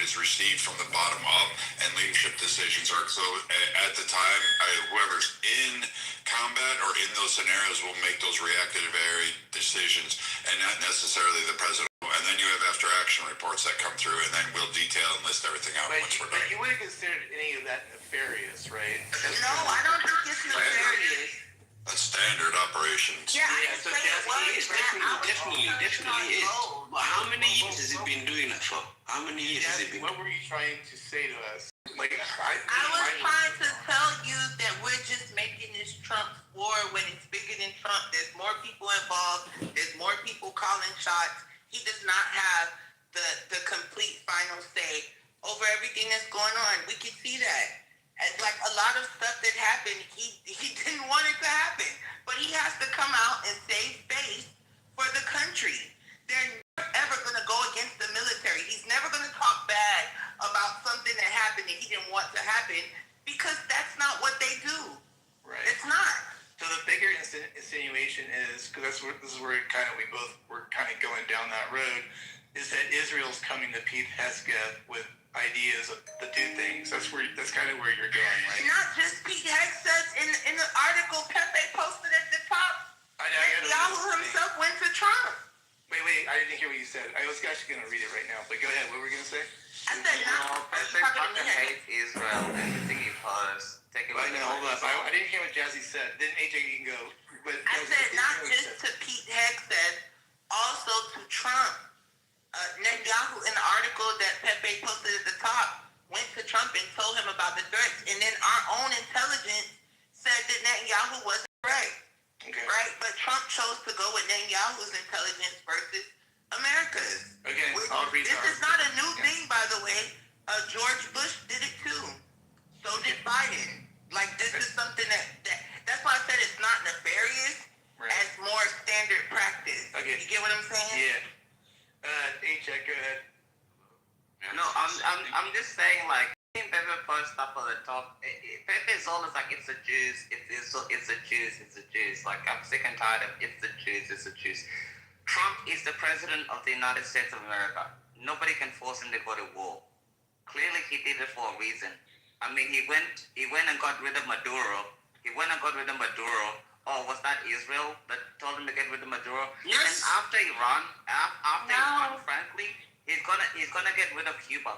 is received from the bottom up, and leadership decisions are so at the time, whoever's in combat or in those scenarios will make those reactionary decisions, and not necessarily the president. And then you have after action reports that come through, and then we'll detail and list everything out once we're done. But you wouldn't have considered any of that nefarious, right? No, I don't think it's nefarious. That's standard operations. Yeah, so definitely is. But how many years has it been doing that for? How many years has it been? What were you trying to say to us? Like, I was trying to tell you that we're just making this Trump war when it's bigger than Trump. There's more people involved. There's more people calling shots. He does not have the complete final say over everything that's going on. We can see that. And like a lot of stuff that happened, he didn't want it to happen. But he has to come out and save face for the country. They're never ever going to go against the military. He's never going to talk bad about something that happened that he didn't want to happen, because that's not what they do. Right. It's not. So the bigger insinuation is, because this is where we're kind of going down that road, is that Israel's coming to Pete Hegseth with ideas to do things. That's kind of where you're going, right? Not just Pete Hegseth. In the article Pepe posted at the top, Yahoo himself went to Trump. Wait, I didn't hear what you said. I was actually going to read it right now, but go ahead. What were we going to say? I said Pepe fucking hates Israel. Everything he posts. Hold up. I didn't hear what Jazzy said. Then AJ, you can go. But I said not just to Pete Hegseth, also to Trump. Netanyahu, in the article that Pepe posted at the top, went to Trump and told him about the threats. And then our own intelligence said that Netanyahu wasn't right. Okay. Right? But Trump chose to go with Netanyahu's intelligence versus America's. Okay, I'll read this is not a new thing, by the way. George Bush did it too. So did Biden. Like, this is something that's why I said it's not nefarious, as more standard practice. Okay. You get what I'm saying? Yeah. AJ, go ahead. No, I'm just saying, like, Pepe posts up on the top. Pepe is always like, it's the Jews, it's the Jews. Like, I'm sick and tired of it's the Jews. Trump is the president of the United States of America. Nobody can force him to go to war. Clearly, he did it for a reason. I mean, he went and got rid of Maduro. Oh, was that Israel that told him to get rid of Maduro? Yes. And after Iran, frankly, he's gonna get rid of Cuba.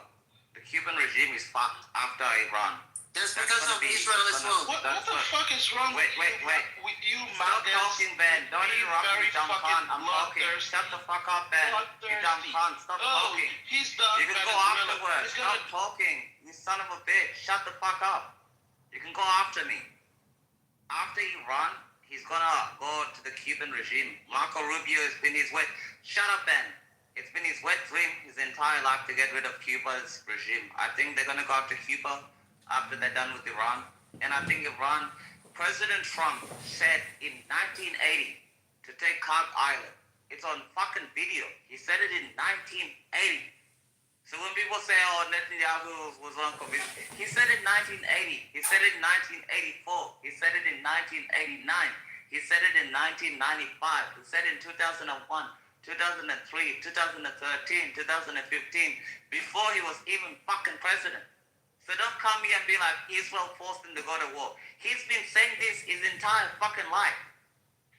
The Cuban regime is fucked after Iran. That's because of Israel as well. What the fuck is wrong wait. with you, Stop talking, Ben. Don't interrupt me, dumb cunt. I'm talking. Shut the fuck up, Ben. You dumb cunt. Stop talking. He's done. You can go afterwards. Stop talking. You son of a bitch. Shut the fuck up. You can go after me. After Iran, he's gonna go to the Cuban regime. Marco Rubio has been his wet. Shut up, Ben. It's been his wet dream his entire life to get rid of Cuba's regime. I think they're gonna go after Cuba after they're done with Iran. And I think Iran, President Trump said in 1980 to take Kag Island. It's on fucking video. He said it in 1980. So when people say, oh, Netanyahu was unconvinced, he said it in 1980. He said it in 1984. He said it in 1989. He said it in 1995. He said it in 2001, 2003, 2013, 2015, before he was even fucking president. So don't come here and be like, Israel forced him to go to war. He's been saying this his entire fucking life.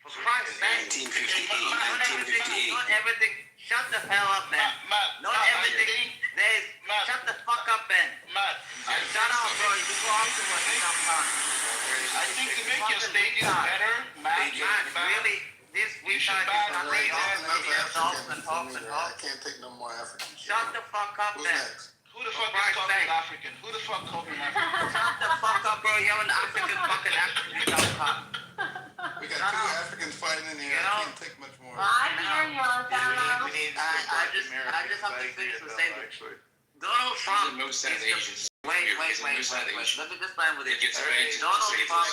For Christ's sake. 1958. Not everything. Shut the hell up, Ben. Not everything. Shut the fuck up, Ben. Shut up, bro. You go afterwards. I think to make your stadium better, Matt, really, this weekend is not really talks and talks. I can't take no more Africans. Shut the fuck up, Who's Ben. next? Who the fuck is talking African? Who the fuck talking African? Shut the fuck up, bro. You're an African fucking African. You dumb cunt. We got two Africans fighting in here. I can't take much more. I hear you on that. We need I just have to finish the statement. Donald Trump. Most South Asians. Wait. Let me just plan with it. Donald Trump.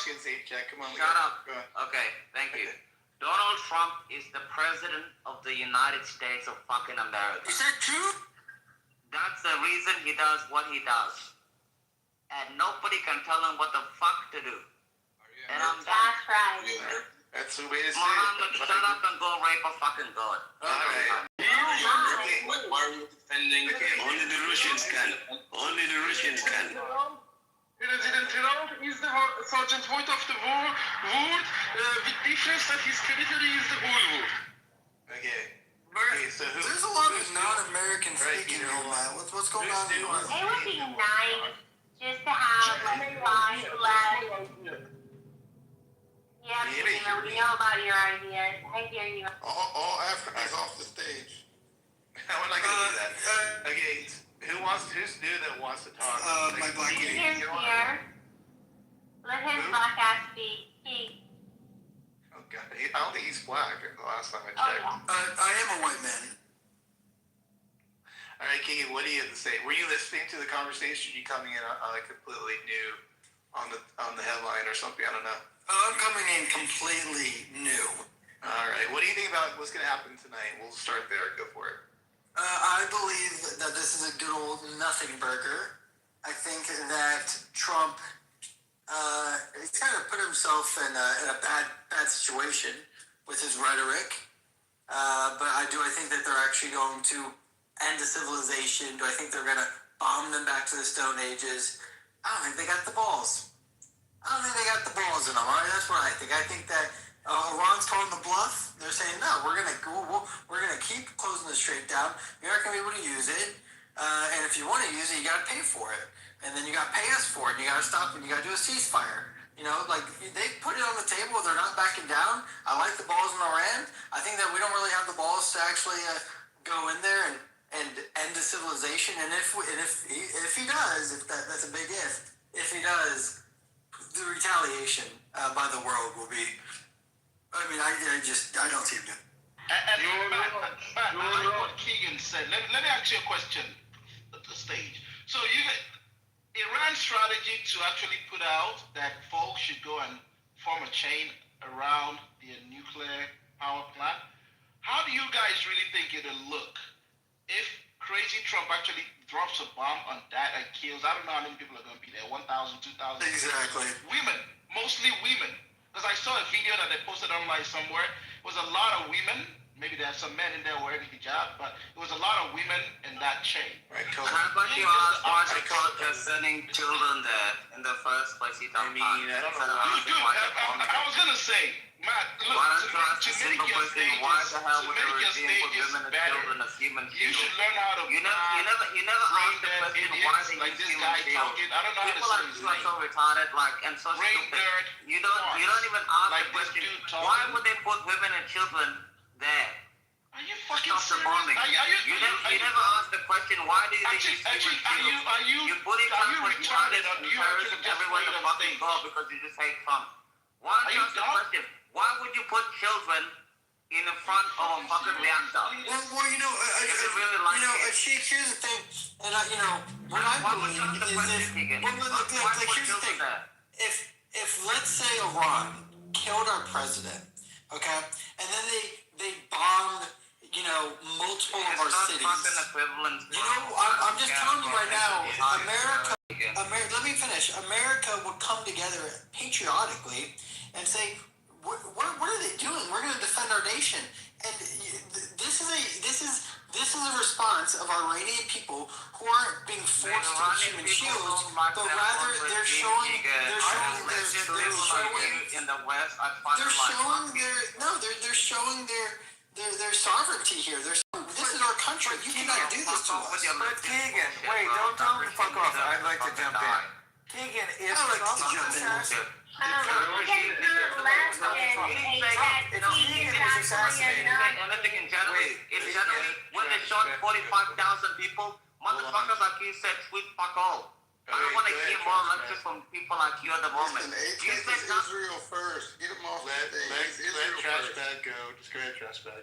Come on. Shut up. Okay, thank you. Donald Trump is the president of the United States of fucking America. Is that true? That's the reason he does what he does. And nobody can tell him what the fuck to do. And I'm done. That's right. That's the way to say Muhammad, it. shut up and go rape a fucking god. All right. Why are you defending? Only the Russians can. Only the Russians can. President Trump is the sergeant point of the world with difference that his territory is the whole world. Okay. Okay, so There's a lot of non-Americans speaking here, man. What's going on in the world? It would be nice just to have like five left. Yeah, we know about your ideas. I hear you. All Africans off the stage. we're not gonna do that. Okay, who's new that wants to talk? My black lady. Keegan's here. Let his black ass speak. He. Oh god, I don't think he's black. The last time I Oh checked. yeah. I am a white man. All right, Keegan, what do you have to say? Were you listening to the conversation? You coming in like completely new on the headline or something? I don't know. I'm coming in completely new. All right, what do you think about what's going to happen tonight? We'll start there. Go for it. I believe that this is a good old nothing burger. I think that Trump, he's kind of put himself in a bad situation with his rhetoric. But I think that they're actually going to end the civilization. Do I think they're going to bomb them back to the Stone Ages? I don't think they got the balls. I don't think they got the balls in them. All right, that's what I think. I think that Iran's calling the bluff. They're saying no. We're gonna keep closing the strait down. You're not gonna be able to use it. And if you want to use it, you gotta pay for it. And then you gotta pay us for it. And you gotta stop. And you gotta do a ceasefire. You know, like they put it on the table. They're not backing down. I like the balls in Iran. I think that we don't really have the balls to actually go in there and end the civilization. And if he does, that's a big if. If he does, the retaliation by the world will be. I mean, I don't see him doing. And Matt, I like what Keegan said. Let me ask you a question at the stage. So Iran's strategy to actually put out that folks should go and form a chain around the nuclear power plant. How do you guys really think it'll look if crazy Trump actually drops a bomb on that and kills? I don't know how many people are going to be there. 1,000, 2,000. Exactly. Women, mostly women. Because I saw a video that they posted online somewhere. It was a lot of women. Maybe there's some men in there wearing hijab, but it was a lot of women in that chain. Right, How about you ask why they call just sending children there in the first place? I mean, I don't know. I was going to say, Matt, look, Why don't you ask to a make simple your question? stages, Why the hell to would the make your regime put stages women and better, children as human you shields? should learn how to You never ask the question why they like use this human guy shields. talking. I don't know People how like to you say are his so name. retarded, like, and so Brain stupid. nerd. You don't even ask Like the this question. dude talking. Why would they put women and children there? Are you fucking Stop the serious? bombing. You never ask the question. Why do they use human shields? You put it are you up for retarded or jihadists do and you terrorists actually just everywhere made the up fucking things? go because you just hate Trump. Why Are don't you you ask the dumb? question? Why would you put children in the front of a fucking reactor? Well, you know, here's the thing, and what I Why would you believe ask the is question, if, Keegan? well, look, Why like put here's the children thing, there? if let's say Iran killed our president, okay, and then they bombed, multiple of our cities. I'm just telling you right now, America. Let me finish. America would come together patriotically and say, what are they doing? We're going to defend our nation. And this is a response of our Iranian people who aren't being forced to use human shields, but rather they're showing their sovereignty here. This is our country. You cannot do this to us. But Keegan, wait, don't tell me to fuck off. I'd like to jump in. Keegan, if I like Trump to jump in. When they shot 45,000 people, motherfuckers like you said, sweet fuck all. I don't want to hear more lectures from people like you at the moment. Listen, You said nothing. Israel first. Get him off the stage. Let trash bag go. Just go ahead, trash bag.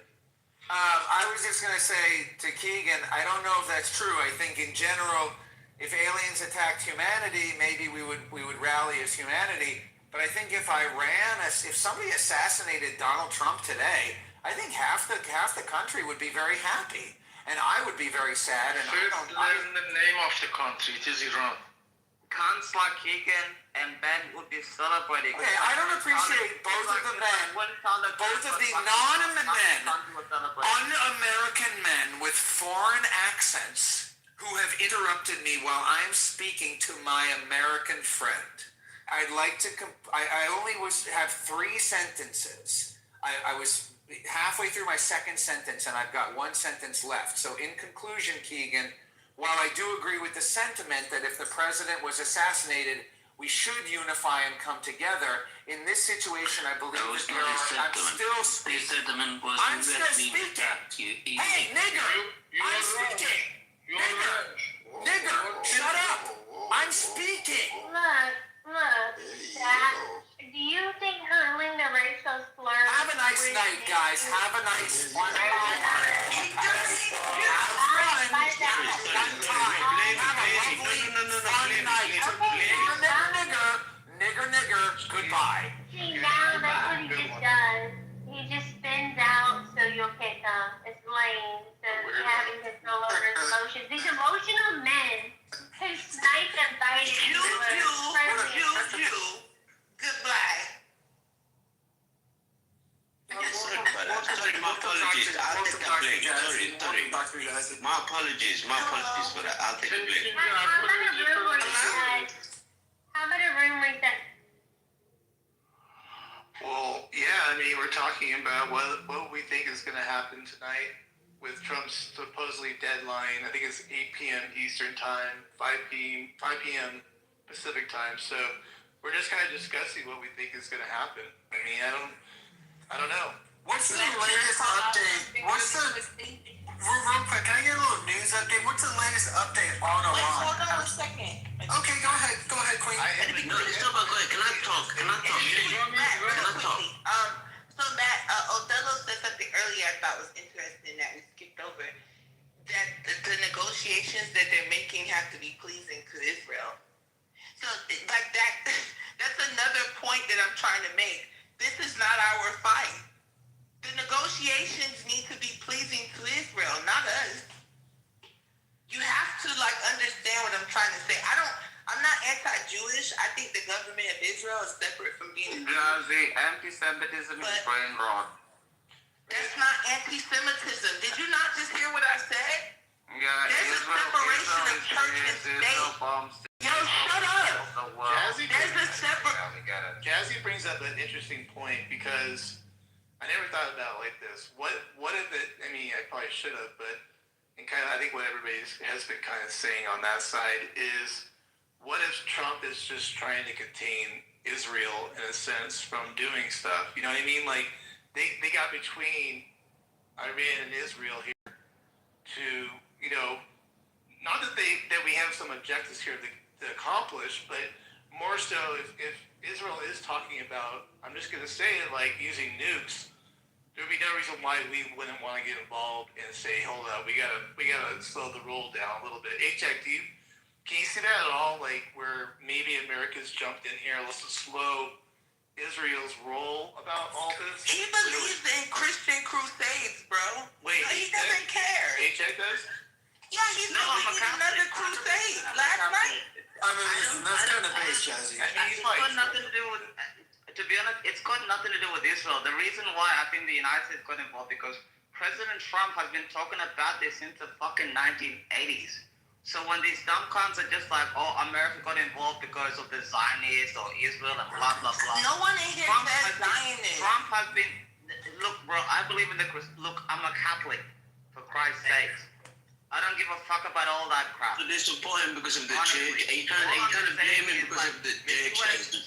I was just going to say to Keegan, I don't know if that's true. I think in general, if aliens attacked humanity, maybe we would rally as humanity. But I think if somebody assassinated Donald Trump today, I think half the country would be very happy, and I would be very sad. And First, learn the name of the country. It is Iran. cunts like Keegan and Ben would be celebrating. Okay, I don't appreciate both of the men, both of the un-American men with foreign accents who have interrupted me while I'm speaking to my American friend. I'd like to, I only have 3 sentences. I was halfway through my second sentence and I've got 1 sentence left. So in conclusion, Keegan, while I do agree with the sentiment that if the president was assassinated, we should unify and come together, in this situation, I believe that there are, I'm still speaking. I'm still speaking. Hey, nigger! I'm speaking! Nigger! Shut up! I'm speaking! Look, Dad, do you think hurling the racial slur... Have a nice night, guys. Have a nice one. Nigger, goodbye. See, now that's what he just does. He just spins out so you'll pick him. It's lame. So he's having control over his emotions. These emotional men who snipe and bite at You, goodbye. Sorry, my apologies. I'll take the blame. Sorry. My apologies for that. I'll take the blame. How about a room reset? Well, yeah, I mean, we're talking about what we think is going to happen tonight with Trump's supposedly deadline. I think it's 8 p.m. Eastern Time, 5 p.m. Pacific Time. So we're just kind of discussing what we think is going to happen. I mean, I don't know. What's the latest update? Real quick, can I get a little news update? What's the latest update on Iran? Hold on a second. Okay, go ahead, Queen. No, it's not about going. Can I talk? So Matt, Othello said something earlier I thought was interesting that we skipped over. That the negotiations that they're making have to be pleasing to Israel. So like that's another point that I'm trying to make. This is not our fight. The negotiations need to be pleasing to Israel, not us. You have to understand what I'm trying to say. I'm not anti-Jewish. I think the government of Israel is separate from being Jazzy, anti-Semitism is brain rot. That's not anti-Semitism. Did you not just hear what I said? Yeah, There's a separation of church and state. Yo, shut up! There's a separate... Jazzy brings up an interesting point because I never thought about it like this. What if it? I mean, I probably should have, but I think what everybody has been kind of saying on that side is, what if Trump is just trying to contain Israel in a sense from doing stuff? You know what I mean? Like they got between Iran and Israel here to, not that we have some objectives here to accomplish, but more so if Israel is talking about, I'm just going to say it, like using nukes, there would be no reason why we wouldn't want to get involved and say, hold up, we gotta slow the roll down a little bit. H-Check, can you see that at all? Like where maybe America's jumped in here, let's just slow Israel's role about all this? He believes in Christian crusades, bro. Wait, so he doesn't care. H-Check does? Yeah, he's leading another crusade last night. I mean, that's kind of base, Jazzy. It's got nothing to do with, to be honest, it's got nothing to do with Israel. The reason why I think the United States got involved because President Trump has been talking about this since the fucking 1980s. So when these dumb cons are just like, oh, America got involved because of the Zionists or Israel and blah, blah, blah. No one in here says Zionists. Trump has been, look, bro, I believe in look, I'm a Catholic, for Christ's sakes. I don't give a fuck about all that crap. So they support him because of the church. You can't blame him because of the church.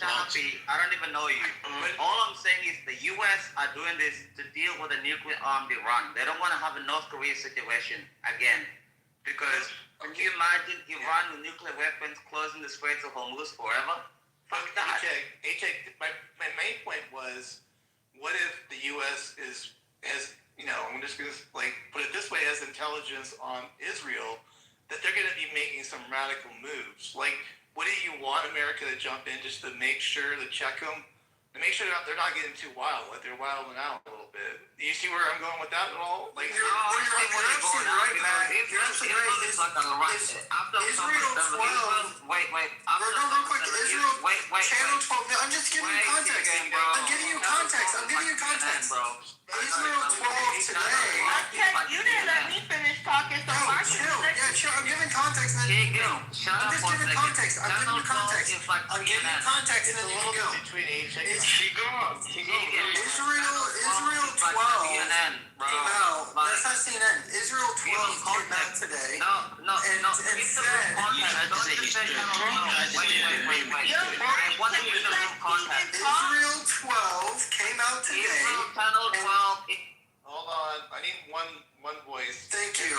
I don't even know you. All I'm saying is the U.S. are doing this to deal with a nuclear armed Iran. They don't want to have a North Korea situation again. Because can you imagine Iran with nuclear weapons closing the Straits of Hormuz forever? Fuck that. My main point was, what if the U.S. has I'm just going to put it this way, has intelligence on Israel, that they're going to be making some radical moves. Like, what do you want America to jump in just to make sure, to check them, to make sure they're not getting too wild, like they're wilding out a little bit. You see where I'm going with that at all? Like, You're absolutely right, Matt. You're absolutely right. Israel 12. Wait. Real quick, Israel. Channel 12. No, I'm just giving you context. I'm giving you context. Israel 12 today. You didn't let me finish talking, so No, why chill. Yeah, chill. I'm giving context. And then I'm just giving context. I'm giving you context. I'm giving you context, and then you can go. between age and She gone. Israel 12 came out. That's not CNN. Israel 12 came out today. No. And said Israel 12 came out today. hold on, I need one voice. Thank you.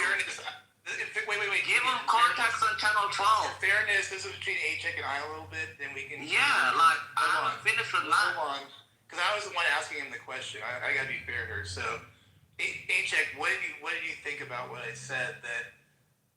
Wait. Give them context on channel 12. In fairness, this is between A-Check and I a little bit, then we can... Yeah, like, I'm finished with mine. Hold on, because I was the one asking him the question. I gotta be fair here. So, A-Check, what did you think about what I said? That,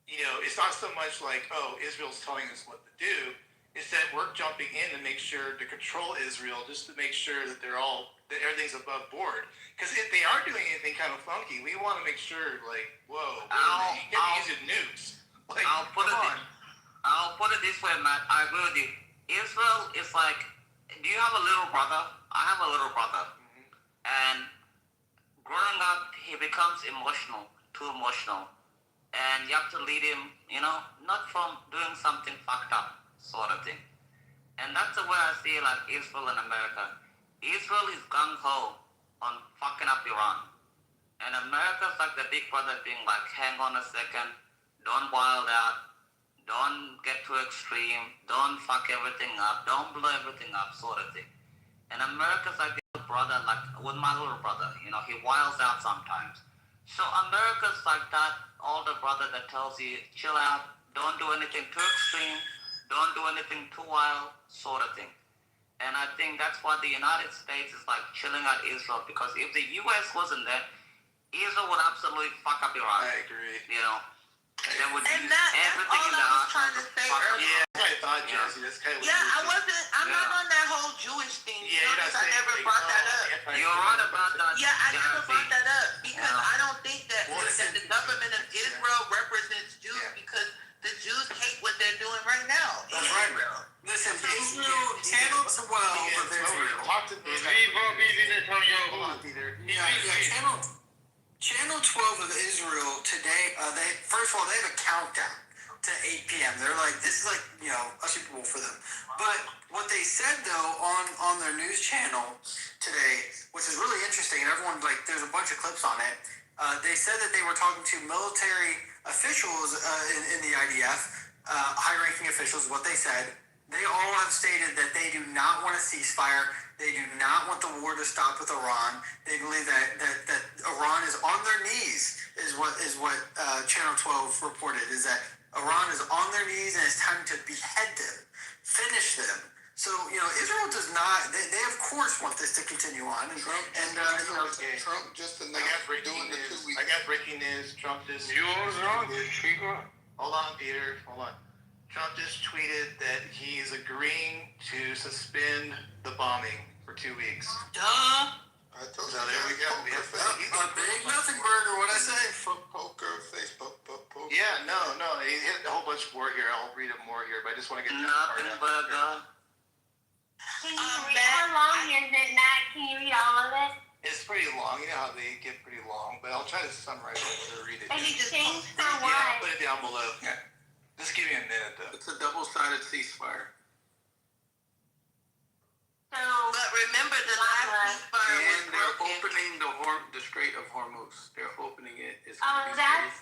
you know, it's not so much like, oh, Israel's telling us what to do. It's that we're jumping in to make sure to control Israel, just to make sure that that everything's above board. Because if they are doing anything kind of funky, we want to make sure, like, whoa, you can't use it nukes. Like, I'll put it this way, Matt. I agree with you. Israel is like, do you have a little brother? I have a little brother. And growing up, he becomes too emotional. And you have to lead him, you know, not from doing something fucked up, sort of thing. And that's the way I see like Israel and America. Israel is gung-ho on fucking up Iran. And America's like the big brother being like, hang on a second, don't wild out, don't get too extreme, don't fuck everything up, don't blow everything up, sort of thing. And America's like the little brother, like with my little brother, you know, he wilds out sometimes. So America's like that older brother that tells you, chill out, don't do anything too extreme, don't do anything too wild, sort of thing. And I think that's why the United States is like chilling out Israel, because if the U.S. wasn't there, Israel would absolutely fuck up Iran. I agree. You know, they would And use that's everything all in I their was trying to arsenal say fuck up earlier. Iran. That's what I thought, Jesse. That's kind of I'm not on that whole Jewish thing. You notice I never brought that up. You're right about that. Yeah, I never Jesse. brought that up because Yeah. I don't think that the government of Israel represents Jews because the Jews hate what they're doing right now in That's right. Israel. Listen, Israel, channel 12 of Israel. Channel 12 of Israel today, they first of all, they have a countdown to 8 p.m. They're like, this is like, you know, a Super Bowl for them. But what they said, though, on their news channel today, which is really interesting, and everyone, like, there's a bunch of clips on it, they said that they were talking to military officials in the IDF, high-ranking officials, what they said. They all have stated that they do not want a ceasefire. They do not want the war to stop with Iran. They believe that Iran is on their knees, is what Channel 12 reported, is that Iran is on their knees and it's time to behead them, finish them. So, you know, Israel does not, they of course want this to continue on. And Trump just I got breaking news. Trump just... You was wrong. Hold on, Peter. Hold on. Trump just tweeted that he is agreeing to suspend the bombing for 2 weeks. Duh. I told So you. there we go. a big nothing burger, what'd I say? Poker face, poker. Yeah, no. He hit a whole bunch more here. I'll read it more here, but I just want to get that part Nothing out. but Can you read? How long is it, Matt? Can you read all of it? It's pretty long. You know how they get pretty long, but I'll try to summarize it or read it. And he it just changed for Yeah, I'll what? put it down below. Yeah. Just give me a minute, though. It's a double-sided ceasefire. So, But remember, the last ceasefire was And they're broken. opening the Strait of Hormuz. They're opening it. It's oh, gonna be that's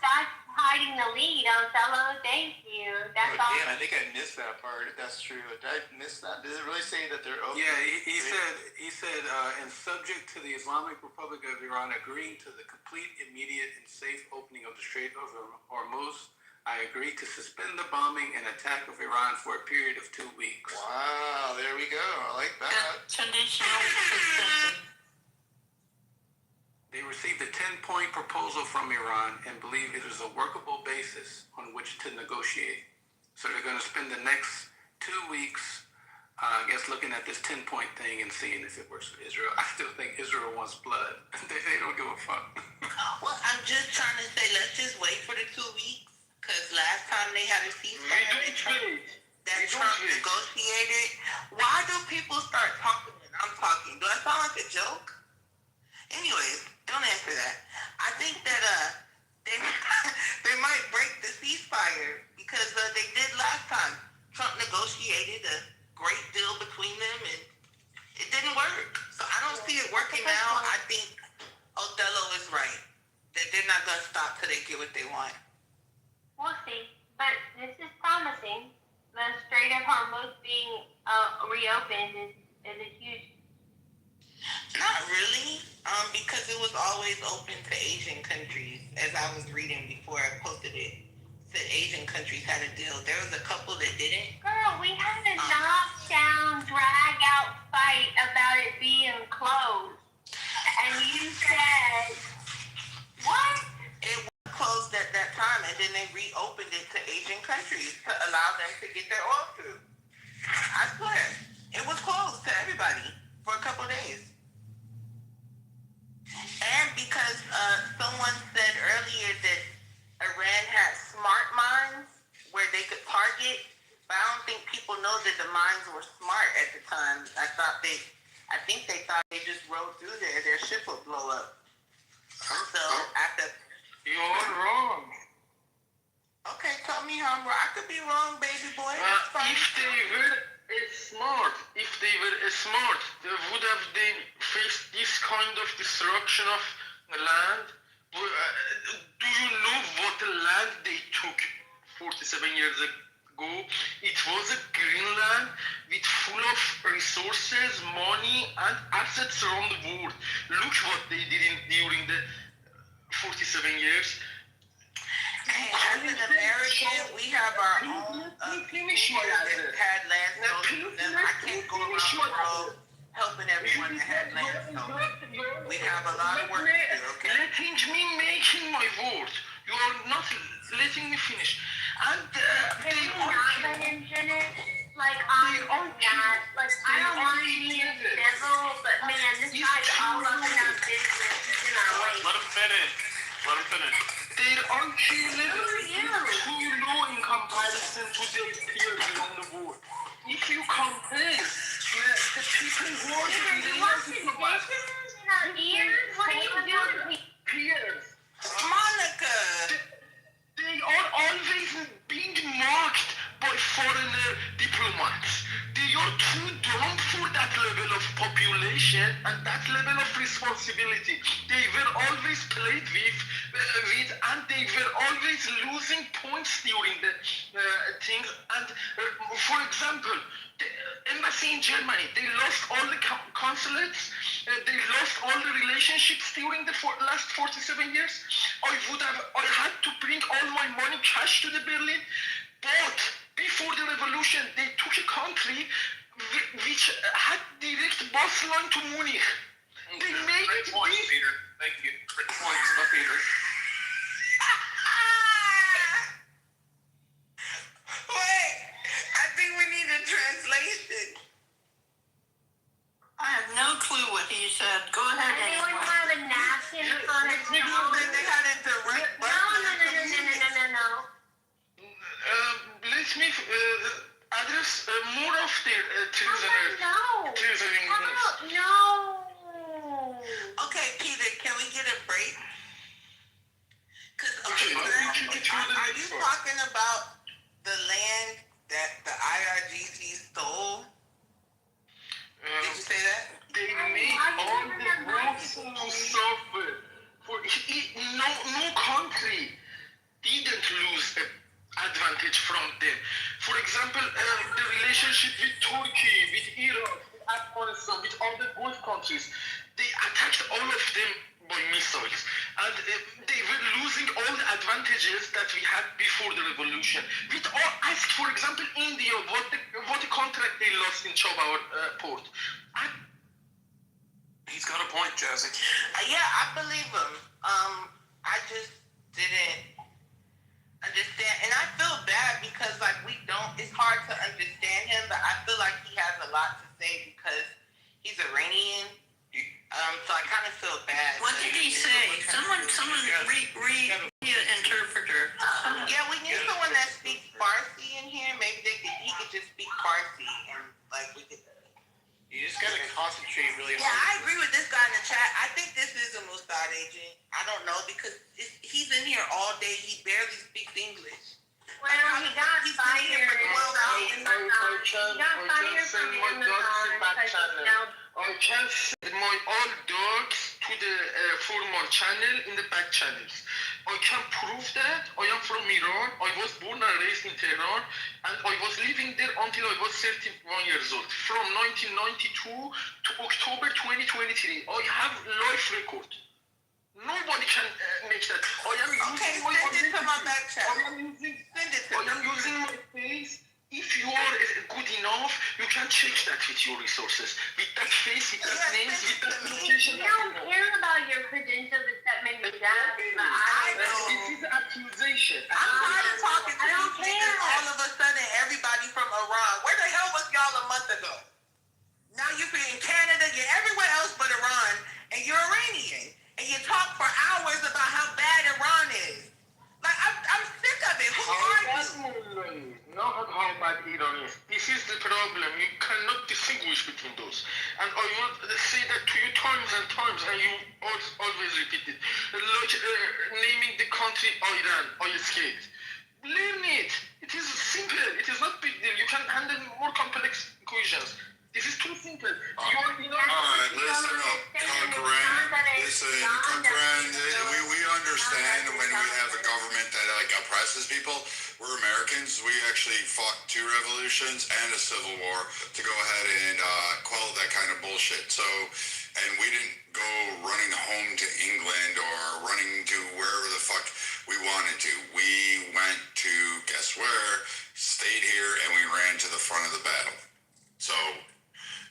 hiding the lead on Solo. Thank you. That's Oh, all. damn, I think I missed that part. If that's true, did I miss that? Does it really say that they're open? Yeah, he said, and subject to the Islamic Republic of Iran agreeing to the complete, immediate, and safe opening of the Strait of Hormuz, I agree to suspend the bombing and attack of Iran for a period of 2 weeks. Wow, there we go. I like that. Conditional suspension. They received a 10-point proposal from Iran and believe it is a workable basis on which to negotiate. So they're going to spend the next 2 weeks I guess looking at this 10-point thing and seeing if it works for Israel, I still think Israel wants blood. They don't give a fuck. Well, I'm just trying to say, let's just wait for the 2 weeks, because last time they had a ceasefire that Trump negotiated. Why do people start talking when I'm talking? Do I sound like a joke? Anyways, don't answer that. I think that they they might break the ceasefire because they did last time. Trump negotiated a great deal between them, and it didn't work. So I don't see it working now. I think Othello is right. That they're not going to stop till they get what they want. We'll see. But this is promising. The Strait of Hormuz being reopened is a huge... Not really, because it was always open to Asian countries. As I was reading before I posted it, said Asian countries had a deal. There was a couple that didn't. Girl, we had a knockdown, drag-out fight about it being closed. And you said, what? It was closed at that time, and then they reopened it to Asian countries to allow them to get their oil through. I swear, it was closed to everybody for a couple days. And because someone said earlier that Iran had smart mines where they could target, but I don't think people know that the mines were smart at the time. I think they thought they just rode through there, their ship would blow up. So after... You're wrong. Okay, tell me how I'm wrong. I could be wrong, baby boy. That's fine. If they were smart, they would have faced this kind of destruction of land. Do you know what land they took 47 years ago? It was a green land with full of resources, money, and assets around the world. Look what they did during the 47 years. Hey, as an American, we have our own people that had land stolen. I can't go around the world helping everyone that had land stolen. We have a lot of work to do, okay? Letting me making my word. You are not letting me finish. And Can you not let him finish? Like, not. Like, I don't want to be in civil, but man, this guy's all up in our business. He's in our way. Let him finish. They are children too low in comparison to their peers around the world. If you compare the people who are You want conditions in our ears? What are you doing? peers, Monica! they are always being mocked by foreigner diplomats. They are too dumb for that level of population and that level of responsibility. They were always played with and they were always losing points during the things. And for example, the embassy in Germany, they lost all the consulates, they lost all the relationships during the last 47 years. I had to bring all my money cash to the Berlin, but before the revolution, they took a country which had direct bus line to Munich. They made it Peter. Thank you. Great points, Peter. Wait, I think we need a translation. I have no clue what he said. Go ahead. Anyone have a napkin on a table? They had a direct No. Let me address more of the prisoners. No. Okay, Peter, can we get a break? Are you talking about the land that the IRGC stole? Did you say that? They made all the roads to suffer. No country didn't lose an advantage from them. For example, the relationship with Turkey, with Iraq, with Afghanistan, with other Gulf countries, they attacked all of them by missiles. And they were losing all the advantages that we had before the revolution. Ask, for example, India, what the contract they lost in Chabahar port. He's got a point, Jazzy. Yeah, I believe him. I just didn't understand, and I feel bad because it's hard to understand him, but I feel like he has a I kind of feel bad. What did he say? Someone interpreter. Yeah, we need someone that speaks Farsi in here. Maybe he could just speak Farsi and like we could. You just gotta concentrate really Yeah, hard. I agree with this guy in the chat. I think this is a Mossad agent. I don't know because he's in here all day. He barely speaks English. Well, he got fired. He got fired from Amazon because I can send my all dogs to the formal channel in the back channels. I can prove that I am from Iran. I was born and raised in Tehran, and I was living there until I was 31 years old. From 1992 to October 2023, I have life record. Nobody can make that. I am using my send it to my back chat. I am using my face. If you are good enough, you can check that with your resources. With that face, with that names, with that location. You don't care about your credentials except maybe that. But I know. This is accusation. I'm tired of talking to I don't these niggas. care. All of a sudden, everybody from Iran. Where the hell was y'all a month ago? Now you're in Canada, you're everywhere else but Iran, and you're Iranian. And you talk for hours about how bad Iran is. Like, I'm sick of it. Who are you? Not how bad Iran is. This is the problem. You cannot distinguish between those. And I want to say that to you times and times, and you always repeat it. Like naming the country Iran, I escaped. Learn it. It is simple. It is not big deal. You can handle more complex equations. This is too simple. Alright, listen up, Congressman. Listen, Congressman, we understand when we have a government that like oppresses people. We're Americans. We actually fought 2 revolutions and a civil war to go ahead and quell that kind of bullshit. So, and we didn't go running home to England or running to wherever the fuck we wanted to. We went to, guess where, stayed here, and we ran to the front of the battle. So,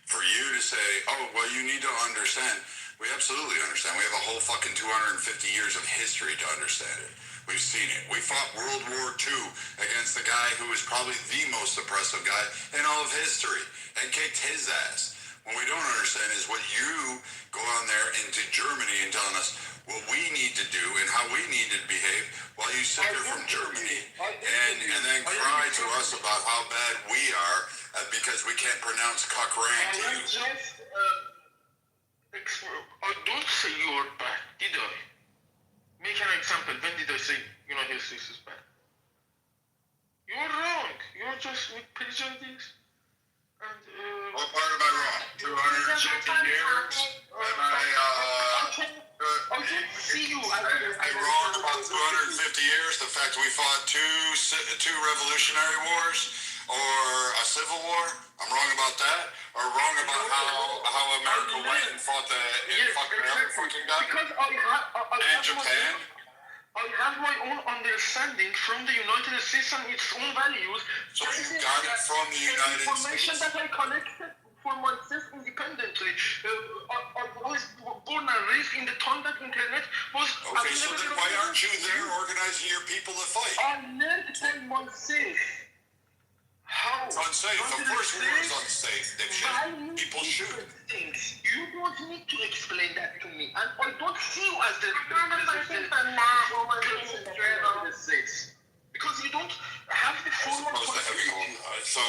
for you to say, oh, well, you need to understand, we absolutely understand. We have a whole fucking 250 years of history to understand it. We've seen it. We fought World War II against the guy who was probably the most oppressive guy in all of history and kicked his ass. What we don't understand is what you go on there into Germany and telling us what we need to do and how we need to behave while you sit there from Germany and then cry to us about how bad we are because we can't pronounce Cochran to you. I don't say you are bad, did I? Make an example. When did I say United States is bad? You are wrong. You are just with prejudice. And, what part am I wrong? 250 years? Am I can't see you. I'm wrong about 250 years. The fact we fought two revolutionary wars or a civil war. I'm wrong about that. Or wrong about how America went and fought the fucking guy. Because and Japan. I have my own understanding from the United States and its own values. So you got it from the United information States. that I collected for myself independently. I was born and raised in the time that internet was. Okay, so then why aren't you there organizing your people to fight? I learned by myself. How? It's unsafe. Of course war is unsafe. People shoot. Things. You don't need to explain that to me. And I don't see you as the I have a question from Matt when we're getting to the drill. because you don't have the formal So,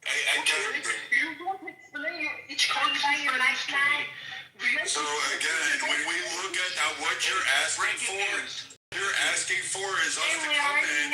I get it. You don't explain each country to me. So again, when we look at what you're asking for is us to come in.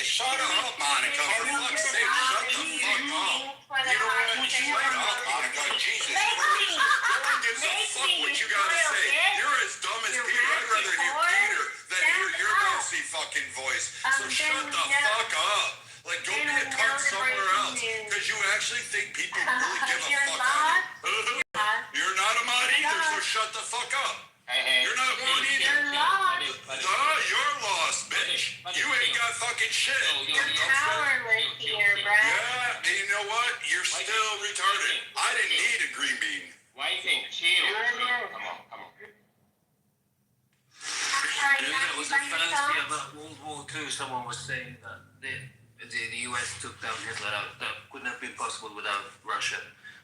Shut up, Monica. For fuck's sake, shut the fuck up. You know what? Shut up, Monica. Jesus Christ. No one gives a fuck what you gotta say. You're as dumb as Peter. I'd rather hear Peter than hear your nasty fucking voice. So shut the fuck up. Like, go be a cunt somewhere else. Because you actually think people really give a fuck on you. You're not a mod either, so shut the fuck up. You're not a mod either. You're lost, bitch. You ain't got fucking shit. You're powerless here, Brad. Yeah, and you know what? You're still retarded. I didn't need a green bean. Why you think? Chill. Come on. There was a fantasy about World War II. Someone was saying that the US took down Hitler. That couldn't have been possible without Russia.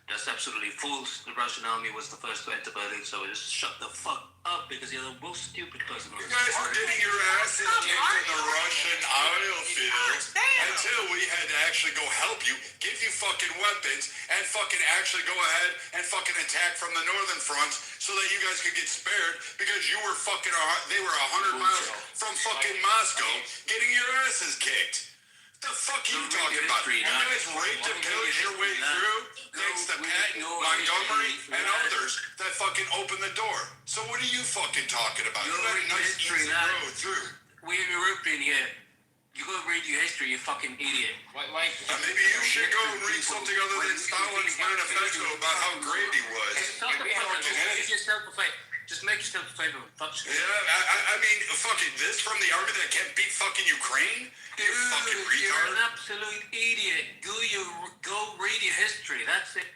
That's absolutely false. The Russian army was the first to enter Berlin, so just shut the fuck up because you're the most stupid person on You this. guys were getting your asses kicked in the Russian oil fields until we had to actually go help you, give you fucking weapons, and fucking actually go ahead and fucking attack from the northern fronts so that you guys could get spared because you were fucking, they were 100 miles from fucking Moscow getting your asses kicked. What the fuck are you talking about? You guys raped and pillaged your way through thanks to Patton, Montgomery, and others that fucking opened the door. So what are you fucking talking about? You had a nice easy road through. We're European here. You go read your history, you fucking idiot. Maybe you should go and read something other than Stalin's manifesto about how great he was. Just make yourself a favor and fuck shit. Yeah, I mean, fucking this from the army that can't beat fucking Ukraine? You fucking You're retard. an absolute idiot. Go read your history. That's it.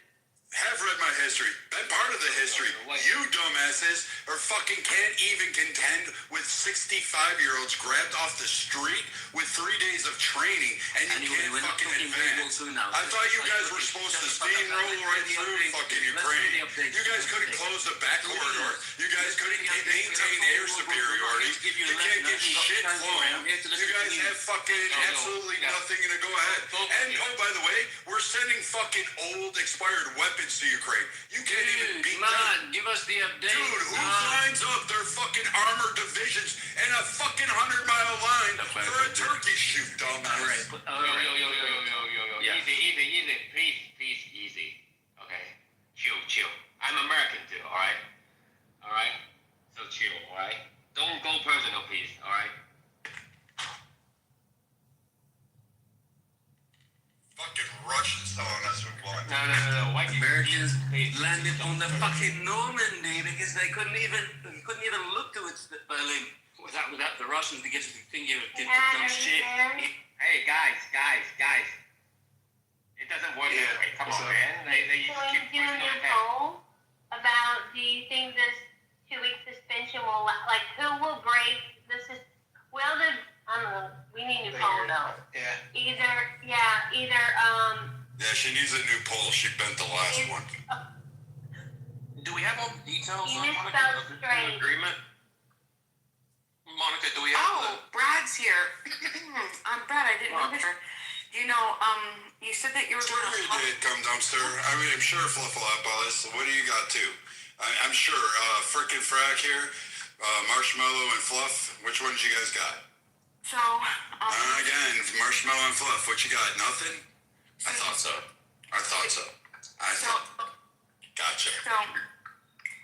Have read my history. Been part of the history. You dumbasses are fucking can't even contend with 65-year-olds grabbed off the street with 3 days of training, and you can't fucking advance. I thought you guys were supposed to steamroll right through fucking Ukraine. You guys couldn't close the back corridor. You guys couldn't maintain air superiority. You can't get shit flowing. You guys have fucking absolutely nothing to go ahead. And oh, by the way, we're sending fucking old expired weapons to Ukraine. You can't even beat them. Give us the update. Dude, who lines up their fucking armored divisions in a fucking 100-mile line for a turkey shoot, dumbass? Yo. Yeah. Easy. Please, easy. Okay? Chill. I'm American too, alright? Alright? So chill, alright? Don't go personal, please, alright? Fucking Russians telling us who won. No. Why Americans landed on the fucking Normandy because they couldn't even look to its Berlin without the Russians to get to think you did some shit. Hey, guys. It doesn't work that way. Come on, man. They So just I'm keep doing pushing a on that. poll about, do you think this 2-week suspension will, like, who will break this is, well, I don't know, we need a poll though. Yeah. Either, Yeah, she needs a new poll. She bent the last one. Do we have all the details You on misspelled the straight. agreement? Monica, do we have Oh, Brad's here. Brad, I didn't know this. You know, you said that you were Sure going you did, come dumpster. I mean, I'm sure Fluff will have all this. What do you got too? I'm sure. Frickin' Frack here, Marshmallow and Fluff. Which ones you guys got? So, Again, Marshmallow and Fluff. What you got? Nothing? I thought so. Gotcha.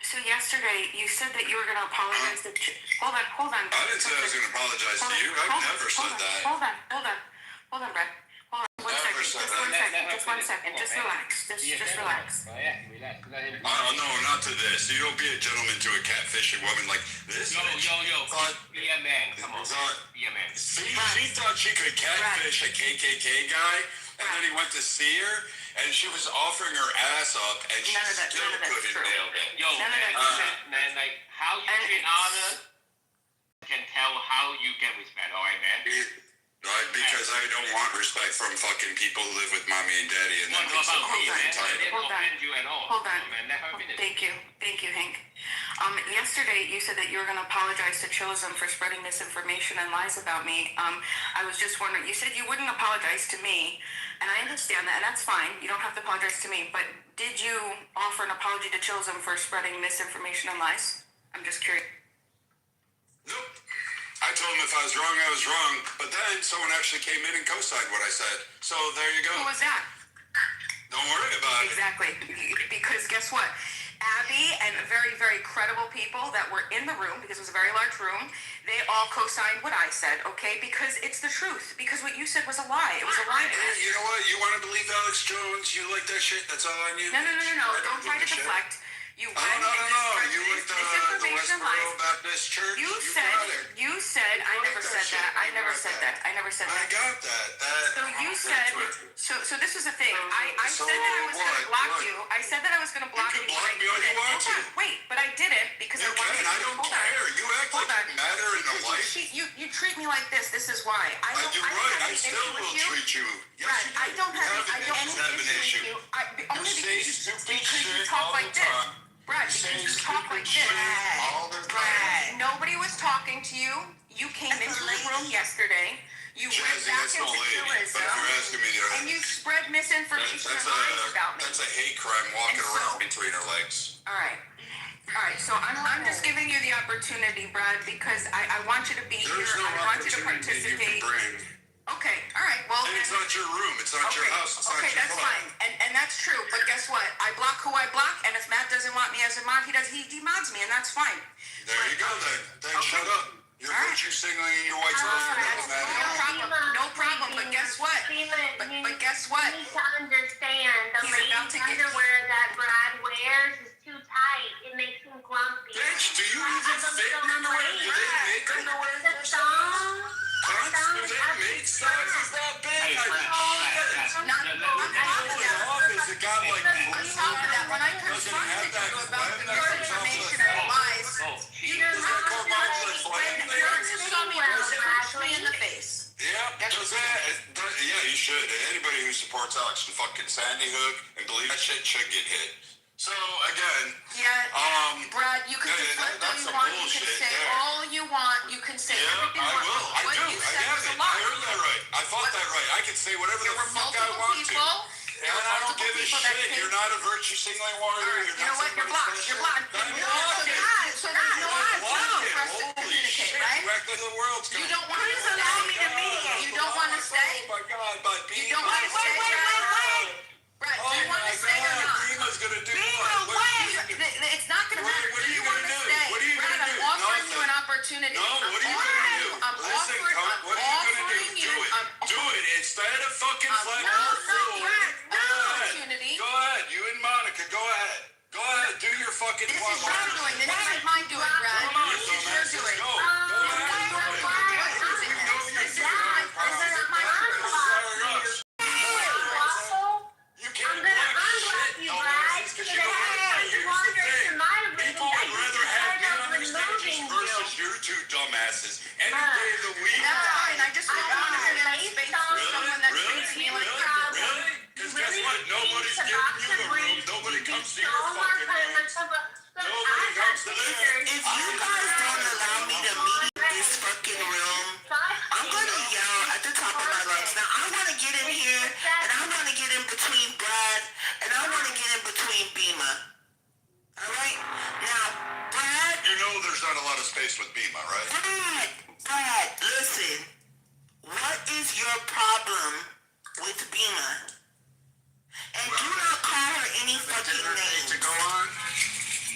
So yesterday you said that you were going to apologize to. Hold on. I didn't say I was going to apologize to you. I've never said that. Hold on, Brad. Hold on. Never said that. Just one second. Just relax. Just relax. Oh, no, not to this. You don't be a gentleman to a catfishing woman like this. Yo. Be a man. Come on. Be a man. She thought she could catfish a KKK guy, and then he went to see her, and she was offering her ass up, and she still couldn't nail it. Yo, man, like, how you treat honor can tell how you get respect, alright, man? Right, because I don't want respect from fucking people who live with mommy and daddy and then What about people me, who man? I entitled. didn't Hold on. offend you at all. Hold on. Man, let her finish. Thank you, Hank. Yesterday you said that you were going to apologize to Chosen for spreading misinformation and lies about me. I was just wondering. You said you wouldn't apologize to me, and I understand that, and that's fine. You don't have to apologize to me. But did you offer an apology to Chosen for spreading misinformation and lies? I'm just curious. Nope. I told him if I was wrong, but then someone actually came in and co-signed what I said. So there you go. Who was that? Don't worry about it. Exactly. Because guess what? Abby and very, very credible people that were in the room, because it was a very large room, they all co-signed what I said, okay? Because it's the truth. Because what you said was a lie. It was a lie. Hey, you know what? You want to believe Alex Jones? You like that shit? That's all on you? No. Don't try to deflect. You went No. and You like the misinformation Westboro lies. Baptist Church? You got said, it. I never said that. I never said I that. got that. So you said, so this was the thing. I said that I was going to block you. I said that I was going to block you. You can block me all you want to. Wait, but I didn't because You I wanted can. to. I don't care. You act like you matter in the life. You treat me like this. This is why. I do right. I still will treat you. Yes, Brad, you do. I don't have You have any issue with you. Only say because stupid you shit talk all like the this. time. Brad, You because say you talk like stupid this. shit all the time. Brad, nobody was talking to you. You came into the room yesterday. You went Jazzy, back that's no into lady. But if you're asking me, and you spread misinformation and lies about me. that's a hate crime walking And so- around between her legs. All right. So I'm just giving you the opportunity, Brad, because I want you to be There's here. no I want you to opportunity you participate. can bring. Okay. All right. Well, And it's not your room. It's not your house. It's not okay, your that's car. fine, and that's true. But guess what? I block who I block, and if Matt doesn't want me as a mod, he demods me, and that's fine. There you go then. Then Okay. shut up. You're All right. virtue signaling your white No problem. But guess what? But guess what? You need to understand the He's about ladies' to get- underwear that Brad wears is too tight. It makes him grumpy. Bitch, do you even fit in underwear? Do they make underwear? The thong. Cunts? Do they make sizes that big? Office, it got like On top of that, when I confronted you about the misinformation and lies, you saw me punch me in the face. Yeah, does that? Yeah, you should. Anybody who supports Alex and fucking Sandy Hook and believes that shit should get hit. So again, Brad, you can deflect all you want. You can say all you want. You can say everything you want. I What do. you I said have was a it. I lie. heard that right. I fought that right. I can say whatever There the were fuck I multiple want people. to. And I don't give a shit. You're not a virtue signaling warrior. You're You know not what? You're somebody blocked. special. You're blocked. I'm So blocked. so there's no I'm option for us to blocked. Holy communicate, shit. right? You act like the world's You coming. don't want to Please stay. allow me to mediate. You don't want to stay. Oh my God, my You don't want to stay. Brad, do you want to stay or not? Beema's gonna do Beema, what? It's not going to matter. What are you want gonna to do? stay? What are you Brad, gonna I'm do? offering you Nothing. an opportunity. No, what are you gonna do? I'm Listen, cunt, what are you gonna do? Do it. Do it. Instead of fucking flat earth rule. Opportunity. Go ahead. You and Monica, go ahead. Go ahead. Do your fucking This is your doing. This isn't my doing, Brad. This is your doing. Go. Go ahead. Do it. You know you're doing it. You can't block shit. No nonsense because you don't have to. Here's the thing. People would rather have you on their stages versus you two dumbasses any day of the week. That's fine. I just don't want to be in a space with someone that treats me like crap. Really? Because guess what? Nobody's giving you a room. Nobody comes to your fucking room. Nobody comes to theirs. If you guys don't allow me to meet this fucking room, I'm gonna yell at the top of my lungs. Now I want to get in here, and I want to get in between Brad, and I want to get in between Beema. All right? Now, Brad. You know there's not a lot of space with Beema, right? Brad, listen. What is your problem with Beema? And do not call her any fucking names. To go on,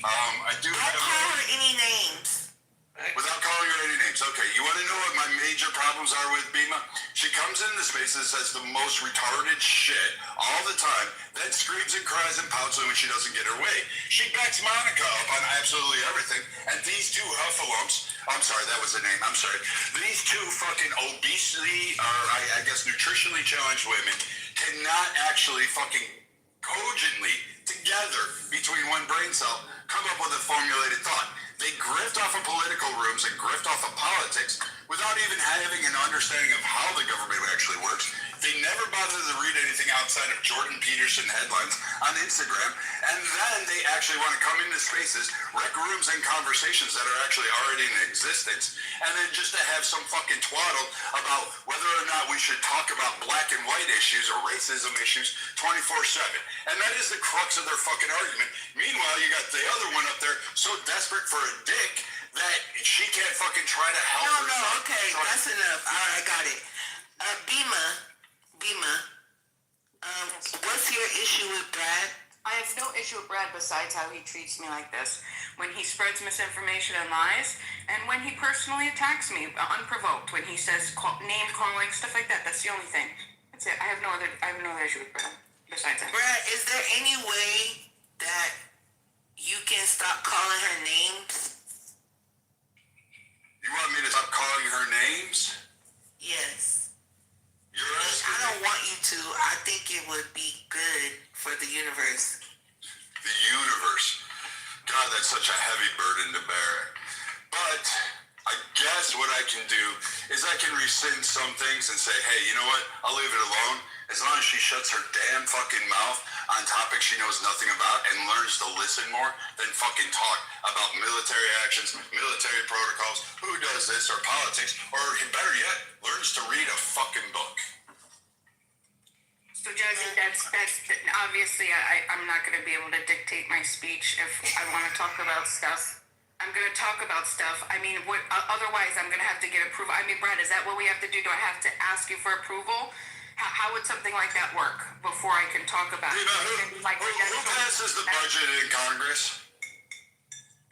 I do Don't have. call her any names. Without calling her any names. Okay, you want to know what my major problems are with Beema? She comes into spaces, says the most retarded shit all the time, then screams and cries and pouts when she doesn't get her way. She backs Monica up on absolutely everything, and these two huffalumps, I'm sorry, that was the name, I'm sorry, these two fucking obesity, or I guess nutritionally challenged women cannot actually fucking cogently together between one brain cell come up with a formulated thought. They grift off of political rooms and grift off of politics without even having an understanding of how the government actually works. They never bother to read anything outside of Jordan Peterson headlines on Instagram, and then they actually want to come into spaces, wreck rooms and conversations that are actually already in existence, and then just to have some fucking twaddle about whether or not we should talk about black and white issues or racism issues 24/7. And that is the crux of their fucking argument. Meanwhile, you got the other one up there so desperate for a dick that she can't fucking try to help herself. No, okay, that's enough. All right, I got it. Beema, what's your issue with Brad? I have no issue with Brad besides how he treats me like this. When he spreads misinformation and lies, and when he personally attacks me unprovoked, when he says name calling, stuff like that. That's the only thing. That's it. I have no other issue with Brad besides that. Brad, is there any way that you can stop calling her names? You want me to stop calling her names? Yes. You're asking I don't want you to. it would be good for the universe? The universe. God, that's such a heavy burden to bear. But I guess what I can do is I can rescind some things and say, hey, you know what? I'll leave it alone. As long as she shuts her damn fucking mouth on topics she knows nothing about and learns to listen more than fucking talk about military actions, military protocols, who does this, or politics, or better yet, learns to read a fucking book. So Jazzy, that's obviously I'm not going to be able to dictate my speech if I want to talk about stuff. I'm going to talk about stuff. I mean, otherwise I'm going to have to get approval. I mean, Brad, is that what we have to do? Do I have to ask you for approval? How would something like that work before I can talk about it? Who passes the budget in Congress?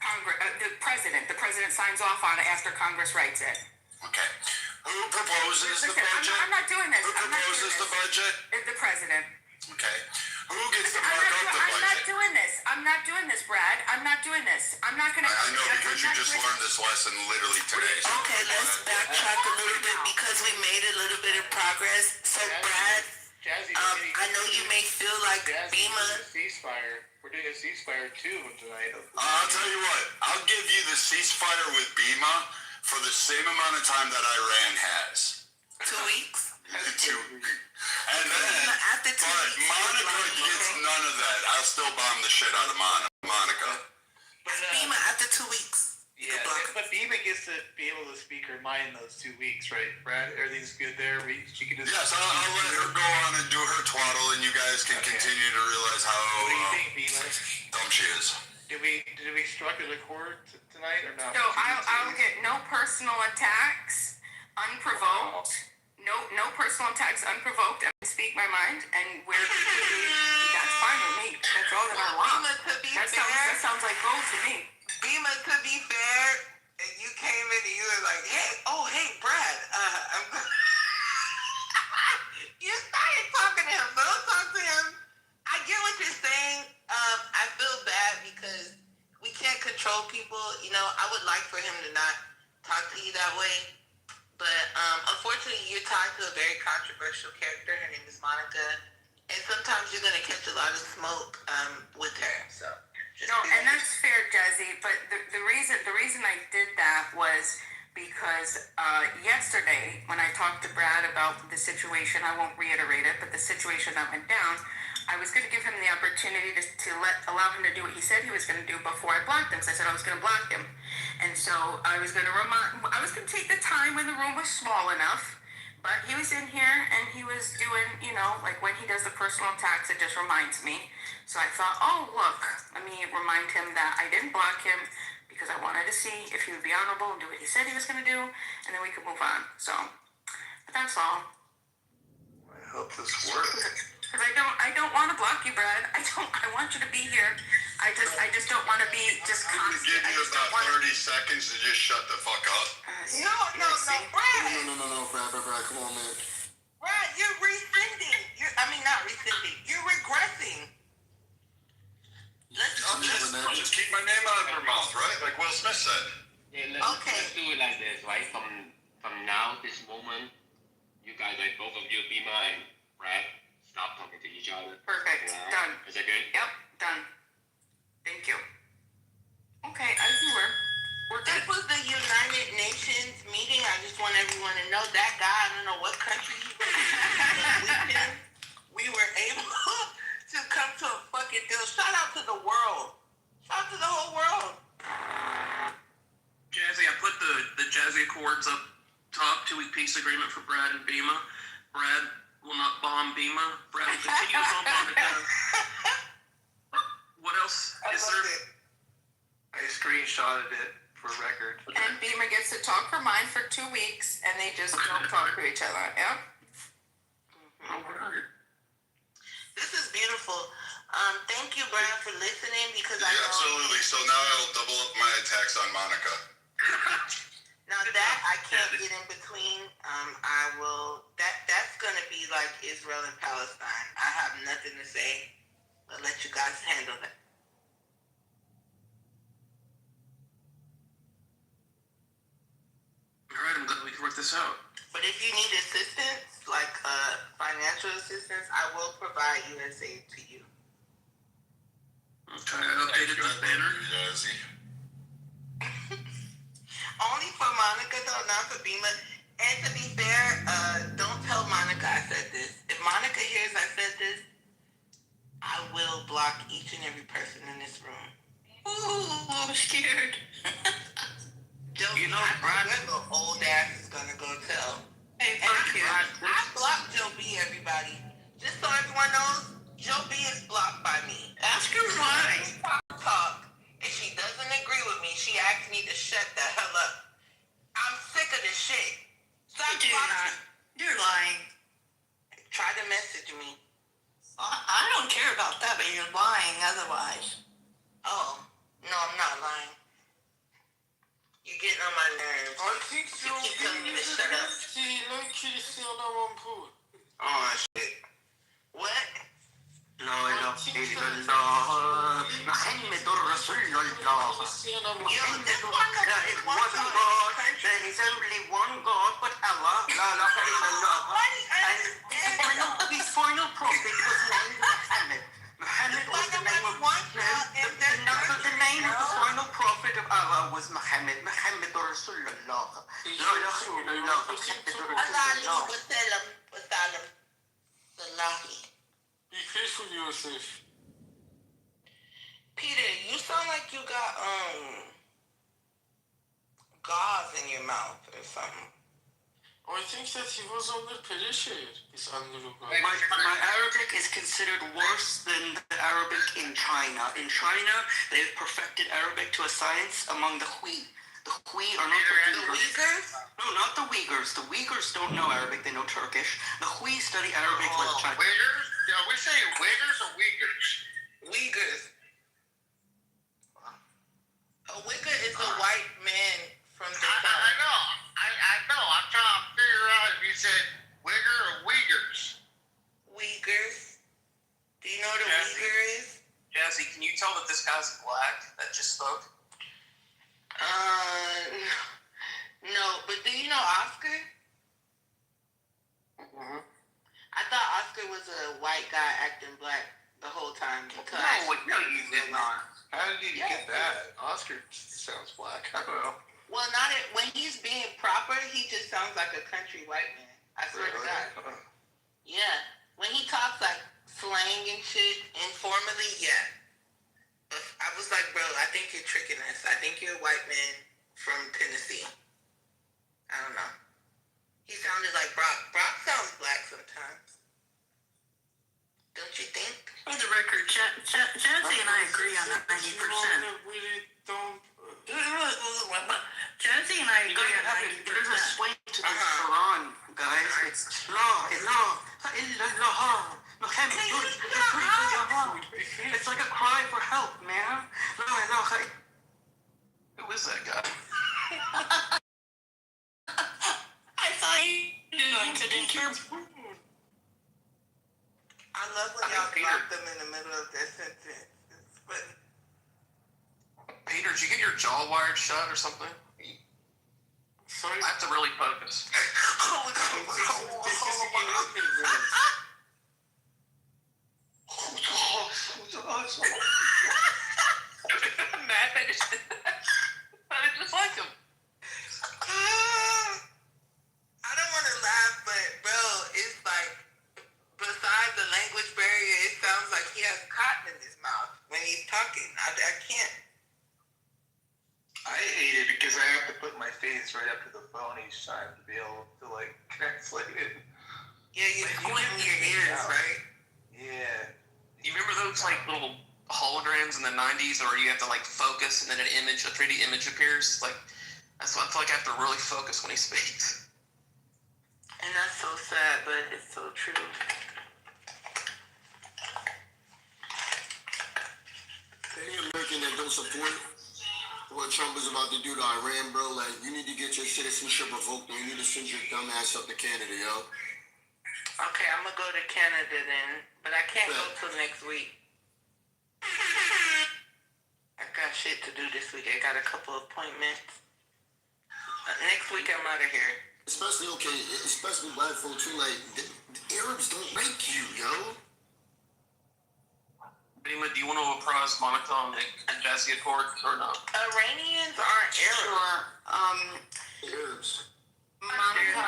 The president. The president signs off on it after Congress writes it. Okay. Who proposes the budget? I'm not doing this. Who proposes the budget? The president. Okay. Who gets to mark up the budget? I'm not doing this. I'm not doing this, Brad. I'm not doing this. I'm not going to... I know, because you just learned this lesson literally today. So Okay, let's backtrack a little bit because we made a little bit of progress. So, Brad, I know you may feel like FEMA... We're doing a ceasefire too tonight. I'll tell you what. I'll give you the ceasefire with BEMA for the same amount of time that Iran has. 2 weeks? 2 weeks. And then, after 2 weeks, Monica gets none of that. I'll still bomb the shit out of Monica. FEMA after 2 weeks. Yeah, but BEMA gets to be able to speak her mind those 2 weeks, right, Brad? Everything's good there. She can just... Yes, I'll let her go on and do her twaddle, and you guys can continue to realize how What do you think, BEMA? dumb she is. Did we struck a chord tonight or not? So I'll get no personal attacks, unprovoked. No personal attacks, unprovoked. I speak my mind, and that's fine with me. That's all that I want. BEMA, to be That fair, sounds like gold to me. BEMA, to be fair, and you came in and you were like, hey, Brad, you started talking to him, so don't talk to him. I get what you're saying. I feel bad because we can't control people. You know, I would like for him to not talk to you that way. But unfortunately, you're tied to a very controversial character. Her name is Monica. And sometimes you're going to catch a lot of smoke with her. So. No, and that's fair, Jazzy. But the reason I did that was because yesterday when I talked to Brad about the situation, I won't reiterate it, but the situation that went down, I was going to give him the opportunity to allow him to do what he said he was going to do before I blocked him. So I said I was going to block him, and so I was going to take the time when the room was small enough. But he was in here and he was doing, you know, like when he does the personal attacks, it just reminds me. So I thought, oh, look, let me remind him that I didn't block him because I wanted to see if he would be honorable and do what he said he was going to do, and then we could move on. So, but that's all. I hope this works. Because I don't want to block you, Brad. I want you to be here. I just don't want to be just constant. I'm going to give you about 30 seconds to just shut the fuck up. No, Brad. No, Brad, come on, man. Brad, you're rescinding. Not rescinding. You're regressing. I'll just keep my name out of her mouth, right? Like Will Smith said. Yeah, let's do it like this, right? From now, this moment, you guys, like both of you, Bima and Brad, stop talking to each other. Perfect. Done. Is that good? Yep. Done. Thank you. Okay, I see where. This was the United Nations meeting. I just want everyone to know that guy, I don't know what country he was in. We were able to come to a fucking deal. Shout out to the world. Shout out to the whole world. Jazzy, I put the Jazzy Accords up top, 2-week peace agreement for Brad and Bima. Brad will not bomb Bima. Brad will continue to bomb Monica. What else is there? I screenshotted it for record. And Beamer gets to talk her mind for 2 weeks, and they just don't talk to each other. Yep. This is beautiful. Thank you, Brad, for listening because I know. Absolutely. So now I'll double up my attacks on Monica. Now that I can't get in between, I will. That's gonna be like Israel and Palestine. I have nothing to say. I'll let you guys handle that. All right, I'm glad we can work this out. But if you need assistance, like financial assistance, I will provide USAID to you. Okay, I updated the banner. Jazzy. Only for Monica though, not for Bima. And to be fair, don't tell Monica I said this. If Monica hears I said this, I will block each and every person in this room. Ooh, I'm scared. Joe, You know, I Brad- know your little old ass is gonna go tell. Hey, And fuck you. I blocked Joe B, everybody. Just so everyone knows, Joe B is blocked by me. Ask her why. Talk. If she doesn't agree with me, she asks me to shut the hell up. I'm sick of this shit. Stop Do not. blocking. You're lying. Try to message me. I don't care about that, but you're lying otherwise. Oh, no, I'm not lying. You're getting on my nerves. I think so. You keep telling me to shut up. Oh, shit. What? لا إله إلا الله محمد رسول الله. There is one God. There is only one God, but Allah. لا إله إلا الله. And the final prophet was named Muhammad. Muhammad was the name of the name of the final prophet of Allah was Muhammad. Muhammad Rasulullah. لا إله إلا الله. محمد Allah رسول الله. Wasallam Salahi. Be careful, Yosef. Peter, you sound like you got gauze in your mouth or something. I think that he was under pressure. This Andrew guy. My Arabic is considered worse than the Arabic in China. In China, they've perfected Arabic to a science among the Hui. The Hui are not the Uyghurs? No, not the Uyghurs. The Uyghurs don't know Arabic, they know Turkish. The Hui study Arabic like China. Uyghurs? Are we saying Uyghurs or Uyghurs? Uyghurs. A Uyghur is a white man from the I south. know. I know. I'm trying to figure out if you said Uyghur or Uyghurs. Uyghurs. Do you know what a Jazzy. Uyghur is? Jazzy, can you tell that this guy's black that just spoke? No, but do you know Oscar? Mhm. I thought Oscar was a white guy acting black the whole time. No, you did not. How did you get that? Oscar sounds black. I don't know. Well, not it, when he's being proper, he just sounds like a country white man. I swear to God. Yeah. When he talks like slang and shit informally, yeah. But I was like, bro, I think you're tricking us. I think you're a white man from Tennessee. I don't know. He sounded like Brock. Brock sounds black sometimes. Don't you think? For the record, Jazzy and I agree on 90%. Really don't. Jazzy and I agree on There's a 90%. swing to the Quran, guys. It's La ilaha illallah. Muhammad Rasulullah. It's like a cry for help, man. La ilaha. Who is that guy? I thought you couldn't hear. I love when y'all block them in the middle of their sentence. It's funny. Peter, did you get your jaw wired shut or something? Sorry. I have to really focus. I'm mad. I just like him. I don't want to laugh, but bro, it's like, besides the language barrier, it sounds like he has cotton in his mouth when he's talking. I can't. I hate it because I have to put my face right up to the phone each time to be able to like translate it. Yeah, you squint your ears, right? Yeah. You remember those like little holograms in the 90s where you have to like focus and then an image, a 3D image appears? Like, that's why I feel like I have to really focus when he speaks. And that's so sad, but it's so true. Any American that don't support what Trump is about to do to Iran, bro, like, you need to get your citizenship revoked and you need to send your dumb ass up to Canada, yo. Okay, I'm gonna go to Canada then, but I can't go till next week. I got shit to do this week. I got a couple appointments. Next week I'm out of here. especially black folk too. Like the Arabs don't like you, yo. Fatima, do you want to apprise Monica on the Jazzy Accord or not? Iranians aren't Arab. Arabs. Monica.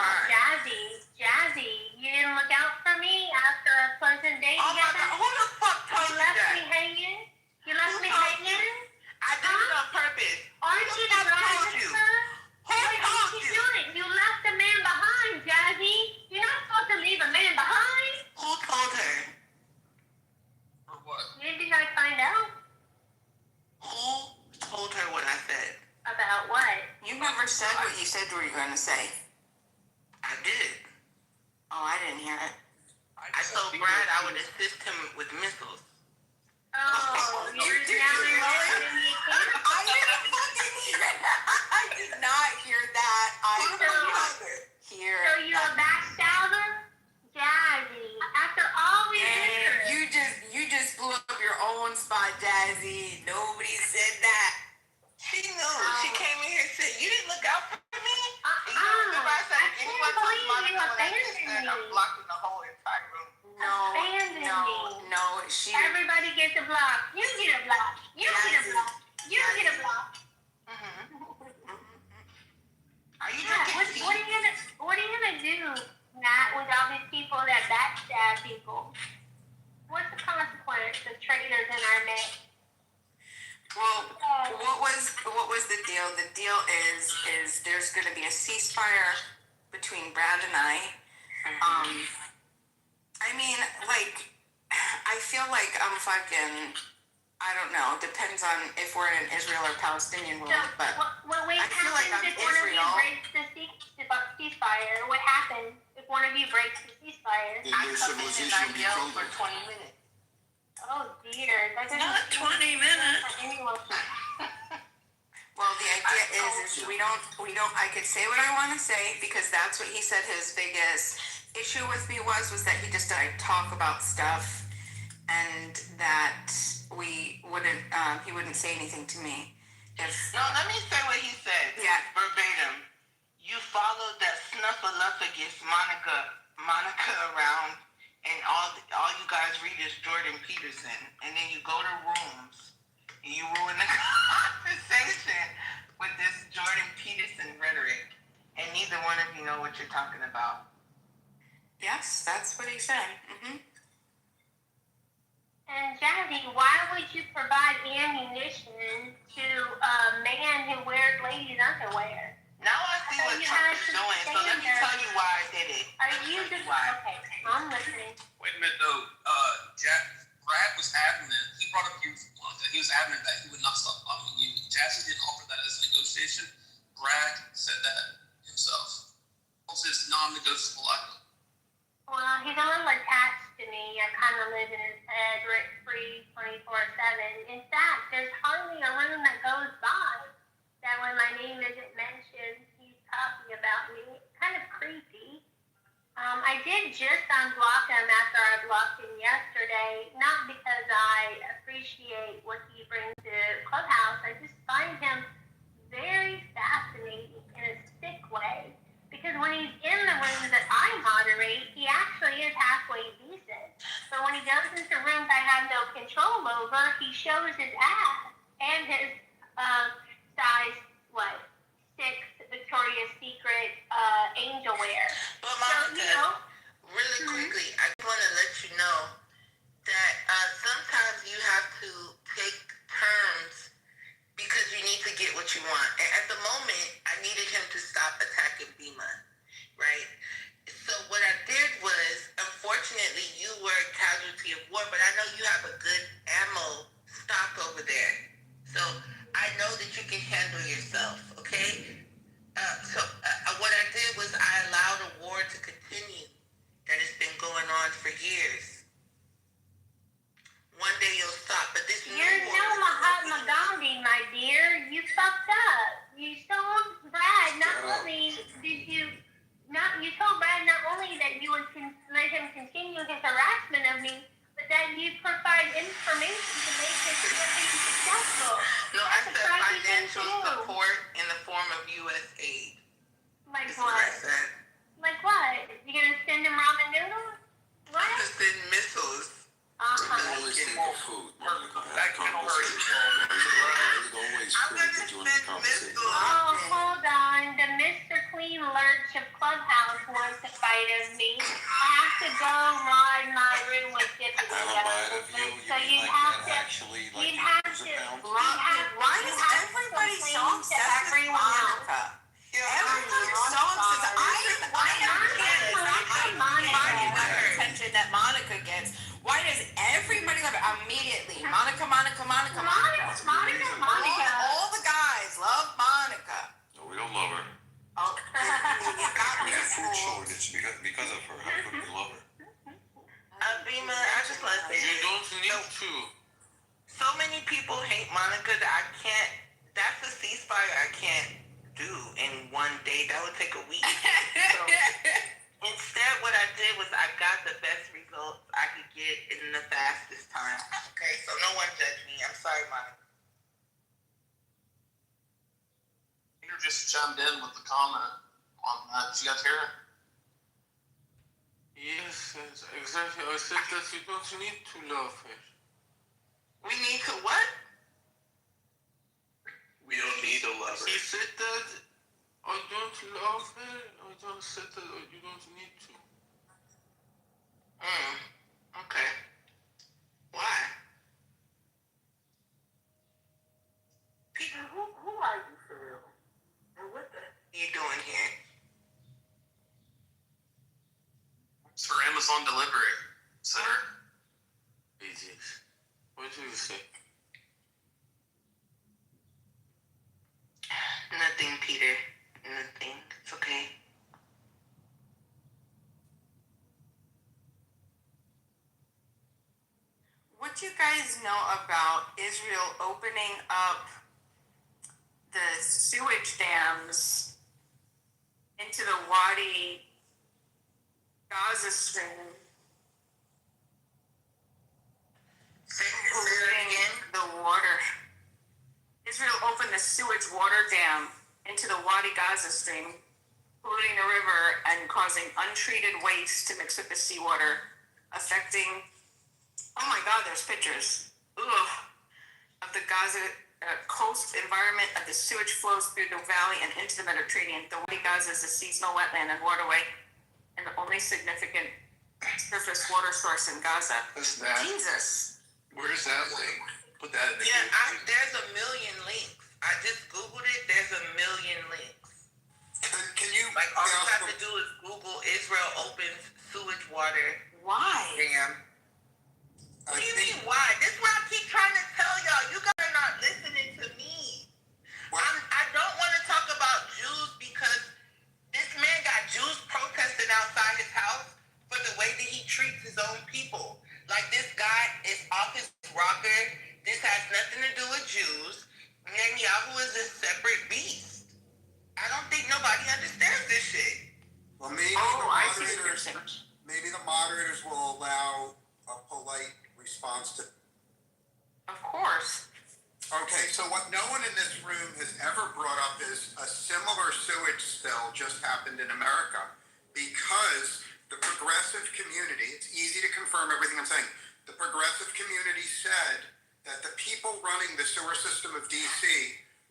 Jazzy, you didn't look out for me after a pleasant day Oh my together? God, who the fuck told You you left that? me hanging? You left Who me told hanging? I did it on purpose. Aren't Who you the the fuck bride told you? sister? Who What did told you you? doing? You left the man behind, Jazzy. You're not supposed to leave a man behind. Who told her? Or what? Maybe I find out. Who told her what I said? About what? You never said what you said you were going to say. I did. Oh, I didn't hear it. I told Brad I would assist him with missiles. Oh, you're now enrolling in the account? I didn't fucking hear that. I did not hear that. Who the fuck told her? So you're a backstabber? Jazzy. After all we did. You just blew up your own spot, Jazzy. Nobody said that. She knew. She came in here and said, you didn't look out for me? And you remember I said, I anyone can't touch believe Monica you when I just abandoned said I'm me. blocking the whole entire room. No, she. Everybody gets a block. You get a block. You get a block. You get a block. Are you Yeah, drinking what tea? are you gonna do, Matt, with all these people that backstab people? What's the consequence of traitors in our midst? Well, what was the deal? The deal is there's going to be a ceasefire between Brad and I. I mean, like, I feel like I'm fucking. I don't know. Depends on if we're in an Israel or Palestinian world, So, but what I feel like I'm happens if one of you Israel. breaks the ceasefire? What happens if one of you breaks the ceasefire? Then I your come in and civilization I will be yell for crumbled. 20 minutes. Oh dear, that doesn't Not 20 minutes. for anyone. Well, the idea is we don't. I could say what I want to say because that's what he said. His biggest issue with me was that he just talk about stuff, and that he wouldn't say anything to me. No, let me say what he said. Yeah. Verbatim. You followed that snuffleupagus Monica around, and all you guys read is Jordan Peterson, and then you go to rooms and you ruin the conversation with this Jordan Peterson rhetoric, and neither one of you know what you're talking about. Yes, that's what he said. And Jazzy, why would you provide ammunition to a man who wears ladies' underwear? Now I see what Trump is doing, so let me tell you why I did it. Are you just okay? I'm listening. Wait a minute though. Brad was adamant. He brought up you. He was adamant that he would not stop bombing you. Jazzy didn't offer that as a negotiation. Brad said that himself. Also, it's non-negotiable item. Well, he's a little attached to me. I kind of live in his head, rent-free, 24/7. In fact, there's hardly a room that goes by that when my name isn't mentioned, he's talking about me. It's kind of creepy. I did just unblock him after I blocked him yesterday, not because I appreciate what he brings to Clubhouse. I just find him very fascinating in a sick way. Because when he's in the rooms that I moderate, he actually is halfway decent. But when he goes into rooms I have no control over, he shows his ass and his size 6 Victoria's Secret angel wear. But So, Monica, really quickly, I just want to let you know that sometimes you have to take terms because you need to get what you want. And at the moment, I needed him to stop attacking Bima, right? So what I did was, unfortunately, you were a casualty of war, but I know you have a good ammo stock over there. So I know that you can handle yourself, okay? What I did was I allowed a war to continue that has been going on for years. One day you'll stop, but this You're no Mahatma Gandhi, my dear. You fucked up. You told Brad not only did you told Brad not only that you would let him continue his harassment of me, but that you'd provide information to make his campaign successful. No, I said financial support in the form of U.S. aid. Like That's what I what? said. Like what? You gonna send them ramen noodles? What? I'm just sending missiles. Always think of food. That can hurt. Always I'm food gonna that you want send to conversate. missiles. Oh, hold on. The Mr. Clean Lurch of Clubhouse wants to fight of me. I have to go ride my room with Dippity. So you'd have to. You'd have to. Why is everybody so obsessed with Monica? Everybody's so obsessed. I understand it's not my attention that Monica gets. Why does everybody love it immediately? Monica. All the guys love Monica. No, we don't love her. Oh, you got me We have food fooled. shortage because of her. How could we love her? Abima, I just want to say You don't need to. so many people hate Monica that I can't. That's a ceasefire I can't do in one day. That would take a week. So instead, what I did was I got the best results I could get in the fastest time. Okay, so no one judge me. I'm sorry, Monica. Peter just chimed in with the comment on that. Did you guys hear it? Yes, exactly. I said that you don't need to love her. We need to what? We don't need a lover. He said that I don't love her. I don't say that you don't need to. Okay. Why? Peter, who are you for real? And what the? You doing here? It's for Amazon delivery. Center. Idiots. What do you say? Nothing, Peter. Nothing. It's okay. What you guys know about Israel opening up the sewage dams into the Wadi Gaza Stream, polluting the water? Israel opened the sewage water dam into the Wadi Gaza Stream, polluting the river and causing untreated waste to mix with the seawater, affecting, oh my God, there's pictures, of the Gaza coast environment. Of the sewage flows through the valley and into the Mediterranean. The Wadi Gaza is a seasonal wetland and waterway, and the only significant surface water source in Gaza. That's that. Jesus. Where's that link? Put that in the Yeah, there's a million links. I just Googled it. There's a million links. Can you Like, all you have to do is Google Israel opens sewage water Why? dam. What do you mean, why? This is what I keep trying to tell y'all. You guys are not listening to me. I don't want to talk about Jews because this man got Jews protesting outside his house for the way that he treats his own people. Like, this guy is off his rocker. This has nothing to do with Jews. Netanyahu is a separate beast. I don't think nobody understands this shit. Well, maybe the moderators will allow a polite response to. Of course. Okay, so what no one in this room has ever brought up is a similar sewage spill just happened in America because the progressive community, it's easy to confirm everything I'm saying, the progressive community said that the people running the sewer system of DC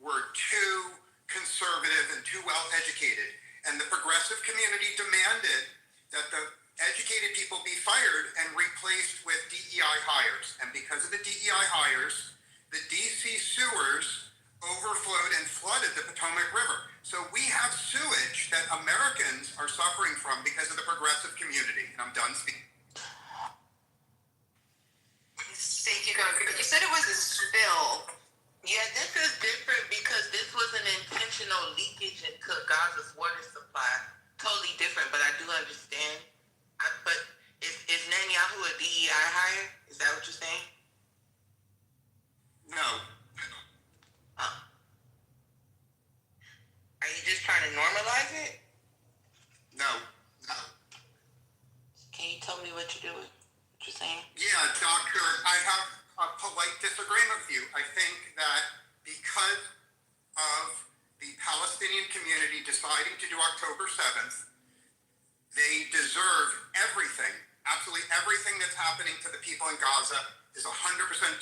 were too conservative and too well educated. And the progressive community demanded that the educated people be fired and replaced with DEI hires. And because of the DEI hires, the DC sewers overflowed and flooded the Potomac River. So we have sewage that Americans are suffering from because of the progressive community. And I'm done speaking. Thank you, God. You said it was a spill. Yeah, this is different because this was an intentional leakage into Gaza's water supply. Totally different, but I do understand. But is Netanyahu a DEI hire? Is that what you're saying? No. Are you just trying to normalize it? No. Can you tell me what you're doing? What you're saying? Yeah, Doctor, I have a polite disagreement with you. I think that because of the Palestinian community deciding to do October 7th, they deserve everything, absolutely everything that's happening to the people in Gaza is 100%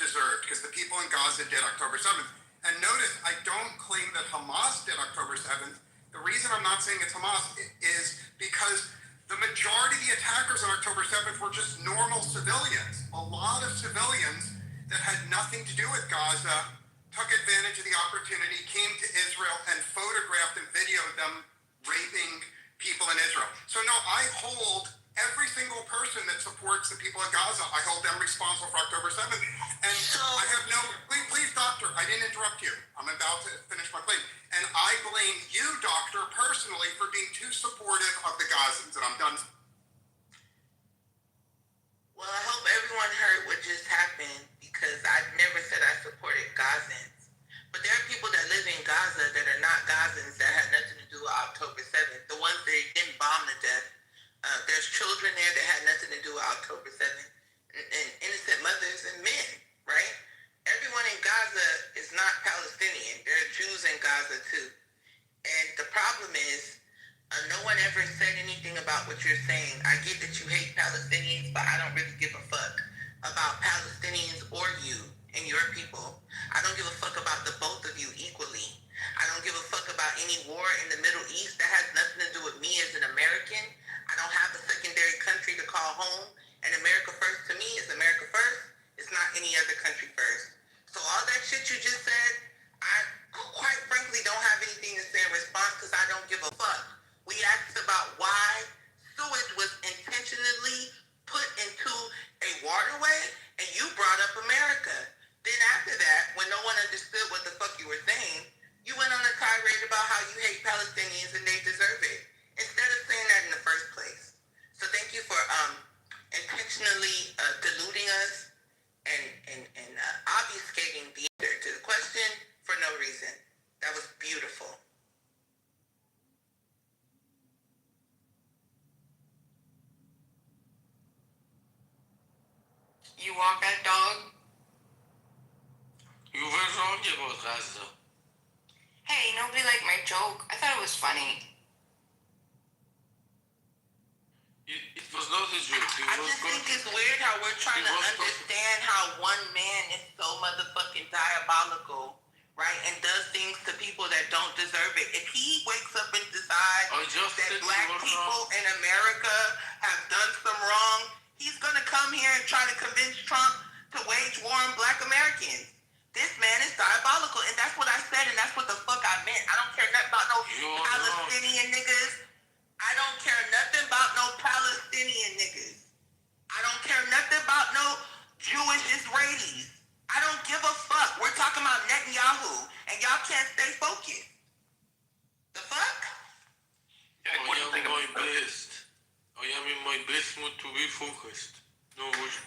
deserved because the people in Gaza did October 7th. And notice, I don't claim that Hamas did October 7th. The reason I'm not saying it's Hamas is because the majority of the attackers on October 7th were just normal civilians. A lot of civilians that had nothing to do with Gaza took advantage of the opportunity, came to Israel, and photographed and videoed them raping people in Israel. So no, I hold every single person that supports the people of Gaza, I hold them responsible for October 7th. And I have no, please, doctor, I didn't interrupt you. I'm about to finish my claim. And I blame you, doctor, personally for being too supportive of the Gazans. And I'm done. Well, I hope everyone heard what just happened because I never said I supported Gazans. But there are people that live in Gaza that are not Gazans that had nothing to do with October 7th. The ones that didn't bomb to death. There's children there that had nothing to do with October 7th. And innocent mothers and men, right? Everyone in Gaza is not Palestinian. There are Jews in Gaza too. And the problem is, no one ever said anything about what you're saying. I get that you hate Palestinians, but I don't really give a fuck about Palestinians or you and your people. I don't give a fuck about the both of you equally. I don't give a fuck about any war in the Middle East that has nothing to do with me as an American. I don't have a secondary country to call home. And America first to me is America first. It's not any other country first. So all that shit you just said, I quite frankly don't have anything to say in response because I don't give a fuck. We asked about why sewage was intentionally put into a waterway, and you brought up America. Then after that, when no one understood what the fuck you were saying, you went on a tirade about how you hate Palestinians and they deserve it, instead of saying that in the first place. So thank you for intentionally deluding us and obfuscating the answer to the question for no reason. That was beautiful. You walk that dog? You were wrong about Gaza. Hey, nobody liked my joke. I thought it was funny. It was not a joke. I just think it's weird how we're trying to understand how one man is so motherfucking diabolical, right? And does things to people that don't deserve it. If he wakes up and decides that black people in America have done some wrong, he's gonna come here and try to convince Trump to wage war on black Americans. This man is diabolical, and that's what I said, and that's what the fuck I meant. I don't care nothing about no Palestinian niggas. I don't care nothing about no Palestinian niggas. I don't care nothing about no Jewish Israelis. I don't give a fuck. We're talking about Netanyahu, and y'all can't stay focused. The fuck? I am my best. I am in my best mood to be focused. No wish.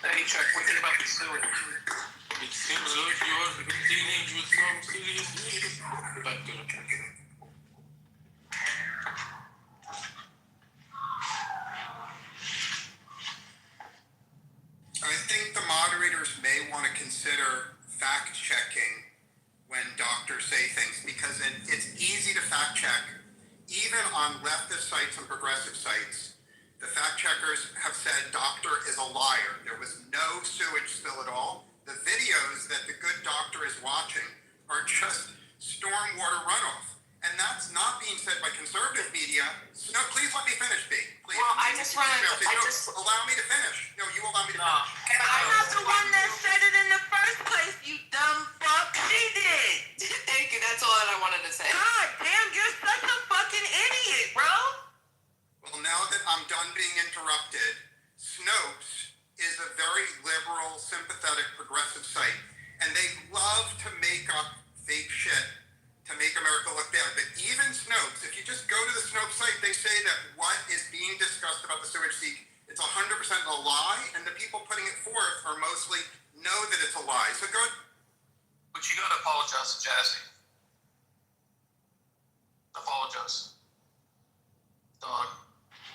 Hey, Chuck, what do you think about the sewage? It seems like you are dealing with some serious news. I think the moderators may want to consider fact checking when doctors say things because it's easy to fact check. Even on leftist sites and progressive sites, the fact checkers have said doctor is a liar. There was no sewage spill at all. The videos that the good doctor is watching are just stormwater runoff. And that's not being said by conservative media. So, no, please let me finish, B. Please. Well, I just wanted to... Allow me to finish. No, you allow me to finish. I'm not the one that said it in the first place, you dumb fuck. She did. Thank you. That's all that I wanted to say. God damn, you're such a fucking idiot, bro. Well, now that I'm done being interrupted, Snopes is a very liberal, sympathetic, progressive site. And they love to make up fake shit to make America look bad. But even Snopes, if you just go to the Snopes site, they say that what is being discussed about the sewage leak, it's 100% a lie, and the people putting it forth are mostly know that it's a lie. So go. But you gotta apologize to Jazzy. Apologize. Dog.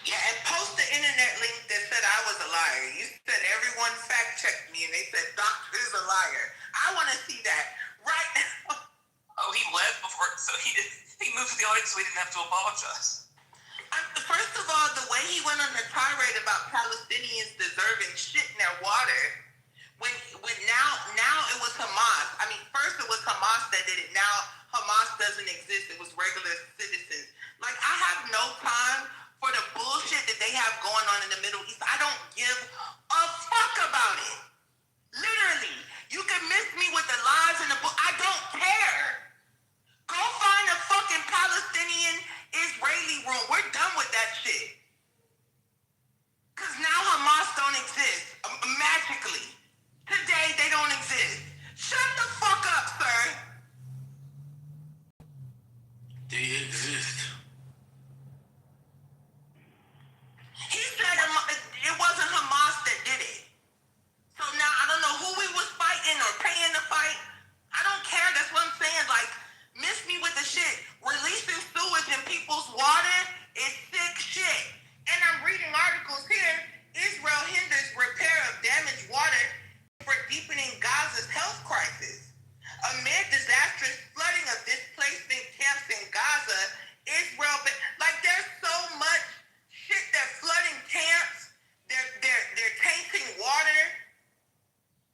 Yeah, and post the internet link that said I was a liar. You said everyone fact checked me and they said doctor is a liar. I want to see that right now. have to apologize. First of all, the way he went on the tirade about Palestinians deserving shit in their water, when now it was Hamas. I mean, first it was Hamas that did it. Now Hamas doesn't exist. It was regular citizens. Like, I have no time for the bullshit that they have going on in the Middle East. I don't give a fuck about it. Literally, you can miss me with the lies in the book. I don't care. Go find a fucking Palestinian Israeli room. We're done with that shit. Because now Hamas don't exist. Magically. Today, they don't exist. Shut the fuck up, sir. They exist. He said it wasn't Hamas that did it. So now I don't know who we was fighting or paying to fight. I don't care. That's what I'm saying. Like, miss me with the shit. Releasing sewage in people's water is sick shit. And I'm reading articles here. Israel hinders repair of damaged water for deepening Gaza's health crisis. Amid disastrous flooding of displacement camps in Gaza, Israel, like, there's so much shit. They're flooding camps. They're tainting water.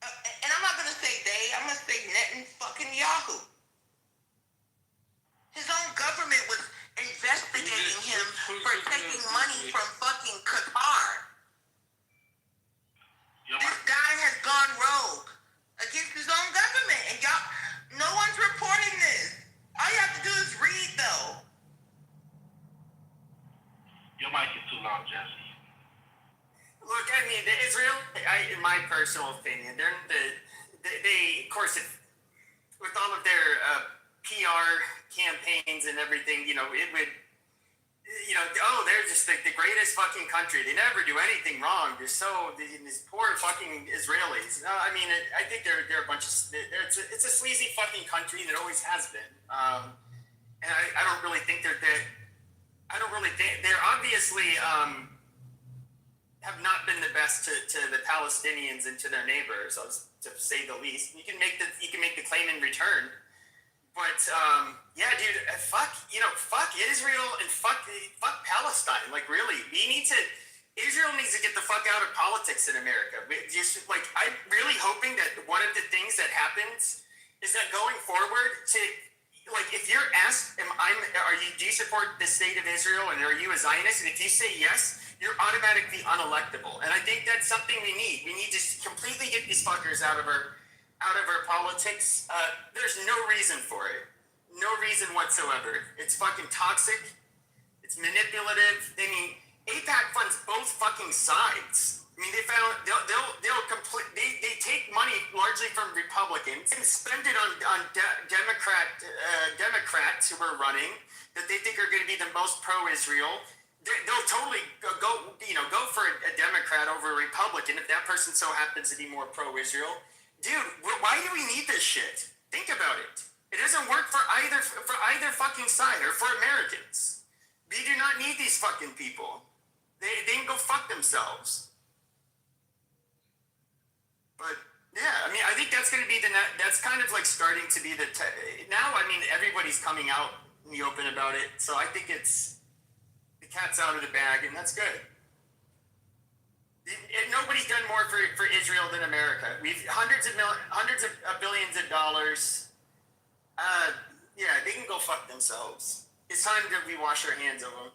And I'm not gonna say they. I'm gonna say Netanyahu. His own government was investigating him for taking money from fucking Qatar. This guy has gone rogue against his own government, and y'all, no one's reporting this. All you have to do is read, though. Your mic is too loud, Jesse. Look, I mean, Israel, in my personal opinion, they of course, with all of their PR campaigns and everything, it would, they're just the greatest fucking country. They never do anything wrong. These poor fucking Israelis. I mean, I think they're a bunch of, it's a sleazy fucking country that always has been. And I don't really think they're obviously, have not been the best to the Palestinians and to their neighbors, to say the least. You can make the claim in return, but yeah, dude, fuck Israel and fuck Palestine. Like, really, Israel needs to get the fuck out of politics in America. I'm really hoping that one of the things that happens is that going forward, if you're asked, do you support the state of Israel and are you a Zionist? And if you say yes, you're automatically unelectable. And I think that's something we need. We need to completely get these fuckers out of our politics. There's no reason for it. No reason whatsoever. It's fucking toxic. It's manipulative. I mean, AIPAC funds both fucking sides. I mean, they take money largely from Republicans and spend it on Democrats who are running that they think are going to be the most pro-Israel. They'll totally go for a Democrat over a Republican if that person so happens to be more pro-Israel. Dude, why do we need this shit? Think about it. It doesn't work for either fucking side or for Americans. We do not need these fucking people. They can go fuck themselves. But yeah, I mean, I think that's going to be that's kind of like starting to be now. I mean, everybody's coming out in the open about it, so I think it's the cat's out of the bag, and that's good. Nobody's done more for Israel than America. We've hundreds of billions of dollars. Yeah, they can go fuck themselves. It's time that we wash our hands of them.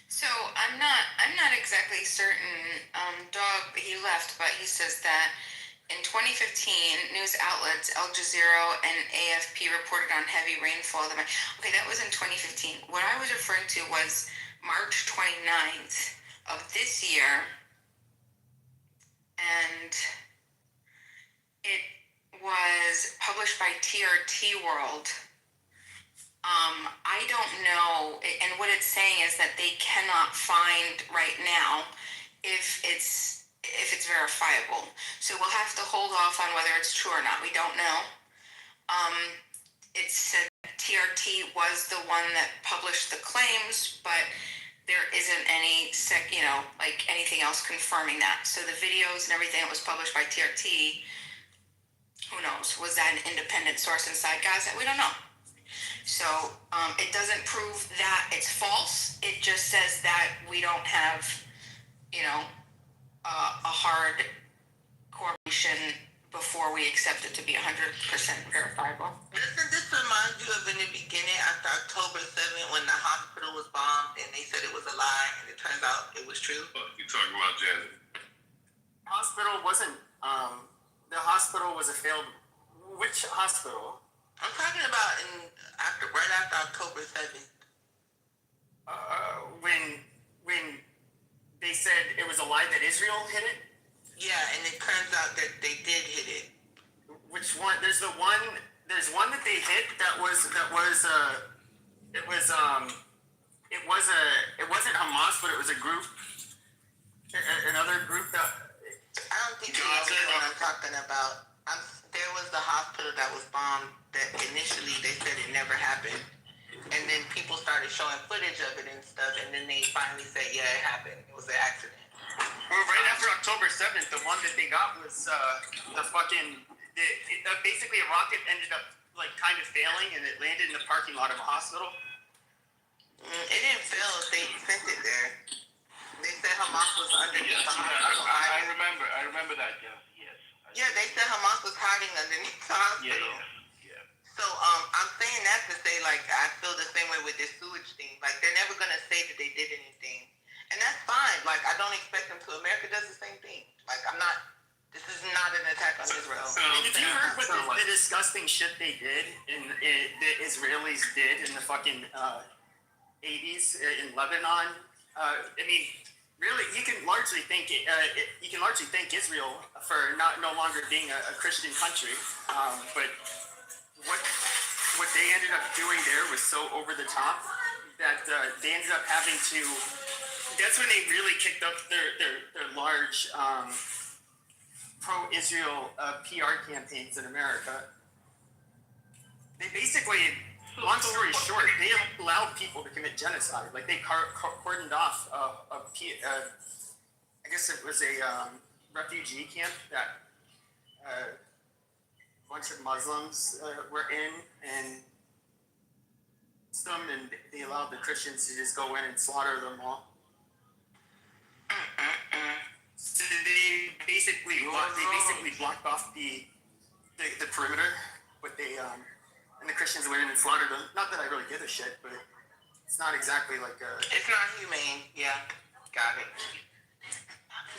So I'm not exactly certain. Dog, he left, but he says that in 2015, news outlets Al Jazeera and AFP reported on heavy rainfall. Okay, that was in 2015. What I was referring to was March 29th of this year, and it was published by TRT World. I don't know, and what it's saying is that they cannot find right now if it's verifiable. So we'll have to hold off on whether it's true or not. We don't know. It said TRT was the one that published the claims, but there isn't any anything else confirming that. So the videos and everything that was published by TRT, who knows? Was that an independent source inside Gaza? We don't know. So it doesn't prove that it's false. It just says that we don't have, a hard correlation before we accept it to be 100% verifiable. Doesn't this remind you of in the beginning after October 7th when the hospital was bombed and they said it was a lie and it turns out it was true? You're talking about Janet. Hospital wasn't. The hospital was a failed. Which hospital? I'm talking about right after October 7th. When they said it was a lie that Israel hit it. Yeah, and it turns out that they did hit it. Which one? There's one that they hit that was it wasn't Hamas, but it was a group, another group that. I don't think you know what I'm talking about. There was the hospital that was bombed that initially they said it never happened. And then people started showing footage of it and stuff, and then they finally said, yeah, it happened. It was an accident. Well, right after October 7th, the one that they got was basically a rocket ended up kind of failing, and it landed in the parking lot of a hospital. It didn't fail. They sent it there. They said Hamas was underneath the hospital. I remember that. Yes. Yeah, they said Hamas was hiding underneath the hospital. Yeah. So I'm saying that to say I feel the same way with this sewage thing. They're never gonna say that they did anything, and that's fine. I don't expect them to. America does the same thing. I'm not. This is not an attack on Israel. Did you heard what the disgusting shit they did the Israelis did in the fucking 80s in Lebanon? Really, you can largely thank Israel for no longer being a Christian country, but. What they ended up doing there was so over the top that they ended up having to. That's when they really kicked up their large pro-Israel PR campaigns in America. They basically, long story short, they allowed people to commit genocide. They cordoned off I guess it was a refugee camp that. A bunch of Muslims were in, and they allowed the Christians to just go in and slaughter them all. So they basically blocked off the perimeter, but and the Christians went in and slaughtered them. Not that I really give a shit, but it's not exactly It's not humane. Yeah, got it.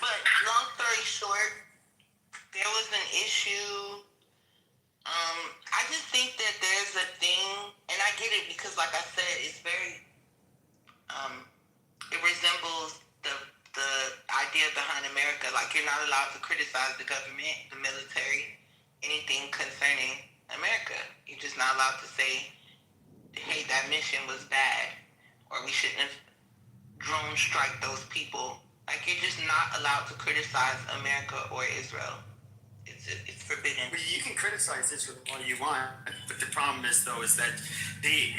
But long story short, there was an issue. I just think that there's a thing, and I get it because, like I said, it's very, it resembles the idea behind America. You're not allowed to criticize the government, the military, anything concerning America. You're just not allowed to say, hey, that mission was bad, or we shouldn't have drone strike those people. You're just not allowed to criticize America or Israel. It's forbidden. Well, you can criticize Israel all you want, but the problem is that they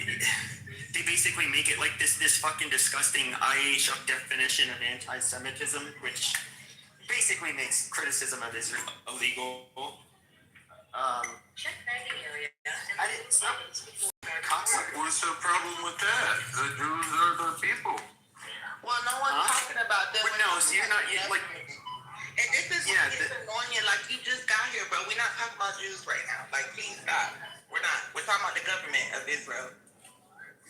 basically make it this fucking disgusting IHR definition of anti-Semitism, which basically makes criticism of Israel illegal. Check begging area. What's the problem with that? The Jews are the people. Well, no one's talking about that. No, so you're not. And this is what's annoying. You just got here, bro. We're not talking about Jews right now. Please stop. We're not. We're talking about the government of Israel.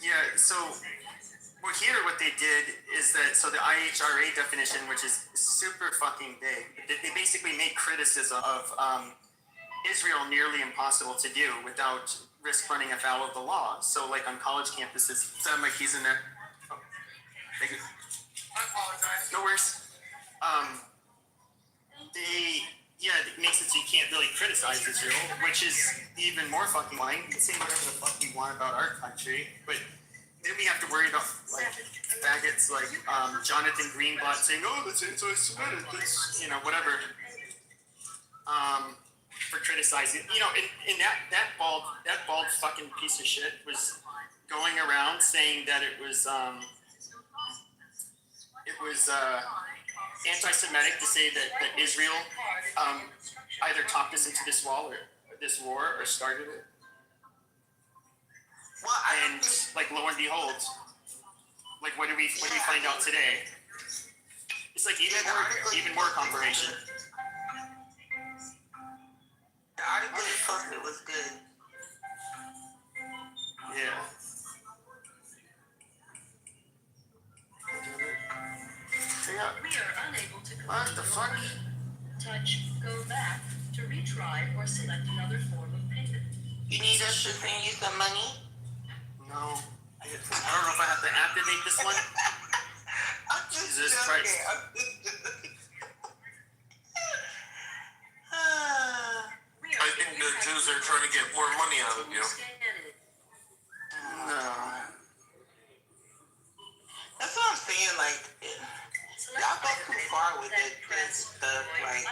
Yeah. So, here what they did is that the IHRA definition, which is super fucking big, they basically make criticism of Israel nearly impossible to do without risk running afoul of the law. So, on college campuses, sound like he's in there. Oh, thank you. I apologize. No worries. It makes it so you can't really criticize Israel, which is even more fucking lying. You can say whatever the fuck you want about our country, but then we have to worry about faggots like Jonathan Greenblatt saying, "Oh, that's anti-Semitic," that's whatever. For criticizing, and that bald fucking piece of shit was going around saying that it was anti-Semitic to say that Israel either talked us into this war or started it. And like, lo and behold, like, what do we find out today? It's like even more confirmation. The article you posted was good. Yeah. We are unable to What the fuck? touch, go back to retry or select another form of payment. You need us to send you some money? No. I don't know if I have to activate this one. I'm just Jesus joking. Christ. I'm just joking. I think the Jews are trying to get more money out of you. No. That's what I'm saying. Like, y'all go too far with this stuff. Like,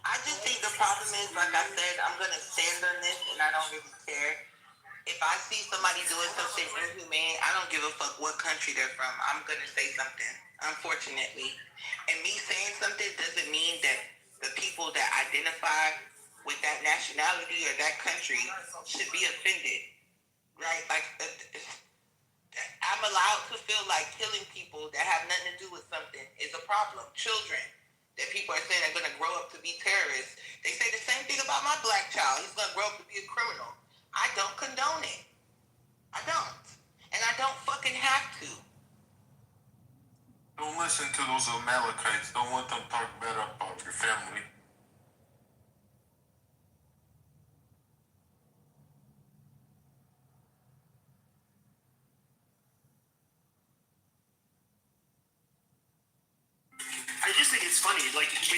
I just think the problem is, like I said, I'm gonna stand on this, and I don't really care. If I see somebody doing something inhumane, I don't give a fuck what country they're from. I'm gonna say something, unfortunately. And me saying something doesn't mean that the people that identify with that nationality or that country should be offended, right? Like, I'm allowed to feel like killing people that have nothing to do with something is a problem. Children that people are saying are going to grow up to be terrorists. They say the same thing about my black child. He's going to grow up to be a criminal. I don't condone it. I don't. And I don't fucking have to. Don't listen to those Amalekites. Don't let them talk bad about your family. I just think it's funny. Like, it's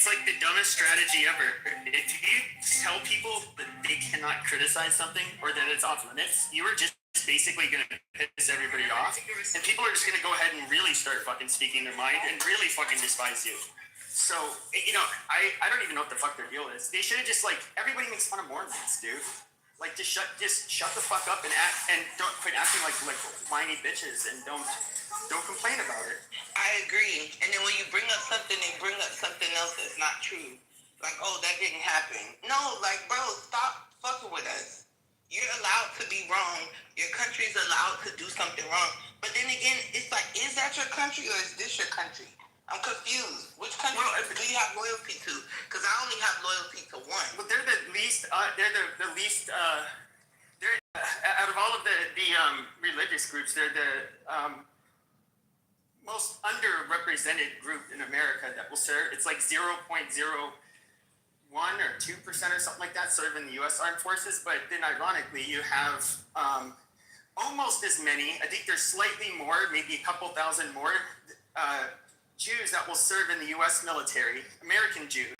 like the dumbest strategy ever. If you tell people that they cannot criticize something or that it's off limits, you are just basically going to piss everybody off. And people are just going to go ahead and really start fucking speaking their mind and really fucking despise you. So, I don't even know what the fuck their deal is. They should have just, like, everybody makes fun of Mormons, dude. Like, just shut the fuck up and don't quit acting like whiny bitches and don't complain about it. I agree. And then when you bring up something, they bring up something else that's not true. Like, oh, that didn't happen. No, like, bro, stop fucking with us. You're allowed to be wrong. Your country's allowed to do something wrong. But then again, it's like, is that your country or is this your country? I'm confused. Which country do you have loyalty to? Because I only have loyalty to one. But they're the least. They're the least. They're out of all of the religious groups, they're the most underrepresented group in America that will serve. It's like 0.01 or 2% or something like that serve in the U.S. Armed Forces. But then, ironically, you have almost as many. I think there's slightly more, maybe a couple thousand more. Jews that will serve in the U.S. military, American Jews,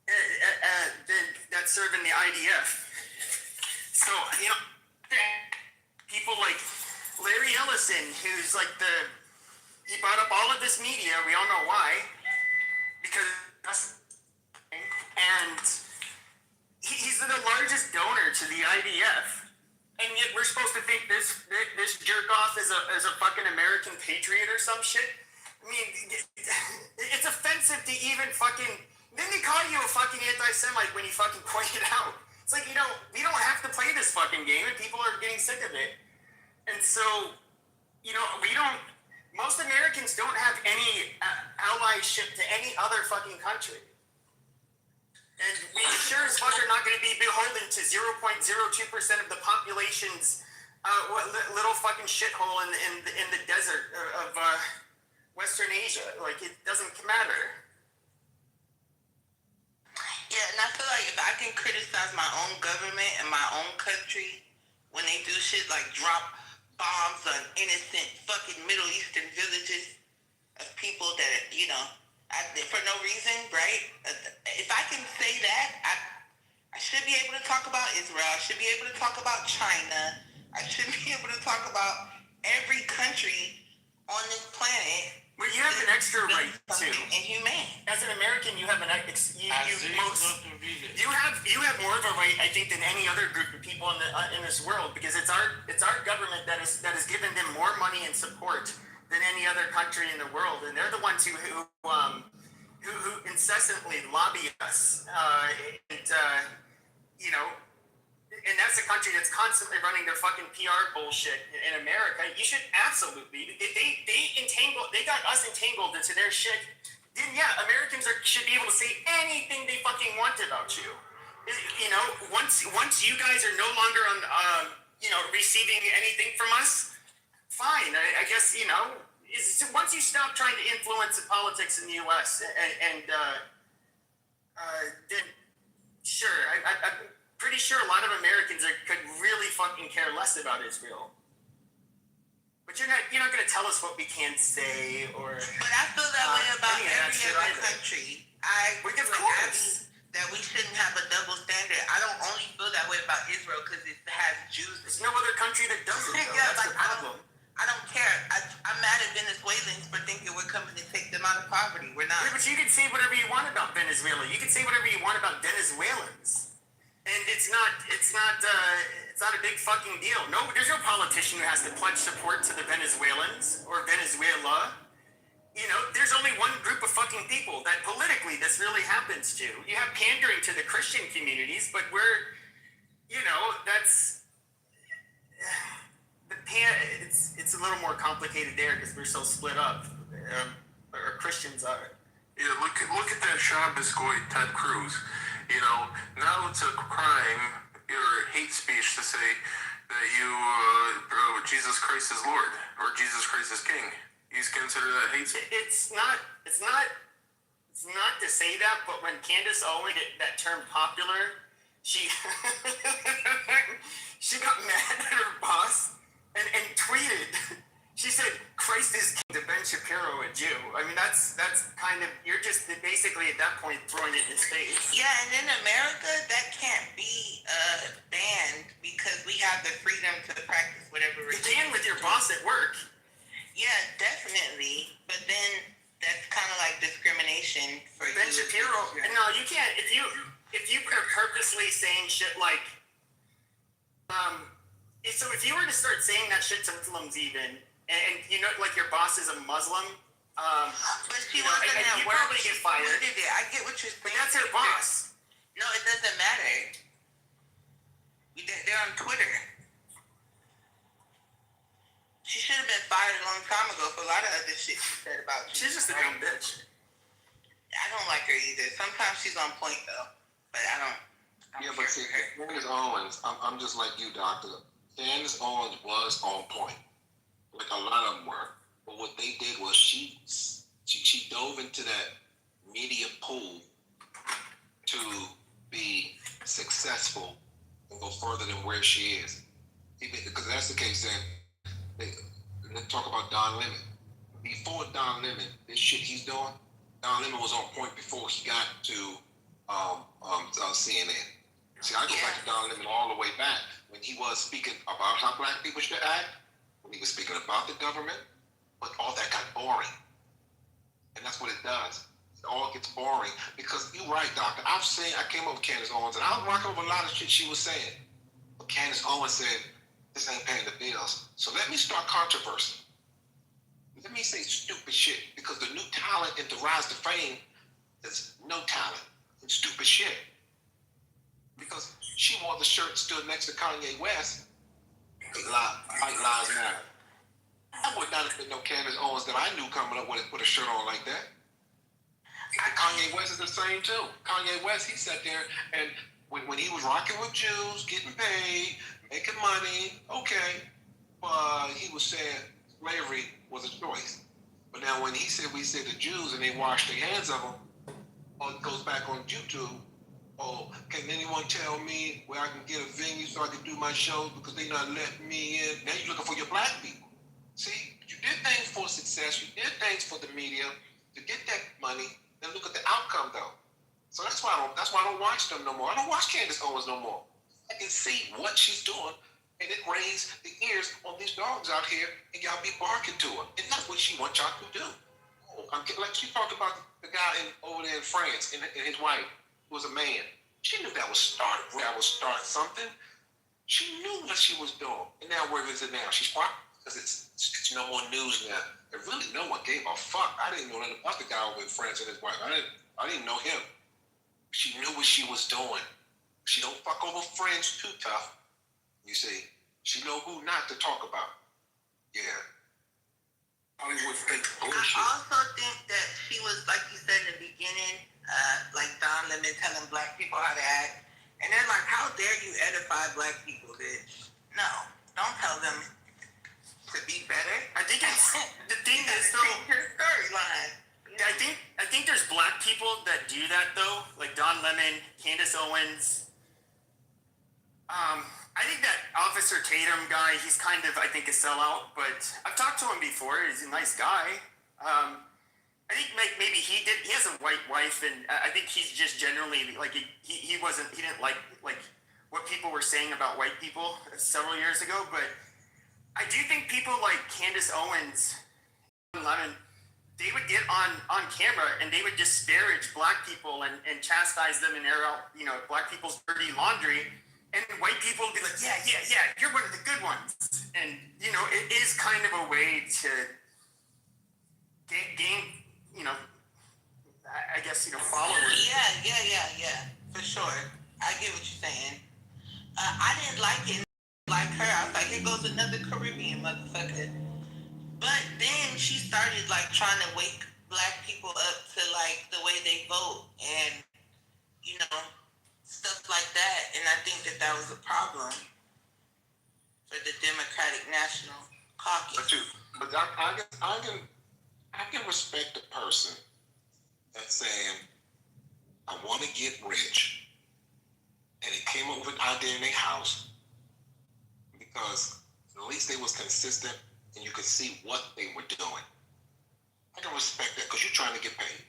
that serve in the IDF. So, people like Larry Ellison, who's like he brought up all of this media, we all know why, because, and he's the largest donor to the IDF, and yet we're supposed to think this jerk-off is a fucking American patriot or some shit? I mean, it's offensive to even fucking... Then they call you a fucking anti-Semite when you fucking point it out. It's like, we don't have to play this fucking game, and people are getting sick of it. And so, we don't... Most Americans don't have any allyship to any other fucking country. And we sure as fuck are not going to be beholden to 0.02% of the population's little fucking shithole in the desert of... Western Asia, like, it doesn't matter. Yeah, and I feel like if I can criticize my own government and my own country when they do shit like drop bombs on innocent fucking Middle Eastern villages of people that, for no reason, right? If I can say that, I should be able to talk about Israel. I should be able to talk about China. I should be able to talk about every country on this planet. Well, you have an extra right too. Inhumane. As an American, you have you have more of a right, I think, than any other group of people in this world, because it's our government that has given them more money and support than any other country in the world, and they're the ones who incessantly lobby us, and that's a country that's constantly running their fucking PR bullshit in America, you should absolutely, if they got us entangled into their shit, then yeah, Americans should be able to say anything they fucking want about you. You know, once you guys are no longer on, receiving anything from us, fine. I guess, once you stop trying to influence the politics in the U.S. then sure, I'm pretty sure a lot of Americans could really fucking care less about Israel. But you're not going to tell us what we can't say or. But I feel that way about every other country. I agree with Abby that we shouldn't have a double standard. I don't only feel that way about Israel because it has Jews. There's no other country that does it. That's the problem. I don't care. I'm mad at Venezuelans for thinking we're coming to take them out of poverty. We're not. Yeah, but you can say whatever you want about Venezuela. You can say whatever you want about Venezuelans, and it's not a big fucking deal. No, there's no politician who has to pledge support to the Venezuelans or Venezuela. There's only one group of fucking people that politically this really happens to. You have pandering to the Christian communities, but it's a little more complicated there because we're so split up. Or Christians are. Yeah, look at that Shabbos goy Ted Cruz. Now it's a crime or hate speech to say that Jesus Christ is Lord or Jesus Christ is King. He's considered that hate speech. It's not to say that, but when Candace Owens get that term popular, she got mad at her boss and tweeted. She said, "Christ is King" to Ben Shapiro, a Jew. I mean, that's kind of, you're just basically at that point throwing it in his face. Yeah, and in America, that can't be banned because we have the freedom to practice whatever religion. You can with your boss at work. Yeah, definitely. But then that's kind of like discrimination for Ben Shapiro. No, you can't. If you are purposely saying shit like, so if you were to start saying that shit to Muslims even, and like your boss is a Muslim, but she wasn't at you work. probably get fired. I get what you're saying. But that's her boss. No, it doesn't matter. They're on Twitter. She should have been fired a long time ago for a lot of other shit she said about you. She's just a dumb bitch. I don't like her either. Sometimes she's on point though, but I don't. Yeah, but see, Candace Owens, I'm just like you, Doctor. Candace Owens was on point, like a lot of them were. But what they did was she dove into that media pool to be successful and go further than where she is. Because that's the case, then. Let's talk about Don Lemon. Before Don Lemon, this shit he's doing, Don Lemon was on point before he got to CNN. See, I go back to Don Lemon all the way back when he was speaking about how black people should act, when he was speaking about the government, but all that got boring. And that's what it does. It all gets boring because you're right, Doctor. I came up with Candace Owens and I was rocking with a lot of shit she was saying. But Candace Owens said, "This ain't paying the bills. So let me start controversy. Let me say stupid shit because the new talent and the rise to fame is no talent and stupid shit." Because she wore the shirt stood next to Kanye West. White lives matter. I would not have been no Candace Owens that I knew coming up with a shirt on like that. And Kanye West is the same too. Kanye West, he sat there and when he was rocking with Jews, getting paid, making money, okay, but he was saying slavery was a choice. But now when we said the Jews and they washed their hands of them, it goes back on YouTube. Oh, can anyone tell me where I can get a venue so I can do my shows because they not letting me in? Now you're looking for your black people. See, you did things for success, you did things for the media to get that money. Then look at the outcome though. So that's why I don't watch them no more. I don't watch Candace Owens no more. I can see what she's doing, and it raised the ears on these dogs out here, and y'all be barking to her. And that's what she wants y'all to do. Like she talked about the guy over there in France and his wife, who was a man. She knew that was start something. She knew what she was doing. And now where is it now? She's fired because it's no more news now. And really no one gave a fuck. I didn't know nothing about the guy over in France and his wife. I didn't know him. She knew what she was doing. She don't fuck over friends too tough. You see, she know who not to talk about. Yeah. Hollywood fake bullshit. I also think that she was, like you said in the beginning, like Don Lemon telling black people how to act. And they're like, how dare you edify black people, bitch? No, don't tell them to be better. I think it's the thing is though. Her storyline. I think there's black people that do that though, like Don Lemon, Candace Owens. I think that Officer Tatum guy, he's kind of, I think, a sellout, but I've talked to him before. He's a nice guy. I think maybe he has a white wife, and I think he's just generally like he didn't like what people were saying about white people several years ago. But I do think people like Candace Owens, Lemon, they would get on camera and they would disparage black people and chastise them and air out, black people's dirty laundry. And white people would be like, yeah, you're one of the good ones. And, it is kind of a way to gain, I guess, followers. Yeah, for sure. I get what you're saying. I didn't like it like her. I was like, here goes another Caribbean motherfucker. But then she started, trying to wake black people up to, the way they vote and, stuff like that, and I think that was a problem for the Democratic National Caucus. But I can respect a person that's saying, I want to get rich, and it came up with an idea in their house because at least they was consistent and you could see what they were doing. I can respect that because you're trying to get paid.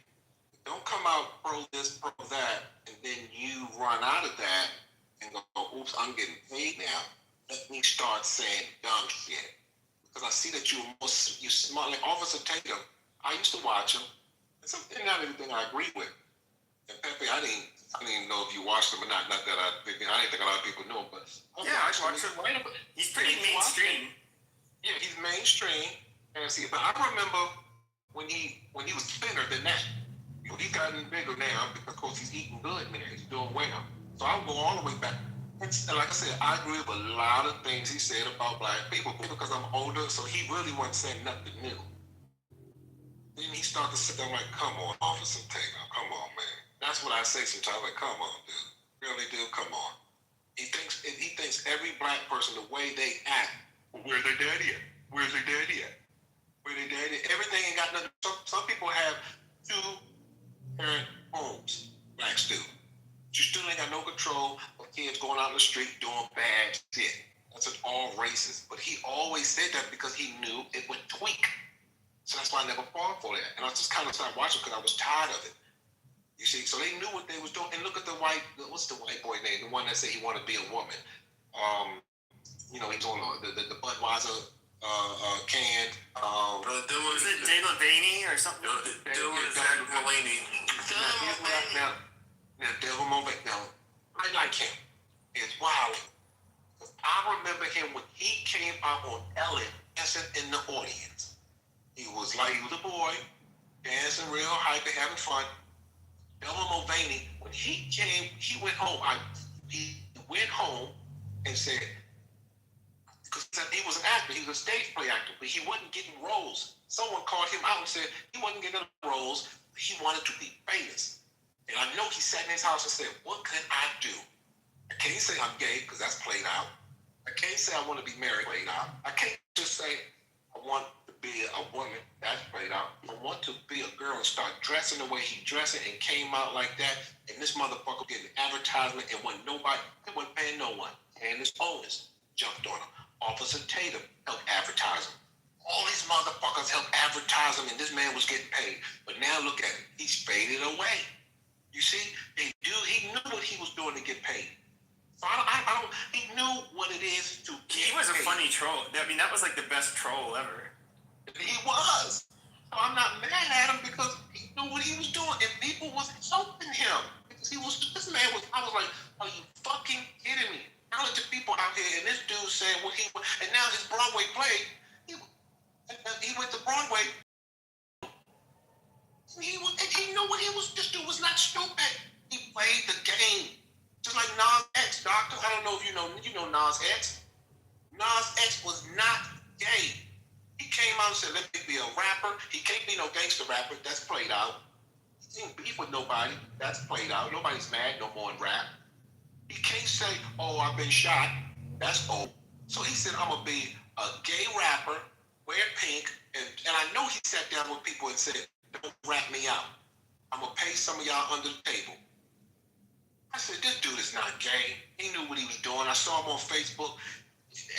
Don't come out pro this, pro that, and then you run out of that and go, oops, I'm getting paid now. Let me start saying dumb shit. Because I see that you're smart. Like Officer Tatum, I used to watch him. And not everything I agree with. And Pepe, I didn't even know if you watched him or not. Not that I didn't think a lot of people knew him, but I watched him. He's pretty mainstream. Yeah, he's mainstream. And but I remember when he was thinner than that. He's gotten bigger now because, of course, he's eating good now. He's doing well. So I'll go all the way back. And like I said, I agree with a lot of things he said about black people because I'm older, so he really wasn't saying nothing new. Then he started to sit there like, come on, Officer Taylor, come on, man. That's what I say sometimes, like, come on, dude. Really, dude, come on. He thinks every black person, the way they act, where's their daddy at? Where's their daddy at? Where's their daddy at? Everything ain't got nothing. Some people have two-parent homes, blacks do. You still ain't got no control of kids going out in the street doing bad shit. That's an all racist. But he always said that because he knew it would tweak. So that's why I never fought for that. And I just kind of started watching because I was tired of it. You see, so they knew what they was doing. And look at what's the white boy name? The one that said he wanted to be a woman. He's on the Budweiser canned. Was it De La Vaney or something? Devil Mulvaney. Now, Devil Mulvaney. Now, I like him. It's wild. I remember him when he came out on Ellen, dancing in the audience. He was a boy, dancing real hyper, having fun. Devil Mulvaney, when he came, he went home. He went home and said, because he was an actor, he was a stage play actor, but he wasn't getting roles. Someone called him out and said he wasn't getting roles, he wanted to be famous. And I know he sat in his house and said, what can I do? I can't say I'm gay, because that's played out. I can't say I want to be married, played out. I can't just say I want to be a woman, that's played out. I want to be a girl and start dressing the way he dressing and came out like that. And this motherfucker getting advertisement and wasn't paying no one. And his owners jumped on him. Officer Tatum helped advertise him. All these motherfuckers helped advertise him, and this man was getting paid. But now look at him. He's faded away. You see, he knew what he was doing to get paid. So he knew what it is to get paid. He was a funny troll. I mean, that was like the best troll ever. He was. So I'm not mad at him because he knew what he was doing, and people was helping him. Because this man was, I was like, are you fucking kidding me? Now that the people out here, and this dude saying what he was, and now his Broadway play, he went to Broadway. He knew what he was. This dude was not stupid. He played the game. Just like Nas X, doctor. I don't know if you know Nas X. Nas X was not gay. He came out and said, let me be a rapper. He can't be no gangster rapper. That's played out. He didn't beef with nobody. That's played out. Nobody's mad no more in rap. He can't say, oh, I've been shot. That's old. So he said, I'm going to be a gay rapper, wear pink, and I know he sat down with people and said, don't rat me out. I'm going to pay some of y'all under the table. I said, this dude is not gay. He knew what he was doing. I saw him on Facebook.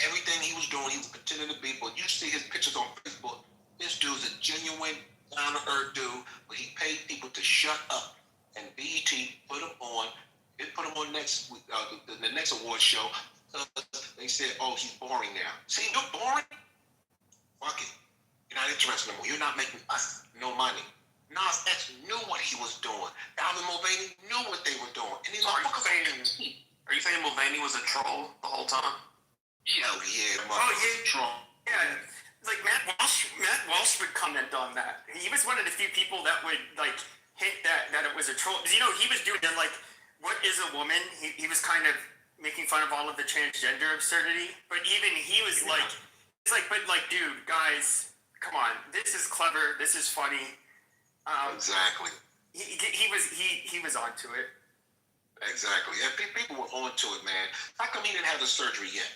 Everything he was doing, he was pretending to be. But you see his pictures on Facebook. This dude's a genuine, down-to-earth dude. But he paid people to shut up. And BET put him on. They put him on next the next award show. They said, oh, he's boring now. See, you're boring? Fuck it. You're not interested no more. You're not making us no money. Nas X knew what he was doing. Alvin Mulvaney knew what they were doing. And are you saying Mulvaney was a troll the whole time? Hell yeah, troll. Yeah, like Matt Walsh would comment on that. He was one of the few people that would like hint that it was a troll. Because he was doing it like, what is a woman? He was kind of making fun of all of the transgender absurdity. But even he was like, it's like, but like, dude, guys, come on, this is clever. This is funny. Exactly. He was onto it. Exactly. And people were onto it, man. How come he didn't have the surgery yet?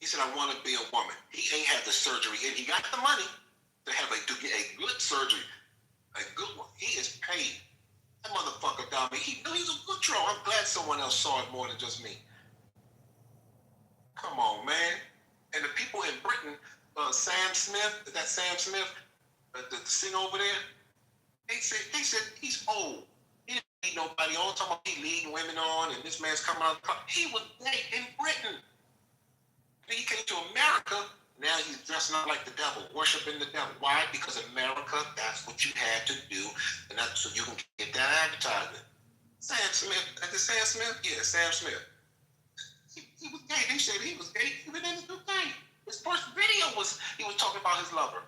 He said, I want to be a woman. He ain't had the surgery, and he got the money to get a good surgery, a good one. He is paid. That motherfucker down me. He knew he was a good troll. I'm glad someone else saw it more than just me. Come on, man. And the people in Britain, Sam Smith, that Sam Smith, the singer over there, they said he's old. He didn't need nobody on. Talking about he leading women on, and this man's coming out. He was gay in Britain. Then he came to America. Now he's dressing up like the devil, worshiping the devil. Why? Because America, that's what you had to do, and that's so you can get that advertisement. Sam Smith, Sam Smith? Yeah, Sam Smith. He was gay. They said he was gay. He was in his new thing. His first video he was talking about his lover.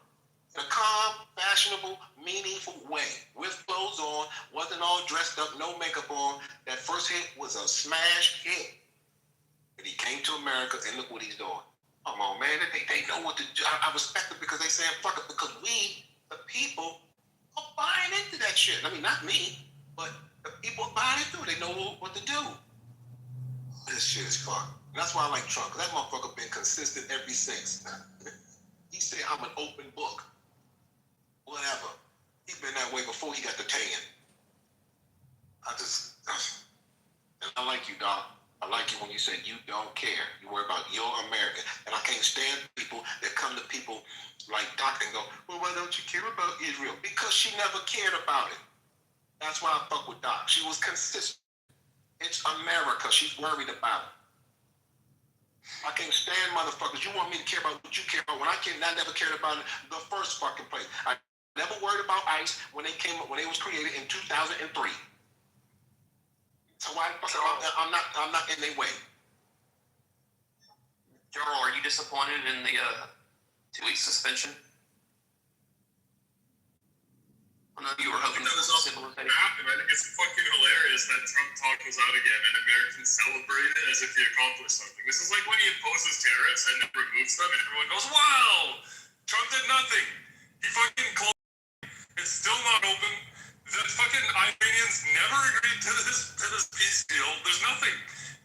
In a calm, fashionable, meaningful way. With clothes on, wasn't all dressed up, no makeup on. That first hit was a smash hit. And he came to America and look what he's doing. Come on, man. They know what to do. I respect it because they say fuck it because we, the people, are buying into that shit. I mean, not me, but the people are buying into it. They know what to do. This shit is fucked. And that's why I like Trump, because that motherfucker been consistent ever since. He said, I'm an open book. Whatever. He's been that way before he got the tan. And I like you, Doc. I like you when you say you don't care. You worry about your America. And I can't stand people that come to people like Doc and go, well, why don't you care about Israel? Because she never cared about it. That's why I fuck with Doc. She was consistent. It's America. She's worried about it. I can't stand motherfuckers. You want me to care about what you care about when I never cared about it the first fucking place. I never worried about ICE when they was created in 2003. So why the fuck I'm not in their way. General, are you disappointed in the 2-week suspension? I know you were hoping that was all happen. I think it's fucking hilarious that Trump talk was out again and Americans celebrate it as if he accomplished something. This is like when he imposes tariffs and then removes them and everyone goes, wow, Trump did nothing. He fucking closed it. It's still not open. The fucking Iranians never agreed to this peace deal. There's nothing.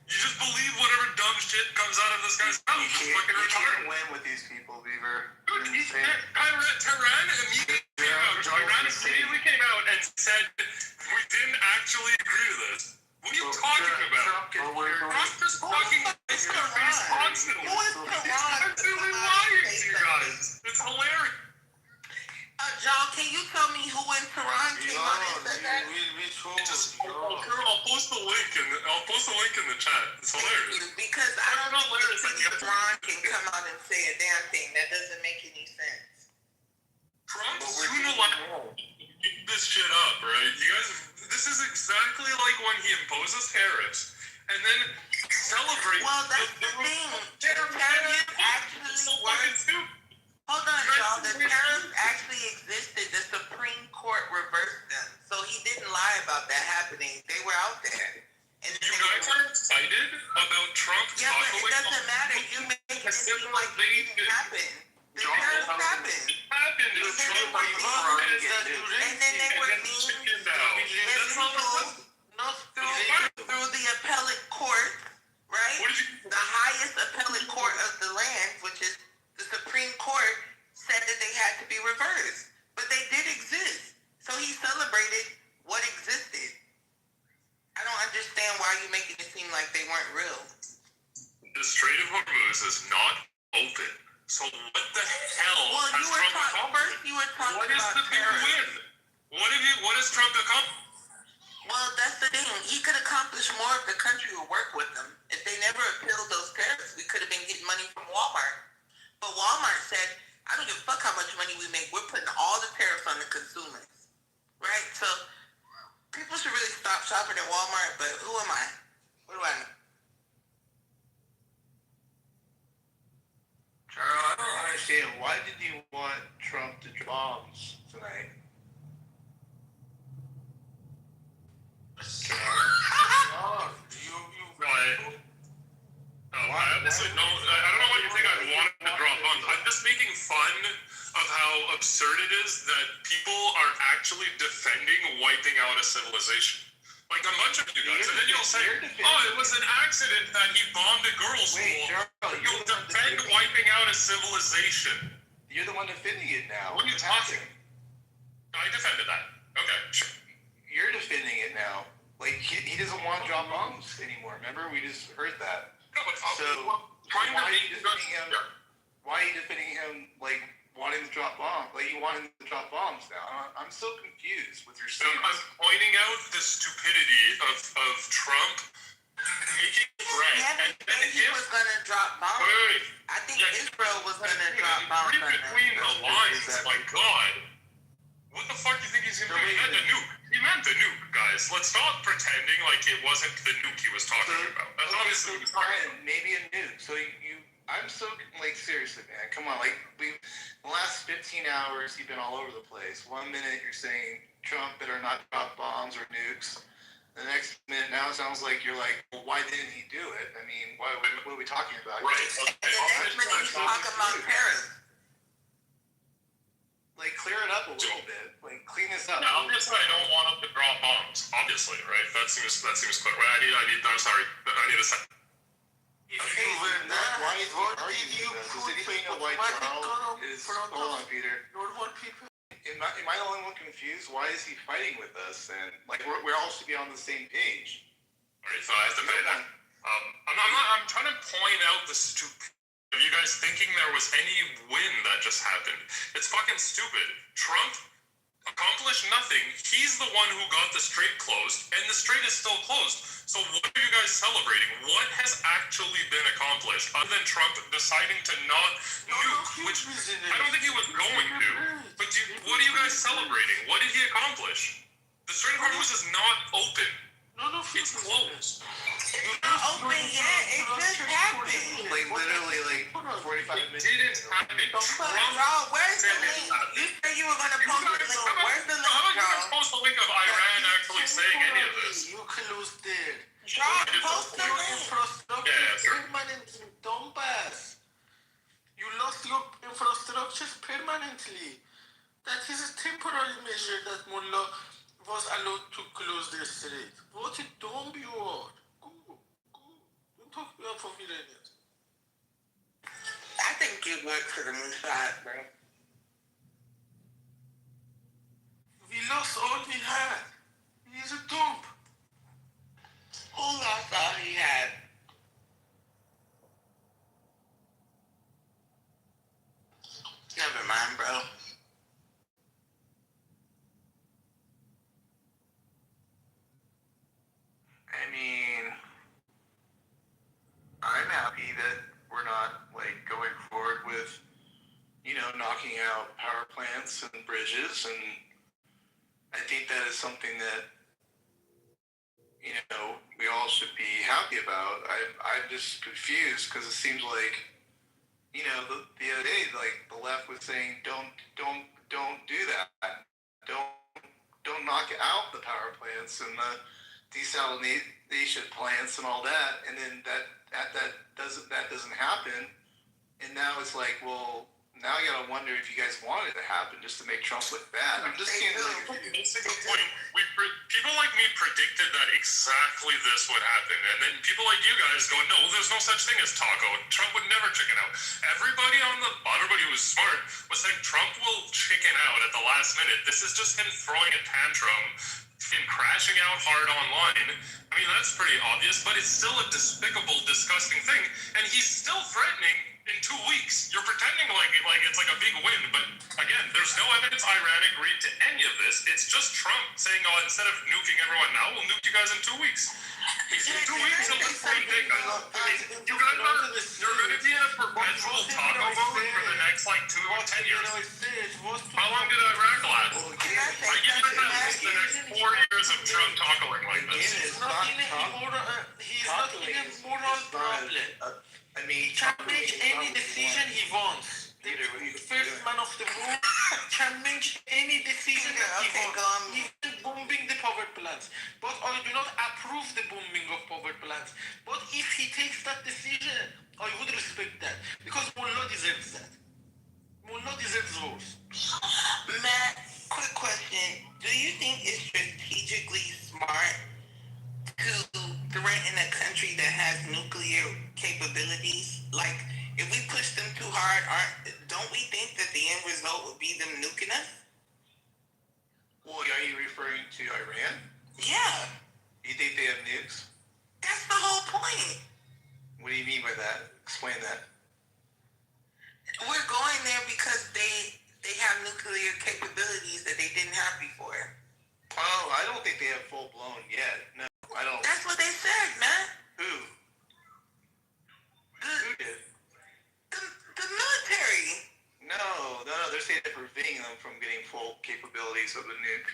You just believe whatever dumb shit comes out of this guy's mouth. You can't win with these people, Beaver. Dude, Tehran immediately came out and said we didn't actually agree to this. What are you talking about? Trump just fucking makes their face constantly. He's constantly lying to you guys. It's hilarious. John, can you tell me who in Tehran came out and said that? I'll post the link in the chat. It's hilarious. Because I don't know where Tehran can come out and say a damn thing. That doesn't make any sense. Trump's unilateral. This shit up, right? You guys, this is exactly like when he imposes tariffs and then celebrates. Well, that's the thing. The tariffs actually work. Hold on, y'all. The tariffs actually existed. The Supreme Court reversed them. So he didn't lie about that happening. They were out there. And you guys are excited about Trump yeah, but it doesn't matter. You make it seem like it didn't happen. The tariffs happened. And then they were being through the appellate court, right? The highest appellate court of the land, which is the Supreme Court, said that they had to be reversed. But they did exist. So he celebrated what existed. I don't understand why you're making it seem like they weren't real. The Strait of Hormuz is not open. So what the hell has Trump accomplished? What is the big win? What has Trump accomplished? Well, that's the thing. He could accomplish more if the country would work with him. If they never appealed those tariffs, we could have been getting money from Walmart. But Walmart said, I don't give a fuck how much money we make. We're putting all the tariffs on the consumers. Right? So people should really stop shopping at Walmart, but who am I? What do I know? Charles, I don't understand. Why did you want Trump to drop bombs tonight? I honestly don't. I don't know why you think I wanted to drop bombs. I'm just making fun of how absurd it is that people are actually defending wiping out a civilization. Like a bunch of you guys, and then you'll say, "Oh, it was an accident that he bombed a girls' school." You'll defend wiping out a civilization. You're the one defending it now. What are you talking? I defended that. Okay, sure. You're defending it now. Like he doesn't want to drop bombs anymore. Remember, we just heard that. No, but So why are you defending him? Why are you defending him? Like wanting to drop bombs? Like you want him to drop bombs now? I'm so confused with your statement. I'm pointing out the stupidity of Trump making threats. And he was going to drop bombs. I think Israel was going to drop bombs. Read between the lines. My God. What the fuck do you think he's going to do? He meant the nuke. He meant the nuke, guys. Let's stop pretending like it wasn't the nuke he was talking about. That's obviously what he was talking about. Maybe a nuke. So I'm so, like, seriously, man. Come on. Like, the last 15 hours, you've been all over the place. 1 minute, you're saying Trump better not drop bombs or nukes. The next minute, now it sounds like you're like, well, why didn't he do it? I mean, what are we talking about? Right. Okay. The next minute, he's talking about tariffs. Like, clear it up a little bit. Like, clean this up. Now, obviously, I don't want him to drop bombs. Obviously, right? That seems clear. Right? I'm sorry. I need a second. Okay, why is he arguing this? Does anybody know why Charles is... Hold on, Peter. Am I the only one confused? Why is he fighting with us? And, like, we're all should be on the same page. Alright, so I have to pay that. I'm trying to point out the stupidity of you guys thinking there was any win that just happened. It's fucking stupid. Trump accomplished nothing. He's the one who got the strait closed, and the strait is still closed. So what are you guys celebrating? What has actually been accomplished other than Trump deciding to not nuke, which I don't think he was going to. But what are you guys celebrating? What did he accomplish? The Strait of Hormuz is not open. It's closed. It's not open yet. It just happened. Like, literally, like, 45 minutes. It didn't happen. Charles, where's the link? You said you were going to post the link. Where's the link, How about you Charles? guys post the link of Iran actually saying any of this? You close there. Charles, post the link. Infrastructure permanently. Dumbass. You lost your infrastructure permanently. That is a temporary measure that Mullah was allowed to close the strait. What a dumb you are. Go. Don't talk about for Iranians. I think you work for the Mossad, bro. We lost all we had. He's a dump. Who lost all he had? Never mind, bro. I mean, I'm happy that we're not, like, going forward with, knocking out power plants and bridges, and I think that is something that, we all should be happy about. I'm just confused because it seems like, the other day, like, the left was saying, don't do that. Don't knock out the power plants, and desalination plants and all that, and then that doesn't happen, and now it's like, well, now you gotta wonder if you guys want it to happen just to make Trump look bad. I'm just seeing That's a good point. People like me predicted that exactly this would happen, and then people like you guys go, no, there's no such thing as taco. Trump would never chicken out. Everybody who was smart was saying Trump will chicken out at the last minute. This is just him throwing a tantrum, him crashing out hard online. I mean, that's pretty obvious, but it's still a despicable, disgusting thing, and he's still threatening in 2 weeks. You're pretending like it's like a big win, but again, there's no evidence Iran agreed to any of this. It's just Trump saying, oh, instead of nuking everyone now, we'll nuke you guys in 2 weeks. In 2 weeks, he'll just point take us. You guys you're going to be in a perpetual taco mode for the next like 2 or 10 years. How long did Iraq last? I give you at least the next 4 years of Trump tacoing like this. He's not in a moral problem. I mean, Can make any decision he wants. The first man of the moon can make any decision that he wants. Even bombing the power plants. But I do not approve the bombing of power plants. But if he takes that decision, I would respect that. Because Mullah deserves that. Mullah deserves those. Matt, quick question. Do you think it's strategically smart to threaten a country that has nuclear capabilities? Like, if we push them too hard, don't we think that the end result would be them nuking us? Well, are you referring to Iran? Yeah. You think they have nukes? That's the whole point. What do you mean by that? Explain that. We're going there because they have nuclear capabilities that they didn't have before. Oh, I don't think they have full blown yet. No, I don't. That's what they said, man. Who? Who did? The military. No, they're saying they're preventing them from getting full capabilities of a nuke.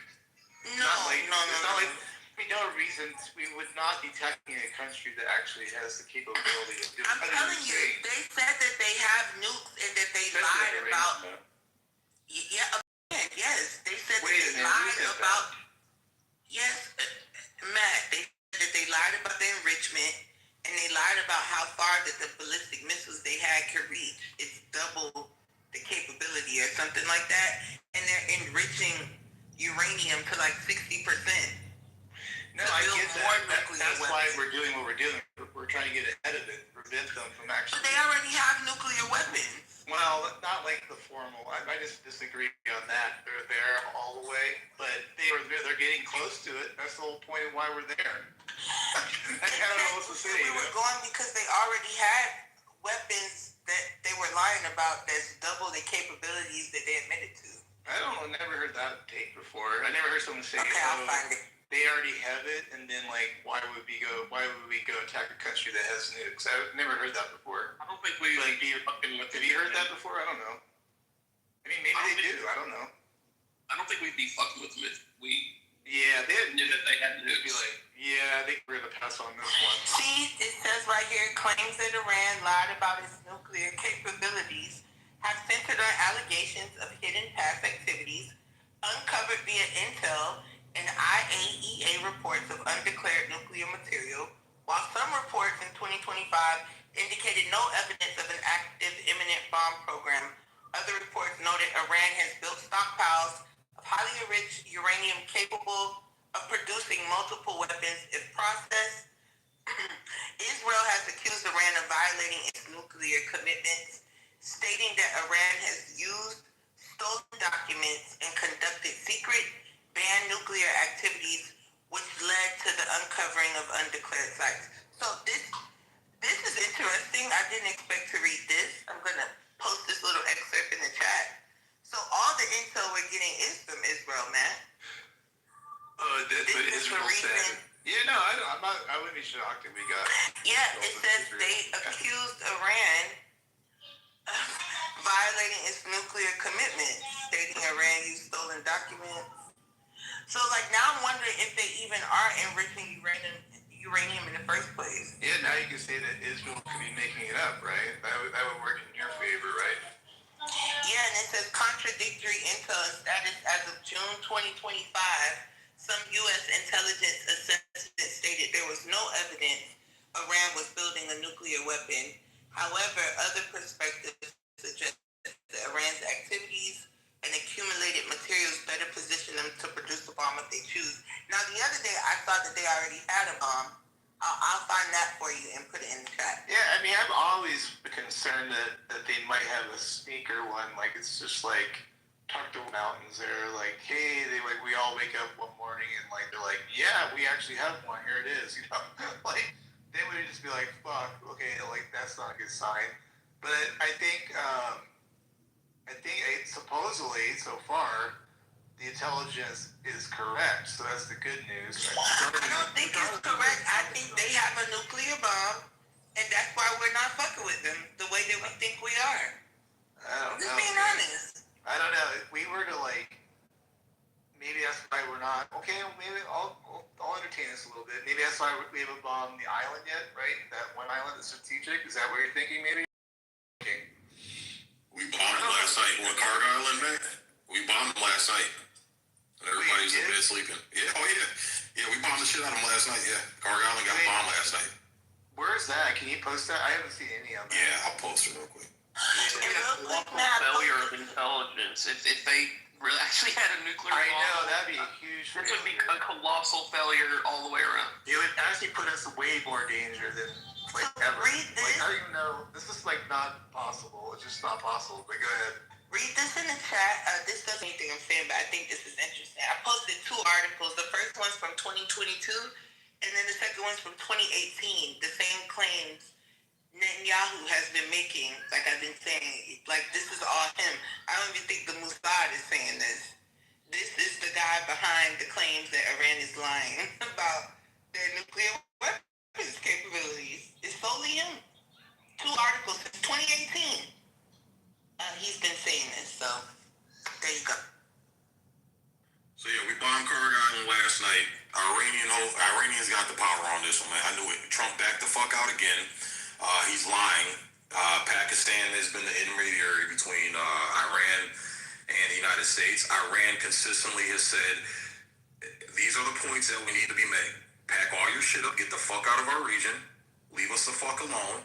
No. We know reasons we would not be attacking a country that actually has the capability of doing. I'm telling you, they said that they have nukes and that they lied about. Yeah, yes, they said that they lied about. Yes, Matt, they said that they lied about the enrichment, and they lied about how far that the ballistic missiles they had could reach. It's double the capability or something like that, and they're enriching uranium to like 60%. No, I get that. That's why we're doing what we're doing. We're trying to get ahead of it, prevent them from actually. But they already have nuclear weapons. Well, not like the formal. I just disagree on that. They're there all the way, but they're getting close to it. That's the whole point of why we're there. I don't know what to say. We were going because they already had weapons that they were lying about that's double the capabilities that they admitted to. I don't know. Never heard that take before. I never heard someone say, okay, I'll find it. They already have it, and then like, why would we go attack a country that has nukes? I've never heard that before. I don't think we like be fucking with. Have you heard that before? I don't know. I mean, maybe they do. I don't know. I don't think we'd be fucking with them if we knew that they had nukes. Be like, yeah, I think we're gonna pass on this one. See, it says right here, claims that Iran lied about its nuclear capabilities have centered on allegations of hidden past activities uncovered via intel and IAEA reports of undeclared nuclear material, while some reports in 2025 indicated no evidence of an active imminent bomb program. Other reports noted Iran has built stockpiles of highly enriched uranium capable of producing multiple weapons if processed. Israel has accused Iran of violating its nuclear commitments, stating that Iran has used stolen documents and conducted secret banned nuclear activities, which led to the uncovering of undeclared sites. So this is interesting. I didn't expect to read this. I'm gonna post this little excerpt in the chat. So all the intel we're getting is from Israel, man. That's what Israel said. Yeah, no, I wouldn't be shocked if we got. Yeah, it says they accused Iran of violating its nuclear commitment, stating Iran used stolen documents. So, like, now I'm wondering if they even are enriching uranium in the first place. Yeah, now you can say that Israel could be making it up, right? That would work in your favor, right? Yeah, and it says contradictory intel and status as of June 2025 some U.S. intelligence assessment stated there was no evidence Iran was building a nuclear weapon. However, other perspectives suggest that Iran's activities and accumulated materials better position them to produce the bomb if they choose. Now, the other day, I thought that they already had a bomb. I'll find that for you and put it in the chat. Yeah, I mean, I'm always concerned that they might have a sneaker one. Like, it's just like tucked in the mountains. They're like, hey, we all wake up one morning and like they're like, yeah, we actually have one. Here it is. You know, like they would just be like, fuck, okay, like that's not a good sign. But I think supposedly so far the intelligence is correct. So that's the good news. I don't think it's correct. I think they have a nuclear bomb, and that's why we're not fucking with them the way that we think we are. I don't know. Just being honest. I don't know. If we were to like, maybe that's why we're not. Okay, maybe I'll entertain this a little bit. Maybe that's why we haven't bombed the island yet, right? That one island is strategic. Is that what you're thinking? Maybe. Okay. We bombed it last night. What, Carg Island, man? We bombed them last night. And everybody was in bed sleeping. Yeah, oh yeah. Yeah, we bombed the shit out of them last night, yeah. Carg Island got bombed last night. Where's that? Can you post that? I haven't seen any of them. Yeah, I'll post it real quick. Failure of intelligence. If they really actually had a nuclear bomb, I know, that'd be a huge This would be a colossal failure all the way around. It would actually put us way more danger than like ever. Like, how do you know? This is like not possible. It's just not possible. But go ahead. Read this in the chat. This doesn't anything I'm saying, but I think this is interesting. I posted 2 articles. The first one's from 2022, and then the second one's from 2018. The same claims Netanyahu has been making, like I've been saying, like this is all him. I don't even think the Mossad is saying this. This is the guy behind the claims that Iran is lying about their nuclear weapons capabilities. It's solely him. 2 articles since 2018. He's been saying this, so there you go. So yeah, we bombed Carg Island last night. Iranians got the power on this one, man. I knew it. Trump backed the fuck out again. He's lying. Pakistan has been the intermediary between Iran and the United States. Iran consistently has said, these are the points that we need to be made. Pack all your shit up, get the fuck out of our region, leave us the fuck alone.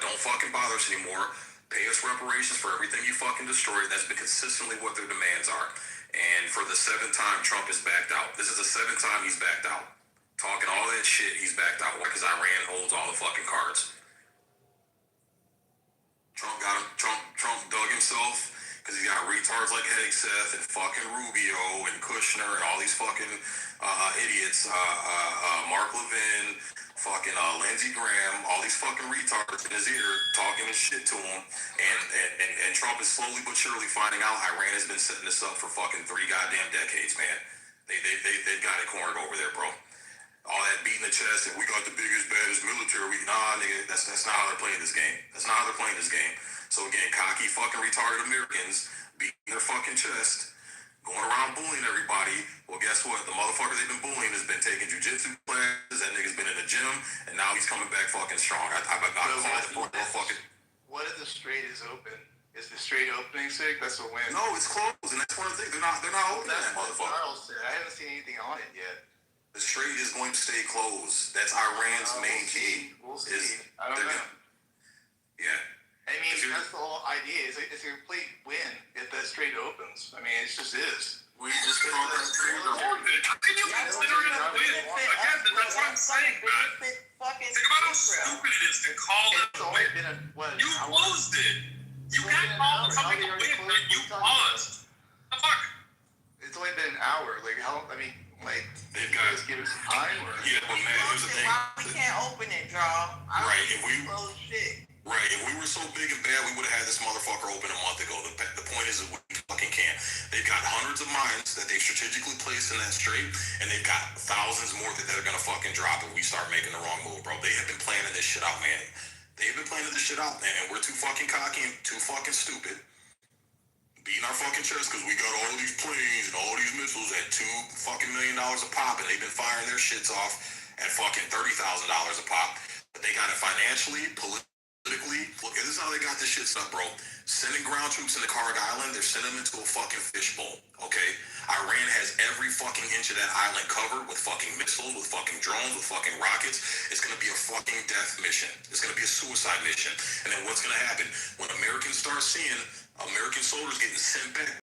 Don't fucking bother us anymore. Pay us reparations for everything you fucking destroyed. That's been consistently what their demands are. And for the 7th time, Trump has backed out. This is the 7th time he's backed out. Talking all that shit, he's backed out. Why? Because Iran holds all the fucking cards. Trump got him. Trump dug himself because he got retards like Hegseth and fucking Rubio and Kushner and all these fucking idiots. Mark Levin, fucking Lindsey Graham, all these fucking retards in his ear talking his shit to him. And Trump is slowly but surely finding out Iran has been setting this up for fucking 3 goddamn decades, man. They've got it cornered over there, bro. All that beating the chest and we got the biggest, baddest military. Nah, nigga, that's not how they're playing this game. That's not how they're playing this game. So again, cocky fucking retarded Americans beating their fucking chest, going around bullying everybody. Well, guess what? The motherfuckers they've been bullying has been taking jujitsu classes. That nigga's been in the gym, and now he's coming back fucking strong. I got called for fucking. What if the strait is open? Is the strait opening sick? That's a win. No, it's closed, and that's one of the things. They're not opening that motherfucker. Charles said. I haven't seen anything on it yet. The strait is going to stay closed. That's Iran's main key. We'll see. I don't know. Yeah. I mean, that's the whole idea. It's a complete win if the strait opens. I mean, it just is. We just broke the strait open. How can you consider it a win? Again, that's what I'm saying, man. Think about how stupid it is to call it a win. You closed it. You can't call something a win when you paused. The fuck? It's only been an hour. Like, how, I mean, like, they've got just give us some time? Or? Yeah, but man, here's the thing. Why we can't open it, draw? Right, if we... shit. Right, if we were so big and bad, we would have had this motherfucker open a month ago. The point is that we fucking can't. They've got hundreds of mines that they've strategically placed in that strait, and they've got thousands more that they're gonna fucking drop if we start making the wrong move, bro. They have been planning this shit out, man. They've been planning this shit out, man, and we're too fucking cocky and too fucking stupid. Beating our fucking chest because we got all these planes and all these missiles at $2 fucking million a pop, and they've been firing their shits off at fucking $30,000 a pop. But they got it financially, politically, Politically, look, this is how they got this shit set up, bro. Sending ground troops into Karg Island, they're sending them into a fucking fishbowl, okay? Iran has every fucking inch of that island covered with fucking missiles, with fucking drones, with fucking rockets. It's gonna be a fucking death mission. It's gonna be a suicide mission. And then what's gonna happen? When Americans start seeing American soldiers getting sent back,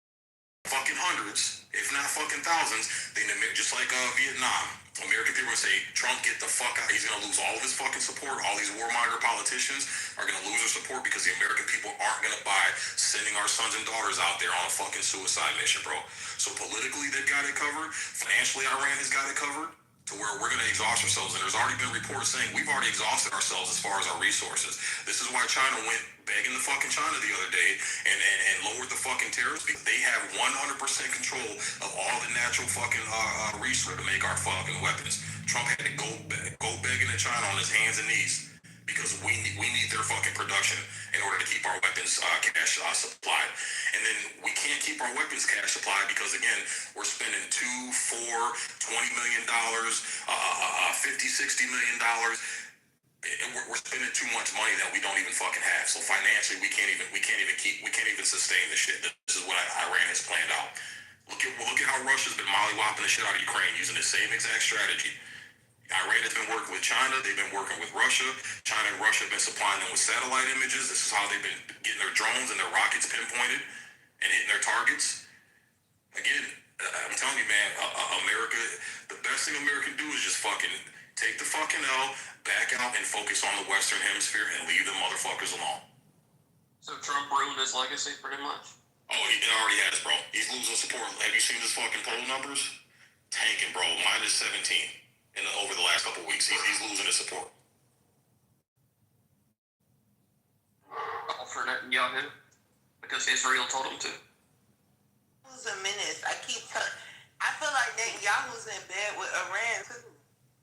fucking hundreds, if not fucking thousands, then just like Vietnam, American people are gonna say, Trump, get the fuck out. He's gonna lose all of his fucking support. All these warmonger politicians are gonna lose their support because the American people aren't gonna buy sending our sons and daughters out there on a fucking suicide mission, bro. So politically, they've got it covered. Financially, Iran has got it covered to where we're gonna exhaust ourselves. And there's already been reports saying we've already exhausted ourselves as far as our resources. This is why China went begging the fucking China the other day and lowered the fucking tariffs, because they have 100% control of all the natural fucking resources to make our fucking weapons. Trump had to go begging at China on his hands and knees because we need their fucking production in order to keep our weapons cash supplied. And then we can't keep our weapons cash supplied because, again, we're spending $2, $4, $20 million, $50, $60 million. And we're spending too much money that we don't even fucking have. So financially, we can't even sustain this shit. This is what Iran has planned out. Look at how Russia's been mollywopping the shit out of Ukraine using the same exact strategy. Iran has been working with China. They've been working with Russia. China and Russia have been supplying them with satellite images. This is how they've been getting their drones and their rockets pinpointed and hitting their targets. Again, I'm telling you, man, America, the best thing America can do is just fucking take the fucking L, back out, and focus on the Western Hemisphere and leave them motherfuckers alone. So Trump ruined his legacy pretty much? Oh, he already has, bro. He's losing support. Have you seen his fucking poll numbers? Tanking, bro. Minus 17 over the last couple of weeks. He's losing his support. For Netanyahu? Because Israel told him to. Who's a menace? I feel like Netanyahu's in bed with Iran too.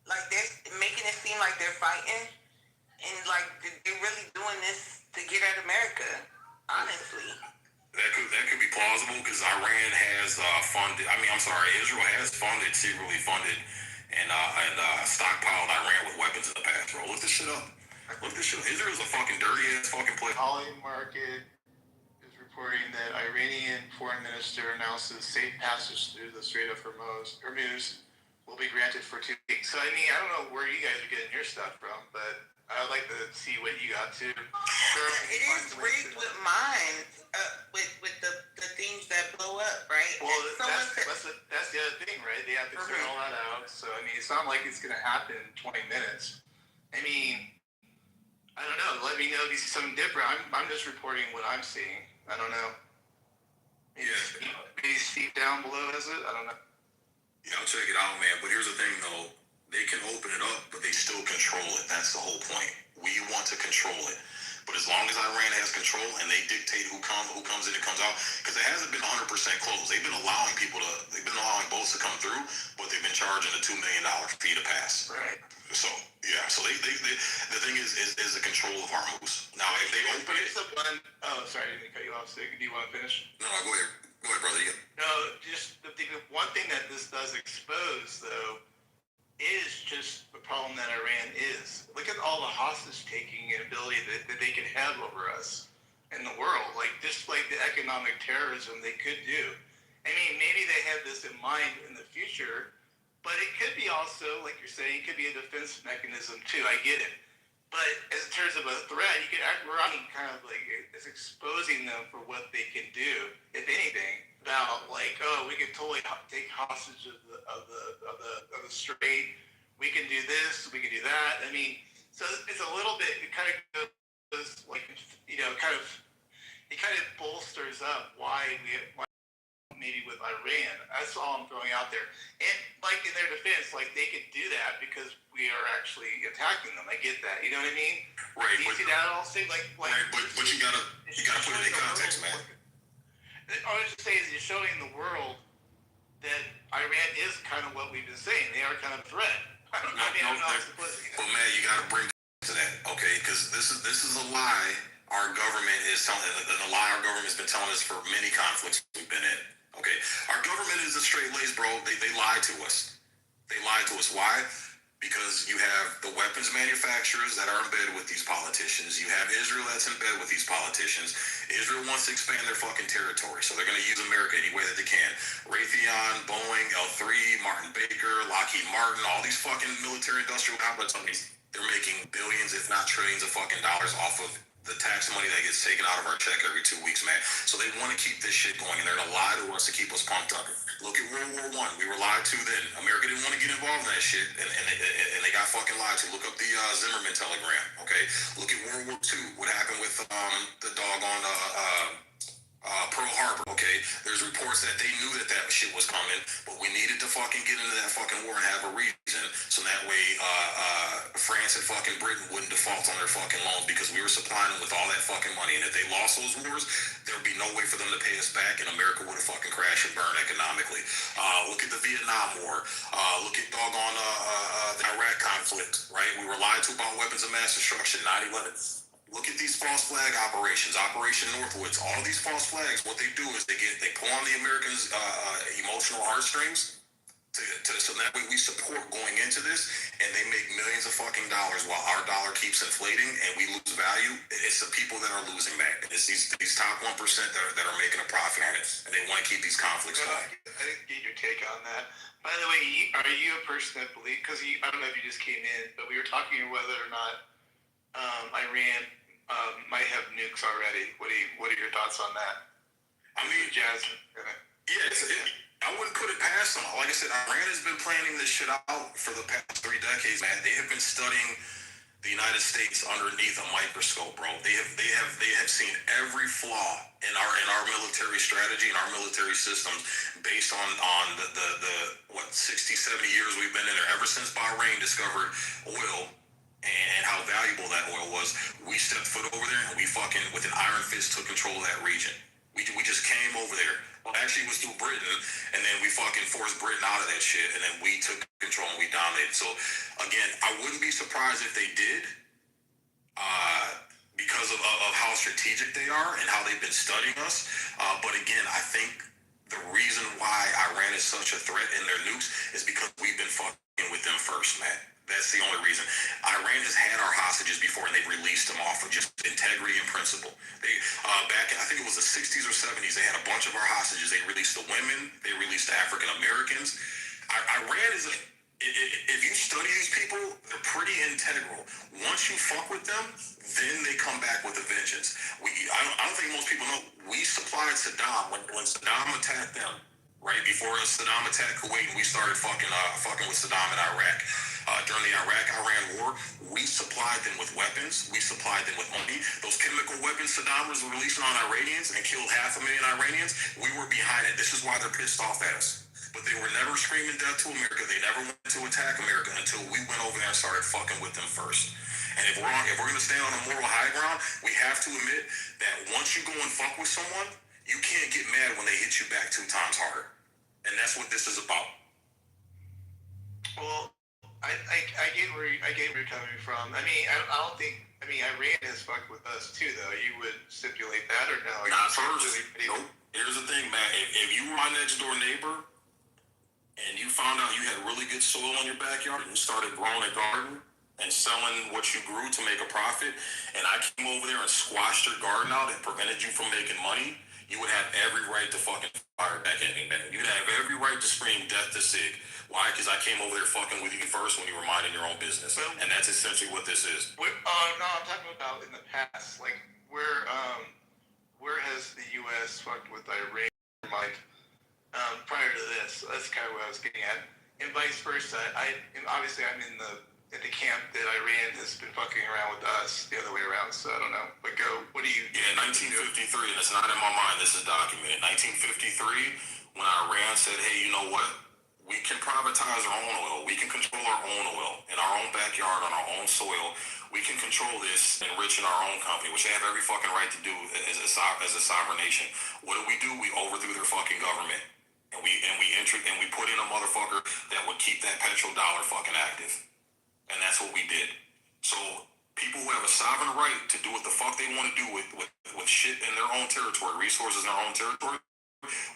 Like they're making it seem like they're fighting, and like they're really doing this to get at America. Honestly, that could be plausible because Iran has Israel has secretly funded and stockpiled Iran with weapons in the past, bro. Look this shit up. Israel's a fucking dirty ass fucking place. Holly Market is reporting that Iranian foreign minister announces safe passage through the Strait of Hormuz will be granted for 2 weeks. So I mean, I don't know where you guys are getting your stuff from, but I'd like to see what you got too. Sure, it is rigged with mines, with the things that blow up, right? Well, that's the other thing, right? They have to clear all that out. So I mean, it's not like it's gonna happen in 20 minutes. I mean, I don't know. Let me know if you see something different. I'm just reporting what I'm seeing. I don't know. Maybe Steve down below has it. I don't know. Yeah, I'll check it out, man. But here's the thing, though. They can open it up, but they still control it. That's the whole point. We want to control it. But as long as Iran has control and they dictate who comes in and comes out, because it hasn't been 100% closed. They've been allowing boats to come through, but they've been charging a $2 million fee to pass. Right. So, yeah. So the thing is the control of Hormuz. Now, if they open it... Oh, sorry, I didn't cut you off. So do you want to finish? No, go ahead. Go ahead, brother. No, just the one thing that this does expose, though, is just the problem that Iran is. Look at all the hostage-taking and ability that they can have over us in the world. Like, just like the economic terrorism they could do. I mean, maybe they have this in mind in the future, but it could be also, like you're saying, it could be a defense mechanism, too. I get it. But as in terms of a threat, you could we're kind of like it's exposing them for what they can do, if anything. About like, oh, we can totally take hostage of the strait. We can do this. We can do that. I mean, so it's a little bit. It kind of goes like, it kind of bolsters up why maybe with Iran. That's all I'm throwing out there. And like in their defense, like they could do that because we are actually attacking them. I get that. You know what I mean? Right. Do you see that all? Right, but you gotta put it in context, man. I was just saying is you're showing the world that Iran is kind of what we've been saying. They are kind of a threat. But man, you gotta bring to that, okay? Because this is a lie our government is telling. The lie our government's been telling us for many conflicts we've been in. Okay, our government is a straight lace, bro. They lie to us. They lie to us. Why? because you have the weapons manufacturers that are in bed with these politicians. You have Israel that's in bed with these politicians. Israel wants to expand their fucking territory, so they're going to use America any way that they can. Raytheon, Boeing, L3, Martin Baker, Lockheed Martin, all these fucking military-industrial complex companies, they're making billions, if not trillions of fucking dollars off of the tax money that gets taken out of our check every 2 weeks, man. So they want to keep this shit going, and they're going to lie to us to keep us pumped up. Look at World War One. We were lied to then. America didn't want to get involved in that shit, and they got fucking lied to. Look up the Zimmerman telegram, okay? Look at World War Two. What happened with the doggone Pearl Harbor, okay? There's reports that they knew that shit was coming, but we needed to fucking get into that fucking war and have a reason, so that way France and fucking Britain wouldn't default on their fucking loans, because we were supplying them with all that fucking money, and if they lost those wars, there'd be no way for them to pay us back, and America would have fucking crashed and burned economically. Look at the Vietnam War. Look at doggone the Iraq conflict, right? We were lied to about weapons of mass destruction, 9/11. Look at these false flag operations, Operation Northwoods. All these false flags, what they do is they pull on the Americans' emotional heartstrings, so that way we support going into this, and they make millions of fucking dollars while our dollar keeps inflating and we lose value. It's the people that are losing that. It's these top 1% that are making a profit on it, and they want to keep these conflicts going. I didn't get your take on that. By the way, are you a person that believes? Because I don't know if you just came in, but we were talking whether or not Iran might have nukes already. What are your thoughts on that? I mean, Jasmine. I wouldn't put it past them. Like I said, Iran has been planning this shit out for the past 3 decades, man. They have been studying the United States underneath a microscope, bro. They have seen every flaw in our military strategy and our military systems based on the 60, 70 years we've been in there. Ever since Bahrain discovered oil and how valuable that oil was, we stepped foot over there and we fucking, with an iron fist, took control of that region. We just came over there. Well, actually, it was through Britain, and then we fucking forced Britain out of that shit, and then we took control and we dominated. So, again, I wouldn't be surprised if they did, because of how strategic they are and how they've been studying us. But again, I think the reason why Iran is such a threat in their nukes is because we've been fucking with them first, man. That's the only reason. Iran has had our hostages before, and they've released them off of just integrity and principle. They back in, I think it was the 60s or 70s, they had a bunch of our hostages. They released the women. They released the African Americans. Iran is if you study these people, they're pretty integral. Once you fuck with them, then they come back with a vengeance. I don't think most people know, we supplied Saddam when Saddam attacked them. Right before Saddam attacked Kuwait, and we started fucking with Saddam in Iraq. During the Iraq-Iran war, we supplied them with weapons. We supplied them with money. Those chemical weapons Saddam was releasing on Iranians and killed 500,000 Iranians, we were behind it. This is why they're pissed off at us. But they were never screaming death to America. They never went to attack America until we went over there and started fucking with them first. And if we're going to stand on a moral high ground, we have to admit that once you go and fuck with someone, you can't get mad when they hit you back 2 times harder. And that's what this is about. Well, I get where you're coming from. I mean, I don't think. I mean, Iran has fucked with us too, though. You would stipulate that, or no? Not first. Nope. Here's the thing, man. If you were my next door neighbor and you found out you had really good soil in your backyard and you started growing a garden and selling what you grew to make a profit, and I came over there and squashed your garden out and prevented you from making money, you would have every right to fucking fire back at me, man. You'd have every right to scream death to Sig. Why? Because I came over there fucking with you first when you were minding your own business. And that's essentially what this is. No, I'm talking about in the past. Like, where has the U.S. fucked with Iran, like, prior to this? That's kind of what I was getting at. And vice versa. Obviously I'm in the camp that Iran has been fucking around with us the other way around, so I don't know. But what do you... Yeah, 1953, and it's not in my mind, this is documented. 1953, when Iran said, hey, you know what? We can privatize our own oil. We can control our own oil in our own backyard, on our own soil. We can control this, enrich in our own company, which they have every fucking right to do as a sovereign nation. What do? We overthrew their fucking government. And we put in a motherfucker that would keep that petrodollar fucking active. And that's what we did. So people who have a sovereign right to do what the fuck they want to do with shit in their own territory, resources in their own territory,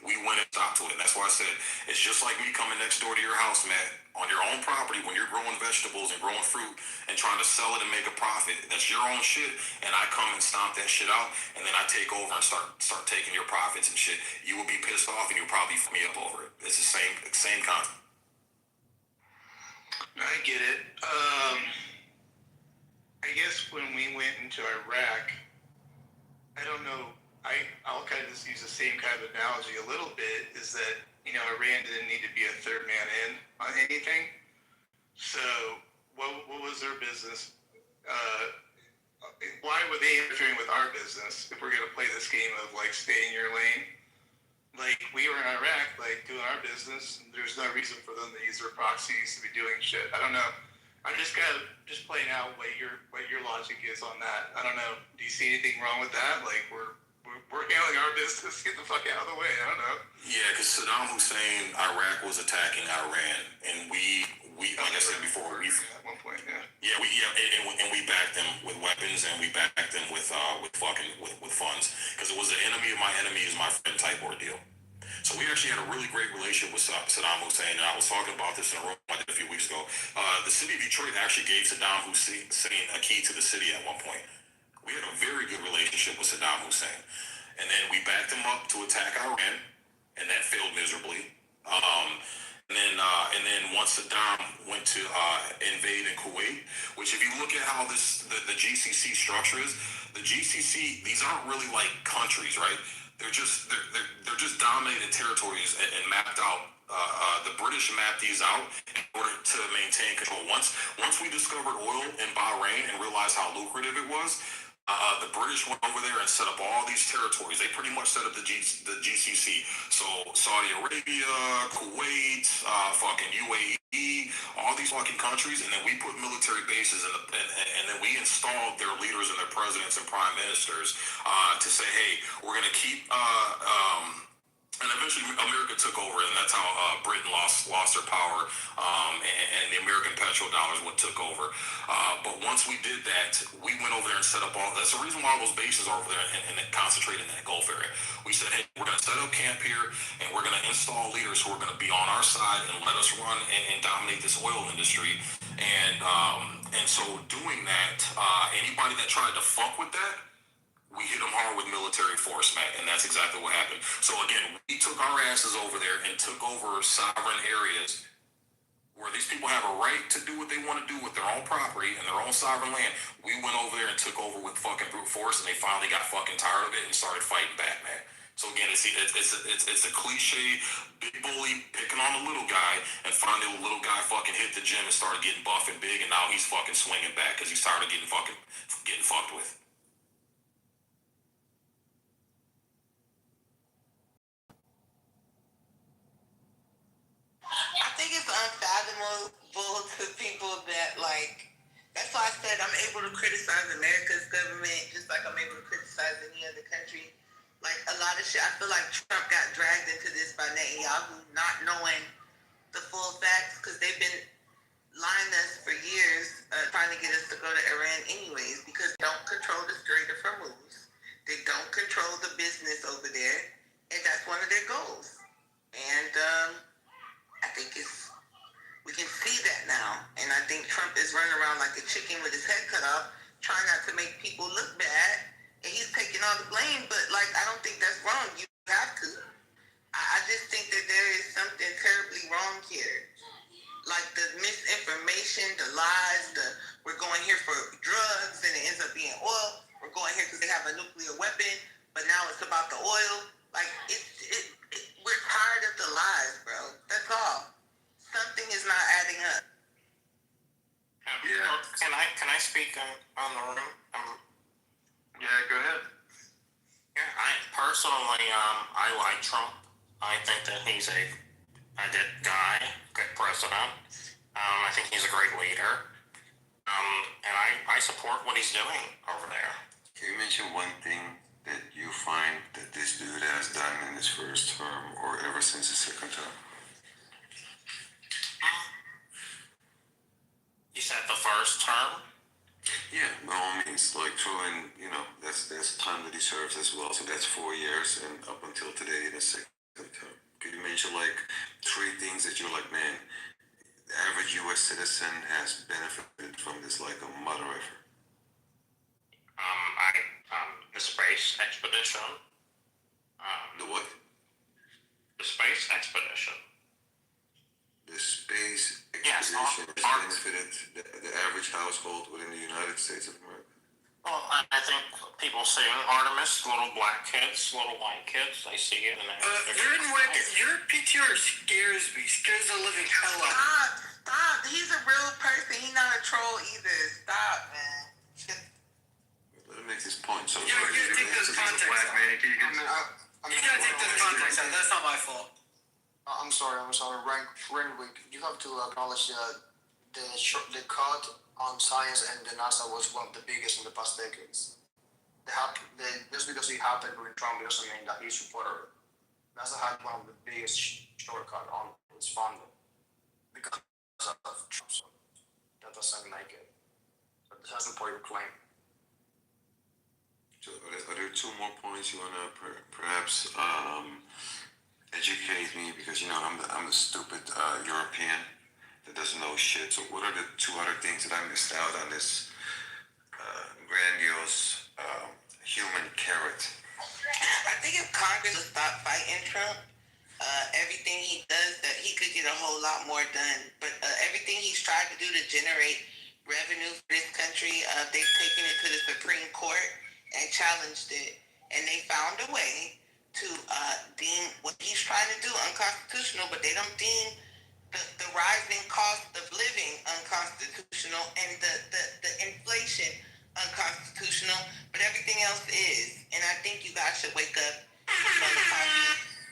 we went and stopped to it. And that's why I said it's just like me coming next door to your house, man, on your own property when you're growing vegetables and growing fruit and trying to sell it and make a profit. That's your own shit, and I come and stomp that shit out, and then I take over and start taking your profits and shit. You will be pissed off, and you'll probably f me up over it. It's the same concept. I get it. I guess when we went into Iraq, I don't know. I'll kind of just use the same kind of analogy a little bit. Is that Iran didn't need to be a third man in on anything. So what was their business? Why were they interfering with our business if we're gonna play this game of like stay in your lane? Like we were in Iraq, like doing our business. And there's no reason for them to use their proxies to be doing shit. I don't know. I'm just playing out what your logic is on that. I don't know. Do you see anything wrong with that? Like we're handling our business. Get the fuck out of the way. I don't know. Yeah, because Saddam Hussein, Iraq was attacking Iran, and we like I said before, at one point, yeah, and we backed them with weapons, and we backed them with funds, because it was the enemy of my enemy is my friend type ordeal. So we actually had a really great relationship with Saddam Hussein, and I was talking about this in a room I did a few weeks ago. The city of Detroit actually gave Saddam Hussein a key to the city at one point. We had a very good relationship with Saddam Hussein, and then we backed him up to attack Iran, and that failed miserably. And then once Saddam went to invade in Kuwait, which if you look at how the GCC structure is, the GCC, these aren't really like countries, right? They're just dominated territories and mapped out. The British mapped these out in order to maintain control. Once we discovered oil in Bahrain and realized how lucrative it was, the British went over there and set up all these territories. They pretty much set up the GCC. So Saudi Arabia, Kuwait, fucking UAE, all these fucking countries, and then we put military bases and then we installed their leaders and their presidents and prime ministers to say, hey, we're gonna keep. And eventually America took over, and that's how Britain lost their power, and the American petrodollars what took over. But once we did that, we went over there and set up all. That's the reason why all those bases are over there and concentrate in that Gulf area. We said, hey, we're going to set up camp here, and we're going to install leaders who are going to be on our side and let us run and dominate this oil industry. And so doing that, anybody that tried to fuck with that, we hit them hard with military force, man, and that's exactly what happened. So again, we took our asses over there and took over sovereign areas where these people have a right to do what they want to do with their own property and their own sovereign land. We went over there and took over with fucking brute force, and they finally got fucking tired of it and started fighting back, man. So again, it's a cliche, big bully picking on the little guy, and finally the little guy fucking hit the gym and started getting buff and big, and now he's fucking swinging back because he's tired of getting fucked with. I think it's unfathomable to people that like. That's why I said I'm able to criticize America's government just like I'm able to criticize any other country. Like a lot of shit, I feel like Trump got dragged into this by Netanyahu not knowing the full facts because they've been lying to us for years, trying to get us to go to Iran anyways because they don't control the Strait of Hormuz. They don't control the business over there, and that's one of their goals. And I think we can see that now, and I think Trump is running around like a chicken with his head cut off, trying not to make people look bad, and he's taking all the blame, but like, I don't think that's wrong. You have to. I just think that there is something terribly wrong here. Like the misinformation, the lies, we're going here for drugs, and it ends up being oil. We're going here because they have a nuclear weapon, but now it's about the oil. Like, we're tired of the lies, bro. That's all. Something is not adding up. Yeah. Can I speak on the room? Yeah, go ahead. Yeah, I like Trump. I think that he's a good guy, good president. I think he's a great leader. And I support what he's doing over there. Can you mention one thing that you find that this dude has done in his first term or ever since his second term? You said the first term? Yeah, by all means. means like throwing, that's time that he serves as well. So that's 4 years, and up until today in the second term. Could you mention like 3 things that you're like, man, the average U.S. citizen has benefited from this like a mother effer? The space expedition. The what? The space expedition. The space Yes, expedition has benefited the average household within the United States of America. Well, I think people seeing Artemis, little black kids, little white kids, they see it and they. Your PTR scares me. Scares the living hell out of me. Stop. He's a real person. He's not a troll either. Stop, man. Let him make this point. So you gotta take this context out. You gotta take this context out. That's not my fault. I'm sorry. Renwick, you have to acknowledge the cut on science and the NASA was one of the biggest in the past decades. Just because it happened during Trump doesn't mean that he's supporter. NASA had one of the biggest shortcut on its funding because of Trump. So that doesn't make it. But it doesn't support your claim. So are there 2 more points you want to perhaps educate me? Because I'm the stupid European that doesn't know shit. So what are the 2 other things that I missed out on this grandiose human carrot? I think if Congress would stop fighting Trump, everything he does, that he could get a whole lot more done. But everything he's tried to do to generate revenue for this country, they've taken it to the Supreme Court and challenged it, and they found a way to deem what he's trying to do unconstitutional, but they don't deem the rising cost of living unconstitutional and the inflation unconstitutional, but everything else is. And I think you guys should wake up.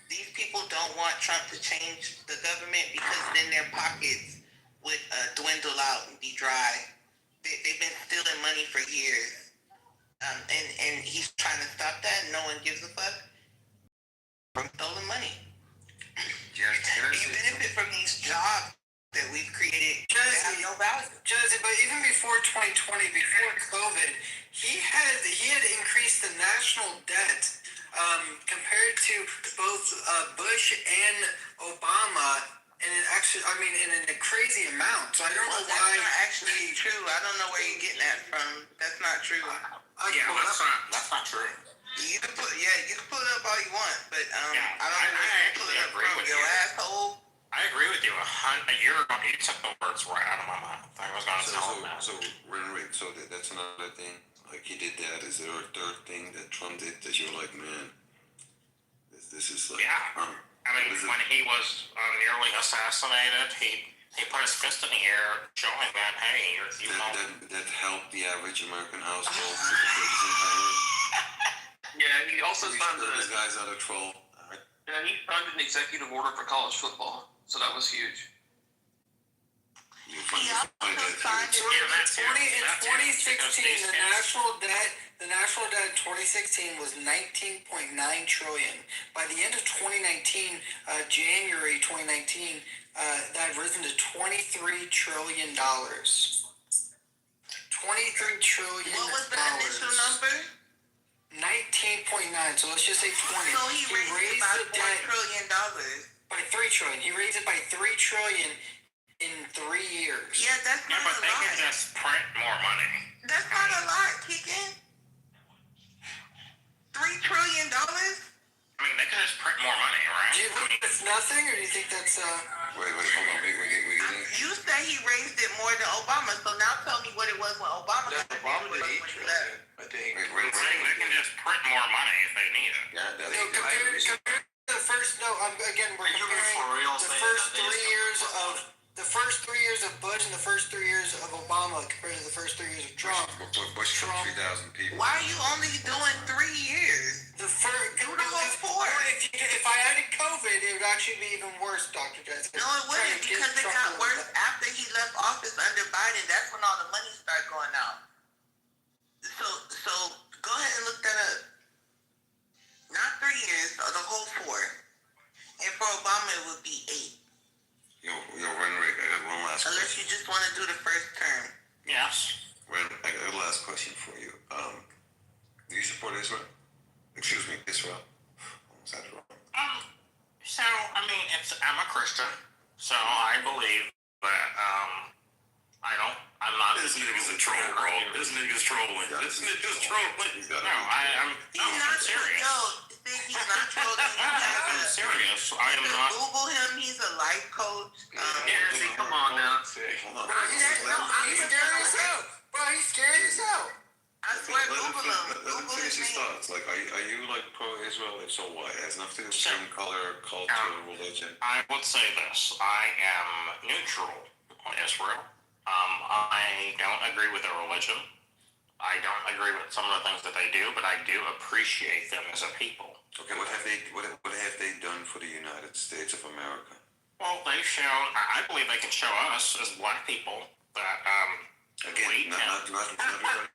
These people don't want Trump to change the government because then their pockets would dwindle out and be dry. They've been stealing money for years. And he's trying to stop that, and no one gives a fuck from stolen money. You benefit from these jobs that we've created that have no value. Jesse, but even before 2020, before COVID, he had increased the national debt compared to both Bush and Obama. And in a crazy amount. So I don't know why. That's not actually true. I don't know where you're getting that from. That's not true. That's not true. You can pull it up all you want, but I don't know where you pull it up from. Your asshole. I agree with you. You took the words right out of my mouth. I was going to tell him that. So Renwick, that's another thing. Like he did that. Is there a 3rd thing that Trump did that you're like, man, this is like. Yeah. When he was nearly assassinated, he put his fist in the air, showing that, hey, that helped the average American household. Yeah, he also funded those guys out of troll. Yeah, he funded an executive order for college football, so that was huge. In 2016, the national debt in 2016 was 19.9 trillion. By the end of 2019, January 2019, that had risen to $23 trillion. $23 trillion. What was the initial number? 19.9. So let's just say 20. So he raised the debt $1 trillion. By $3 trillion. He raised it by $3 trillion in 3 years. Yeah, that's not a lot. But they can just print more money. That's not a lot, Keegan. $3 trillion? They can just print more money, right? Do you think it's nothing, or do you think that's Wait, hold on. You said he raised it more than Obama, so now tell me what it was when Obama got it. Obama did 8 trillion, I think. They can just print more money if they need it. Yeah, compared to the first, again, we're comparing the first 3 years of the first 3 years of Bush and the first 3 years of Obama compared to the first 3 years of Trump. Bush took 3,000 people. Why are you only doing 3 years? Do the whole 4. If I added COVID, it would actually be even worse, Dr. Jessica. No, it wouldn't, because it got worse after he left office under Biden. That's when all the money started going out. So go ahead and look that up. Not 3 years, or the whole 4. And for Obama, it would be 8. Yo, Renwick, I got one last Unless you just want to do the first term. Yes. Ren, I got a last question for you. Do you support Israel? Excuse me, Israel. Almost had it wrong. So I mean, I'm a Christian, so I believe that I'm not. This nigga's a troll, bro. This nigga's trolling. This nigga's trolling. No, I'm serious. He's not trolling. I'm serious. I am not. Google him. He's a life coach. Come on now. He's scared as hell. Bro, he's scared as hell. I swear, Google him. Let him finish his thoughts. Like, are you like pro-Israel? If so, why? It has nothing to do with skin color, culture, religion. I would say this. I am neutral on Israel. I don't agree with their religion. I don't agree with some of the things that they do, but I do appreciate them as a people. Okay, what have they done for the United States of America? Well, they've shown. I believe they can show us as black people that again, not skin color,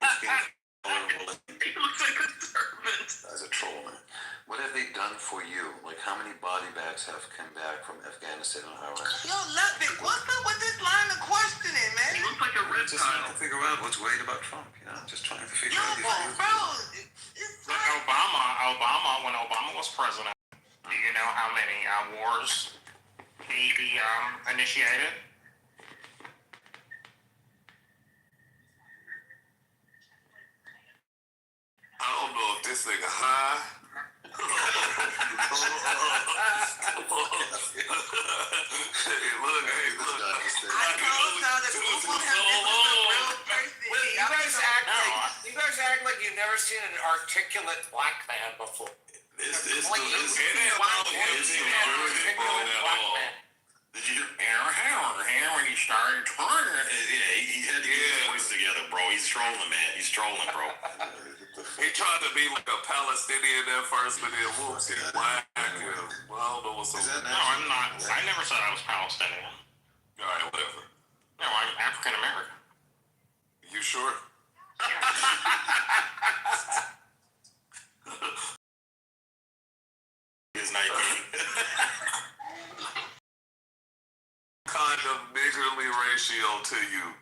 religion. He looks like a servant. As a troll, man. What have they done for you? Like, how many body bags have come back from Afghanistan and Iraq? Yo, Ludwig, what's up with this line of questioning, man? He looks like a reptile. Just trying to figure out what's great about Trump. You know, just trying to figure out. Look, Obama, when Obama was president, do you know how many wars he initiated? I don't know if this nigga high. Hey, look. I told y'all to Google him. This is a real person. You guys act like you've never seen an articulate black man before. This ain't about him. Did you hear when he started trying? Yeah, he had to get his voice together, bro. He's trolling, man. He's trolling, bro. He tried to be like a Palestinian at first, but then whoops, he whacked him. Well, I don't know what's up. No, I'm not. I never said I was Palestinian. All right, whatever. No, I'm African American. You sure? His 19. Kind of niggerly ratio to you.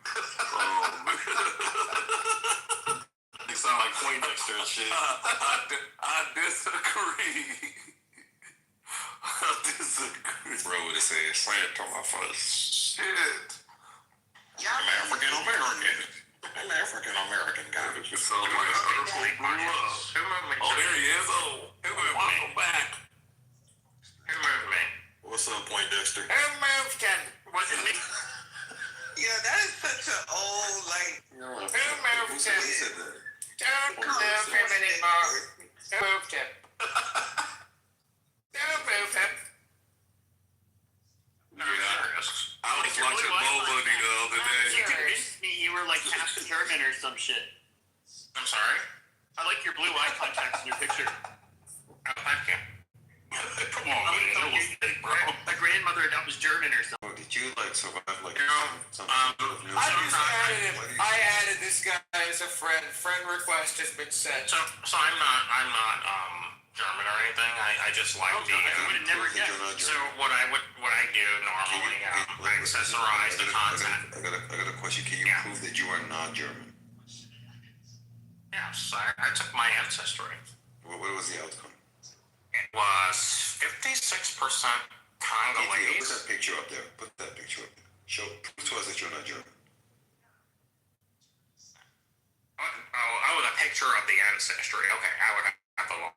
You sound like Poindexter and shit. I disagree. Bro, would have said slant on my face. Shit. I'm African American. I'm African American, guy. You sound like earthly blue up. Oh, there he is. Oh, welcome back. Who moved me? What's up, Poindexter? Who moved him? Was it me? Yeah, that is such an old, like... Who moved him? Don't move him anymore. Who moved him? Don't move him. I was watching Mo Money the other day. You convinced me you were like half German or some shit. I'm sorry? I like your blue eye contacts in your picture. Oh, thank you. Come on, man. My grandmother that was German or something. Did you like survive like some I added this guy as a friend. Friend request has been sent. So I'm not German or anything. I just like the. So what I do normally, I accessorize the content. I got a question. Can you prove that you are not German? Yes, I took my ancestry. What was the outcome? It was 56% Congolese. Put that picture up there. Put that picture up there. Prove to us that you're not German. Oh, with a picture of the ancestry. Okay, I would have to log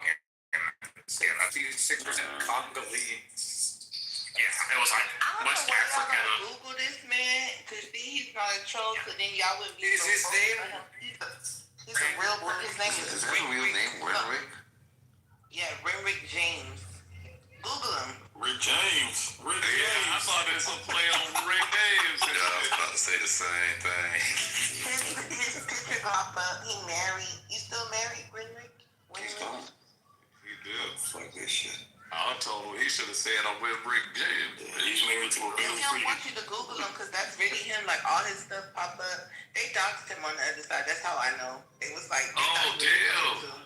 in. Yeah, that's 6% Congolese. Yeah, it was like West African. Google this man to see he's not a troll, so then y'all would be. Is his name? He's a real person. His name Is that a real name? Renwick? Yeah, Renwick James. Google him. Rick James. Rick James. I saw this a play on Rick James. Yeah, I was about to say the same thing. His picture pop up. He married. You still married, Renwick? He's gone. He did. Fuck this shit. I told him he should have said I'm with Rick James. He's married to a He don't want you to Google him because that's really him. Like all his stuff pop up. They doxed him on the other side. That's how I know. It was like. Oh damn!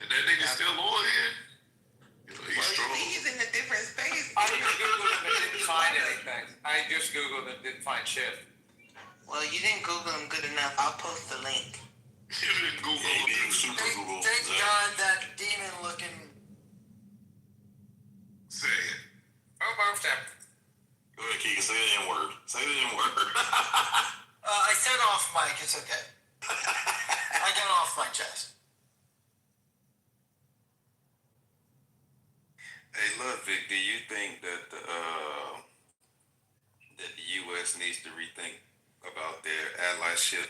And that nigga still on here? He's in a different space. I just Googled him and didn't find anything. I just Googled and didn't find shit. Well, you didn't Google him good enough. I'll post the link. You didn't Google him. Super Google. Thank God that demon-looking. Say it. Oh, both them. Go ahead, Keegan. Say the N-word. Say the N-word. I said off mic. It's okay. I got off my chest. Hey, Ludwig, do you think that the U.S. needs to rethink about their allyship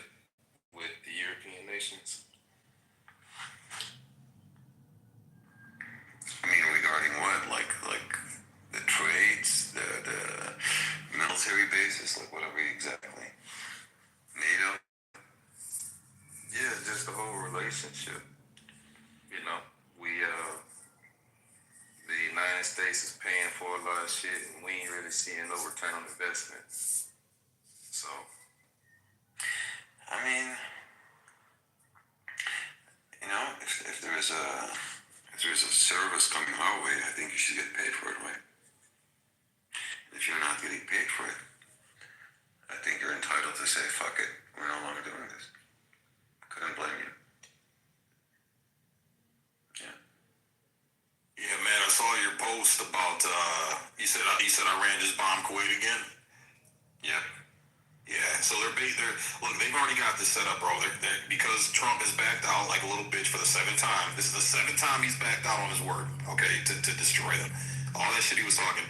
with the European nations? I mean, regarding what? Like the trades, the military bases, like whatever exactly. NATO? Yeah, just the whole relationship. You know, the United States is paying for a lot of shit, and we ain't really seeing no return on investment. So, I mean, you know, if there is a service coming our way, I think you should get paid for it, right? If you're not getting paid for it, I think you're entitled to say, fuck it, we're no longer doing this. Couldn't blame you. Yeah, man, I saw your post about you said Iran just bombed Kuwait again. Yep. Yeah, so they've already got this set up, bro. Because Trump has backed out like a little bitch for the 7th time. This is the 7th time he's backed out on his word, okay, to destroy them. All that shit he was talking.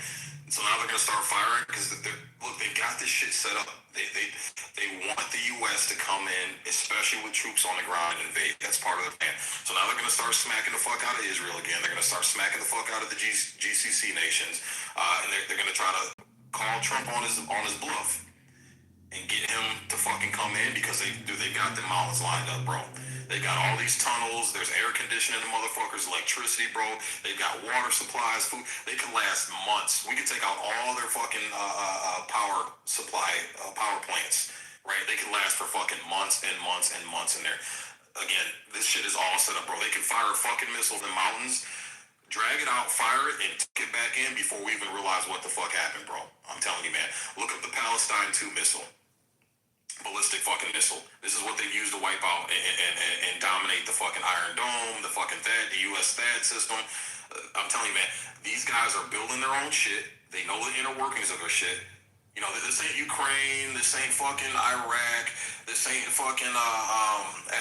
So now they're gonna start firing because they've got this shit set up. They want the U.S. to come in, especially with troops on the ground, and invade. That's part of the plan. So now they're gonna start smacking the fuck out of Israel again. They're gonna start smacking the fuck out of the GCC nations, and they're gonna try to call Trump on his bluff and get him to fucking come in because they've got the mountains lined up, bro. They got all these tunnels. There's air conditioning in the motherfuckers, electricity, bro. They've got water supplies, food. They can last months. We can take out all their fucking power supply, power plants, right? They can last for fucking months and months and months in there. Again, this shit is all set up, bro. They can fire a fucking missile in the mountains, drag it out, fire it, and take it back in before we even realize what the fuck happened, bro. I'm telling you, man. Look up the Palestine 2 missile. Ballistic fucking missile. This is what they use to wipe out and dominate the fucking Iron Dome, the fucking THAAD, the U.S. THAAD system. I'm telling you, man, these guys are building their own shit. They know the inner workings of their shit. You know, this ain't Ukraine. This ain't fucking Iraq. This ain't fucking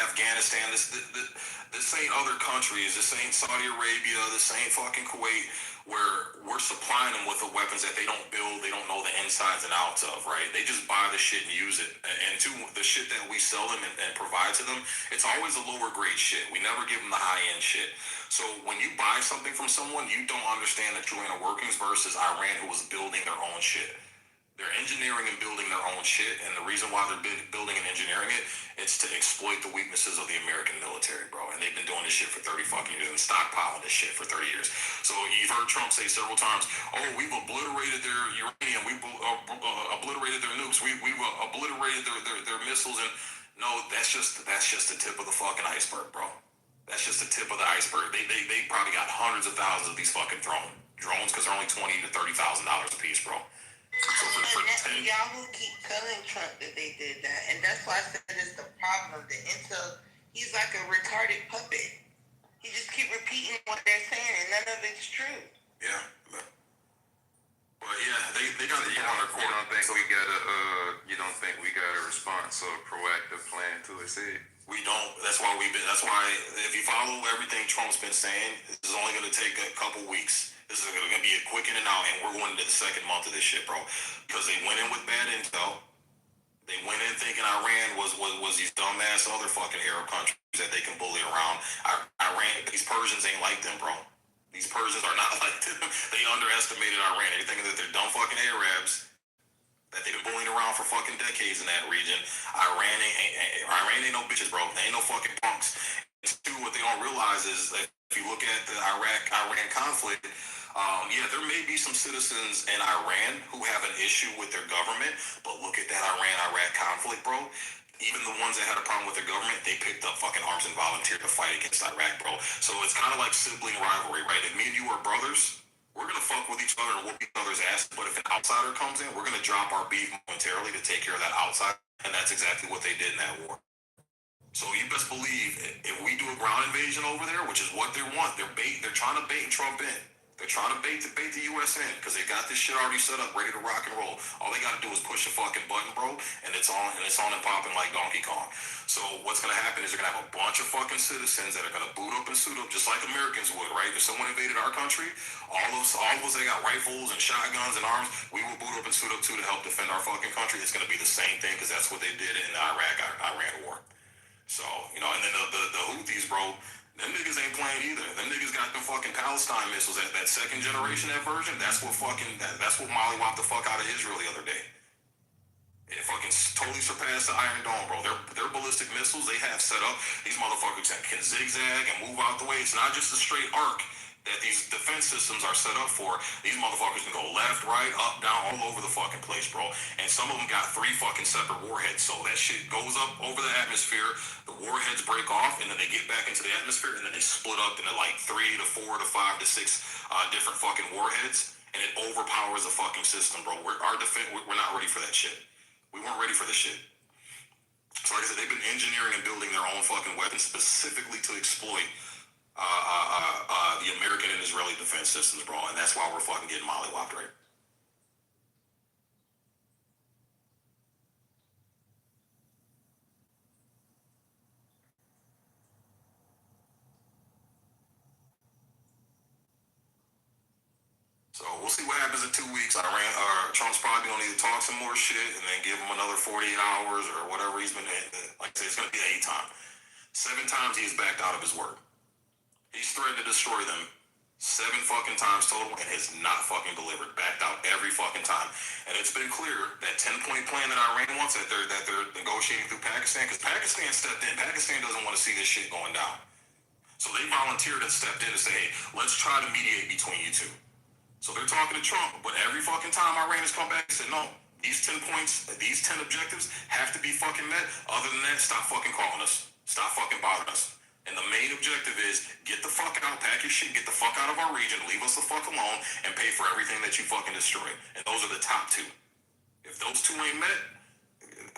Afghanistan. This ain't other countries. This ain't Saudi Arabia. This ain't fucking Kuwait, where we're supplying them with the weapons that they don't build, they don't know the insides and outs of, right? They just buy the shit and use it. And two, the shit that we sell them and provide to them, it's always the lower grade shit. We never give them the high end shit. So when you buy something from someone, you don't understand the true inner workings versus Iran, who was building their own shit. They're engineering and building their own shit, and the reason why they're building and engineering it's to exploit the weaknesses of the American military, bro. And they've been doing this shit for 30 fucking years and stockpiling this shit for 30 years. So you've heard Trump say several times, oh, we've obliterated their uranium, we've obliterated their nukes, we've obliterated their missiles, and no, that's just the tip of the fucking iceberg, bro. That's just the tip of the iceberg. They probably got hundreds of thousands of these fucking drones because they're only $20,000 to $30,000 a piece, bro. So and y'all who keep telling Trump that they did that, and that's why I said it's the problem. The intel, he's like a retarded puppet. He just keep repeating what they're saying, and none of it's true. Yeah, well, yeah, they got the on their court. You don't think we got a response or a proactive plan to it? We don't. That's why if you follow everything Trump's been saying, this is only going to take a couple weeks. This is going to be a quick in and out, and we're going into the 2nd month of this shit, bro. Because they went in with bad intel. They went in thinking Iran was these dumbass other fucking Arab countries that they can bully around. Iran, these Persians ain't like them, bro. These Persians are not like them. They underestimated Iran. They're thinking that they're dumb fucking Arabs that they've been bullying around for fucking decades in that region. Iran ain't no bitches, bro. They ain't no fucking punks. And two, what they don't realize is that if you look at the Iraq-Iran conflict, yeah, there may be some citizens in Iran who have an issue with their government, but look at that Iran-Iraq conflict, bro. Even the ones that had a problem with their government, they picked up fucking arms and volunteered to fight against Iraq, bro. So it's kind of like sibling rivalry, right? If me and you are brothers, we're going to fuck with each other and whoop each other's ass, but if an outsider comes in, we're going to drop our beef momentarily to take care of that outsider And that's exactly what they did in that war. So you best believe if we do a ground invasion over there, which is what they want, they're trying to bait Trump in. They're trying to bait the U.S. in because they got this shit already set up, ready to rock and roll. All they got to do is push a fucking button, bro, and it's on and popping like Donkey Kong. So what's gonna happen is they're gonna have a bunch of fucking citizens that are gonna boot up and suit up just like Americans would, right? If someone invaded our country, all of us that got rifles and shotguns and arms, we will boot up and suit up too to help defend our fucking country. It's gonna be the same thing because that's what they did in the Iran war. So, and then the Houthis, bro, them niggas ain't playing either. Them niggas got them fucking Palestine missiles. That second generation, that version, that's what mollywopped the fuck out of Israel the other day. It fucking totally surpassed the Iron Dome, bro. Their ballistic missiles they have set up, these motherfuckers can zigzag and move out the way. It's not just a straight arc that these defense systems are set up for. These motherfuckers can go left, right, up, down, all over the fucking place, bro. And some of them got 3 fucking separate warheads. So that shit goes up over the atmosphere, the warheads break off, and then they get back into the atmosphere, and then they split up into like 3 to 4 to 5 to 6 different fucking warheads, and it overpowers the fucking system, bro. We're not ready for that shit. We weren't ready for this shit. So like I said, they've been engineering and building their own fucking weapons specifically to exploit the American and Israeli defense systems, bro, and that's why we're fucking getting mollywopped, right? So we'll see what happens in 2 weeks. Trump's probably gonna need to talk some more shit and then give him another 48 hours or whatever he's been. Like I said, it's gonna be 8 times. 7 times he has backed out of his word. He's threatened to destroy them 7 fucking times total and has not fucking delivered. Backed out every fucking time. And it's been clear that 10-point plan that Iran wants that they're negotiating through Pakistan, because Pakistan stepped in. Pakistan doesn't want to see this shit going down. So they volunteered and stepped in to say, hey, let's try to mediate between you two. So they're talking to Trump, but every fucking time Iran has come back and said, no, these 10 points, these 10 objectives have to be fucking met. Other than that, stop fucking calling us. Stop fucking bothering us. And the main objective is get the fuck out, pack your shit, get the fuck out of our region, leave us the fuck alone, and pay for everything that you fucking destroyed. And those are the top 2. If those 2 ain't met,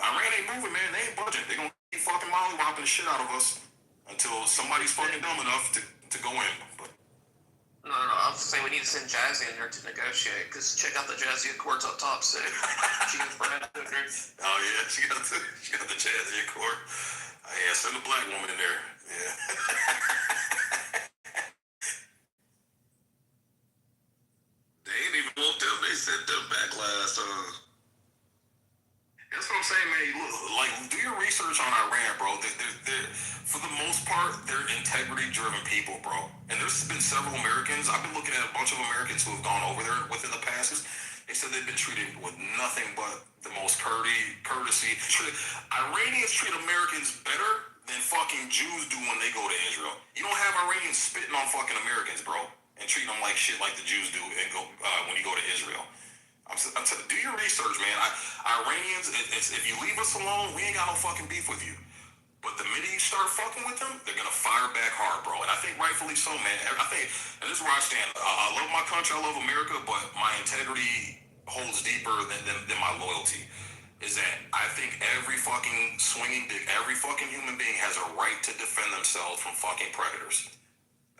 Iran ain't moving, man. They ain't budging. They gonna keep fucking mollywopping the shit out of us until somebody's fucking dumb enough to go in. But No, I was saying we need to send Jazzy in there to negotiate, because check out the Jazzy Accords up top, so she gets Brad to agree. Oh yeah, she got the Jazzy Accord. Yeah, send a black woman in there. Yeah. They ain't even woke them. They sent them back last time. That's what I'm saying, man. Look, like, do your research on Iran, bro. They're for the most part, they're integrity-driven people, bro. And there's been several Americans. I've been looking at a bunch of Americans who have gone over there within the past. They said they've been treated with nothing but the most courtesy. Iranians treat Americans better than fucking Jews do when they go to Israel. You don't have Iranians spitting on fucking Americans, bro, and treating them like shit like the Jews do and go when you go to Israel. Do your research, man. Iranians, if you leave us alone, we ain't got no fucking beef with you. But the minute you start fucking with them, they're gonna fire back hard, bro. And I think rightfully so, man. I think, and this is where I stand. I love my country, I love America, but my integrity holds deeper than my loyalty. Is that I think every fucking swinging dick, every fucking human being has a right to defend themselves from fucking predators.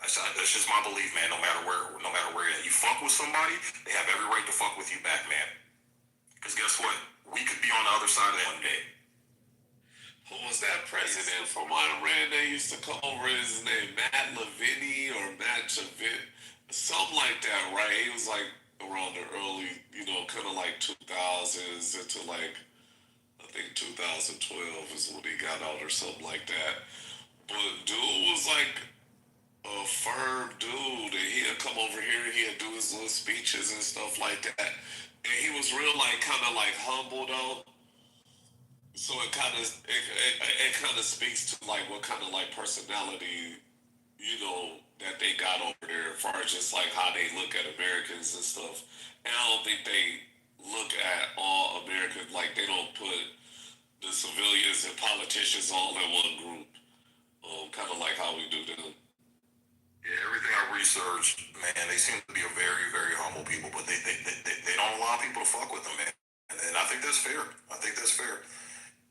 That's just my belief, man. No matter where you're at. You fuck with somebody, they have every right to fuck with you back, man. Because guess what? We could be on the other side of that one day. Who was that president from Iran that used to come over? His name Matt Levini or Matt Javit, something like that, right? He was like around the early, kind of like 2000s into like, I think 2012 is when he got out or something like that. But dude was like a firm dude, and he'd come over here, he'd do his little speeches and stuff like that. And he was real, like, kind of like humble though. So it kind of speaks to like what kind of like personality, that they got over there, as far as just like how they look at Americans and stuff. And I don't think they look at all Americans, like they don't put the civilians and politicians all in one group. Kind of like how we do them. Yeah, everything I researched, man, they seem to be a very, very humble people, but they don't allow people to fuck with them, man. And I think that's fair.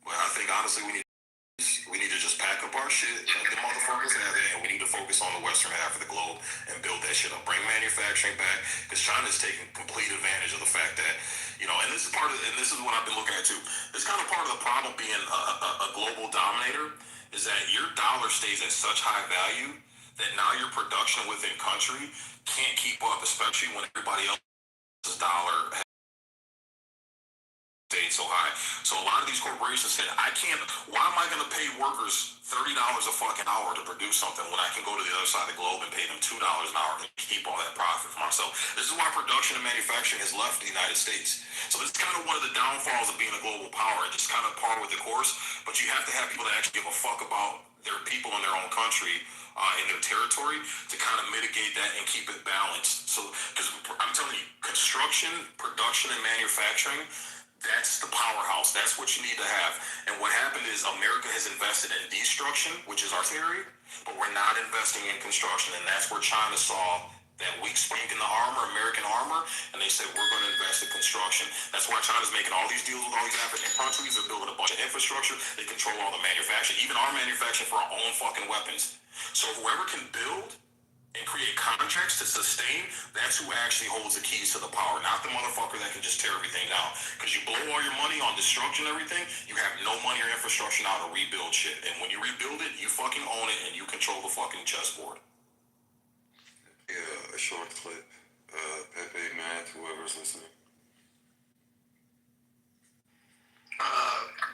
But honestly, we need to just pack up our shit, let the motherfuckers have it, and we need to focus on the western half of the globe and build that shit up. Bring manufacturing back, because China's taking complete advantage of the fact that, you know, and this is what I've been looking at too. This kind of part of the problem being a global dominator is that your dollar stays at such high value that now your production within country can't keep up, especially when everybody else's dollar stayed so high. So a lot of these corporations said, why am I going to pay workers $30 a fucking hour to produce something when I can go to the other side of the globe and pay them $2 an hour and keep all that profit for myself? This is why production and manufacturing has left the United States. So this is kind of one of the downfalls of being a global power. It's just kind of par with the course, but you have to have people that actually give a fuck about their people in their own country, in their territory, to kind of mitigate that and keep it balanced. So, because I'm telling you, construction, production, and manufacturing, that's the powerhouse. That's what you need to have. And what happened is America has invested in destruction, which is our theory, but we're not investing in construction. And that's where China saw that weak spink in the armor, American armor, and they said, we're going to invest in construction. That's why China's making all these deals with all these African countries. They're building a bunch of infrastructure. They control all the manufacturing, even our manufacturing for our own fucking weapons. So whoever can build and create contracts to sustain, that's who actually holds the keys to the power, not the motherfucker that can just tear everything down. Because you blow all your money on destruction and everything, you have no money or infrastructure now to rebuild shit. And when you rebuild it, you fucking own it and you control the fucking chessboard. Yeah, a short clip. Pepe, Matt, whoever's listening.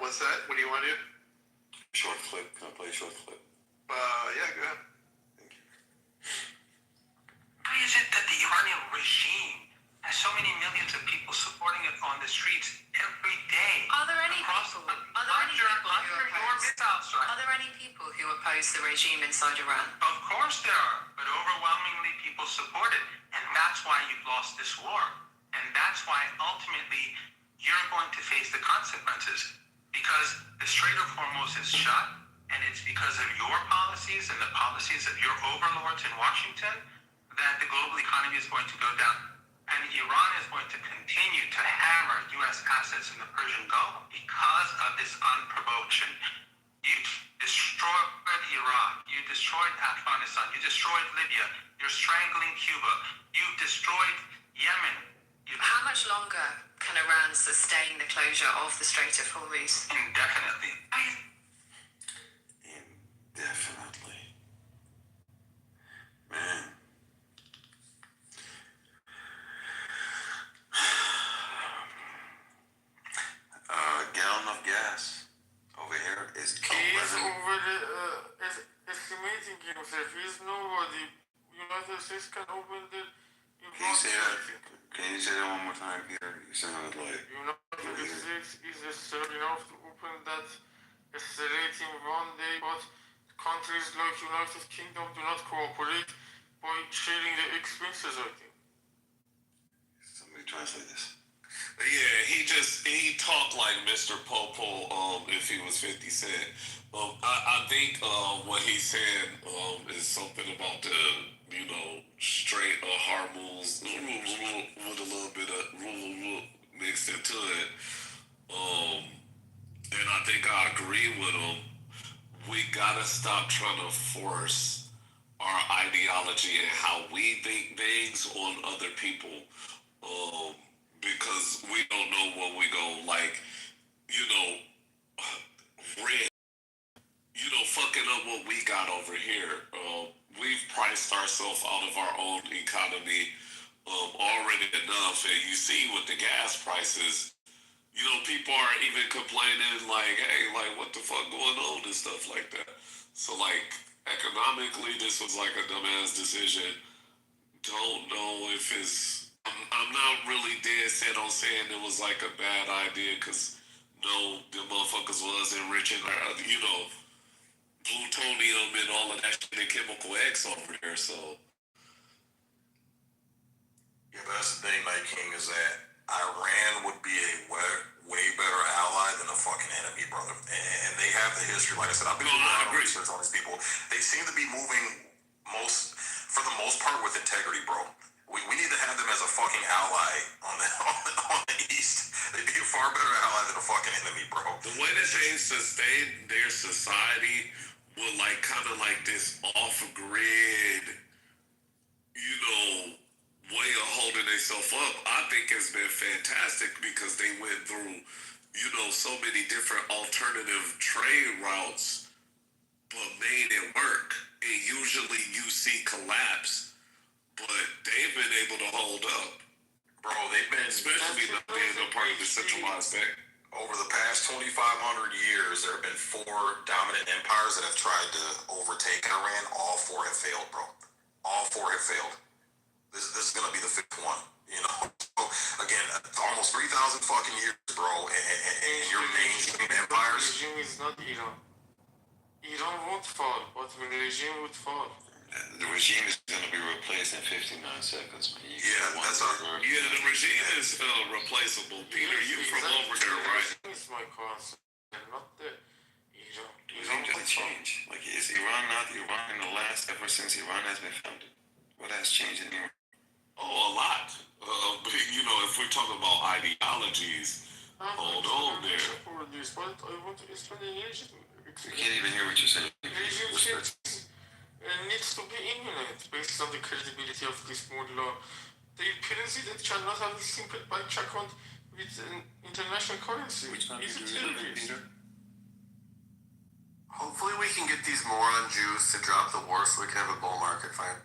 What's that? What do you want to do? Short clip. Can I play a short clip? Yeah, go ahead. Why is it that the Iranian regime has so many millions of people supporting it on the streets every day? Are there any people who oppose the regime inside Iran? Of course there are, but overwhelmingly people support it, and that's why you've lost this war, and that's why ultimately you're going to face the consequences, because the Strait of Hormuz is shut, and it's because of your policies and the policies of your overlords in Washington that the global economy is going to go down. And Iran is going to continue to hammer U.S. assets in the Persian Gulf because of this unprovoked. You destroyed Iraq. You destroyed Afghanistan. You destroyed Libya. You're strangling Cuba. You've destroyed Yemen. How much longer can Iran sustain the closure of the Strait of Hormuz? Indefinitely. Indefinitely. Man. Gallon of gas over here is He's overestimating himself. He's nobody. United States can open the. Can you say that? Can you say that one more time, Peter? You sounded like. United States is strong enough to open that strait in one day, but countries like United Kingdom do not cooperate by sharing the expenses, I think. Somebody translate this. Yeah, he talked like Mr. Popo if he was 50 Cent. I think what he said is something about the, Strait of Hormuz with a little bit of mixed into it. And I think I agree with him. We gotta stop trying to force our ideology and how we think things on other people. Because we don't know what we go fucking up what we got over here. We've priced ourselves out of our own economy already enough, and you see with the gas prices, people are even complaining like, hey, like what the fuck going on and stuff like that. So like economically, this was like a dumbass decision. Don't know if it's. I'm not really dead set on saying it was like a bad idea, because no, the motherfuckers was enriching, plutonium and all of that shit and chemical X over there, so. Yeah, but that's the thing, Night King, is that Iran would be a way better ally than a fucking enemy, brother. And they have the history. Like I said, I've been doing a lot of research on these people. They seem to be moving for the most part with integrity, bro. We need to have them as a fucking ally on the East. They'd be a far better ally than a fucking enemy, bro. The way that they sustain their society with like kind of like this off-grid, you know, way of holding themselves up, I think has been fantastic because they went through, you know, so many different alternative trade routes, but made it work. And usually you see collapse, but they've been able to hold up. Bro, they've been, especially not being a part of the centralized thing. Over the past 2,500 years, there have been 4 dominant empires that have tried to overtake Iran. All 4 have failed, bro. All 4 have failed. This is gonna be the 5th one, you know. So again, almost 3,000 fucking years, bro, and your mainstream empires. The regime is not Iran. Iran won't fall, but the regime would fall. The regime is going to be replaced in 59 seconds. Man. The regime is replaceable. Peter, you from over there, right? It's my concern, not the Iran. The regime doesn't change. Like, is Iran not Iran in the last, ever since Iran has been founded? What has changed in Iran? Oh, a lot. But, you know, if we're talking about ideologies, hold on there. For this, but I want to explain the regime. We can't even hear what you're saying. Regime needs to be imminent based on the credibility of this mullah. The president cannot have a simple bank account with an international currency. Which country do you live in, Peter? Hopefully we can get these moron Jews to drop the war so we can have a bull market fight.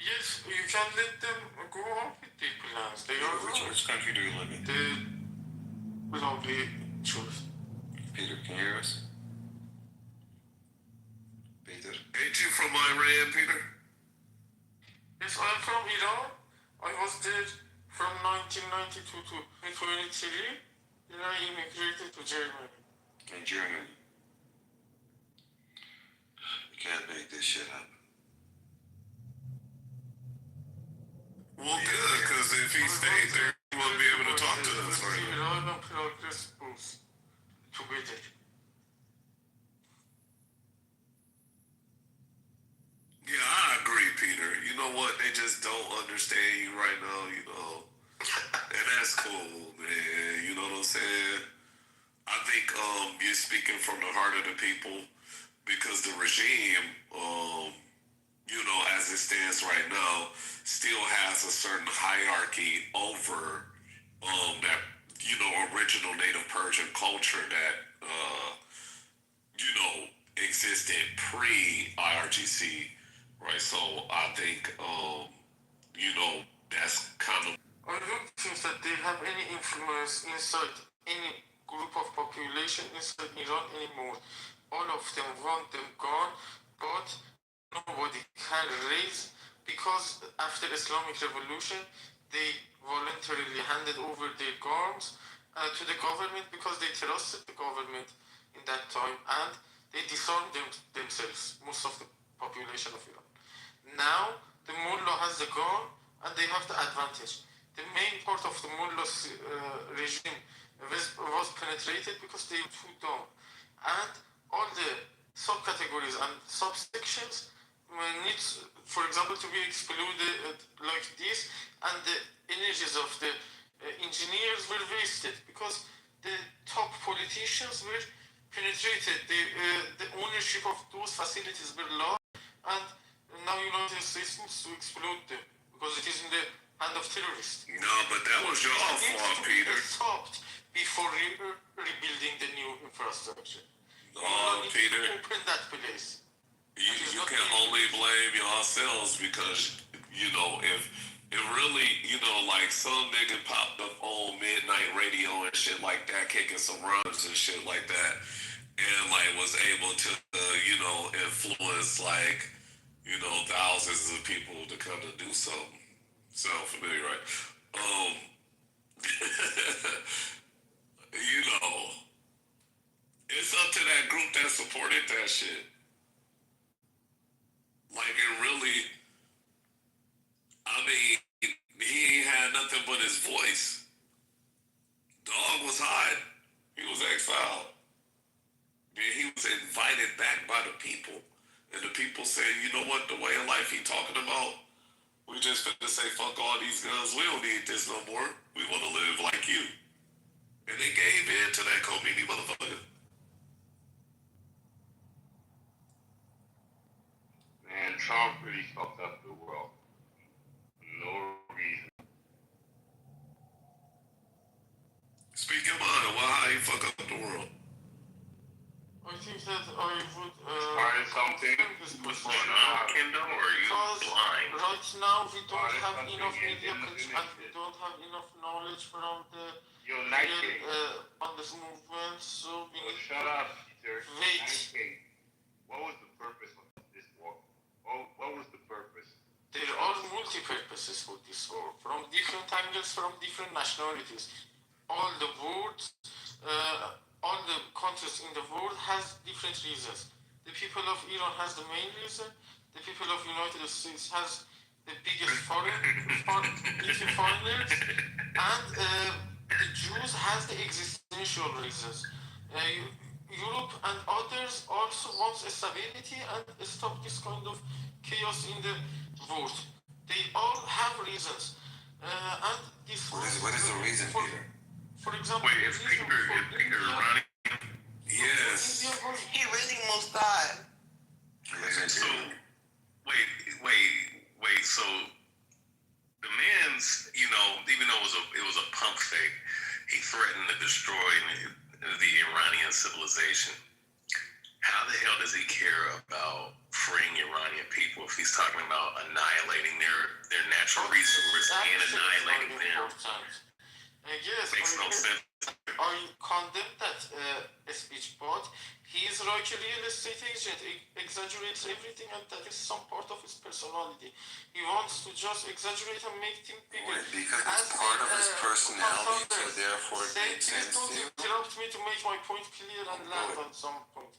Yes, you can let them go on with their plans. They are which country do you live in? The lovely Jews. Peter, can you hear us? Peter? Ain't you from Iran, Peter? Yes, I'm from Iran. I was there from 1992 to 2023. Then I immigrated to Germany. In Germany. You can't make this shit up. Well, good, because if he stayed there, he won't be able to talk to us, right? Iran and progress both together. Yeah, I agree, Peter. You know what? They just don't understand you right now, you know. And that's cool, man. You know what I'm saying? I think you're speaking from the heart of the people because the regime, you know, as it stands right now, still has a certain hierarchy over that, you know, original Native Persian culture that, you know, existed pre-IRGC, right? So I think, you know, that's kind of... I don't think that they have any influence inside any group of population inside Iran anymore. All of them want them gone, but nobody can raise because after Islamic Revolution, they voluntarily handed over their guns to the government because they trusted the government in that time and they disarmed themselves, most of the population of Iran. Now, the mullah has the gun and they have the advantage. The main part of the mullah's regime was penetrated because they were too dumb. And all the subcategories and subsections needs, for example, to be excluded like this, and the energies of the engineers were wasted because the top politicians were penetrated. The ownership of those facilities were lost, and now United States needs to explode them because it is in the hand of terrorists. No, but that was your fault, Peter. Stopped before rebuilding the new infrastructure. No, Peter. Open that place. You can only blame yourselves because, you know, if it really, you know, like some nigga popped up on midnight radio and shit like that, kicking some runs and shit like that, and like was able to, you know, influence like, you know, thousands of people to come to do something. Sound familiar, right? You know, it's up to that group that supported that shit. Like, it really, I mean, he ain't had nothing but his voice. Dog was hiding. He was exiled. Then he was invited back by the people. And the people said, you know what, the way of life he talking about, We just finna say fuck all these guns. We don't need this no more. We want to live like you. And they gave in to that Khomeini motherfucker. Man, Trump really fucked up the world. No reason. Speak your mind. Why you fuck up the world? I think that I would Started something. this What's question. going on, Kendall? Or are you Because blind? right now we don't Started have something enough and media didn't coverage finish and we it. don't have enough knowledge from the United. on this movement, so we need Shut up, Peter. wait. United. What was the purpose of this war? What was the purpose? There are multi-purposes for this war, from different angles, from different nationalities. All the world, all the countries in the world has different reasons. The people of Iran has the main reason. The people of United States has the biggest foreigners, and the Jews has the existential reasons. Europe and others also want stability and stop this kind of chaos in the world. They all have reasons, and this. What is the reason, Peter? For example, wait, is Peter running? Yes. He really almost died. So, wait. So, the man's, even though it was a pump fake, he threatened to destroy the Iranian civilization. How the hell does he care about freeing Iranian people if he's talking about annihilating their natural resources and annihilating them? Yes, Makes no sense. I condemn that speech, but he is like a real estate agent. He exaggerates everything, and that is some part of his personality. He wants to just exaggerate and make things bigger. Because it's part of his personality, so therefore it makes sense to you. Interrupt me to make my point clear and land on some point.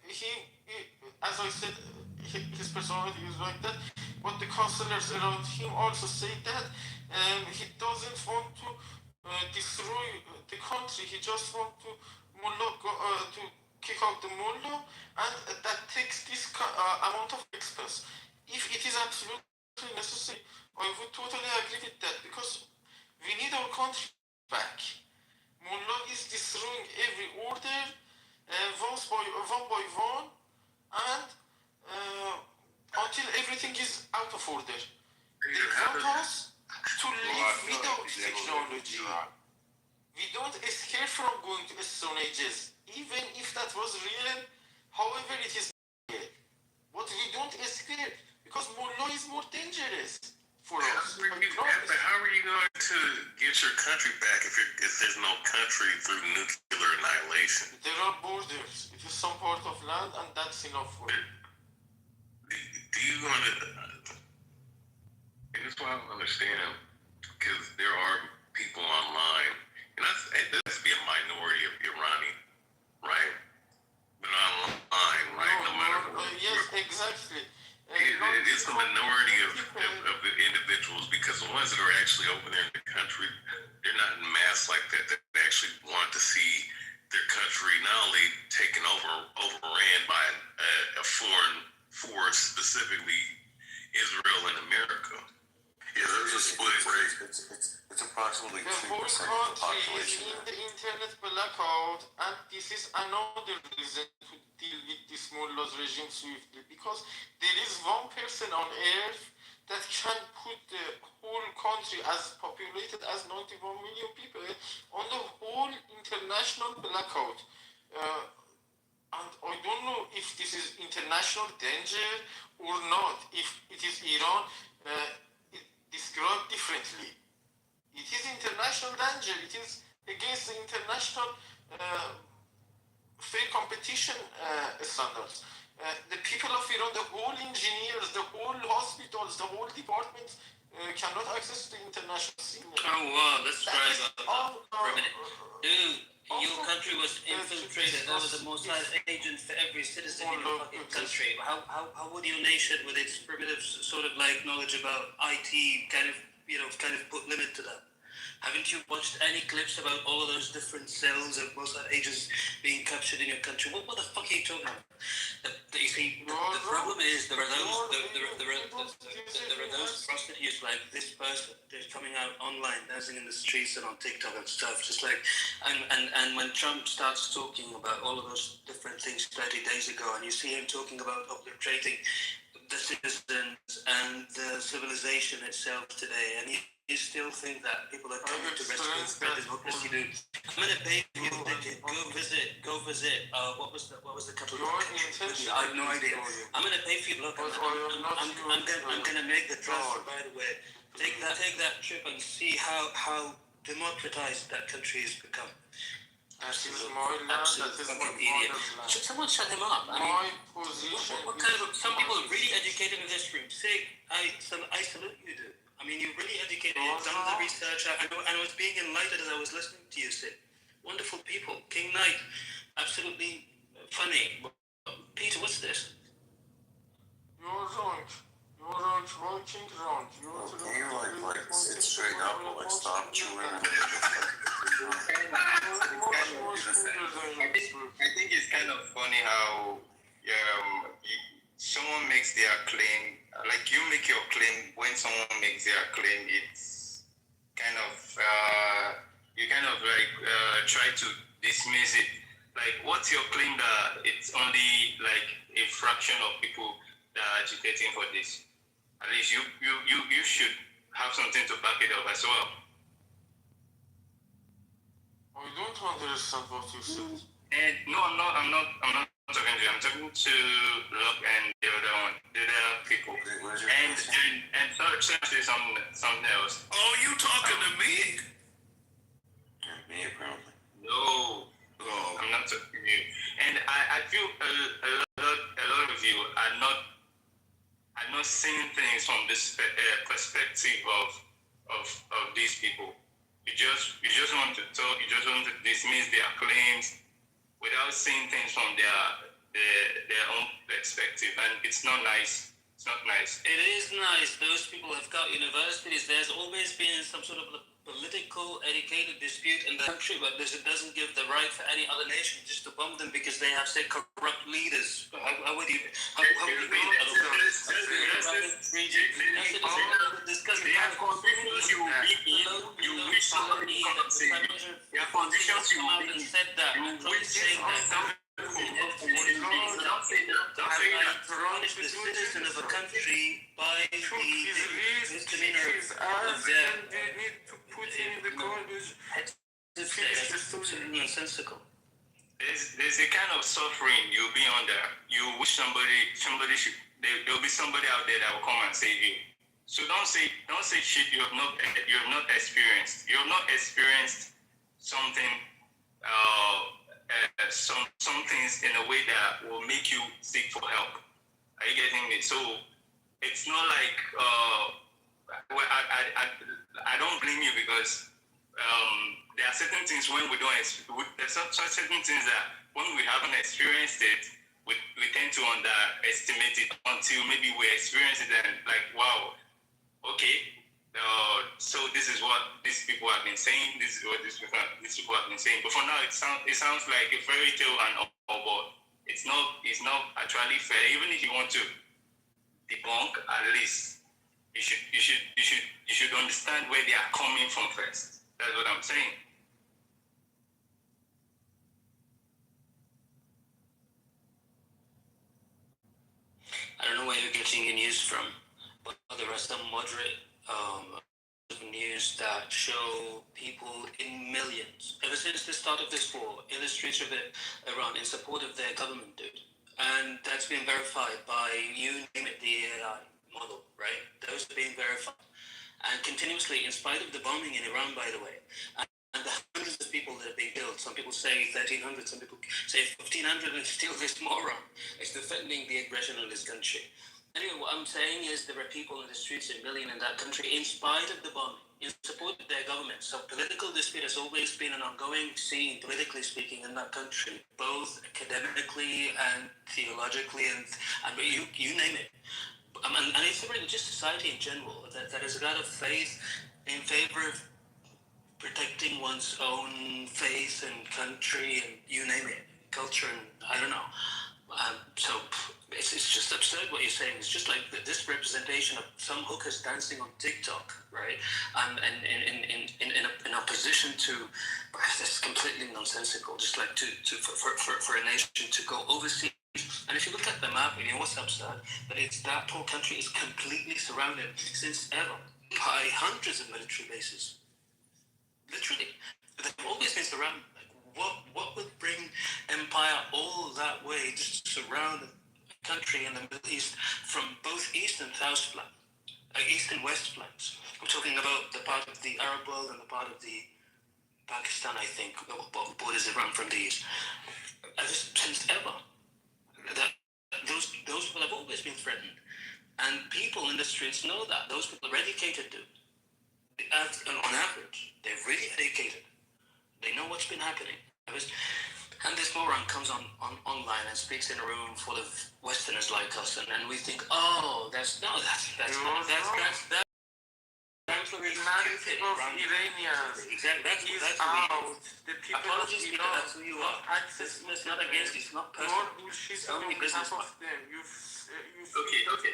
He, as I said, his personality is like that. But the counselors around him also say that he doesn't want to destroy the country. He just wants to to kick out the mullah, and that takes this amount of expense. If it is absolutely necessary, I would totally agree with that, because we need our country back. Mullah is destroying every order one by one, and until everything is out of order. They want us to live without technology. We don't escape from going to Stone Ages, even if that was real. However, it is real. But we don't escape, because Mullah is more dangerous for us. How are you going to get your country back if there's no country through nuclear annihilation? There are borders. It is some part of land, and that's enough for it. Do you understand? That's why I don't understand, because there are people online, and it has to be a minority of Irani, right? But online, right? No matter what. Yes, exactly. It is the minority of the individuals, because the ones that are actually over there in the country, they're not in mass like that. They actually want to see their country not only taken overran by a foreign force, specifically Israel and America. Yeah, there's a split break. It's approximately 2% The whole of the country is population. in the internet blackout, and this is another reason to deal with this mullah's regime swiftly, because there is one person on earth that can put the whole country, as populated as 91 million people, on the whole international blackout. And I don't know if this is international danger or not. If it is Iran, it described differently. It is international danger. It is against the international fair competition standards. The people of Iran, the whole engineers, the whole hospitals, the whole departments cannot access the international scene. Oh wow, let's try that for a minute. Dude, your country was infiltrated. There was the Mossad agents for every citizen in the fucking country. How would your nation, with its primitive sort of like knowledge about IT, kind of put limit to that? Haven't you watched any clips about all of those different cells of Mossad agents being captured in your country? What the fuck are you talking about? You see, the problem is there are those prostitutes like this person. They're coming out online, dancing in the streets and on TikTok and stuff. Just like, and when Trump starts talking about all of those different things 30 days ago, and you see him talking about obliterating the citizens and the civilization itself today, and you still think that people are coming to spread democracy, dude. I'm gonna pay for you to go visit. What was the country? I have no idea. I'm gonna pay for you. Look, I'm gonna make the transfer right away. Take that trip and see how democratized that country has become. Absolute fucking idiot. Should someone shut him up? I mean, what kind of some people are really educated in this room. I salute you, dude. I mean, you're really educated. You've done the research. I was being enlightened as I was listening to you, Sid. Wonderful people. King Knight, absolutely funny. Peter, what's this? You're right. Right, King Wrong. Can you like sit straight up or like stop chewing and I think it's kind of funny how someone makes their claim, like you make your claim. When someone makes their claim, it's kind of you kind of like try to dismiss it. Like, what's your claim that it's only like a fraction of people that are agitating for this? At least you should have something to back it up as well. I don't understand what you said. And no, I'm not talking to you. I'm talking to Luke and the other one, the other people. And so say something else. Oh, you talking to me? me apparently. No, I'm not talking to you. And I feel a lot of you are not seeing things from this perspective of these people. You just want to talk. You just want to dismiss their claims without seeing things from their own perspective, and it's not nice. It's not nice. It is nice. Those people have got universities. There's always been some sort of political, educated dispute in the country, but it doesn't give the right for any other nation just to bomb them because they have, say, corrupt leaders. How would you read that? The citizen of a country by the misdemeanor of their nonsensical. There's a kind of suffering you'll be under. You wish somebody should. There'll be somebody out there that will come and save you. So don't say shit you have not experienced. You have not experienced something. Some things in a way that will make you seek for help. Are you getting me? So it's not like I don't blame you because there are certain things when we don't. There's certain things that when we haven't experienced it, we tend to underestimate it until maybe we experience it and like, wow, okay. So this is what these people have been saying. This is what these people have been saying. But for now, it sounds like a fairy tale and all, but it's not actually fair. Even if you want to debunk, at least you should understand where they are coming from first. That's what I'm saying. I don't know where you're getting your news from, but there are some moderate news that show people in millions, ever since the start of this war, illustrates of it Iran in support of their government, dude. And that's been verified by, you name it, the AI model, right? Those are being verified. And continuously, in spite of the bombing in Iran, by the way, and the hundreds of people that have been killed, some people say 1,300, some people say 1,500, and still this moron is defending the aggression on this country. Anyway, what I'm saying is there are people in the streets, a million in that country, in spite of the bombing, in support of their government. So political dispute has always been an ongoing scene, politically speaking, in that country, both academically and theologically, and you name it. And it's a religious society in general that has got a faith in favor of protecting one's own faith and country and you name it, culture and I don't know. So it's just absurd what you're saying. It's just like this representation of some hookers dancing on TikTok, right? And in opposition to, that's completely nonsensical. Just like for a nation to go overseas. And if you look at the map, you know what's absurd? That poor country is completely surrounded since ever by hundreds of military bases. Literally, they've always been surrounded. Like, what would bring empire all that way just to surround a country in the Middle East from both east and south flank, east and west flanks? I'm talking about the part of the Arab world and the part of the Pakistan, I think, borders Iran from the east. Since ever, those people have always been threatened, and people in the streets know that. Those people are educated to. On average, they're really educated. They know what's been happening. And this moron comes online and speaks in a room full of Westerners like us, and we think, oh, that's the narrative of Iranians is out. The people of Iran don't access internet. More bullshit on behalf of them. You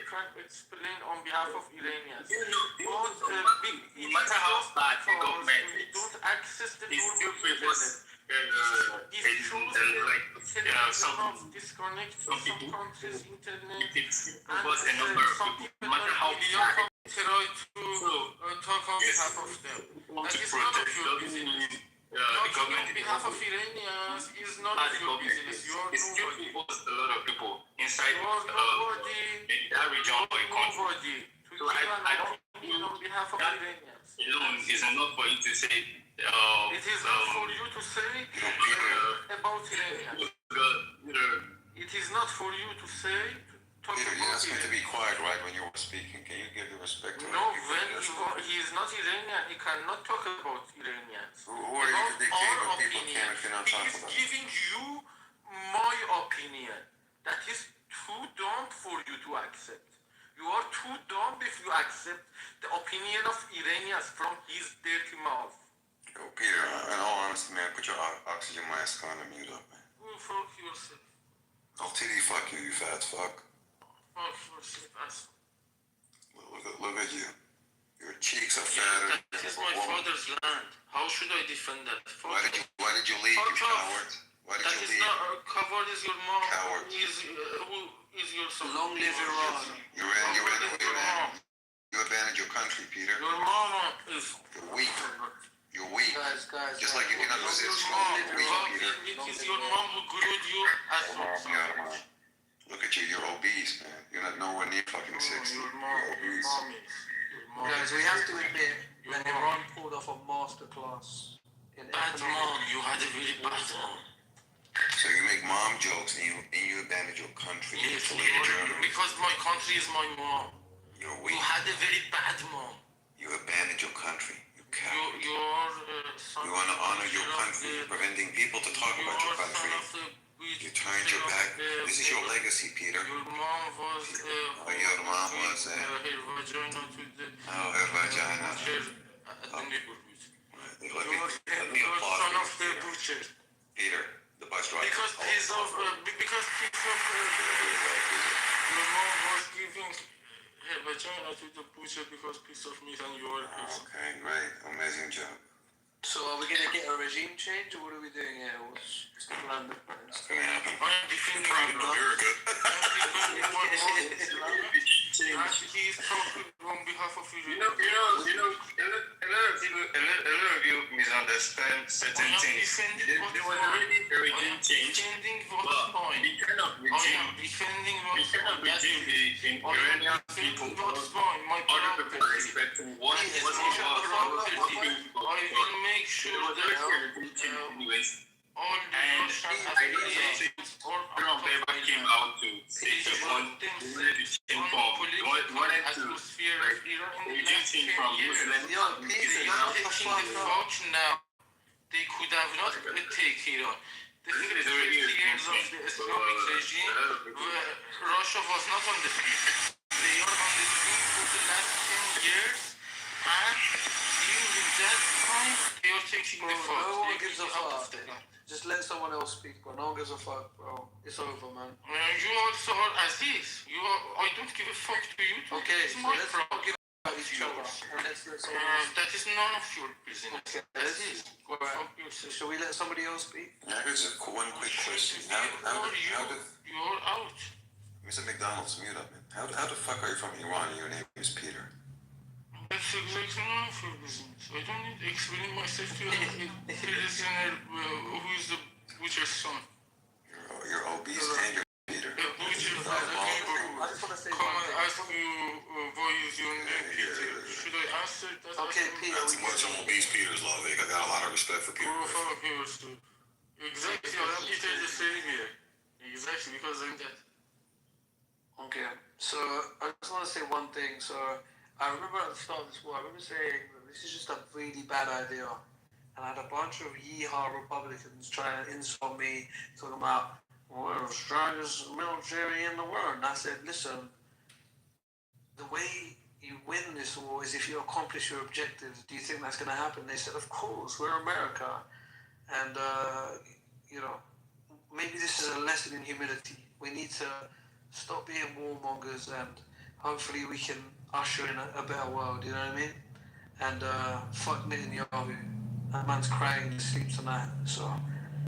can't explain on behalf of Iranians. No matter how bad the government is, don't access the internet. Some disconnect some countries' internet, was a number of people, no matter how bad try to talk on behalf of them. That is none of your business. Talking on behalf of Iranians is not your business. You are nobody. A lot of people inside You are nobody. that region or a country. Nobody. To I don't think on behalf of Iranians. Alone is enough for you to say. It is not for you to say about Iranians. It is not for you to say. Peter, you're asking to be quiet, right, when you were speaking. Can you give the respect to No, when he is not Iranian, he cannot talk about Iranians. Who are you to dictate what people can and cannot talk about? He is giving you my opinion. That is too dumb for you to accept. You are too dumb if you accept the opinion of Iranians from his dirty mouth. Yo, Peter, in all honesty, man, put your oxygen mask on and mute up, man. Go fuck yourself. I'll TD fuck you, you fat fuck. Fuck yourself, asshole. Look at you. Your cheeks are fatter. That is my father's land. How should I defend that? Why did you leave, you coward? Why did you leave? Coward is your mom. Coward. Who is your son? Long live Iran. You abandoned your country, Peter. Your mama is. You're weak. You're weak. Guys, Just like you cannot resist. You're weak, Peter. It is your mom who grew you as a son. Look at you, you're obese, man. You're not nowhere near fucking 60. You're obese. Guys, we have to admit that Iran pulled off a masterclass in bad mom. You had a really bad mom. So you make mom jokes and you abandon your country. Yes, because my country is my mom. You're weak. You had a very bad mom. You abandoned your country. You coward. You want to honor your country. You're preventing people to talk about your country. You turned your back. This is your legacy, Peter. Your mom was. Your mom was. Her vagina to the. Oh, her vagina. At the neighborhood. Let me applaud son you. of the butcher. Peter, the bus driver. Because piece of. Your mom was giving her vagina to the butcher because piece of meat and you are. Okay, great. Amazing job. So are we going to get a regime change, or what are we doing here? What's the plan? It's going to happen. I'm defending America. He's talking on behalf of a lot of you misunderstand certain things. There was already a regime change, but the kind of regime the Iranian people other people are expecting what I will make sure that all the Russian came out to say he wanted to from Muslim now. They could have not taken Iran. The 50 years of the Islamic regime, Russia was not on the street. They are on the street for the last 10 years, Huh? You with that time, you're taking Bro, the fault. no one gives a Out of fuck. the line. Just let someone else speak, bro. No one gives a fuck, bro. It's over, man. You also are Aziz. I don't give a fuck to you. Okay, It's so my let's problem. talk about each other. And let's let someone else That is none of your business. Okay, Aziz, go Alright. fuck yourself. Shall we let somebody else speak? Yeah, here's one quick question. How did You're out. Mr. McDonald's, mute up, man. How the fuck are you from Iran and your name is Peter? That's exactly none of your business. I don't need to explain myself to you. Who is the butcher's son? You're obese and you're Peter. The butcher's son. I just want to say Come one and thing. ask you why is your name Peter. Should I answer that? Okay, Peter, Not too much on obese Peter's love. I got a lot of respect for Peter. Go fuck yours too. Exactly, I'm Peter the same here. Exactly, because I'm that. Okay, so I just want to say one thing. So I remember at the start of this war, I remember saying that this is just a really bad idea. And I had a bunch of yeehaw Republicans trying to insult me, talking about, we're the strongest military in the world. And I said, listen, the way you win this war is if you accomplish your objectives. Do you think that's going to happen? They said, of course, we're America. And, maybe this is a lesson in humility. We need to stop being warmongers and hopefully we can usher in a better world, you know what I mean? And fuck Netanyahu. That man's crying in his sleep tonight. So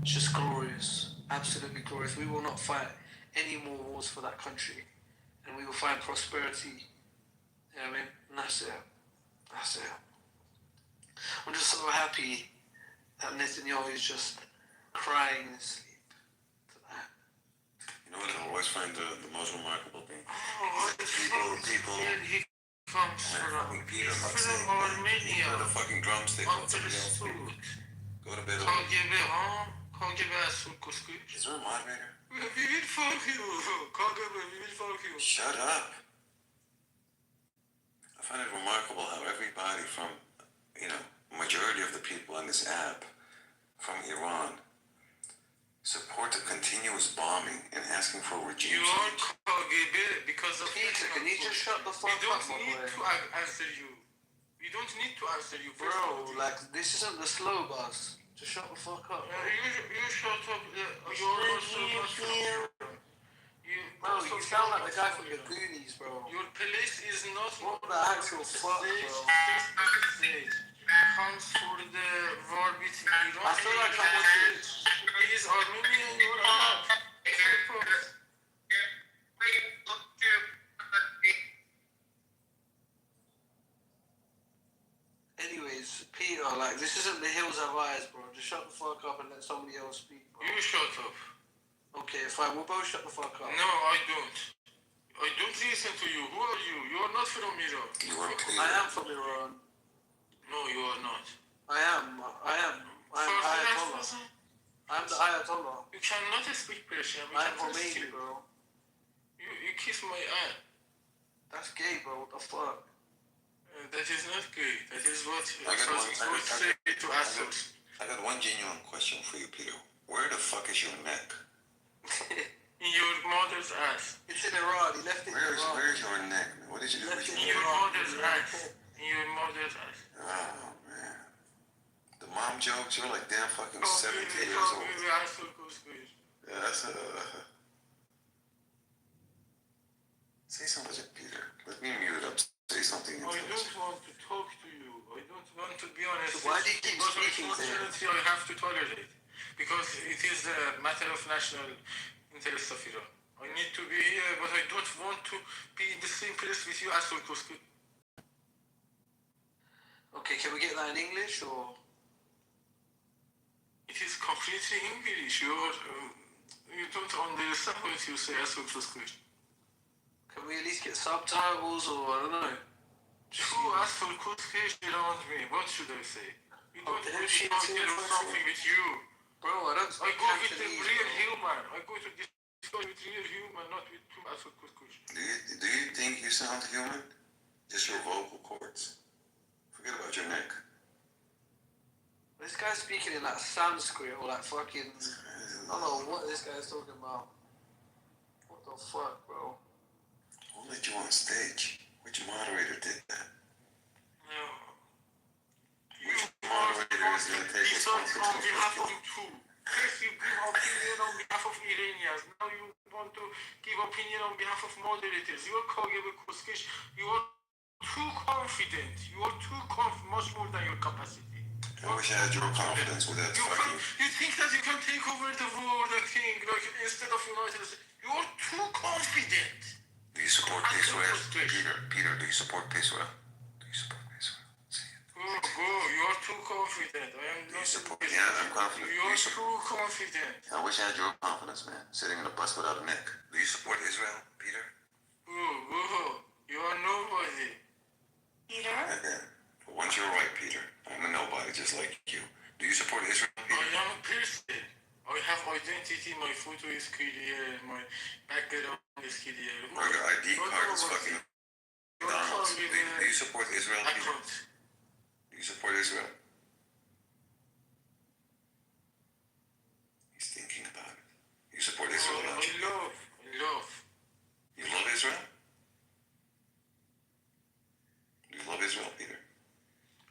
it's just glorious. Absolutely glorious. We will not fight any more wars for that country. And we will find prosperity. You know what I mean? And that's it. That's it. I'm just so happy that Netanyahu is just crying in his sleep. You know what I always find the most remarkable thing? People. He comes from Armenia. The fucking drumstick on somebody else. Go to bed. Is there a moderator? We will fuck you. We will fuck you. Shut up. I find it remarkable how everybody from, majority of the people on this app from Iran support the continuous bombing and asking for regime change. You are KGB because of Peter, can you just shut the fuck up, my boy? We don't need to answer you. We don't need to answer you. Bro, this isn't the slow bus. Just shut the fuck up. You shut up. You're also Bro, you sound like the guy from the Goonies, bro. Your place is not what the actual fuck, bro. Comes for the war between Iran. I feel like I'm watching. Is Armenia your ally? Anyways, Peter, this isn't the Hills Have Eyes, bro. Just shut the fuck up and let somebody else speak, bro. You shut up. Okay, fine. We'll both shut the fuck up. No, I don't. I don't listen to you. Who are you? You are not from Iran. I am from Iran. No, you are not. I am. I'm Ayatollah. I'm the Ayatollah. You cannot speak Persian. I'm Romanian, bro. You kiss my eye. That's gay, bro. What the fuck? That is not gay. That is what I got one genuine question for you, Peter. Where the fuck is your neck? In your mother's ass. It's in Iran. He left it in Iran. Where's your neck, man? What did you do with your neck? In your mother's ass. In your mother's ass. Oh, man. The mom jokes, you're like damn fucking 70 years old. Yeah, that's Say something, Peter. Let me mute up. Say something. I don't want to talk to you. I don't want to be honest. So why do you keep speaking to him? I have to tolerate. Because it is a matter of national interest of Iran. I need to be here, but I don't want to be in the same place with you as Turkey. Okay, can we get that in English or? It is completely English. You don't understand what you say as Turkey. Can we at least get subtitles or I don't know? Who asked for Kurdish around me? What should I say? You don't want to talk something with you. Bro, I don't speak I go with the Cantonese, real bro. human. I go to discuss with real human, not with two Asad Kurdish. Do you think you sound human? Just your vocal cords. Forget about your neck. This guy's speaking in Sanskrit or fucking. I don't know what this guy's talking about. What the fuck, bro? Who let you on stage? Which moderator did that? No, moderator is going to take responsible on behalf of responsibility. two. First you give opinion on behalf of Iranians. Now you want to give opinion on behalf of moderators. You are KGB Kuskish. You are too confident. You are much more than your capacity. I wish I had your confidence with that fucking... You think that you can take over the world and think like instead of United States. You are too confident. Do you support Israel? Peter, do you support Israel? Do you support Israel? Go. You are too confident. I am not. Yeah, I'm confident. You are too confident. I wish I had your confidence, man. Sitting in a bus without a neck. Do you support Israel, Peter? Go. You are nobody. Peter? Okay. For once you're right, Peter. I'm a nobody just like you. Do you support Israel, Peter? I am a person. I have identity. My photo is clear. My background is clear. Your ID card is fucking McDonald's. Do you support Israel, Peter? Do you support Israel? He's thinking about it. You support Israel, don't you? I love. You love Israel? Do you love Israel, Peter?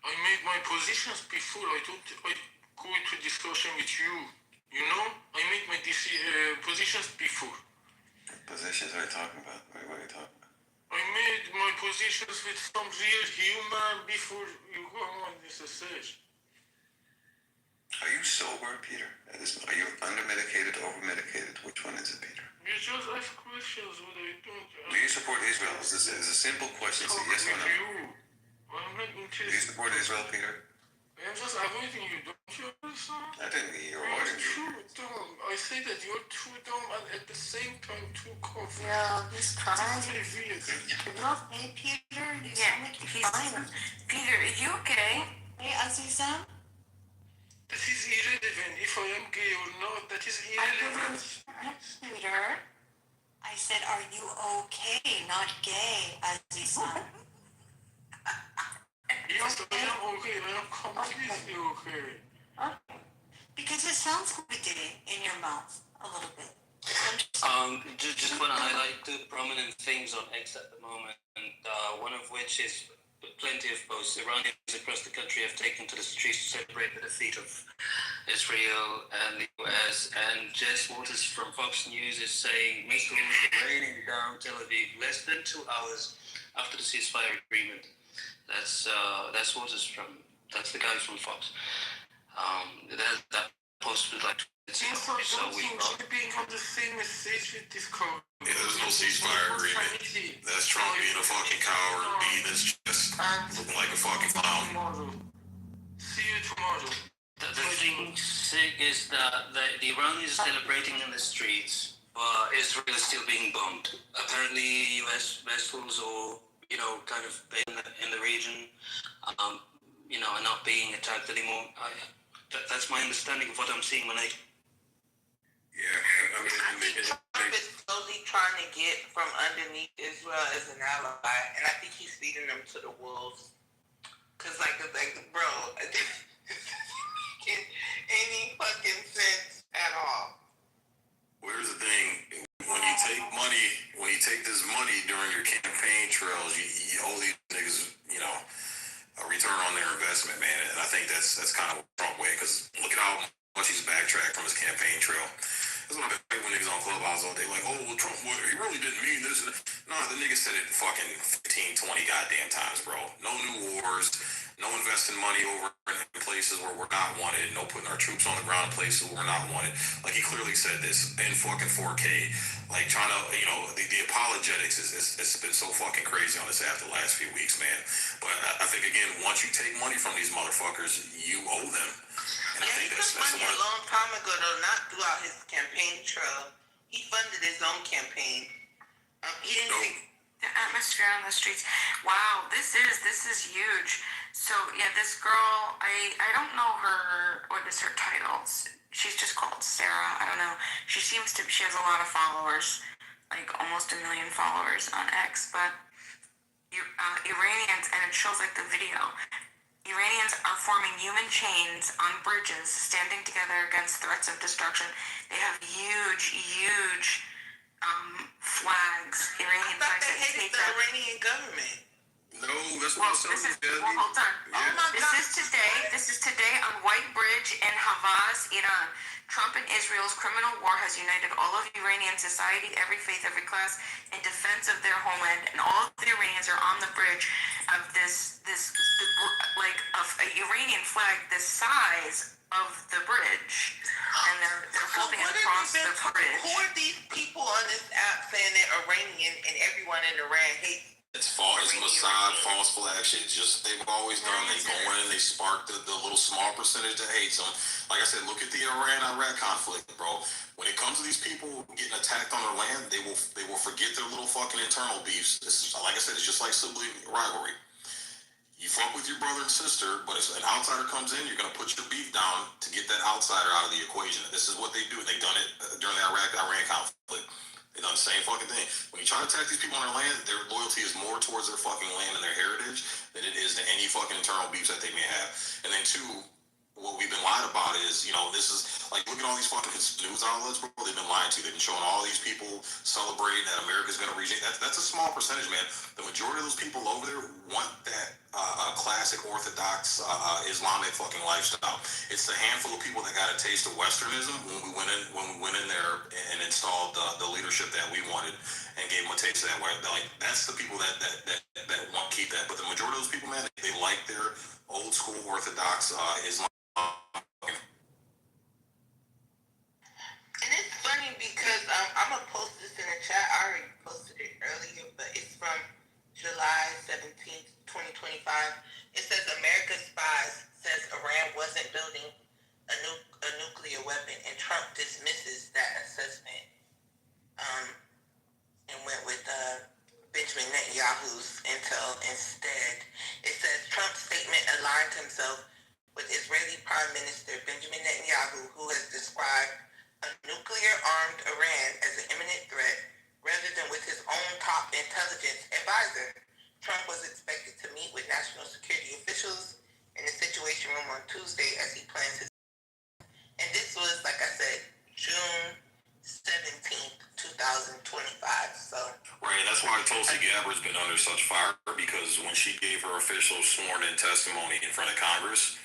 I made my positions before. I go into discussion with you. You know, I made my positions before. What positions are you talking about? What are you talking about? I made my positions with some real human before you go on this search. Are you sober, Peter? Are you under-medicated, over-medicated? Which one is it, Peter? You just ask questions what I don't. Do you support Israel? It's a simple question. Say yes or no. I'm not interested. Do you support Israel, Peter? I'm just avoiding you, don't you understand? I didn't mean you're avoiding You're too dumb. I say that you're too dumb and at the same time too confident. Yeah, he's trying. This is very weird. You okay, Peter? You sound like you're fine. Peter, are you okay? Hey, Azizam? That is irrelevant. If I am gay or not, that is irrelevant. Peter, I said, are you okay? Not gay, Azizam. Yes, I am okay. I am completely okay. Okay. Because it sounds hoity in your mouth a little bit. Just want to highlight the prominent things on X at the moment, and one of which is plenty of posts. Iranians across the country have taken to the streets to celebrate the defeat of Israel and the US. And Jess Waters from Fox News is saying missiles are raining down Tel Aviv less than 2 hours after the ceasefire agreement. That's the guy from Fox. That post was like. Yes, I don't think you're being on the same message with this code. Yeah, there's no ceasefire agreement. That's Trump being a fucking coward, beating his chest, looking like a fucking clown. See you tomorrow. The thing is that the Iranians are celebrating in the streets, but Israel is still being bombed. Apparently, U.S. vessels or kind of in the region, are not being attacked anymore. That's my understanding of what I'm seeing when I. I think Trump is slowly trying to get from underneath Israel as an ally, and I think he's feeding them to the wolves. Cause bro, it doesn't make any fucking sense at all. Well, here's the thing: when you take this money during your campaign trails, you owe these niggas, a return on their investment, man. And I think that's kind of Trump way, because look at how much he's backtracked from his campaign trail. That's what I hate when niggas on Clubhouse all day, like, oh, well, Trump, he really didn't mean this. Nah, the nigga said it fucking 15, 20 goddamn times, bro. No new wars, no investing money over in places where we're not wanted, no putting our troops on the ground in places where we're not wanted. Like, he clearly said this in fucking 4K. Like, trying to, the apologetics it's been so fucking crazy on this app the last few weeks, man. But I think, again, once you take money from these motherfuckers, you owe them. And I think he took money a long time ago, though, not throughout his campaign trail. He funded his own campaign. He didn't think the atmosphere on the streets. Wow, this is huge. So yeah, this girl, I don't know her. What is her title? She's just called Sarah. I don't know. She has a lot of followers, like almost 1 million followers on X. But Iranians, and it shows like the video. Iranians are forming human chains on bridges, standing together against threats of destruction. They have huge flags. Iranian I thought they hated the Iranian government. No, that's what I'm saying. Well, hold on. This is today on White Bridge in Havas, Iran. Trump and Israel's criminal war has united all of Iranian society, every faith, every class, in defense of their homeland, and all of the Iranians are on the bridge of a Iranian flag the size of the bridge, and they're holding it across the bridge. Who are these people on this app saying they're Iranian and everyone in Iran hates? It's false Mossad, false flag shit. Just they've always done. They go in, they spark the little small percentage that hates them. Like I said, look at the Iran-Iraq conflict, bro. When it comes to these people getting attacked on their land, they will forget their little fucking internal beefs. Like I said, it's just like sibling rivalry. You fuck with your brother and sister, but if an outsider comes in, you're gonna put your beef down to get that outsider out of the equation. This is what they do. They've done it during the Iraq-Iran conflict. They've done the same fucking thing. When you try to attack these people on their land, their loyalty is more towards their fucking land and their heritage than it is to any fucking internal beefs that they may have. And then two, what we've been lied about is, this is like, look at all these fucking news outlets, bro. They've been lying to. They've been showing all these people celebrating that America's going to reject. That's a small percentage, man. The majority of those people over there want that classic Orthodox Islamic fucking lifestyle. It's the handful of people that got a taste of Westernism when we went in there and installed the leadership that we wanted and gave them a taste of that. Like, that's the people that want to keep that. But the majority of those people, man, they like their old school Orthodox Islam. And it's funny because I'm going to post this in the chat. I already posted it earlier, but it's from July 17th, 2025. It says America's spies says Iran wasn't building a nuclear weapon, and Trump dismisses that assessment and went with Benjamin Netanyahu's intel instead. It says Trump's statement aligned himself with Israeli Prime Minister Benjamin Netanyahu, who has described a nuclear-armed Iran as an imminent threat, rather than with his own top intelligence advisor. Trump was expected to meet with national security officials in the Situation Room on Tuesday as he plans his... And this was, like I said, June 17th, 2025, so... Right, that's why Tulsi Gabbard's been under such fire, because when she gave her official sworn-in testimony in front of Congress,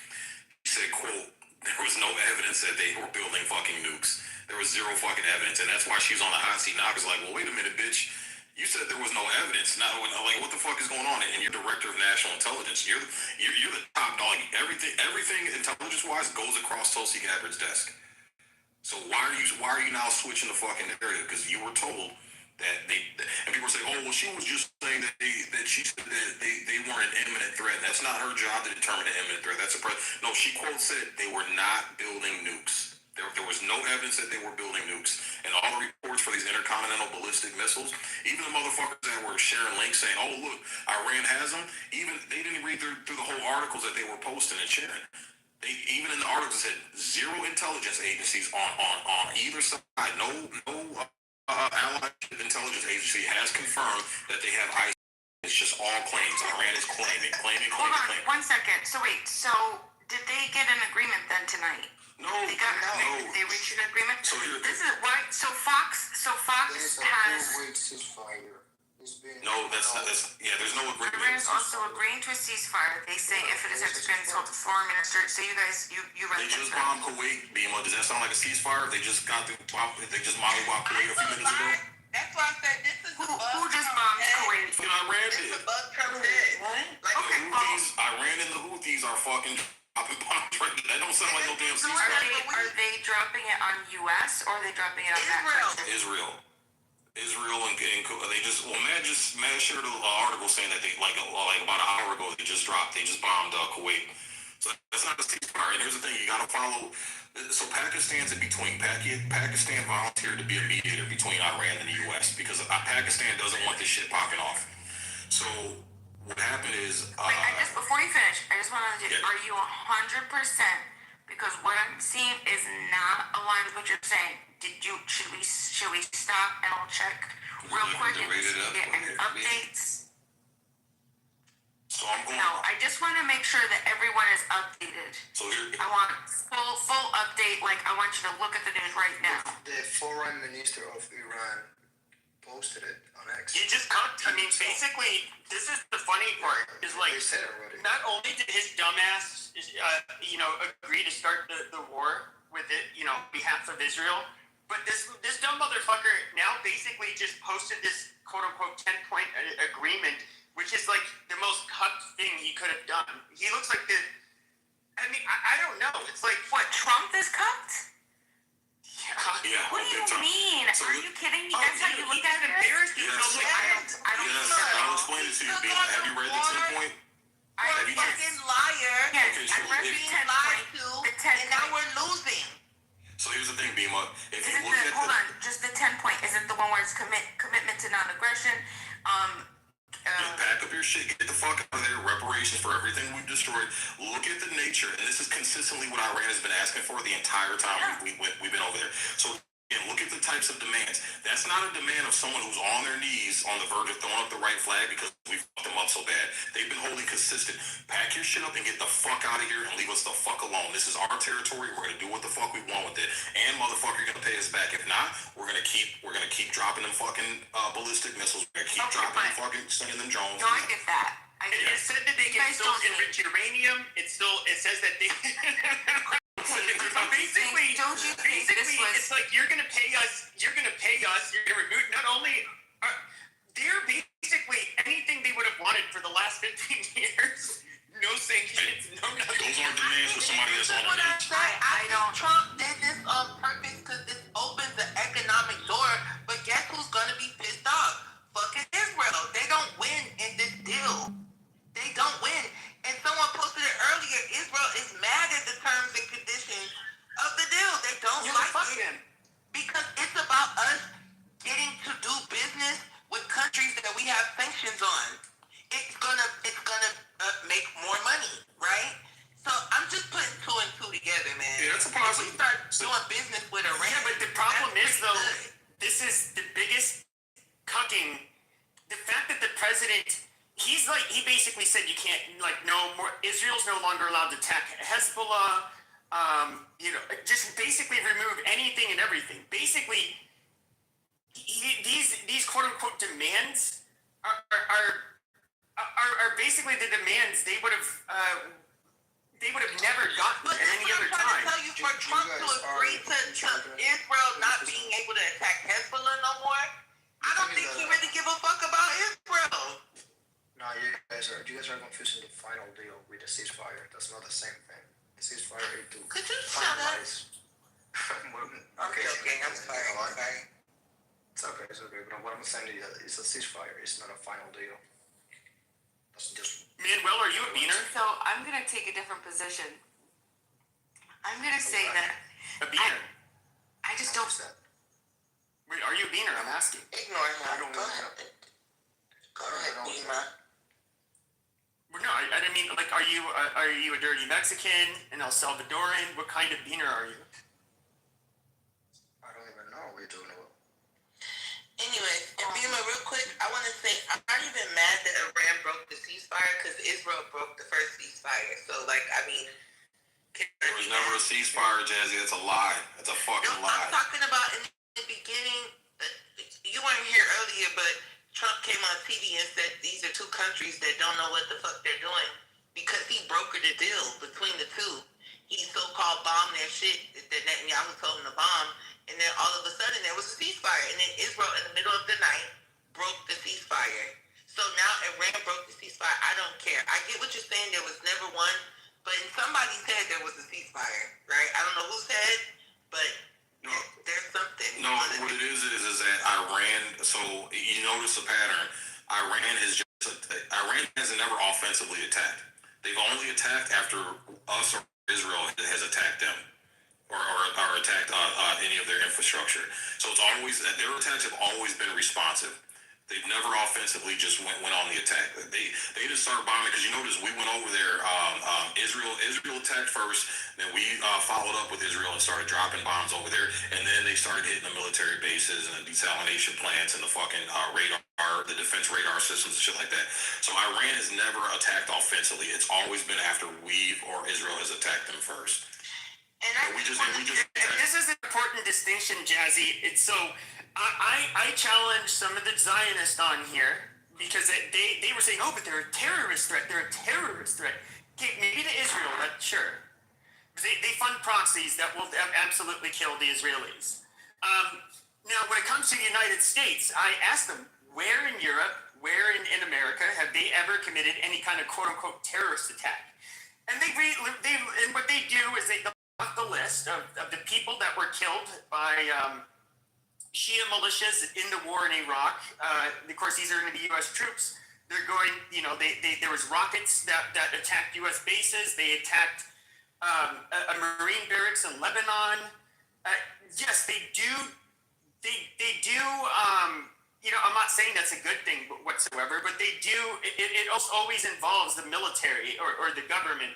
she said, quote, there was no evidence that they were building fucking nukes. There was zero fucking evidence, and that's why she's on the hot seat now. Because like, well, wait a minute, bitch. You said there was no evidence. Now, like, what the fuck is going on? And you're director of national intelligence. You're the top dog. Everything intelligence-wise goes across Tulsi Gabbard's desk. So why are you now switching the fucking narrative? Because you were told that and people say, oh, well, she was just saying that she said that they weren't an imminent threat. That's not her job to determine an imminent threat. That's no, she quote said they were not building nukes. There was no evidence that they were building nukes. And all the reports for these intercontinental ballistic missiles, even the motherfuckers that were sharing links saying, oh, look, Iran has them, even they didn't read through the whole articles that they were posting and sharing. Even in the articles said zero intelligence agencies on either side, no allied intelligence agency has confirmed that they have ICE. It's just all claims. Iran is claiming. Hold on, 1 second. So wait, did they get an agreement then tonight? No. They reached an agreement? So this is why. So Fox There's a has. 2-week ceasefire. No, there's no agreement. Iran is also agreeing to a ceasefire. They say if it is executed, told the foreign minister. So you guys, you read They this. just bombed Kuwait. Bima, does that sound like a ceasefire? They just mollywopped Kuwait a few minutes ago. That's why I said this is who just bombed Kuwait? Iran did. It's above Trump's head. What? Iran and the Houthis are fucking dropping bombs right now. That don't sound like no damn ceasefire. Are they dropping it on U.S. or are they dropping it on Israel and they just Matt shared an article saying that they like about an hour ago they just bombed Kuwait. So that's not a ceasefire. And here's the thing, you gotta follow. So Pakistan's in between. Pakistan volunteered to be a mediator between Iran and the U.S. because Pakistan doesn't want this shit popping off. So what happened is before you finish, I just want to are you 100%? Because what I'm seeing is not aligned with what you're saying. Should we stop and I'll check real quick and get any updates? So I'm going. No, I just want to make sure that everyone is updated. So here, I want full update. Like I want you to look at the news right now. The foreign minister of Iran posted it on X. He just cucked. I mean, basically, this is the funny part. Is like, they said it already. not only did his dumbass, agree to start the war with it, on behalf of Israel, but this dumb motherfucker now basically just posted this quote unquote 10-point agreement, which is like the most cucked thing he could have done. He looks like the. I mean, I don't know. It's like What, Trump is cucked? Yeah. What do you mean? So Are you kidding me? That's how you look at it? embarrassed Yes. I don't Yes, know. I'll explain it to you, Bima. Have you read the 10-point? You're a fucking liar. Yes, Okay, I so read if- the Being 10 lied point. to, The 10 and now point. we're losing. So here's the thing, Bima. If you Is it look at hold on, just the 10 point. Is it the one where it's commitment to non-aggression? Just pack up your shit, get the fuck out of there, reparations for everything we've destroyed. Look at the nature, and this is consistently what Iran has been asking for the entire time we've been over there. So again, look at the types of demands. That's not a demand of someone who's on their knees on the verge of throwing up the right flag because we fucked them up so bad. They've been holding consistent. Pack your shit up and get the fuck out of here and leave us the fuck alone. This is our territory. We're gonna do what the fuck we want with it. And motherfucker, you're gonna pay us back. If not, we're gonna keep dropping them fucking ballistic missiles. We're gonna keep dropping them fucking sending them drones. No, I get that. It said that they can still enrich uranium. It says that they. Basically, Don't you think this was- it's like you're gonna pay us. You're gonna remove. Not only they're basically anything they would have wanted for the last 15 years. No sanctions, no nothing. Those aren't demands for somebody that's on What their I knees. say, I think Trump did this on purpose because this opens the economic door. But guess who's gonna be pissed off? Fucking Israel. They don't win in this deal. They don't win. And someone posted it earlier. Israel is mad at the terms and conditions of the deal. They don't like it because it's about us getting to do business with countries that we have sanctions on. It's gonna make more money, right? So I'm just putting two and two together, man. Yeah, that's a If we positive. start doing business with Iran. Yeah, but the problem that's is though, pretty good. this is the biggest cucking. The fact that the president, he basically said you can't, no more. Israel's no longer allowed to attack Hezbollah. Just basically remove anything and everything. Basically, these quote unquote demands are basically the demands they would have never gotten But at this any is other what I'm trying time. to tell you, for Trump to agree to Israel not being able to attack Hezbollah no more, I don't think he really give a fuck about Israel. No, you guys are confusing the final deal with the ceasefire. That's not the same thing. The ceasefire is to Could you shut up? finalize. Okay, I'm sorry. It's okay. But what I'm saying is a ceasefire. It's not a final deal. That's just. Manuel, are you a beaner? So I'm gonna take a different position. I'm gonna say that A beaner? I just don't. Wait, are you a beaner? I'm asking. Ignore him. Go ahead. Go ahead, Dima. No, I mean, are you a dirty Mexican, an El Salvadoran? What kind of beaner are you? I don't even know what you're talking about. Anyway, and Bima, real quick, I want to say I'm not even mad that Iran broke the ceasefire because Israel broke the first ceasefire. So, There was never a ceasefire, Jazzy. That's a lie. That's a fucking lie. I'm talking about in the beginning. You weren't here earlier, but Trump came on TV and said these are two countries that don't know what the fuck they're doing because he brokered a deal between the two. He so-called bombed their shit that Netanyahu told him to bomb, and then all of a sudden there was a ceasefire, and then Israel in the middle of the night broke the ceasefire. So now Iran broke the ceasefire. I don't care. I get what you're saying. There was never one, but in somebody's head there was a ceasefire, right? I don't know who said, but there's something. No, what it is that Iran. So you notice a pattern. Iran has never offensively attacked. They've only attacked after us or Israel has attacked them or attacked any of their infrastructure. So it's always their attacks have always been responsive. They've never offensively just went on the attack. They just started bombing because you notice we went over there. Israel attacked first, then we followed up with Israel and started dropping bombs over there, and then they started hitting the military bases and the desalination plants and the fucking radar, the defense radar systems and shit like that. So Iran has never attacked offensively. It's always been after we or Israel has attacked them first. And this is an important distinction, Jazzy. It's so I challenge some of the Zionists on here because they were saying, oh, but they're a terrorist threat. They're a terrorist threat. Okay, maybe to Israel, that's sure. They fund proxies that will absolutely kill the Israelis. Now, when it comes to the United States, I asked them, where in Europe, where in America have they ever committed any kind of quote-unquote terrorist attack? And and what they do is they got the list of the people that were killed by Shia militias in the war in Iraq. Of course, these are going to be U.S. troops. They're going, there was rockets that attacked U.S. bases. They attacked a Marine barracks in Lebanon. Yes, they do. They do. I'm not saying that's a good thing whatsoever, but they do. It always involves the military or the government,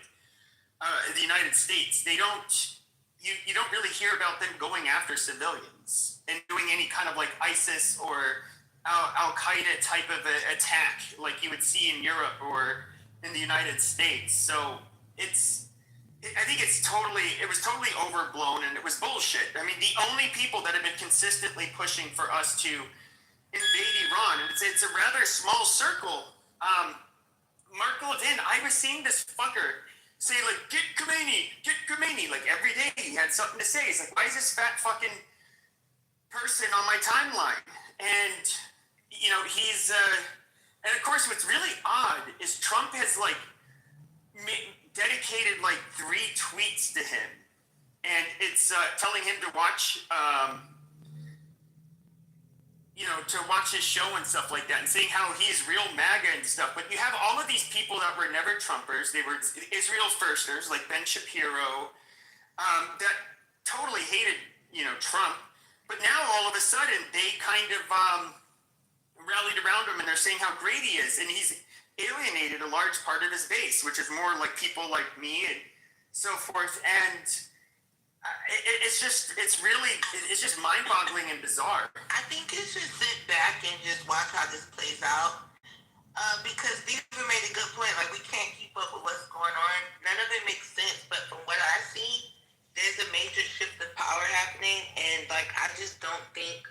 the United States. They don't. You don't really hear about them going after civilians and doing any kind of like ISIS or Al Qaeda type of attack like you would see in Europe or in the United States. So I think it was totally overblown and it was bullshit. I mean, the only people that have been consistently pushing for us to invade Iran, and it's a rather small circle. Mark Levin, I was seeing this fucker say like, get Khomeini, like every day he had something to say. He's like, why is this fat fucking person on my timeline? And, he's, and of course what's really odd is Trump has like dedicated like 3 tweets to him. And it's telling him to watch, to watch his show and stuff like that, and saying how he's real MAGA and stuff. But you have all of these people that were never Trumpers. They were Israel firsters, like Ben Shapiro, that totally hated, Trump. But now all of a sudden they kind of rallied around him, and they're saying how great he is, and he's alienated a large part of his base, which is more like people like me and so forth. And it's just mind-boggling and bizarre. I think you should sit back and just watch how this plays out. Because Beaver made a good point. Like, we can't keep up with what's going on. None of it makes sense. But from what I see, there's a major shift of power happening. And, like, I just don't think...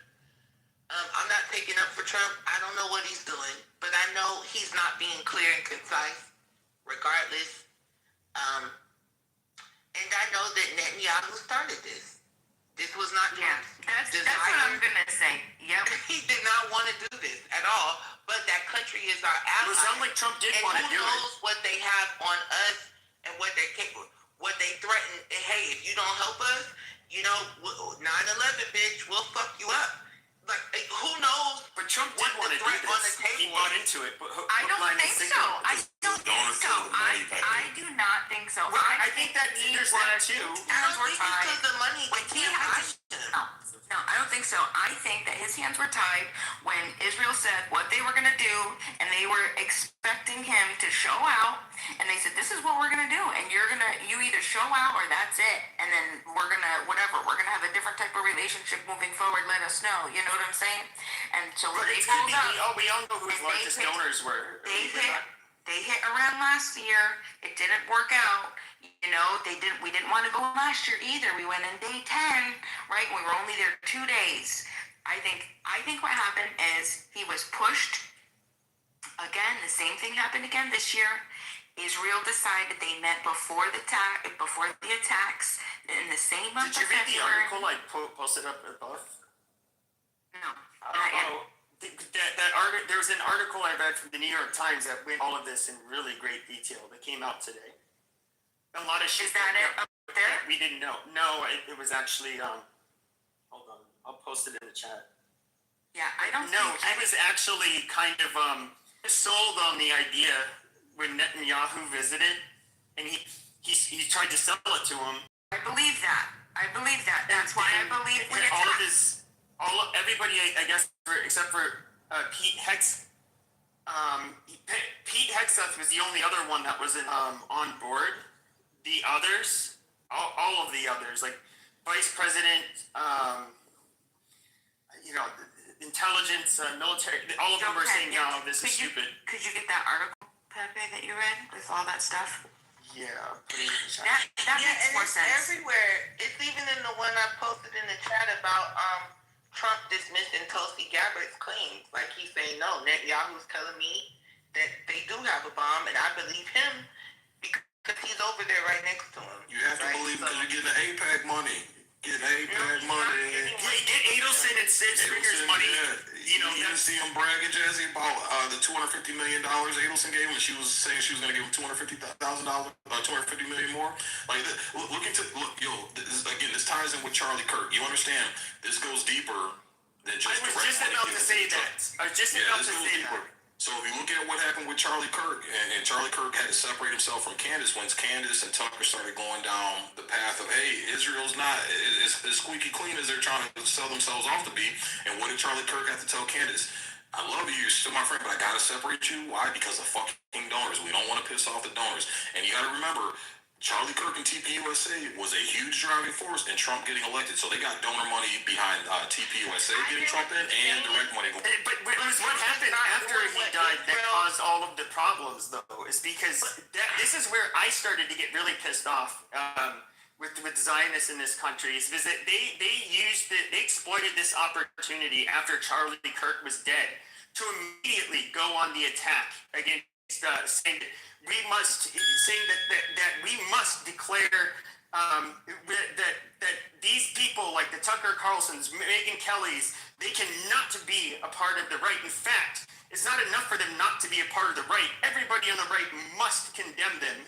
I'm not taking up for Trump. I don't know what he's doing. But I know he's not being clear and concise, regardless. And I know that Netanyahu started this. This was not Trump's desire. That's what I'm going to say. Yep. He did not want to do this at all. But that country is our ally. It sounds like Trump did want to do it. And who knows what they have on us and what they threaten. Hey, if you don't help us, 9/11, bitch, we'll fuck you up. Like, who knows? But Trump did want to do this. He bought into it. But I don't think so. I don't think so. I do not think so. Well, I think that there's that too. Hands were tied. The money No, I don't think so. I think that his hands were tied when Israel said what they were going to do, and they were expecting him to show out, and they said, this is what we're going to do, and you either show out or that's it, and then we're going to have a different type of relationship moving forward, let us know, you know what I'm saying? And so they pulled up. We all know who his largest donors were. They hit around last year. It didn't work out. We didn't want to go last year either. We went in day 10, right? We were only there 2 days. I think what happened is he was pushed. Again, the same thing happened again this year. Israel decided they met before the attacks in the same month of February. Did you read the article I posted up above? No. That article. There was an article I read from the New York Times that went all of this in really great detail. That came out today. A lot of shit. Is that it up there? We didn't know. No, it was actually. Hold on, I'll post it in the chat. Yeah, I don't. No, he was actually kind of sold on the idea when Netanyahu visited, and he tried to sell it to him. I believe that. That's why I believe we attacked. Everybody, I guess, except for Pete Hegseth. Pete Hegseth was the only other one that was on board. The others, all of the others, like Vice President, intelligence, military, all of them were saying, "No, this is stupid." Could you get that article, Pepe, that you read with all that stuff? Yeah. That makes more sense. Everywhere. It's even in the one I posted in the chat about Trump dismissing Tulsi Gabbard's claims. Like he's saying, no, Netanyahu's telling me that they do have a bomb, and I believe him because he's over there right next to him. You have to believe because you're getting the APAC money. Get APAC money. Get Adelson and Sid Springer's money. You know, you see him bragging, Jazzy, about the $250 million Adelson gave him, and she was saying she was going to give him $250 million more. Like, this ties in with Charlie Kirk. You understand? This goes deeper than just. I was just about to say that. So if you look at what happened with Charlie Kirk, and Charlie Kirk had to separate himself from Candace once Candace and Tucker started going down the path of, hey, Israel's not as squeaky clean as they're trying to sell themselves off to be. And what did Charlie Kirk have to tell Candace? I love you, you're still my friend, but I gotta separate you. Why? Because of fucking donors. We don't want to piss off the donors. And you gotta remember, Charlie Kirk and TPUSA was a huge driving force in Trump getting elected. So they got donor money behind TPUSA getting Trump in and direct money. But what happened after he died that caused all of the problems, though, is because this is where I started to get really pissed off with Zionists in this country. Is because they exploited this opportunity after Charlie Kirk was dead to immediately go on the attack against saying that we must declare that these people like the Tucker Carlsons, Megyn Kellys, they cannot be a part of the right. In fact, it's not enough for them not to be a part of the right. Everybody on the right must condemn them.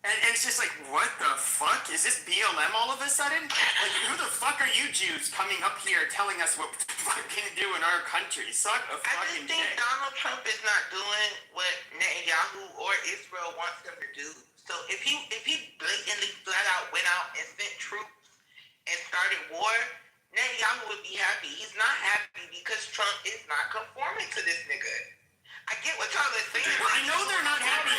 And it's just like, what the fuck? Is this BLM all of a sudden? Like, who the fuck are you Jews coming up here telling us what to fucking do in our country? Suck a fucking dick. I just think Donald Trump is not doing what Netanyahu or Israel wants him to do. So if he blatantly flat out went out and sent troops and started war, Netanyahu would be happy. He's not happy because Trump is not conforming to this nigga. I get what y'all are saying. Well, I know they're not happy.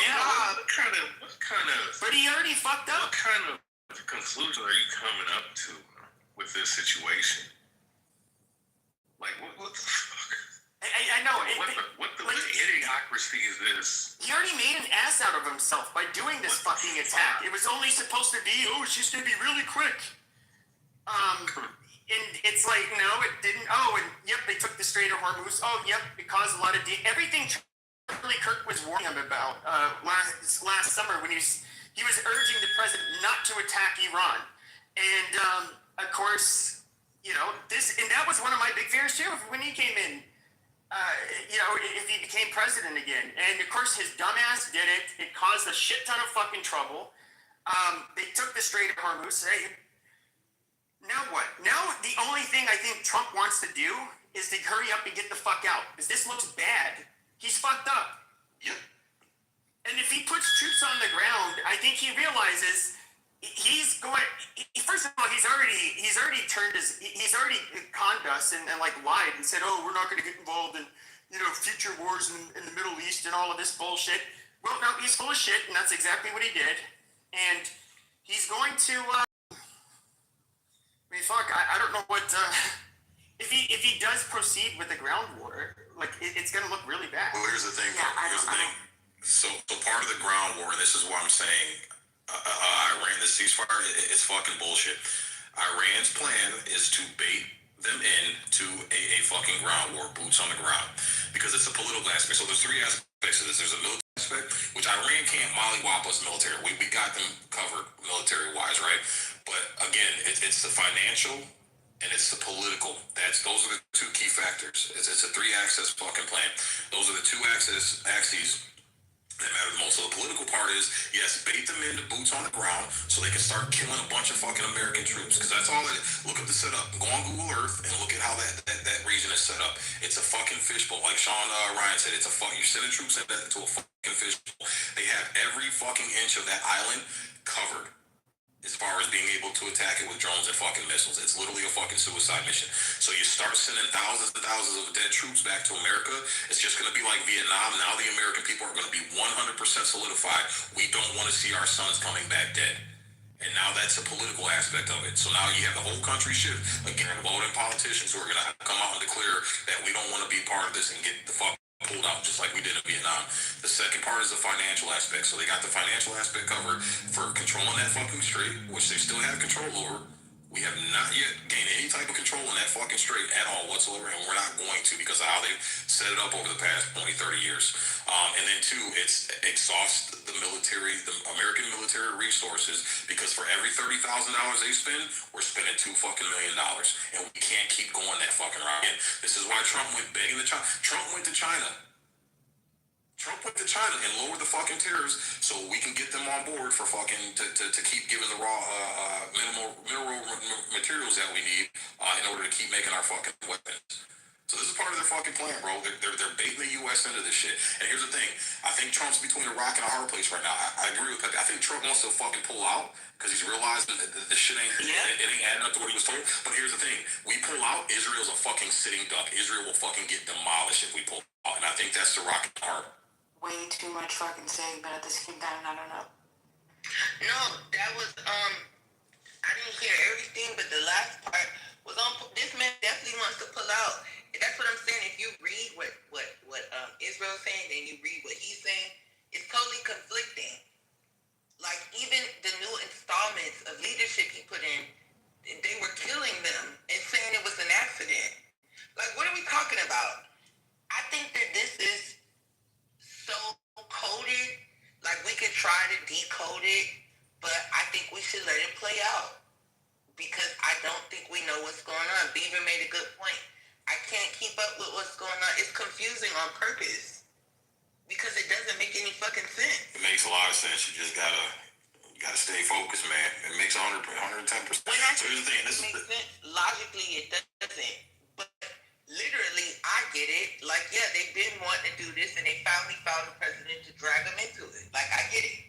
What kind of? But he already fucked up. What kind of conclusion are you coming up to with this situation? Like, what the fuck? I know. What idiocracy is this? He already made an ass out of himself by doing this fucking attack. It was only supposed to be, it's just gonna be really quick. And it's like, no, it didn't. Oh, and yep, they took the Strait of Hormuz. Oh, yep, it caused a lot of everything Charlie Kirk was warning him about last summer when he was urging the president not to attack Iran. And of course, that was one of my big fears too when he came in. If he became president again. And of course, his dumbass did it. It caused a shit ton of fucking trouble. They took the Strait of Hormuz. Now what? Now the only thing I think Trump wants to do is to hurry up and get the fuck out. Because this looks bad. He's fucked up. Yep. And if he puts troops on the ground, I think he realizes he's going. First of all, he's already conned us and like lied and said, "Oh, we're not going to get involved in future wars in the Middle East and all of this bullshit." Well, no, he's full of shit, and that's exactly what he did. And he's going to. I don't know what. If he does proceed with the ground war, like it's going to look really bad. Well, here's the thing. So part of the ground war, and this is what I'm saying. Iran, the ceasefire, it's fucking bullshit. Iran's plan is to bait them into a fucking ground war, boots on the ground, because it's a political aspect. So there's three aspects of this. There's a military aspect, which Iran can't mollywop us military. We got them covered military-wise, right? But again, it's the financial and it's the political. Those are the two key factors. It's a three-axis fucking plan. Those are the two axes that matter the most. So the political part is, yes, bait them into boots on the ground so they can start killing a bunch of fucking American troops. Because that's all that is. Look at the setup. Go on Google Earth and look at how that region is set up. It's a fucking fishbowl. Like Sean Ryan said, you're sending troops into a fucking fishbowl. They have every fucking inch of that island covered as far as being able to attack it with drones and fucking missiles. It's literally a fucking suicide mission. So you start sending thousands and thousands of dead troops back to America, it's just going to be like Vietnam. Now the American people are going to be 100% solidified. We don't want to see our sons coming back dead. And now that's a political aspect of it. So now you have the whole country shift. Again, voting politicians who are going to come out and declare that we don't want to be part of this and get the fuck pulled out just like we did in Vietnam. The second part is the financial aspect. So they got the financial aspect covered for controlling that fucking strait, which they still have control over, We have not yet gained any type of control in that fucking strait at all whatsoever, and we're not going to because of how they've set it up over the past 20, 30 years. And then two, it's exhaust the military, the American military resources, because for every $30,000 they spend, we're spending $2 fucking million. And we can't keep going that fucking route. And this is why Trump went begging to China. Trump went to China and lowered the fucking tariffs so we can get them on board for fucking to keep giving the raw mineral materials that we need in order to keep making our fucking weapons. So this is part of their fucking plan, bro. They're baiting the U.S. into this shit. And here's the thing: I think Trump's between a rock and a hard place right now. I agree with that. I think Trump wants to fucking pull out because he's realizing that this shit ain't adding up to what he was told. But here's the thing: we pull out, Israel's a fucking sitting duck. Israel will fucking get demolished if we pull out. And I think that's the rock and hard. Way too much fucking saying, but at the same time, I don't know. No, that was I didn't hear everything, but the last part was on. This man definitely wants to pull out. That's what I'm saying. If you read what Israel's saying, and you read what he's saying, it's totally conflicting. Like even the new installments of leadership he put in, they were killing them and saying it was an accident. Like, what are we talking about? I think that this is so coded, like we could try to decode it, but I think we should let it play out because I don't think we know what's going on. Beaver made a good point. I can't keep up with what's going on. It's confusing on purpose because it doesn't make any fucking sense. It makes a lot of sense. You just gotta stay focused, man. It makes 110%. When I so here's the thing: this makes sense. Logically, it doesn't, but literally, I get it. Like, yeah, they've been wanting to do this, and they finally found the president to drag them into it. Like, I get it,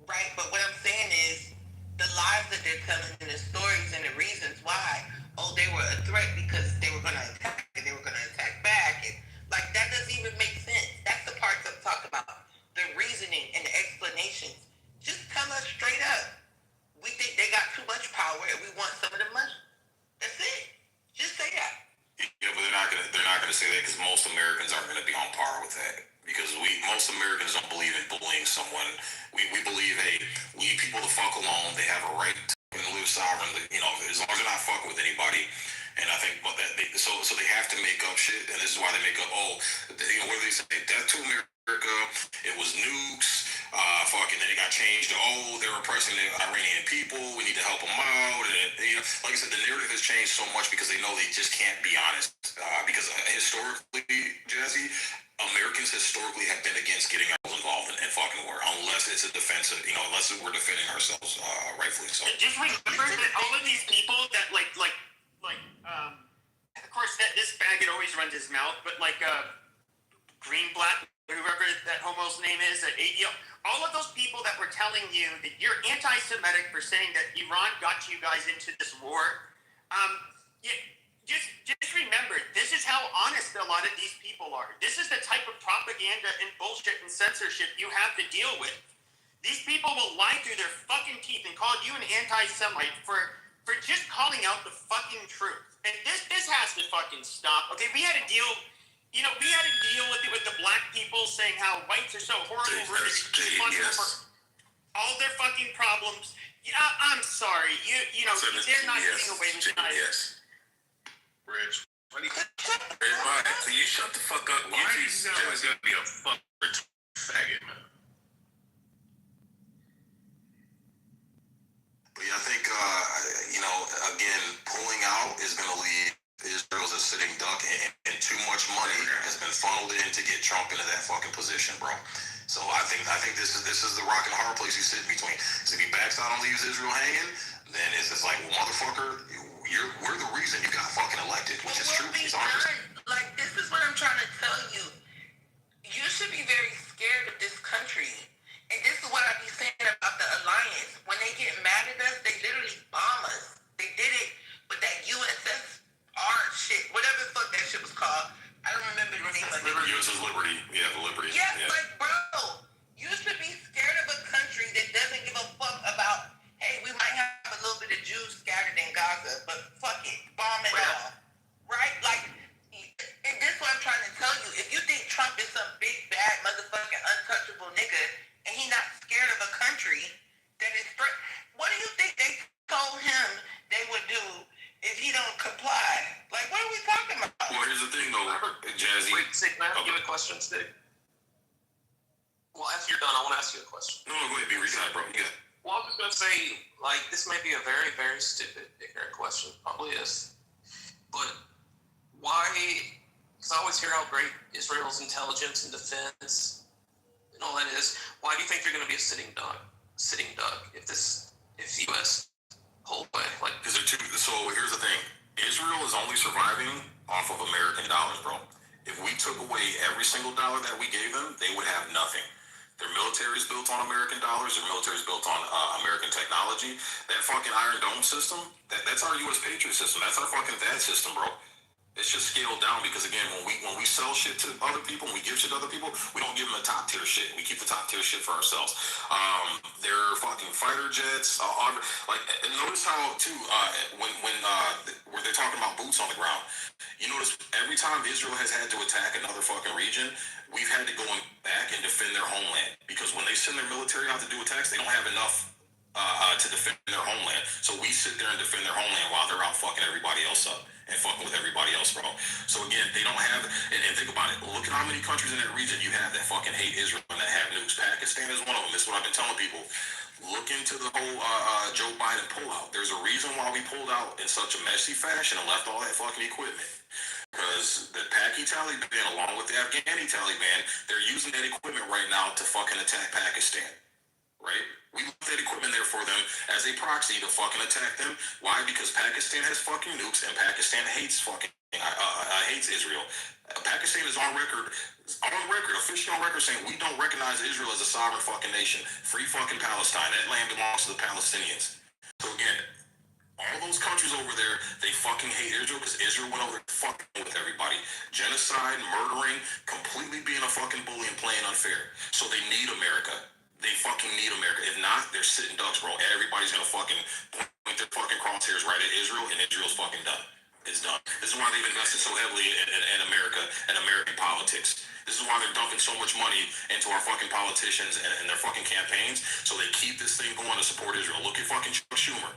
right? But what I'm saying is, the lies that they're telling and the stories and the reasons why, oh, they were a threat because they were going to attack and they were going to attack back, and like that doesn't even make sense. That's the parts I'm talking about. The reasoning and the explanations. Just tell us straight up. We think they got too much power, and we want some of the money. That's it. Just say that. Yeah, but they're not gonna say that because most Americans aren't gonna be on par with that. Because most Americans don't believe in bullying someone. We believe, hey, leave people the fuck alone. They have a right to live sovereignly, as long as they're not fucking with anybody. And I think so they have to make up shit, and this is why they make up. What do they say? Death to America. It was nukes. Then it got changed to they're oppressing the Iranian people. We need to help them out. And like I said, the narrative has changed so much because they know they just can't be honest. Because historically, Jazzy, Americans historically have been against getting ourselves involved in fucking war, unless it's a defensive. Unless we're defending ourselves rightfully so. Just remember that all of these people that of course that this faggot always runs his mouth, but Greenblatt, whoever that homo's name is, at ADL, all of those people that were telling you that you're anti-Semitic for saying that Iran got you guys into this war, just remember, this is how honest a lot of these people are. This is the type of propaganda and bullshit and censorship you have to deal with. These people will lie through their fucking teeth and call you an anti-Semite for just calling out the fucking truth. And this has to fucking stop. Okay, we had to deal with the black people saying how whites are so horrible, we're responsible for all their fucking problems. Yeah, I'm sorry. They're not getting away with it. Yes. Rich. Can you shut the fuck up? Why are you always gonna be a fucking faggot, man? But yeah, I think again, pulling out is gonna leave Israel as a sitting duck, and too much money has been funneled in to get Trump into that fucking position, bro. So I think this is the rock and hard place you sit between. So if he backs out and leaves Israel hanging, then it's just like, well, motherfucker, we're the reason you got fucking elected, which is true. He's honest. Like, this is what I'm trying to tell you. You should be very scared of this country. And this is what I be saying about the alliance. When they get mad at us, they literally bomb us. They did it with that USSR shit, whatever the fuck that shit was called. I don't remember the name of it. USS Liberty. Yeah, the Liberty. Yeah, like, bro, you should be scared of a country that doesn't give a fuck about, hey, we might have a little bit of Jews scattered in Gaza, but fuck it, bomb it all. Right? Like, and this is what I'm trying to tell you. If you think Trump is some big, bad, motherfucking untouchable nigga, and he not scared of a country that is what do you think they told him they would do here's the thing though, Jazzy. Wait, Sig, can I ask you a question, Sig? Well, after you're done, I want to ask you a question. No, go ahead, be reasonable, bro. Yeah. Well, I was just going to say, like, this may be a very, very stupid, ignorant question. Probably is. But why? Because I always hear how great Israel's intelligence and defense and all that is. Why do you think they're going to be a sitting duck if the U.S. pull away? Like, Because they're too. So here's the thing: Israel is only surviving off of American dollars, bro. If we took away every single dollar that we gave them, they would have nothing. Their military is built on American dollars. Their military is built on American technology. That fucking Iron Dome system, that's our U.S. Patriot system. That's our fucking THAAD system, bro. It's just scaled down because, again, when we sell shit to other people, when we give shit to other people, we don't give them the top tier shit. We keep the top tier shit for ourselves. Their fucking fighter jets, and notice how too when where they're talking about boots on the ground. You notice every time Israel has had to attack another fucking region, we've had to go back and defend their homeland because when they send their military out to do attacks, they don't have enough to defend their homeland. So we sit there and defend their homeland while they're out fucking everybody else up and fucking with everybody else, bro. So again, they don't have, and think about it. Look at how many countries in that region you have that fucking hate Israel and that have nukes. Pakistan is one of them. This is what I've been telling people. Look into the whole Joe Biden pullout. There's a reason why we pulled out in such a messy fashion and left all that fucking equipment. Because the Paki Taliban, along with the Afghani Taliban, they're using that equipment right now to fucking attack Pakistan. Right? We left that equipment there for them as a proxy to fucking attack them. Why? Because Pakistan has fucking nukes and Pakistan hates hates Israel. Pakistan is on record, officially on record, saying we don't recognize Israel as a sovereign fucking nation. Free fucking Palestine. That land belongs to the Palestinians. So again, all those countries over there, they fucking hate Israel because Israel went over there fucking with everybody. Genocide, murdering, completely being a fucking bully and playing unfair. So they need America. They fucking need America. If not, they're sitting ducks, bro. Everybody's gonna fucking point their fucking crosshairs right at Israel, and Israel's fucking done. It's done. This is why they've invested so heavily in America and American politics. This is why they're dumping so much money into our fucking politicians and their fucking campaigns, so they keep this thing going to support Israel. Look at fucking Chuck Schumer.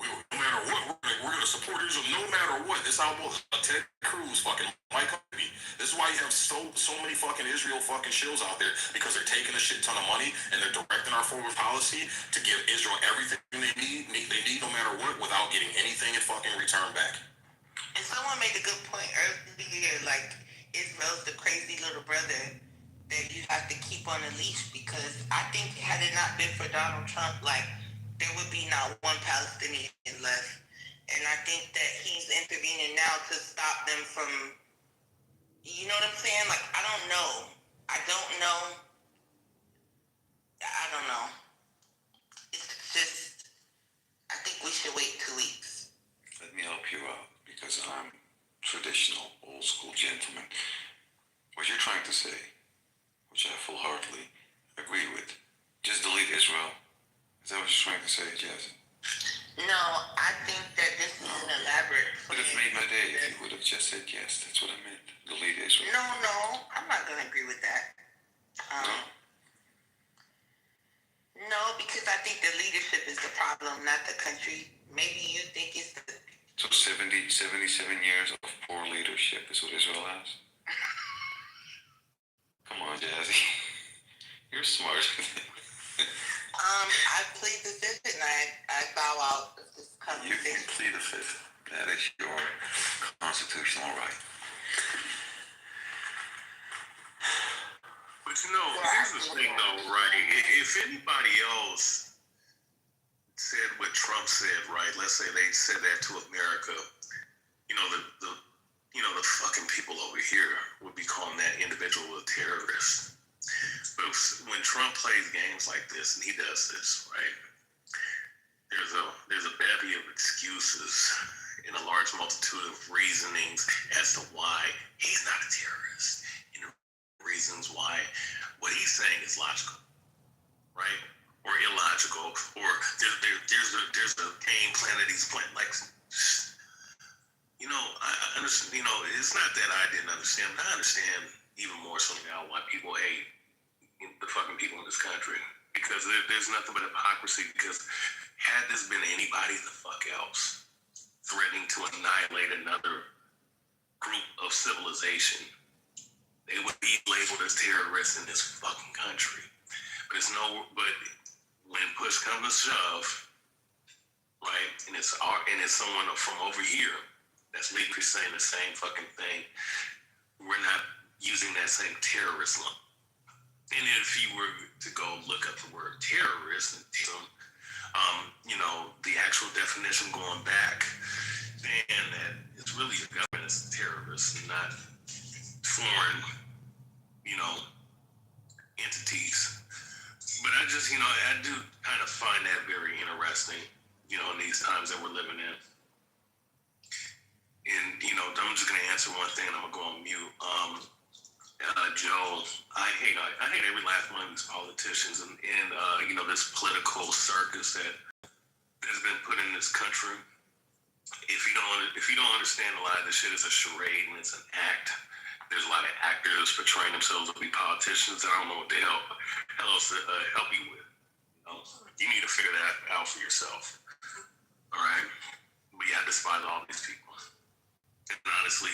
No matter what, we're gonna support Israel no matter what. This almost Ted Cruz, fucking Mike Huckabee. This is why you have so many fucking Israel fucking shills out there because they're taking a shit ton of money and they're directing our foreign policy to give Israel everything they need no matter what without getting anything in fucking return back. And someone made a good point earlier, like Israel's the crazy little brother that you have to keep on a leash because I think had it not been for Donald Trump, like there would be not one Palestinian left. And I think that he's intervening now to stop them from, you know what I'm saying? Like, I don't know. It's just, I think we should wait 2 weeks. Let me help you out because I'm traditional, old school gentleman. What you're trying to say, which I full-heartedly agree with, just delete Israel. Is that what you're trying to say, Jazzy? No, I think that this is an elaborate plan. Would have made my day if you would have just said yes. That's what I meant. Delete Israel. No, I'm not going to agree with that. No, because I think the leadership is the problem, not the country. Maybe you think it's the... So 77 years of poor leadership is what Israel has? Come on, Jazzy. You're smart. I plead the fifth and I bow out of this conversation. You can plead the fifth. That is your constitutional right. But here's the thing though, right? If anybody else said what Trump said, right? Let's say they said that to America, the fucking people over here would be calling that individual a terrorist. But when Trump plays games like this and he does this, right? There's a bevy of excuses and a large multitude of reasonings as to why he's not a terrorist. Reasons why what he's saying is logical, right, or illogical, or there's a game plan that he's playing. Like, I understand. It's not that I didn't understand, but I understand even more so now why people hate the fucking people in this country because there's nothing but hypocrisy. Because had this been anybody the fuck else threatening to annihilate another group of civilization, they would be labeled as terrorists in this fucking country. But when push comes to shove, right, and it's someone from over here that's literally saying the same fucking thing, we're not using that same terrorism. And if you were to go look up the word terrorist, the actual definition going back, then that it's really the government that's a terrorist, not foreign, entities. But I just, I do kind of find that very interesting, in these times that we're living in. And, I'm just going to answer one thing and I'm going to go on mute. Joe, I hate every last one of these politicians and this political circus that has been put in this country. If you don't understand, a lot of this shit is a charade and it's an act. There's a lot of actors portraying themselves to be politicians. I don't know what the hell else to help you with. You need to figure that out for yourself. All right? But yeah, I despise all these people. And honestly,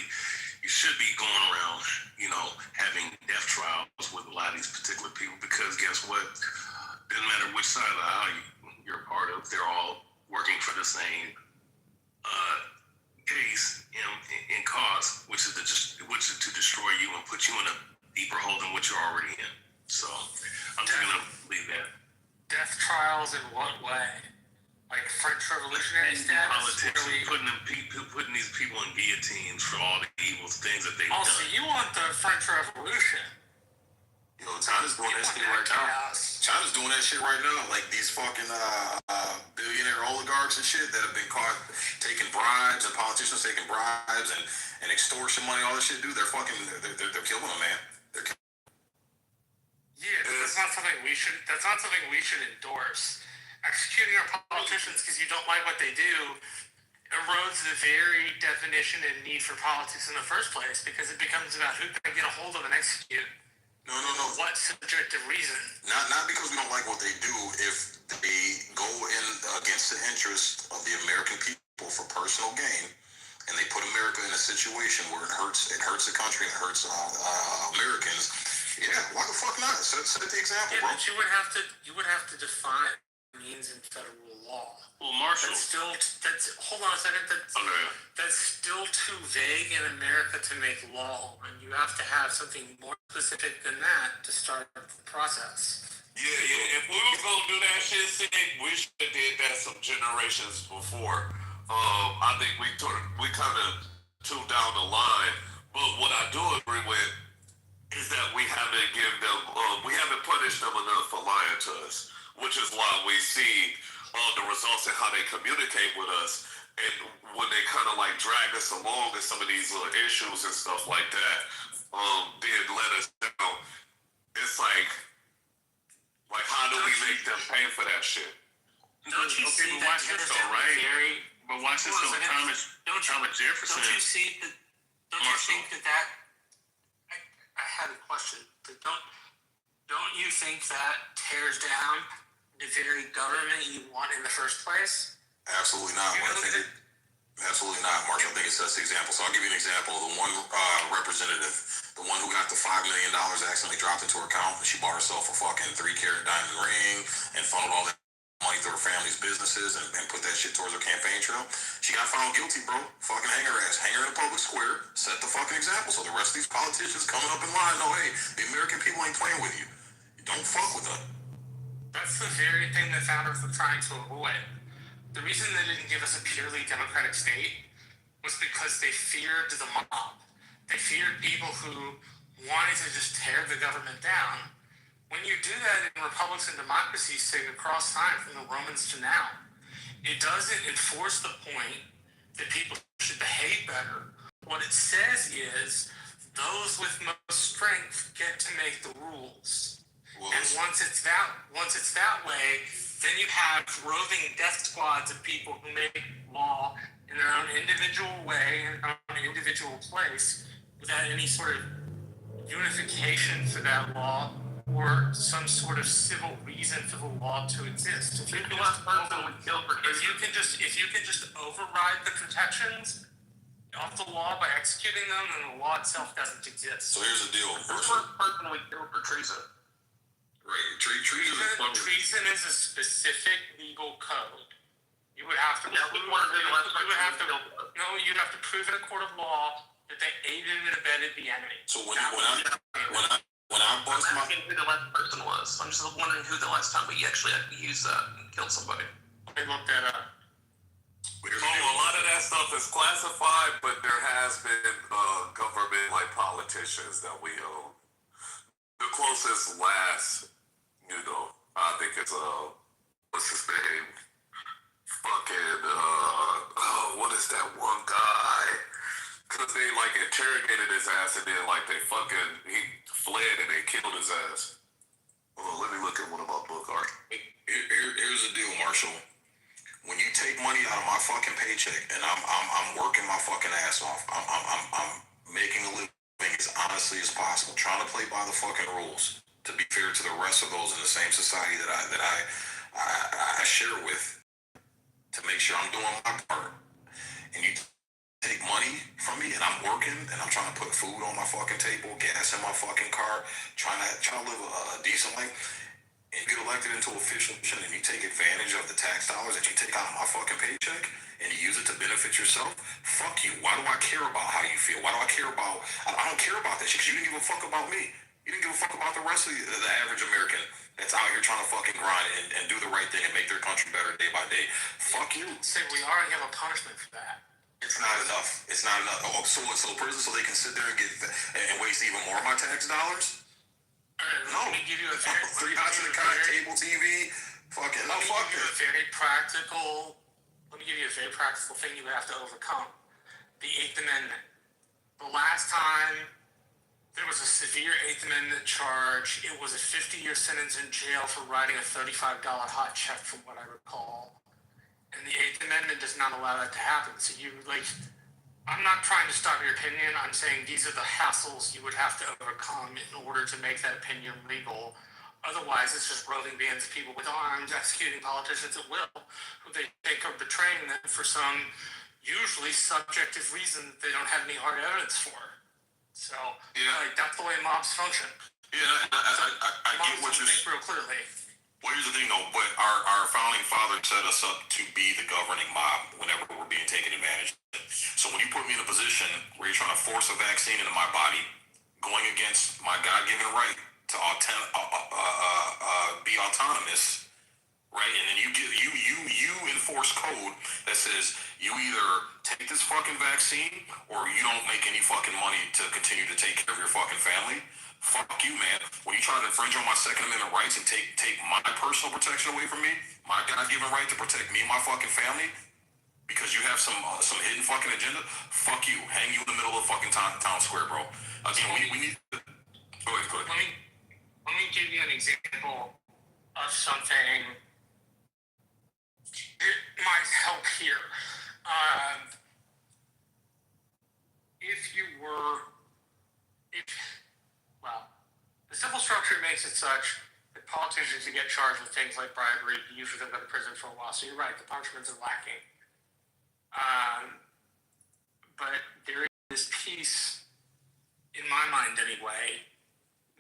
you should be going around, having death trials with a lot of these particular people because guess what? Doesn't matter which side of the aisle you're a part of, they're all working for the same case and cause, which is to destroy you and put you in a deeper hole than what you're already in. So I'm just gonna leave that. Death trials in what way? Like French Revolutionary status? Politics, putting these people in guillotines for all the evil things that they've done. So you want the French Revolution? China's doing that shit right now. China's doing that shit right now. Like these fucking billionaire oligarchs and shit that have been caught taking bribes and politicians taking bribes and extortion money, all this shit, dude. They're killing them, man. Yeah, that's not something we should endorse. Executing our politicians because you don't like what they do erodes the very definition and need for politics in the first place because it becomes about who can get a hold of and execute. No. What subjective reason? Not because we don't like what they do. If they go in against the interest of the American people for personal gain, and they put America in a situation where it hurts the country and it hurts Americans. Yeah, why the fuck not? Set the example, bro. But you would have to define means in federal law. Well, Marshall. Hold on a second. That's still too vague in America to make law, and you have to have something more specific than that to start the process. Yeah. If we were gonna do that shit, we should have did that some generations before. I think we kind of tuned down the line. But what I do agree with is that we haven't punished them enough for lying to us, which is why we see the results and how they communicate with us, and when they kind of like drag us along in some of these little issues and stuff like that, then let us down. It's like how do we make them pay for that shit? Don't you see that? Watch this though, right, Gary? But watch this though, Thomas Jefferson. Don't you see that? Don't you think that? I had a question. Don't you think that tears down the very government you want in the first place? Absolutely not. Absolutely not, Marshall. I think it sets the example. So I'll give you an example. The one representative, the one who got the $5 million accidentally dropped into her account, and she bought herself a fucking 3-carat diamond ring and funneled all that money through her family's businesses and put that shit towards her campaign trail. She got found guilty, bro. Fucking hang her ass. Hang her in a public square. Set the fucking example. So the rest of these politicians coming up in line know, hey, the American people ain't playing with you. Don't fuck with them. That's the very thing the founders were trying to avoid. The reason they didn't give us a purely democratic state was because they feared the mob. They feared people who wanted to just tear the government down. When you do that in republics and democracies, say across time from the Romans to now, it doesn't enforce the point that people should behave better. What it says is those with most strength get to make the rules. And once it's that way, then you have roving death squads of people who make law in their own individual way, in their own individual place, without any sort of unification for that law or some sort of civil reason for the law to exist. If you can just override the protections off the law by executing them, then the law itself doesn't exist. So here's the deal. This one person we killed for treason. Right. Treason is a specific legal code. You would have to Yeah, prove. we wanted to You know what would have to. person No, you'd have to prove in a court of law that they aided and abetted the enemy. So when I bust I'm my asking who the last person was. I'm just wondering who the last time we actually had to use that and killed somebody. Let me look that up. A lot of that stuff is classified, but there has been government like politicians that we the closest last, I think it's what's his name? Fucking what is that one guy? Cause they like interrogated his ass and then like he fled and they killed his ass. Well, let me look at one of my book art. Here's the deal, Marshall. When you take money out of my fucking paycheck and I'm working my fucking ass off, I'm making a living as honestly as possible, trying to play by the fucking rules to be fair to the rest of those in the same society that I share with, to make sure I'm doing my part. And you take money from me and I'm working and I'm trying to put food on my fucking table, gas in my fucking car, trying to live a decent life. And you get elected into official position and you take advantage of the tax dollars that you take out of my fucking paycheck and you use it to benefit yourself, fuck you. Why do I care about how you feel? Why do I care about... I don't care about that shit because you didn't give a fuck about me. You didn't give a fuck about the rest of the average American that's out here trying to fucking grind and do the right thing and make their country better day by day. Fuck you. Say we already have a punishment for that. It's not enough. It's not enough. Oh, so prison so they can sit there and get and waste even more of my tax dollars? No. Let me give you a very, 3 hots in the car, cable TV, fucking no fuck it. Let me give you a very practical thing you would have to overcome. The 8th Amendment. The last time there was a severe 8th Amendment charge, it was a 50-year sentence in jail for writing a $35 hot check, from what I recall. And the 8th Amendment does not allow that to happen. So I'm not trying to stop your opinion. I'm saying these are the hassles you would have to overcome in order to make that opinion legal. Otherwise, it's just roving bands of people with arms executing politicians at will, who they think are betraying them for some usually subjective reason that they don't have any hard evidence for. So, that's the way mobs function. Yeah, I get what you're saying. Real clearly. Well, here's the thing, though. But our founding father set us up to be the governing mob whenever we're being taken advantage of. So when you put me in a position where you're trying to force a vaccine into my body, going against my God-given right to be autonomous, right? And then you enforce code that says you either take this fucking vaccine or you don't make any fucking money to continue to take care of your fucking family. Fuck you, man. When you try to infringe on my Second Amendment rights and take my personal protection away from me, my God-given right to protect me and my fucking family, because you have some hidden fucking agenda, fuck you. Hang you in the middle of fucking town square, bro. Again, we need to... Go ahead. Let me give you an example of something that might help here. The civil structure makes it such that politicians who get charged with things like bribery usually don't go to prison for a while. So you're right, the punishments are lacking. But there is this piece, in my mind anyway,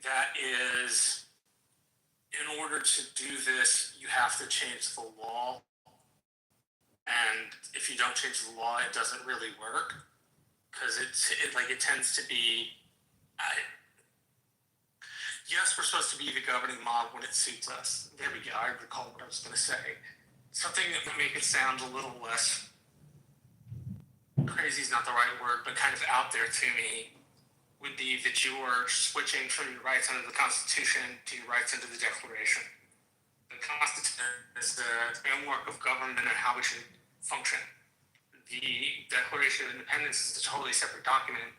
that is, in order to do this, you have to change the law. And if you don't change the law, it doesn't really work. Because it tends to be... Yes, we're supposed to be the governing mob when it suits us. There we go. I recall what I was going to say. Something that would make it sound a little less... crazy is not the right word, but kind of out there to me, would be that you are switching from your rights under the Constitution to your rights under the Declaration. The Constitution is the framework of government and how we should function. The Declaration of Independence is a totally separate document.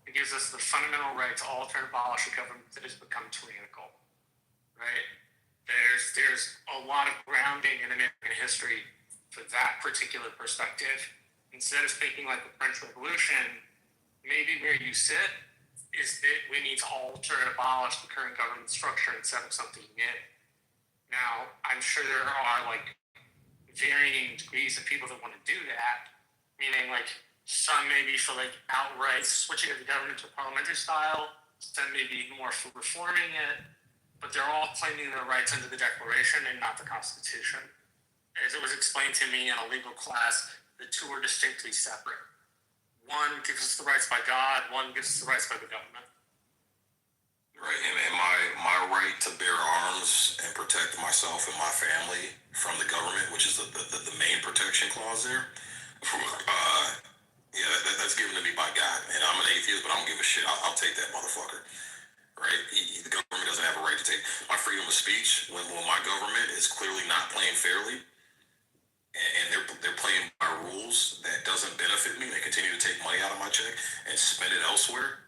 It gives us the fundamental right to alter and abolish a government that has become tyrannical. Right? There's a lot of grounding in American history for that particular perspective. Instead of thinking like the French Revolution, maybe where you sit is that we need to alter and abolish the current government structure and set up something new. Now, I'm sure there are varying degrees of people that want to do that, meaning Some maybe for like outright switching of the government to parliamentary style. Some maybe more for reforming it. But they're all claiming their rights under the Declaration and not the Constitution. As it was explained to me in a legal class, the two are distinctly separate. One gives us the rights by God, one gives us the rights by the government. Right, and my right to bear arms and protect myself and my family from the government, which is the main protection clause there, that's given to me by God. And I'm an atheist, but I don't give a shit. I'll take that motherfucker. Right? The government doesn't have a right to take my freedom of speech when my government is clearly not playing fairly, and they're playing by rules that doesn't benefit me. They continue to take money out of my check and spend it elsewhere.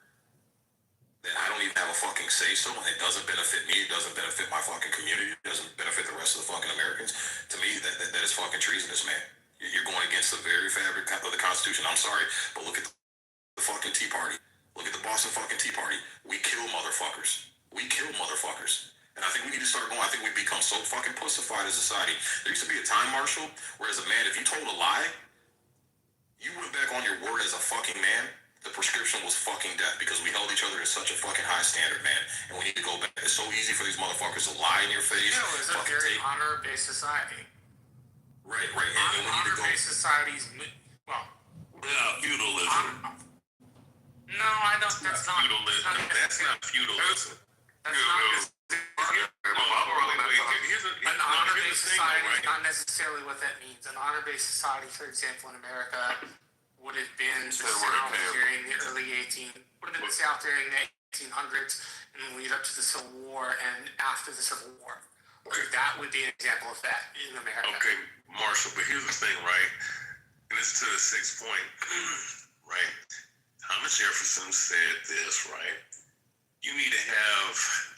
That I don't even have a fucking say so, and it doesn't benefit me. It doesn't benefit my fucking community. It doesn't benefit the rest of the fucking Americans. To me, that is fucking treasonous, man. You're going against the very fabric of the Constitution. I'm sorry, but look at the fucking Tea Party. Look at the Boston fucking Tea Party. We kill motherfuckers. We kill motherfuckers. And I think we need to start going. I think we've become so fucking pussified as a society. There used to be a time, Marshall, where as a man, if you told a lie, you went back on your word as a fucking man, the prescription was fucking death because we held each other to such a fucking high standard, man. And we need to go back. It's so easy for these motherfuckers to lie in your face. No, it's a very honor-based society. Right. And we need to go. Honor-based societies, well... Yeah, feudalism. No, I don't. That's not feudalism. That's not feudalism. That's an honor-based society is not necessarily what that means. An honor-based society, for example, in America, would have been the South during the early 1800s and lead up to the Civil War and after the Civil War. Okay. That would be an example of that in America. Okay, Marshall, but here's the thing, right? And it's to the sixth point, right? Thomas Jefferson said this, right? You need to have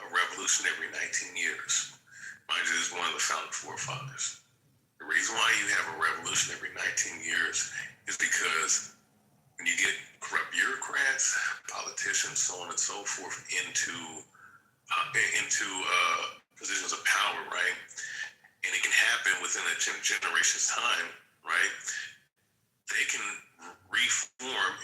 a revolution every 19 years. Mind you, this is one of the founding forefathers. The reason why you have a revolution every 19 years is because when you get corrupt bureaucrats, politicians, so on and so forth, into positions of power, right? And it can happen within a generation's time, right? They can reform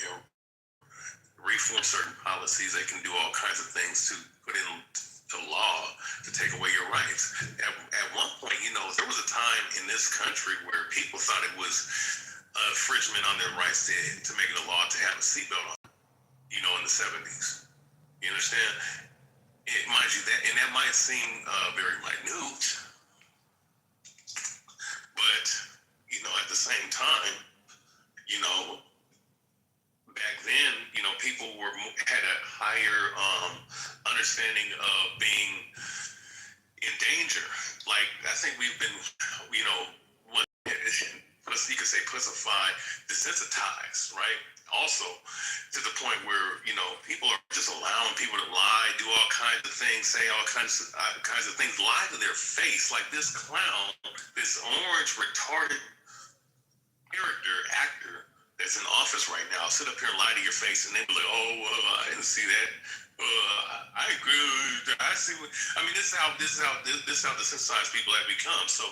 certain policies. They can do all kinds of things to put into law to take away your rights. At one point, there was a time in this country where people thought it was infringement on their rights to make it a law to have a seatbelt on, in the 70s. You understand? Mind you, that might seem very minute, but, at the same time, back then, people had a higher understanding of being in danger. Like, I think we've been, you could say pussified, desensitized, right? Also, to the point where, people are just allowing people to lie, do all kinds of things, say all kinds of things, lie to their face. Like this clown, this orange, retarded actor that's in office right now, sit up here and lie to your face, and they be like, I didn't see that. I agree. I see. This is how desensitized people have become. So,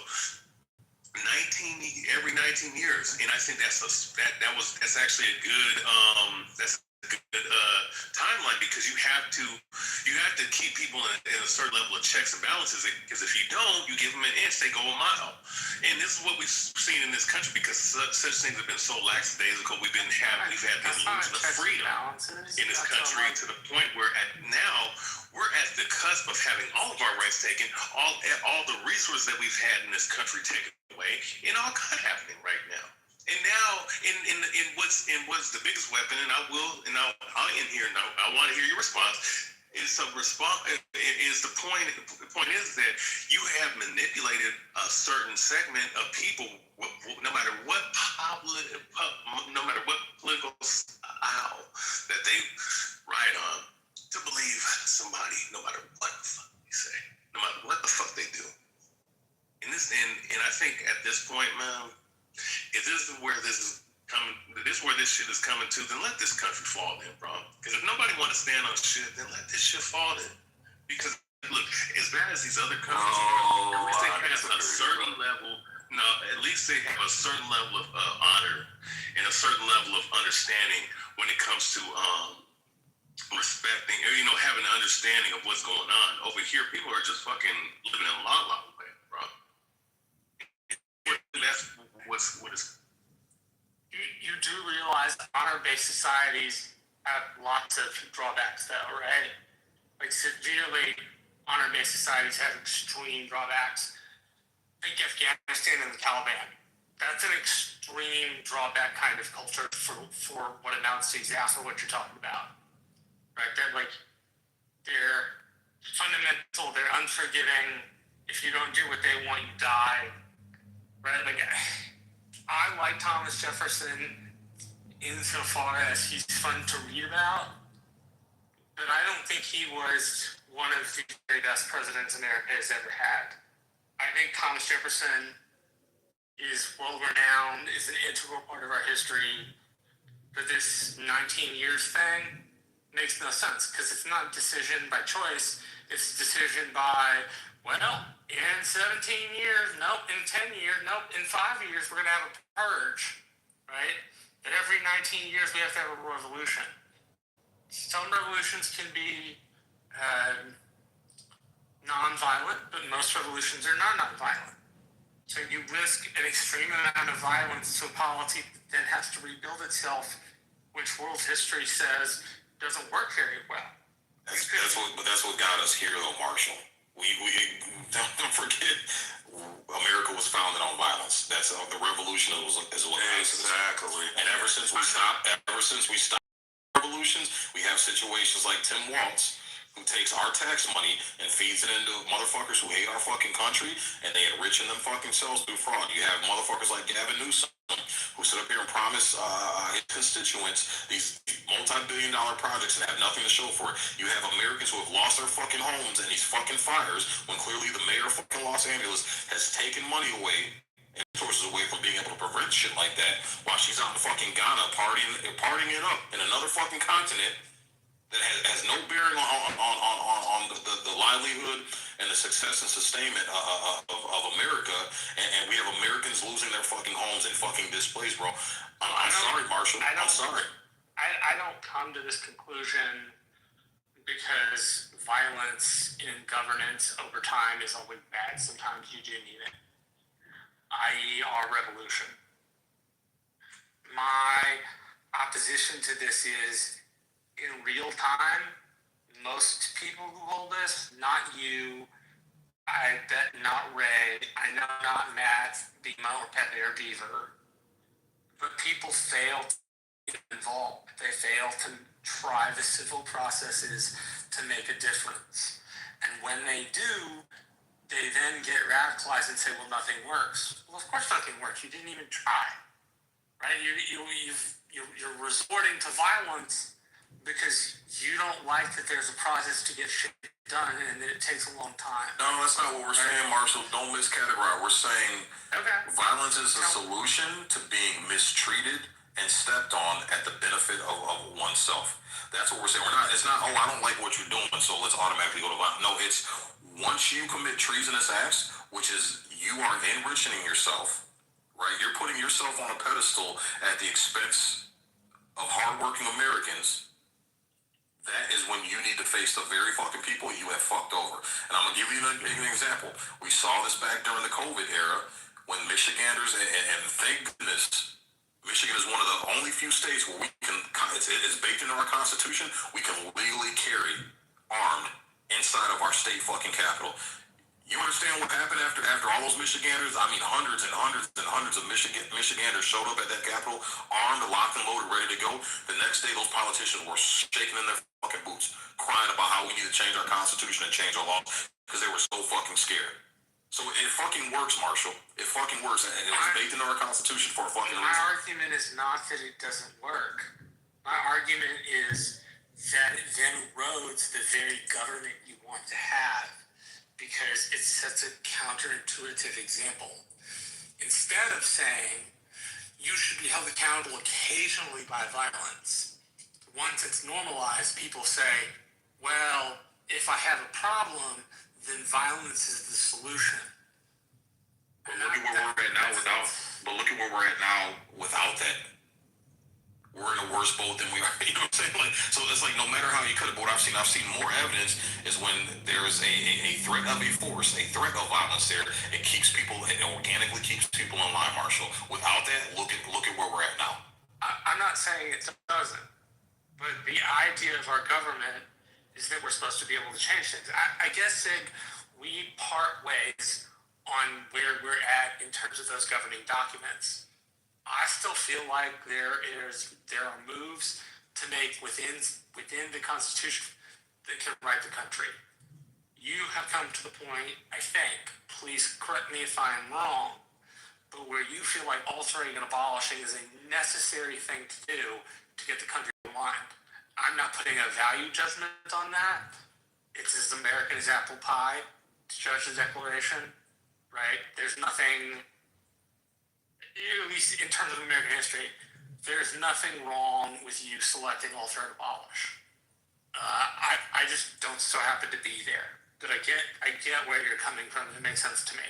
every 19 years, and I think that's actually a good timeline, because you have to keep people in a certain level of checks and balances, because if you don't, you give them an inch, they go a mile. And this is what we've seen in this country, because such things have been so lax days ago. We've had this illusion of freedom in this country, to the point where now we're at the cusp of having all of our rights taken, all the resources that we've had in this country taken away, and all kind of happening right now. And now, in what's the biggest weapon, and I'll end here, and I want to hear your response. The point is that you have manipulated a certain segment of people, no matter what political style that they ride on, to believe somebody, no matter what the fuck they say, no matter what the fuck they do. And I think at this point, man, if this is where this is coming, where this shit is coming to, then let this country fall then, bro. Because if nobody want to stand on shit, then let this shit fall then. Because look, as bad as these other countries, at least they have a certain level. No, at least they have a certain level of honor and a certain level of understanding when it comes to respecting, or, you know, having an understanding of what's going on. Over here, people are just fucking living in la la land, bro. That's what is. You do realize honor-based societies have lots of drawbacks, though, right? Like severely honor-based societies have extreme drawbacks. Think Afghanistan and the Taliban. That's an extreme drawback kind of culture for what amounts to exactly what you're talking about. Right? They're fundamental, they're unforgiving. If you don't do what they want, you die. Right? Like, I like Thomas Jefferson insofar as he's fun to read about, but I don't think he was one of the very best presidents America has ever had. I think Thomas Jefferson is world-renowned, is an integral part of our history, but this 19 years thing makes no sense, because it's not a decision by choice, it's a decision by, well, in 17 years, nope, in 10 years, nope, in 5 years, we're going to have a purge, right? That every 19 years we have to have a revolution. Some revolutions can be non-violent, but most revolutions are not non-violent. So you risk an extreme amount of violence to a polity that then has to rebuild itself, which world history says doesn't work very well. That's what got us here, though, Marshall. We don't forget, America was founded on violence. That's the revolution is what exactly. And ever since we stopped revolutions, we have situations like Tim Walz, who takes our tax money and feeds it into motherfuckers who hate our fucking country, and they enriching them fucking selves through fraud. You have motherfuckers like Gavin Newsom, who sit up here and promise his constituents these multi-billion-dollar projects and have nothing to show for it. You have Americans who have lost their fucking homes in these fucking fires, when clearly the mayor of fucking Los Angeles has taken money away and resources away from being able to prevent shit like that, while she's out in fucking Ghana partying it up in another fucking continent that has no bearing on the livelihood and the success and sustainment of America, and we have Americans losing their fucking homes in fucking displays, bro. I'm sorry, Marshall. I'm sorry. I don't come to this conclusion because violence in governance over time is always bad. Sometimes you do need it, i.e. our revolution. My opposition to this is, in real time, most people who hold this, not you, I bet not Ray, I know not Matt, Bima, or Pepe, or Beaver, but people fail to get involved. They fail to try the civil processes to make a difference. And when they do, they then get radicalized and say, well, nothing works. Well, of course nothing works. You didn't even try, right? You're resorting to violence because you don't like that there's a process to get shit done and that it takes a long time. No, that's not what we're saying, Marshall. Don't miscategorize. We're saying violence is a solution to being mistreated and stepped on at the benefit of oneself. That's what we're saying. It's not, oh, I don't like what you're doing, so let's automatically go to violence. No, it's once you commit treasonous acts, which is you are enriching yourself, right? You're putting yourself on a pedestal at the expense of hardworking Americans. That is when you need to face the very fucking people you have fucked over. And I'm going to give you an example. We saw this back during the COVID era when Michiganders, and thank goodness, Michigan is one of the only few states where we can, it's baked into our Constitution, we can legally carry armed inside of our state fucking capital. You understand what happened after all those Michiganders? I mean, hundreds and hundreds and hundreds of Michiganders showed up at that Capitol, armed, locked and loaded, ready to go. The next day, those politicians were shaking in their fucking boots, crying about how we need to change our Constitution and change our laws because they were so fucking scared. So it fucking works, Marshall. It fucking works, and it was baked into our Constitution for a fucking reason. My argument is not that it doesn't work. My argument is that it then erodes the very government you want to have, because it sets a counterintuitive example. Instead of saying you should be held accountable occasionally by violence, once it's normalized, people say, well, if I have a problem, then violence is the solution. But look at where we're at now without that. we're in a worse boat than we are. You know what I'm saying? Like, so it's like no matter how you cut it, but I've seen more evidence is when there's a threat of a force, a threat of violence there. It keeps people, it organically keeps people in line, Marshall. Without that, look at where we're at now. I'm not saying it doesn't, but the idea of our government is that we're supposed to be able to change things. I guess, Sig, we part ways on where we're at in terms of those governing documents. I still feel like there are moves to make within the Constitution that can right the country. You have come to the point, I think, please correct me if I'm wrong, but where you feel like altering and abolishing is a necessary thing to do to get the country aligned. I'm not putting a value judgment on that. It's as American as apple pie, to judge the Declaration, right? There's nothing, at least in terms of American history, there's nothing wrong with you selecting alter and abolish. I just don't so happen to be there. But I get where you're coming from. It makes sense to me.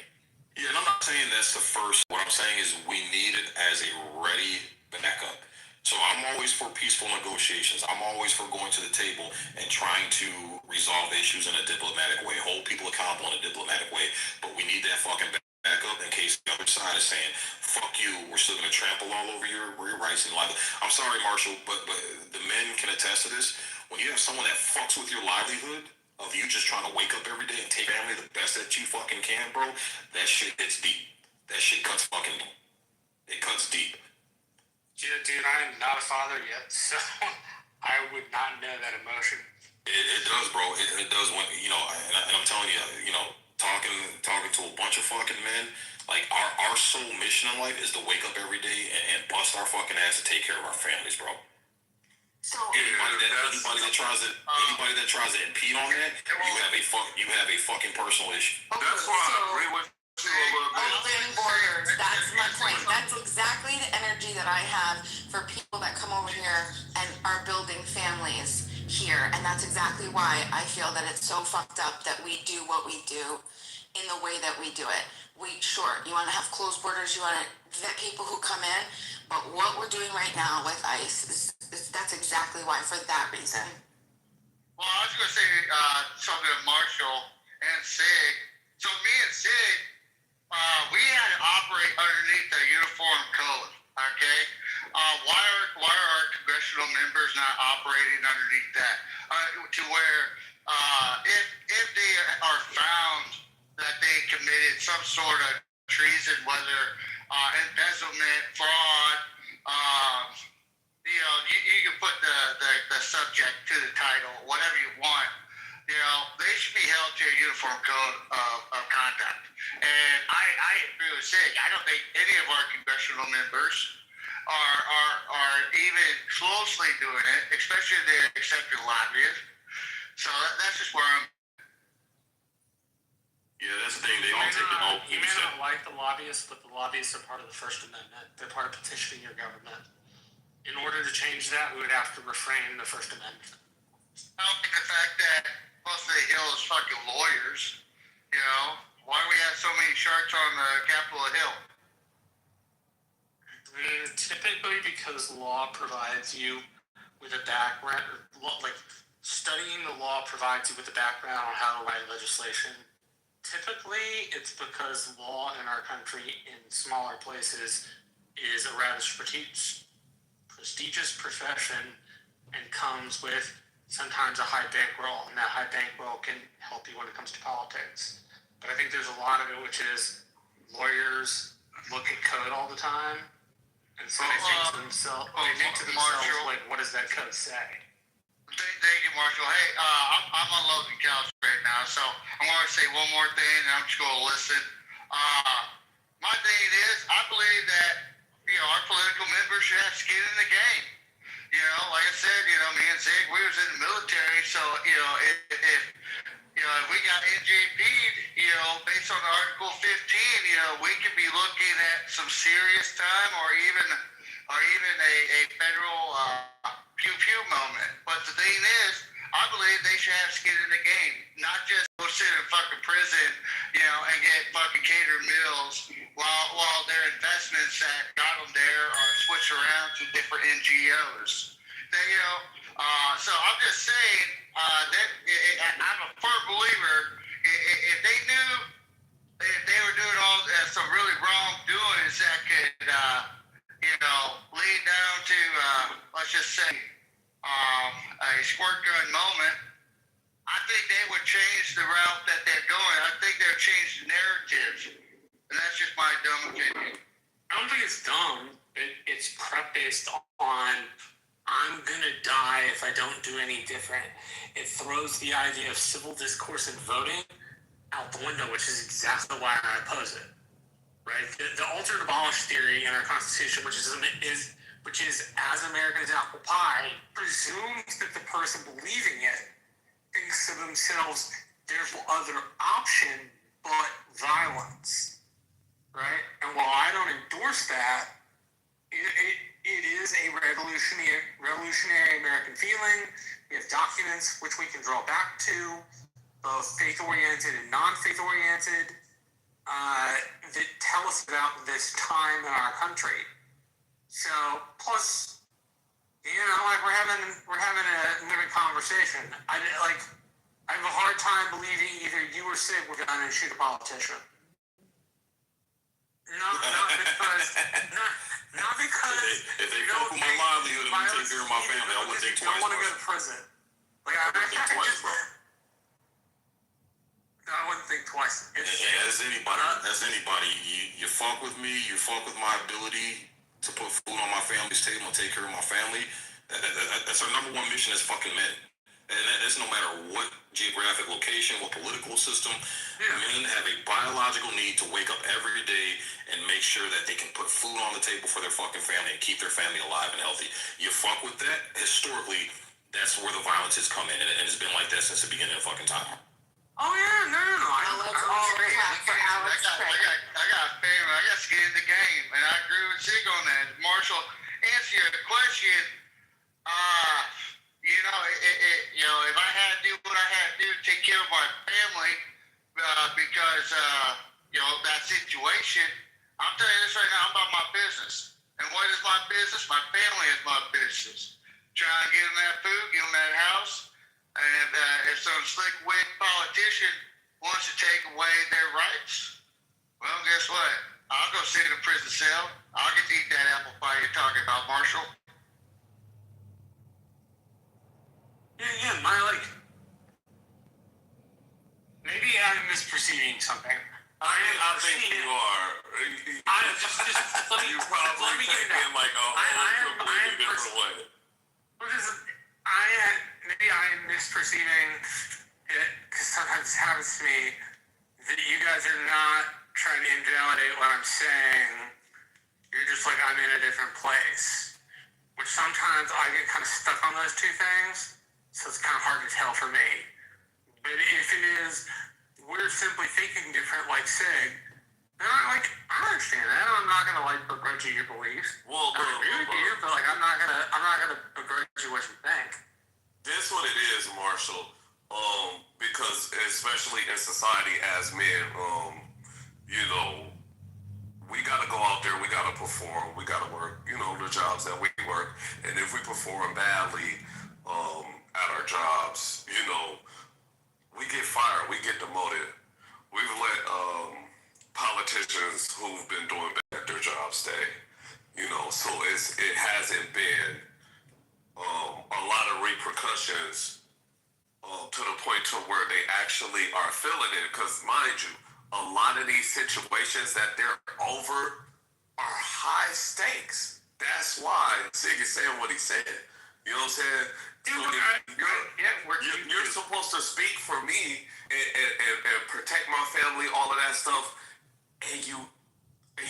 Yeah, and I'm not saying that's the first. What I'm saying is we need it as a ready backup. So I'm always for peaceful negotiations. I'm always for going to the table and trying to resolve issues in a diplomatic way, hold people accountable in a diplomatic way. But we need that fucking backup in case the other side is saying, fuck you, we're still going to trample all over your rights and livelihood. I'm sorry, Marshall, but the men can attest to this. When you have someone that fucks with your livelihood, of you just trying to wake up every day and take family the best that you fucking can, bro, that shit hits deep. That shit cuts fucking deep. It cuts deep. Yeah, dude, I am not a father yet, so I would not know that emotion. It does, bro. It does when, you know, and I'm telling you, you know, talking to a bunch of fucking men, like our sole mission in life is to wake up every day and bust our fucking ass to take care of our families, bro. So anybody that tries to impede on that, you have a fucking personal issue. That's why I agree with you a little bit. Open borders. That's my point. That's exactly the energy that I have for people that come over here and are building families here, and that's exactly why I feel that it's so fucked up that we do what we do in the way that we do it. You want to have closed borders, you want to vet people who come in, but what we're doing right now with ICE is that's exactly why, for that reason. Well, I was going to say something to Marshall and Sig. So me and Sig, we had to operate underneath the uniform code, okay? Why are our congressional members not operating underneath that? To where if they are found that they committed some sort of treason, whether embezzlement, fraud, you know, you can put the subject to the title, whatever you want. You know, they should be held to a uniform code of conduct. And I agree with Sig. I don't think any of our congressional members are even closely doing it, especially if they're accepting lobbyists. So that's just where I'm. Yeah, that's the thing. They don't take it all. You may not like the lobbyists, but the lobbyists are part of the First Amendment. They're part of petitioning your government. In order to change that, we would have to reframe the First Amendment. I don't think the fact that most of the Hill is fucking lawyers, you know, why do we have so many sharks on the Capitol Hill? Typically because law provides you with a background, like studying the law provides you with a background on how to write legislation. Typically, it's because law in our country in smaller places is a rather prestigious profession and comes with sometimes a high bankroll, and that high bankroll can help you when it comes to politics. But I think there's a lot of it which is lawyers look at code all the time, and so they think to themselves, like, what does that code say? Thank you, Marshall. Hey, I'm on Logan Couch right now, so I'm going to say one more thing, and I'm just going to listen. My thing is, I believe that, you know, our political members should have skin in the game. You know, like I said, you know, me and Zig, we was in the military, so, you know, if we got NJP'd, you know, based on Article 15, you know, we could be looking at some serious time or even a federal pew-pew moment. But the thing is, I believe they should have skin in the game, not just go sit in fucking prison, and get fucking catered meals while their investments that got them there are switched around to different NGOs. So I'm just saying that I'm a firm believer. If they knew if they were doing all some really wrong doings that could, lead down to, let's just say, a squirt gun moment, I think they would change the route that they're going. I think they'll change the narrative. And that's just my dumb opinion. I don't think it's dumb. It's based on I'm gonna die if I don't do any different. It throws the idea of civil discourse and voting out the window, which is exactly why I oppose it. Right? The alter and abolish theory in our Constitution, which is as American as apple pie, presumes that the person believing it thinks to themselves, there's no other option but violence. Right? And while I don't endorse that, it is a revolutionary American feeling. We have documents which we can draw back to, both faith-oriented and non-faith-oriented, that tell us about this time in our country. So, plus, we're having a living conversation. I have a hard time believing either you or Sid were going to shoot a politician. Not because if they fuck with my livelihood and take care of my family, I wouldn't think twice. I don't want to go to prison. I wouldn't think twice, bro. I wouldn't think twice. As anybody, you fuck with me, you fuck with my ability to put food on my family's table and take care of my family. That's our number one mission as fucking men. And that's no matter what geographic location, what political system. Yeah. Men have a biological need to wake up every day and make sure that they can put food on the table for their fucking family and keep their family alive and healthy. You fuck with that, historically, that's where the violence has come in. And it's been like that since the beginning of fucking time. Oh, yeah, no. I got family. I got skin in the game. And I agree with Sig on that. Marshall, answer your question. If I had to do what I had to do to take care of my family, because that situation, I'm telling you this right now, I'm about my business. And what is my business? My family is my business. Try and get them that food, get them that house. And if some slick-wig politician wants to take away their rights, well, guess what? I'll go sit in a prison cell. I'll get to eat that apple pie you're talking about, Marshall. Yeah, maybe I'm misperceiving something. I think you are. You're probably thinking like a completely different way. Because maybe I am misperceiving it, because sometimes it happens to me that you guys are not trying to invalidate what I'm saying. You're just like, I'm in a different place. Which sometimes I get kind of stuck on those two things, so it's kind of hard to tell for me. But if it is, we're simply thinking different like Sig, then I understand that. I'm not gonna begrudge you your beliefs. Well, I agree with you, but I'm not gonna begrudge you what you think. This what it is, Marshall. Because especially in society as men, we gotta go out there, we gotta perform, we gotta work, the jobs that we work. And if we perform badly at our jobs, we get fired, we get demoted. We've let politicians who've been doing bad at their jobs stay. So it hasn't been a lot of repercussions to the point to where they actually are feeling it. Because mind you, a lot of these situations that they're over are high stakes. That's why Sig is saying what he said. You know what I'm saying? You're supposed to speak for me and protect my family, all of that stuff, and you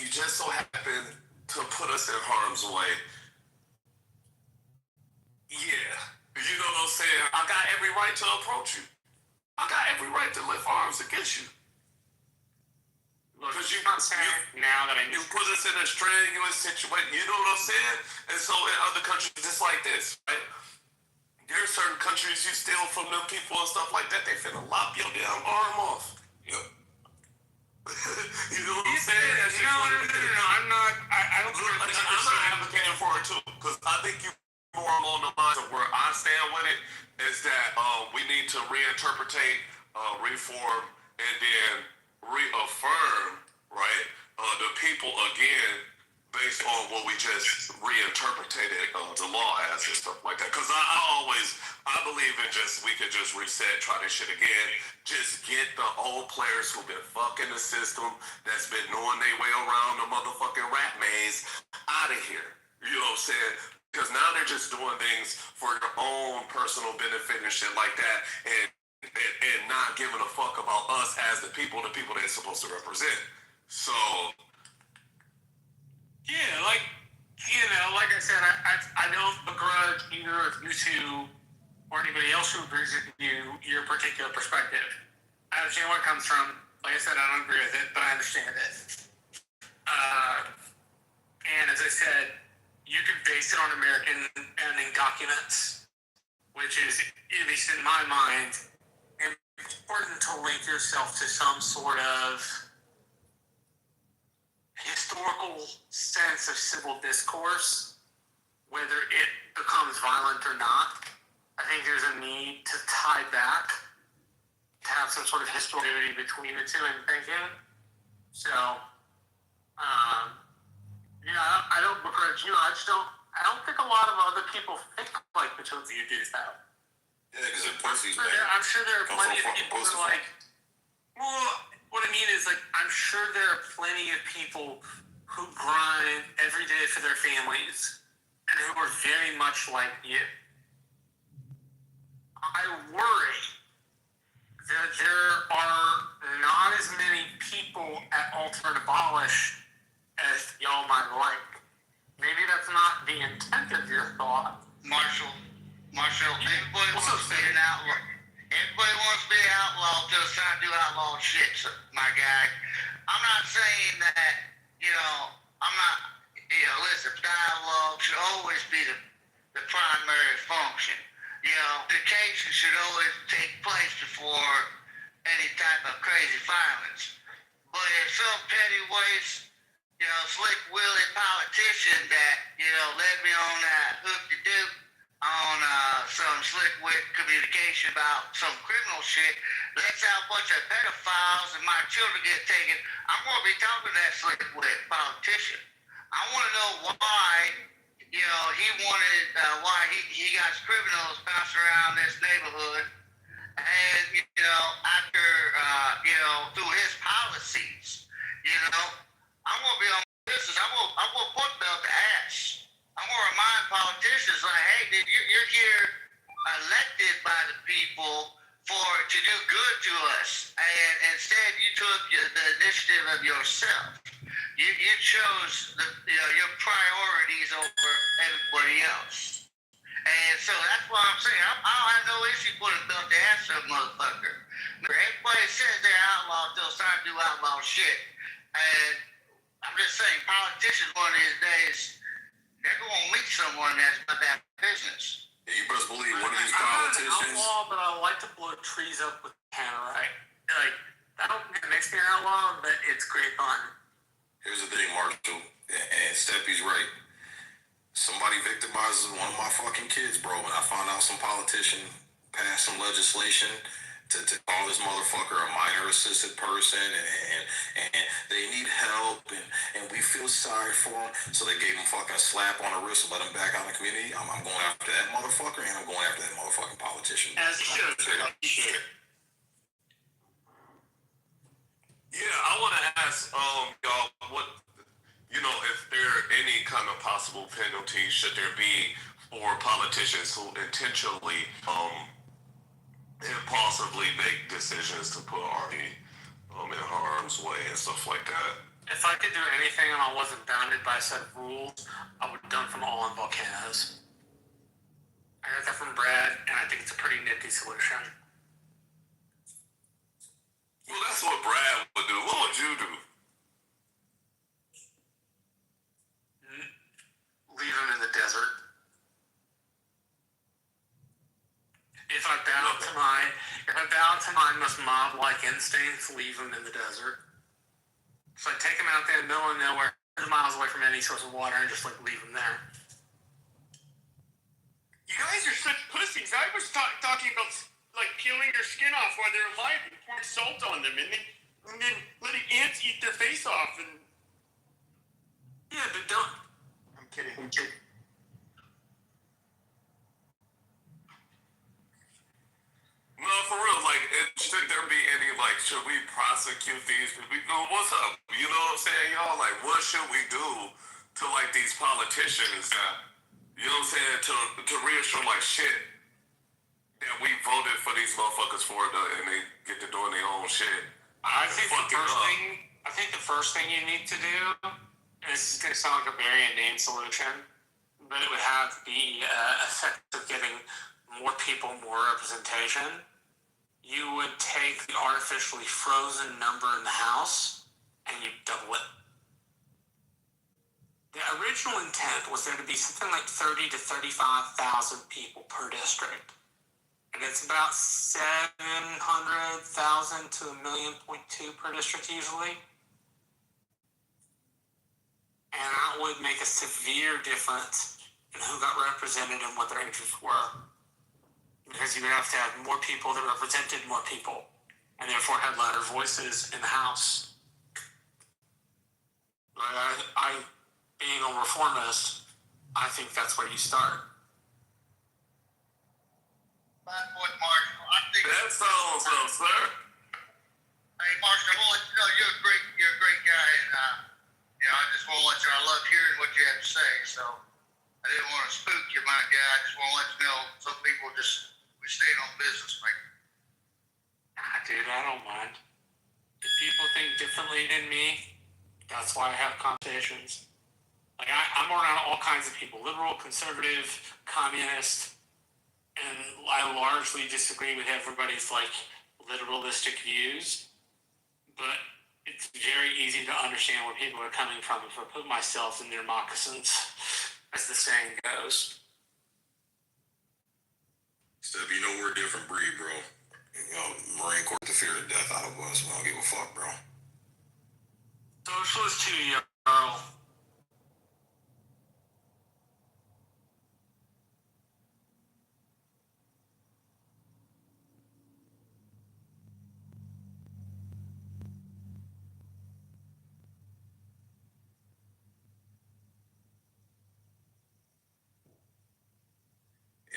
just so happen to put us in harm's way. Yeah, you know what I'm saying? I got every right to approach you. I got every right to lift arms against you. Because you put us in a strenuous situation. You know what I'm saying? And so in other countries, just like this, right? There are certain countries you steal from them people and stuff like that, they finna lop your damn arm off. Yep. You know what I'm saying? I'm not. I don't. I'm not advocating for it too, because I think you more along the lines of where I stand with it is that we need to reinterpretate, reform, and then reaffirm, right, the people again based on what we just reinterpreted the law as and stuff like that. Because I believe in we could just reset, try this shit again. Just get the old players who've been fucking the system, that's been knowing their way around the motherfucking rat maze, out of here. You know what I'm saying? Because now they're just doing things for their own personal benefit and shit like that, and not giving a fuck about us as the people they're supposed to represent. So, yeah, like I said, I don't begrudge either of you two or anybody else who agrees with you your particular perspective. I understand where it comes from. Like I said, I don't agree with it, but I understand it. And as I said, you can base it on American founding documents, which is, at least in my mind, important to link yourself to some sort of historical sense of civil discourse, whether it becomes violent or not. I think there's a need to tie back, to have some sort of historicity between the two in thinking. So, I don't begrudge you. I don't think a lot of other people think like the two of you do, though. Yeah, because they're pussies, man. I'm sure there are plenty of people who are like, well, what I mean is, like, I'm sure there are plenty of people who grind every day for their families and who are very much like you. I worry that there are not as many people at Alter and Abolish as y'all might like. Maybe that's not the intent of your thought. Marshall, everybody wants to be an outlaw. Everybody wants to be an outlaw till it's time to do outlaw shit, my guy. I'm not saying that, listen, dialogue should always be the primary function. Education should always take place before any type of crazy violence. But if some petty waste, slick willy politician that, led me on that hoop-de-doop on some slick wit communication about some criminal shit, lets out a bunch of pedophiles and my children get taken, I'm going to be talking to that slick wit politician. I want to know why, why he got criminals bouncing around this neighborhood. And, after, through his policies, I'm going to be on business. I'm going to put belt to ass. I'm going to remind politicians, like, hey, dude, you're here elected by the people to do good to us. And instead, you took the initiative of yourself. You chose your priorities over everybody else. And so that's why I'm saying I don't have no issue putting belt to ass to a motherfucker. Everybody says they're outlaw till it's time to do outlaw shit. And I'm just saying, politicians one of these days, they're going to meet someone that's about that business. Yeah, you best believe one of these politicians. I'm not an outlaw, but I like to blow trees up with tannerite. Like, that don't makes me an outlaw, but it's great fun. Here's the thing, Marshall, and Steppy's right. Somebody victimizes one of my fucking kids, bro, and I found out some politician passed some legislation to call this motherfucker a minor assisted person, and they need help, and we feel sorry for him, so they gave him fucking a slap on the wrist and let him back out in the community. I'm going after that motherfucker, and I'm going after that motherfucking politician. As you should. yeah, I want to ask y'all what, if there are any kind of possible penalties should there be for politicians who intentionally impulsively make decisions to put Army in harm's way and stuff like that. If I could do anything and I wasn't bounded by a set of rules, I would have done from all on volcanoes. I got that from Brad, and I think it's a pretty nifty solution. Well, that's what Brad would do. What would you do? Leave him in the desert. most mob-like instincts leave them in the desert. It's like take them out there in the middle of nowhere, miles away from any source of water, and just like leave them there. You guys are such pussies. I was talking about like peeling their skin off while they're alive and pouring salt on them, and then letting ants eat their face off. And yeah, but don't. I'm kidding. No, for real, like, should there be any, like, should we prosecute these people? What's up? You know what I'm saying, y'all? Like, what should we do to, like, these politicians? You know what I'm saying? To reassure, like, shit, that we voted for these motherfuckers for, and they get to doing their own shit. I think the first thing you need to do, and this is going to sound like a very inane solution, but it would have the effect of giving more people more representation. You would take the artificially frozen number in the House and you double it. The original intent was there to be something like 30 to 35,000 people per district. And it's about 700,000 to 1.2 million per district usually. And that would make a severe difference in who got represented and what their interests were. Because you would have to have more people that represented more people, and therefore had louder voices in the House. But being a reformist, I think that's where you start. Last point, Marshall. I think that sounds so, sir. Hey, Marshall, I want to let you know you're a great guy, and I just want to let you know I love hearing what you have to say. So I didn't want to spook you, my guy. I just want to let you know some people we stay on business, man. Nah, dude, I don't mind. If people think differently than me, that's why I have conversations. Like, I'm around all kinds of people, liberal, conservative, communist, and I largely disagree with everybody's, like, literalistic views, but it's very easy to understand where people are coming from if I put myself in their moccasins, as the saying goes. Step, you know we're a different breed, bro. You know, Marine Corps the fear of death out of us. We don't give a fuck, bro. Socialist to you, Earl.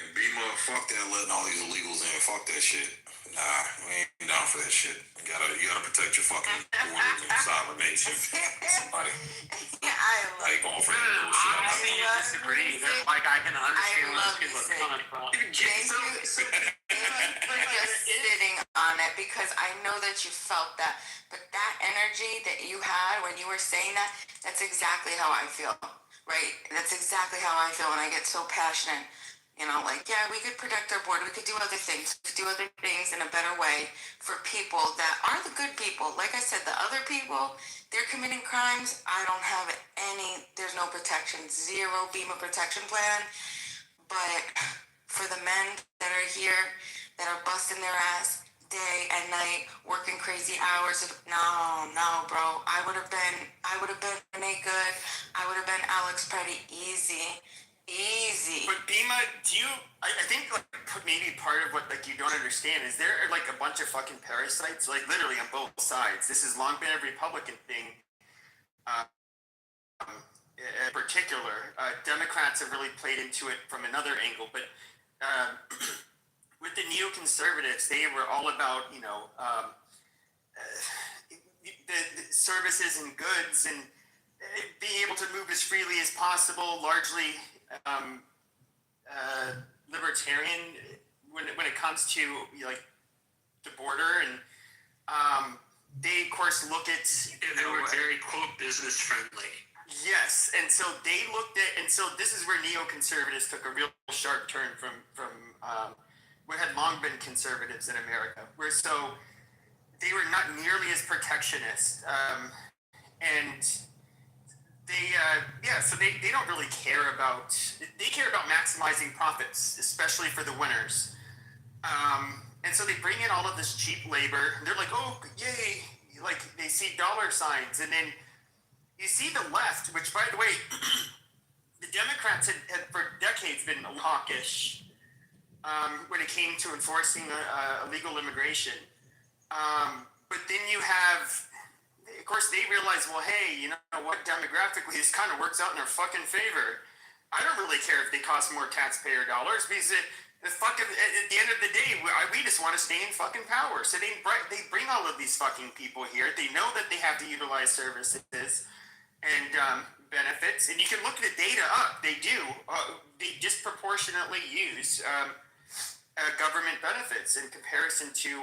And fuck that letting all these illegals in. Fuck that shit. Nah, we ain't down for that shit. You gotta protect your fucking borders and sovereign nation. Somebody. I ain't going for that bullshit. I see you disagree. Like, I can understand where those people are coming from. Thank you so much for just sitting on it, because I know that you felt that. But that energy that you had when you were saying that, that's exactly how I feel, right? That's exactly how I feel when I get so passionate. You know, like, yeah, we could protect our border. We could do other things. We could do other things in a better way for people that are the good people. Like I said, the other people, they're committing crimes. I don't have there's no protection. Zero beam of protection plan. But for the men that are here, that are busting their ass day and night, working crazy hours, no, bro. I would have been Renee Good. I would have been Alex Petty. Easy. But Bima, I think like maybe part of what like you don't understand is there are like a bunch of fucking parasites, like literally on both sides. This has long been a Republican thing. In particular, Democrats have really played into it from another angle, but with the neoconservatives, they were all about, the services and goods and being able to move as freely as possible, largely libertarian when it comes to like the border, and they of course look at they were very quote business friendly. Yes, and so they looked at, and so this is where neoconservatives took a real sharp turn from what had long been conservatives in America, where so they were not nearly as protectionist, and they don't really care about, they care about maximizing profits, especially for the winners. And so they bring in all of this cheap labor, and they're like, oh, yay, like they see dollar signs. And then you see the left, which, by the way, the Democrats had for decades been hawkish when it came to enforcing illegal immigration. But then you have, of course, they realize, well, hey, you know what, demographically, this kind of works out in our fucking favor. I don't really care if they cost more taxpayer dollars, because at the end of the day, we just want to stay in fucking power. So they bring all of these fucking people here. They know that they have to utilize services and benefits, and you can look the data up. They do. They disproportionately use government benefits in comparison to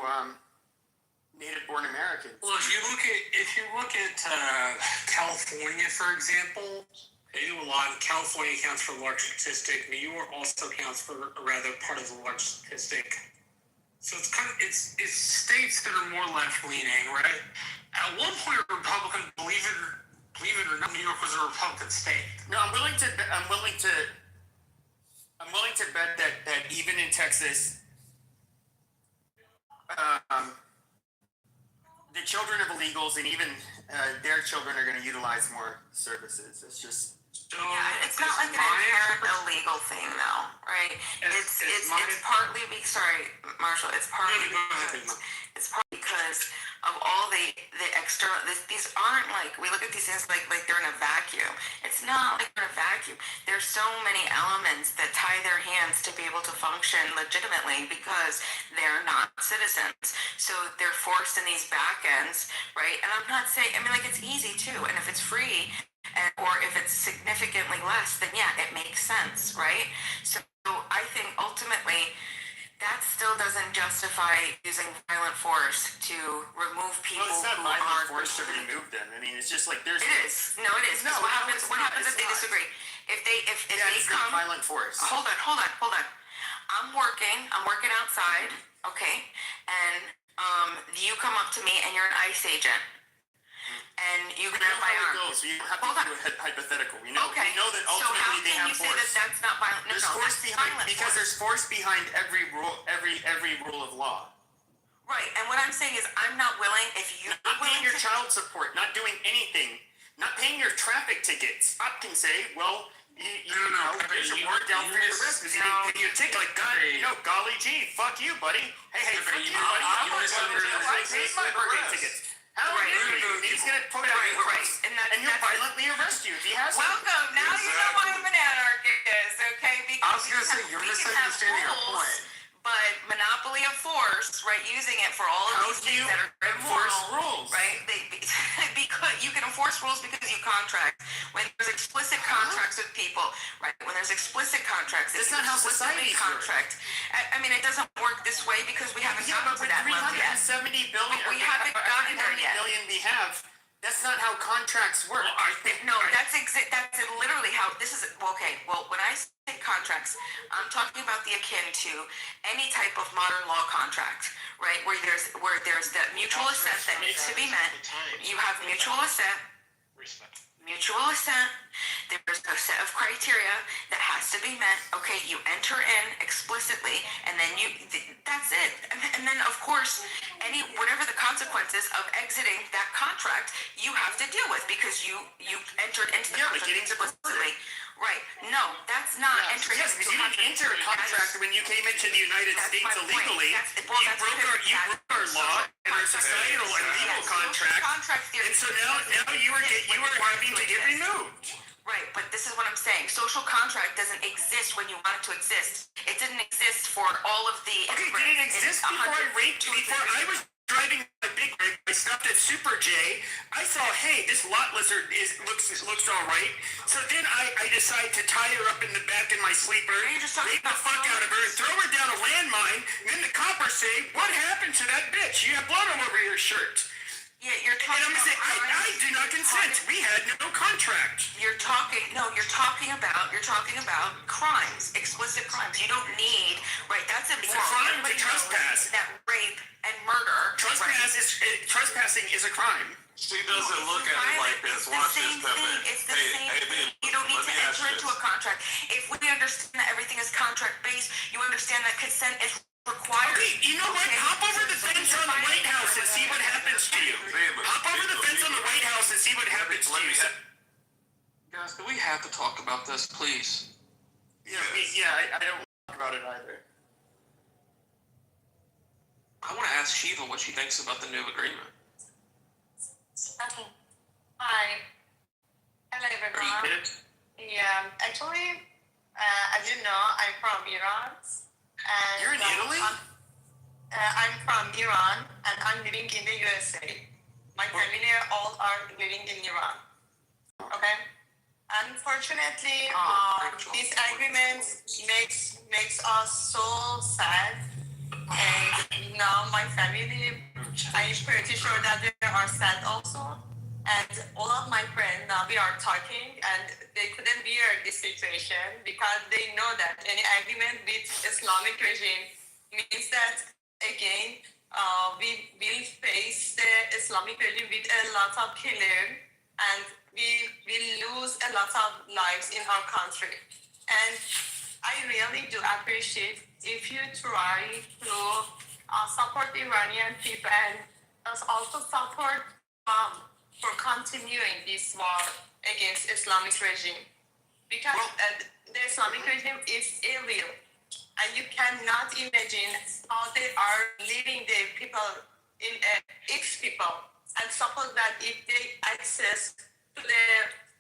native-born Americans. Well, if you look at California, for example, they do a lot. California accounts for a large statistic. New York also accounts for a rather part of the large statistic. So it's states that are more left-leaning, right? At one point, a Republican, believe it or not, New York was a Republican state. No, I'm willing to bet that even in Texas, the children of illegals and even their children are going to utilize more services. It's just. Yeah, it's not like an inherent illegal thing, though, right? It's partly sorry, Marshall. It's partly because of all the external. These aren't like, we look at these things like they're in a vacuum. It's not like they're in a vacuum. There's so many elements that tie their hands to be able to function legitimately because they're not citizens. So they're forced in these back ends, right? And I'm not saying, I mean, like, it's easy too, and if it's free. Or if it's significantly less, then yeah, it makes sense, right? So I think ultimately that still doesn't justify using violent force to remove people who aren't. Well, it's not violent force to remove them. I mean, it's just like there's. It is. No, it is. No, what happens if they disagree? If they come. Violent force. Hold on. I'm working outside, okay, and you come up to me and you're an ICE agent. And you grab my arm. You have to do a hypothetical. We know that ultimately they have force. So how can you say that that's not violent? There's force behind because there's force behind every rule of law. Right, and what I'm saying is I'm not willing. If you're not paying your child support, not doing anything, not paying your traffic tickets, I can say, well, there's a warrant down for your arrest because you didn't pay your ticket. Like, God, golly gee, fuck you, buddy. Hey, fuck you, buddy. I paid my parking tickets. How are you? He's going to put it out and he'll violently arrest you if he has to. Welcome. Now you know why I'm an anarchist, okay? Because I was going to say, you're misunderstanding our point. But monopoly of force, right, using it for all of these things that are immoral, rules, right? Because you can enforce rules because you contract. When there's explicit contracts with people, right? When there's explicit contracts, it's not how society contract. I mean, it doesn't work this way because we haven't gotten to that level yet. 370 billion. We haven't gotten there yet. Billion we have. That's not how contracts work. That's literally how this is. Okay, well, when I say contracts, I'm talking about the akin to any type of modern law contract, right? Where there's that mutual assent that needs to be met. You have mutual assent. Mutual assent. There's a set of criteria that has to be met. Okay, you enter in explicitly, and then that's it. And then, of course, whatever the consequences of exiting that contract, you have to deal with because you entered into the contract explicitly. Right. No, that's not entering into a contract. You didn't enter a contract when you came into the United States illegally. You broke our law and our societal and legal contract. And so now you are having to get removed. Right, but this is what I'm saying. Social contract doesn't exist when you want it to exist. It didn't exist for all of the. Okay, did it exist before I was driving a big rig? I stopped at Super J. I saw, hey, this lot lizard looks all right. So then I decide to tie her up in the back in my sleeper, rape the fuck out of her, and throw her down a landmine. And then the coppers say, what happened to that bitch? You have blood all over your shirt. Yeah, you're talking about. I do not consent. We had no contract. You're talking about crimes, explicit crimes. You don't need, right? That's a crime to trespass. That rape and murder. Trespassing is a crime. She doesn't look at it like this. Watch this, Pepe. It's the same thing. You don't need to enter into a contract. If we understand that everything is contract based, you understand that consent is required. Okay, you know what? Hop over the fence on the White House and see what happens to you. Hop over the fence on the White House and see what happens to you. Guys, do we have to talk about this, please? I don't talk about it either. I want to ask Shiva what she thinks about the new agreement. Okay. Hi. Hello, everyone. Yeah, actually, as you know, I'm from Iran. And You're in Italy? I'm from Iran, and I'm living in the USA. My family all are living in Iran. Okay. Unfortunately, this agreement makes us so sad, and now my family, I'm pretty sure that they are sad also. And all of my friends now we are talking, and they couldn't bear this situation because they know that any agreement with Islamic regime means that again we will face the Islamic regime with a lot of killing, and we will lose a lot of lives in our country. And I really do appreciate if you try to support Iranian people and also support for continuing this war against Islamic regime, because the Islamic regime is evil, and you cannot imagine how they are leading the people in X people. And suppose that if they access to the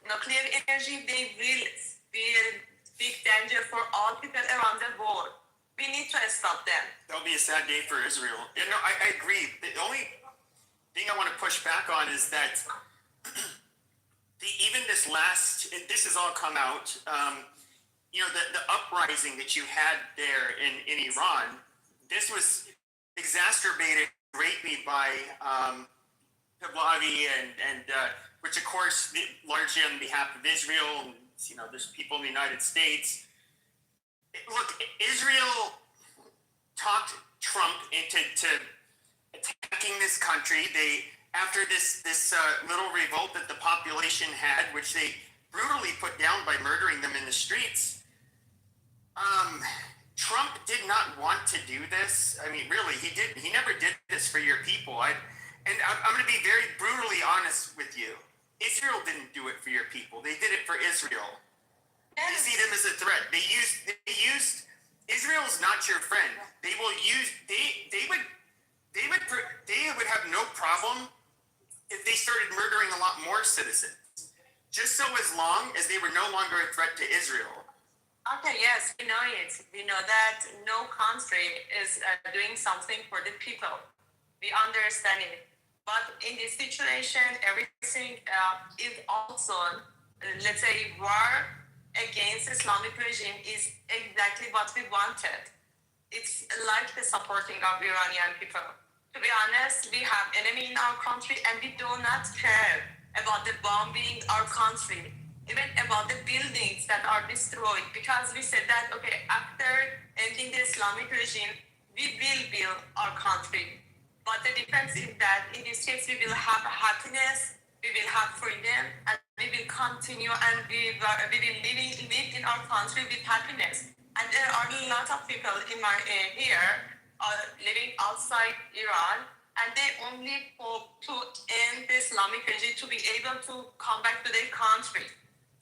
nuclear energy, they will be a big danger for all people around the world. We need to stop them. That'll be a sad day for Israel. I agree. The only thing I want to push back on is that even this has all come out. The uprising that you had there in Iran, this was exacerbated greatly by Pahlavi and which of course largely on behalf of Israel. There's people in the United States. Look, Israel talked Trump into attacking this country. After this little revolt that the population had, which they brutally put down by murdering them in the streets. Trump did not want to do this. I mean, really, he did. He never did this for your people. I'm going to be very brutally honest with you. Israel didn't do it for your people. They did it for Israel. They see them as a threat. They used Israel's not your friend. They would have no problem if they started murdering a lot more citizens. Just so as long as they were no longer a threat to Israel. Okay, yes, we know it. We know that no country is doing something for the people. We understand it. But in this situation, everything is also, let's say, war against Islamic regime is exactly what we wanted. It's like the supporting of Iranian people. To be honest, we have enemy in our country, and we do not care about the bombing our country, even about the buildings that are destroyed, because we said that, okay, after ending the Islamic regime, we will build our country. But the difference is that in this case, we will have happiness, we will have freedom, and we will continue, and we will live in our country with happiness. And there are a lot of people in my here living outside Iran, and they only hope to end the Islamic regime to be able to come back to their country,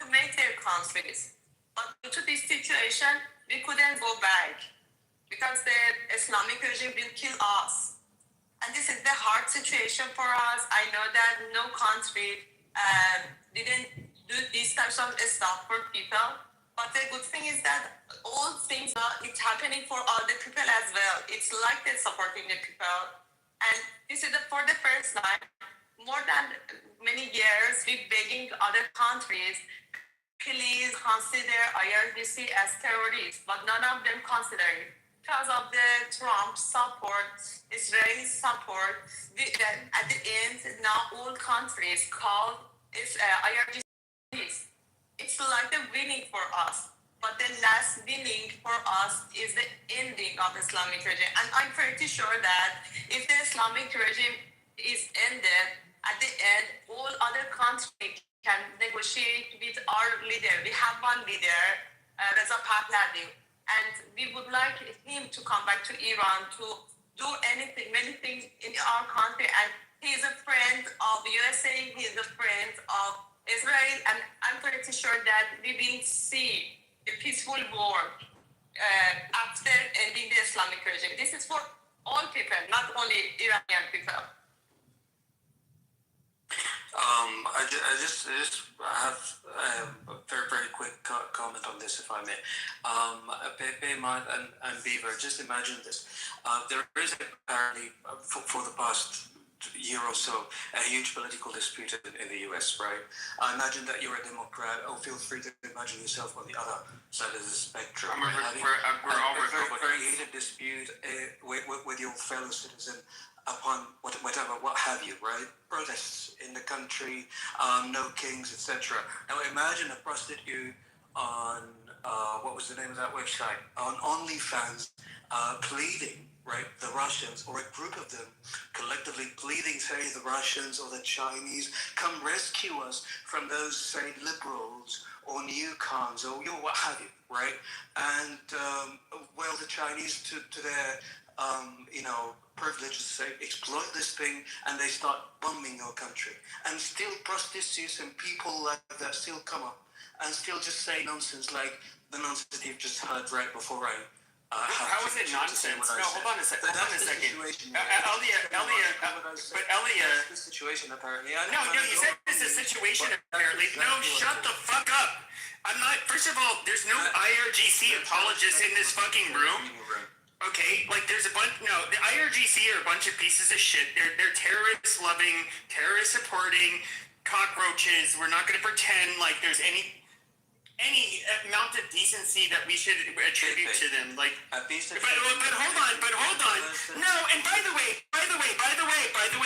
to make their countries. But due to this situation, we couldn't go back because the Islamic regime will kill us. And this is the hard situation for us. I know that no country didn't do these types of stuff for people. But the good thing is that all things it's happening for other people as well. It's like they're supporting the people. And this is for the first time, more than many years, we're begging other countries, please consider IRGC as terrorists, but none of them consider it. Because of the Trump support, Israeli support, at the end, now all countries call IRGCs. It's like a winning for us. But the last winning for us is the ending of Islamic regime. And I'm pretty sure that if the Islamic regime is ended, at the end, all other countries can negotiate with our leader. We have one leader, Reza Pahlavi. and we would like him to come back to Iran to do anything, many things in our country. And he's a friend of USA, he's a friend of Israel, and I'm pretty sure that we will see a peaceful war after ending the Islamic regime. This is for all people, not only Iranian people. I just have a very, very quick comment on this, if I may. Payman and Beaver, just imagine this. There is apparently, for the past year or so, a huge political dispute in the US, right? I imagine that you're a Democrat. Oh, feel free to imagine yourself on the other side of the spectrum. We're all a very heated dispute with your fellow citizen upon whatever, what have you, right? Protests in the country, no kings, etc. Now imagine a prostitute on, what was the name of that website? On OnlyFans, pleading, right, the Russians, or a group of them, collectively pleading, say, the Russians or the Chinese, come rescue us from those, say, liberals or neocons or what have you, right? And, well, the Chinese, to their, privileges, say, exploit this thing, and they start bombing your country. And still prostitutes and people like that still come up and still just say nonsense like the nonsense you've just heard right before I how is it nonsense? No, hold on a second. That's the situation apparently. No, you said it's a situation apparently. No, shut the fuck up. I'm not. First of all, there's no IRGC apologists in this fucking room. Okay, like there's a bunch. No, the IRGC are a bunch of pieces of shit. They're terrorist-loving, terrorist-supporting cockroaches. We're not going to pretend like there's any amount of decency that we should attribute to them. Like, but hold on. No, and by the way,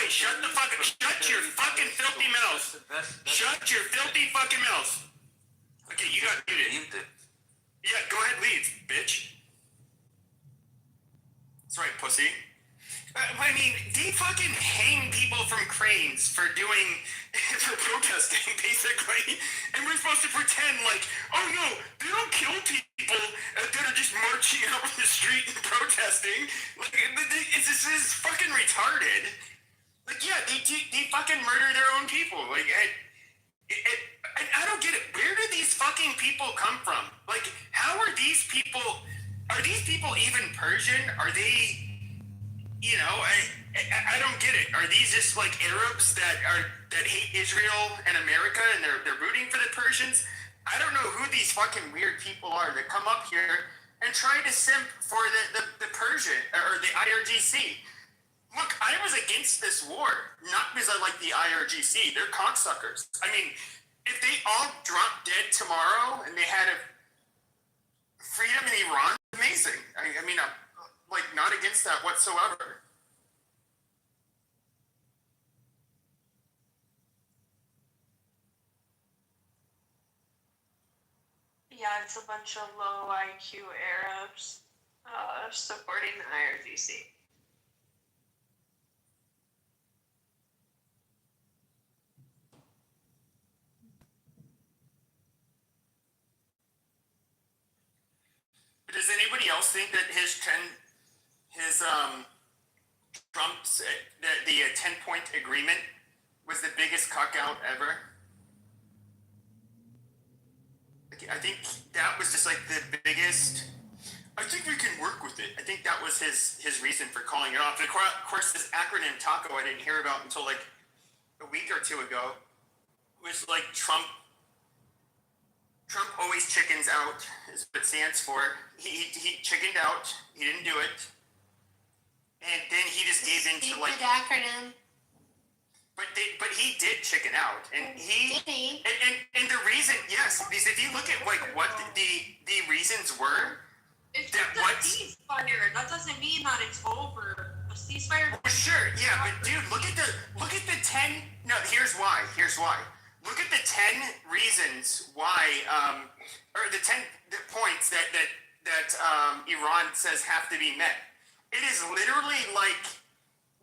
shut your fucking filthy mouth. Shut your filthy fucking mouth. Okay, you got muted. Yeah, go ahead, leave, bitch. That's right, pussy. I mean, they fucking hang people from cranes for protesting, basically. And we're supposed to pretend like, oh no, they don't kill people that are just marching out on the street and protesting. Like, this is fucking retarded. Like, yeah, they fucking murder their own people. Like, I don't get it. Where do these fucking people come from? Like, how are these people even Persian? Are they, I don't get it. Are these just like Arabs that hate Israel and America and they're rooting for the Persians? I don't know who these fucking weird people are that come up here and try to simp for the Persian or the IRGC. Look, I was against this war, not because I like the IRGC. They're cocksuckers. I mean, if they all dropped dead tomorrow and they had a freedom in Iran, amazing. I mean, I'm like not against that whatsoever. Yeah, it's a bunch of low IQ Arabs supporting the IRGC. Does anybody else think that Trump's the 10-point agreement was the biggest cuck out ever? I think that was just like the biggest. I think we can work with it. I think that was his reason for calling it off. And of course, this acronym TACO I didn't hear about until like a week or two ago. Was like Trump always chickens out, is what it stands for. He chickened out. He didn't do it. And then he just gave into like... Stupid acronym. But he did chicken out. And he... And the reason, yes, because if you look at like what the reasons were... It's just a ceasefire. That doesn't mean that it's over. A ceasefire... Oh, sure, yeah, but dude, look at the 10... No, here's why. Look at the 10 reasons why, or the 10 points that Iran says have to be met. It is literally like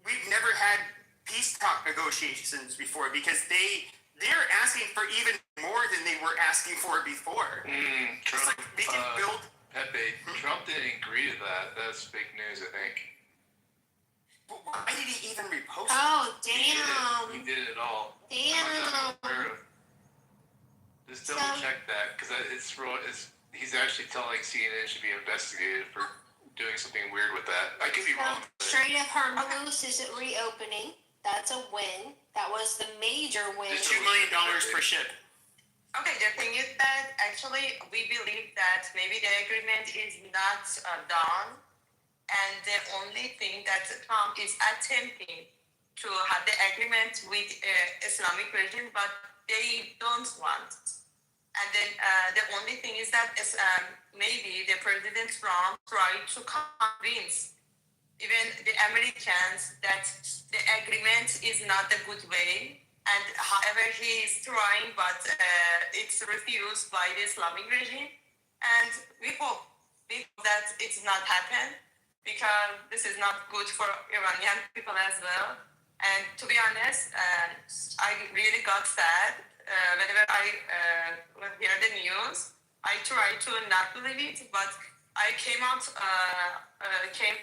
we've never had peace talk negotiations before because they're asking for even more than they were asking for before. It's like we can build Pepe, Trump didn't agree to that. That's fake news, I think. But why did he even repost Oh, it? damn. He did it all. Damn. Just double check that, because it's real. He's actually telling CNN should be investigated for doing something weird with that. I could be wrong. Strait of Hormuz is reopening. That's a win. That was the major win. $2 million per ship. Okay, the thing is that actually we believe that maybe the agreement is not done, and the only thing that Trump is attempting to have the agreement with Islamic regime, but they don't want. And then the only thing is that maybe the President Trump tried to convince even the Americans that the agreement is not a good way. And however, he is trying, but it's refused by the Islamic regime. And we hope that it's not happen, because this is not good for Iranian people as well. And to be honest, I really got sad whenever I hear the news. I try to not believe it, but I came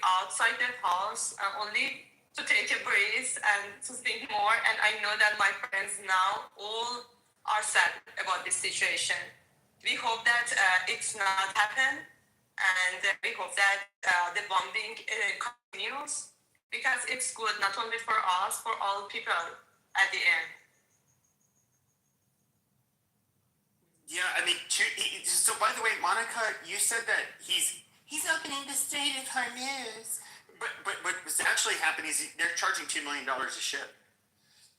outside the house only to take a breath and to think more. And I know that my friends now all are sad about this situation. We hope that it's not happen, and we hope that the bombing continues, because it's good not only for us, for all people at the end. Yeah, I mean, so by the way, Monica, you said that he's opening the Strait of Hormuz. But what's actually happening is they're charging $2 million a ship.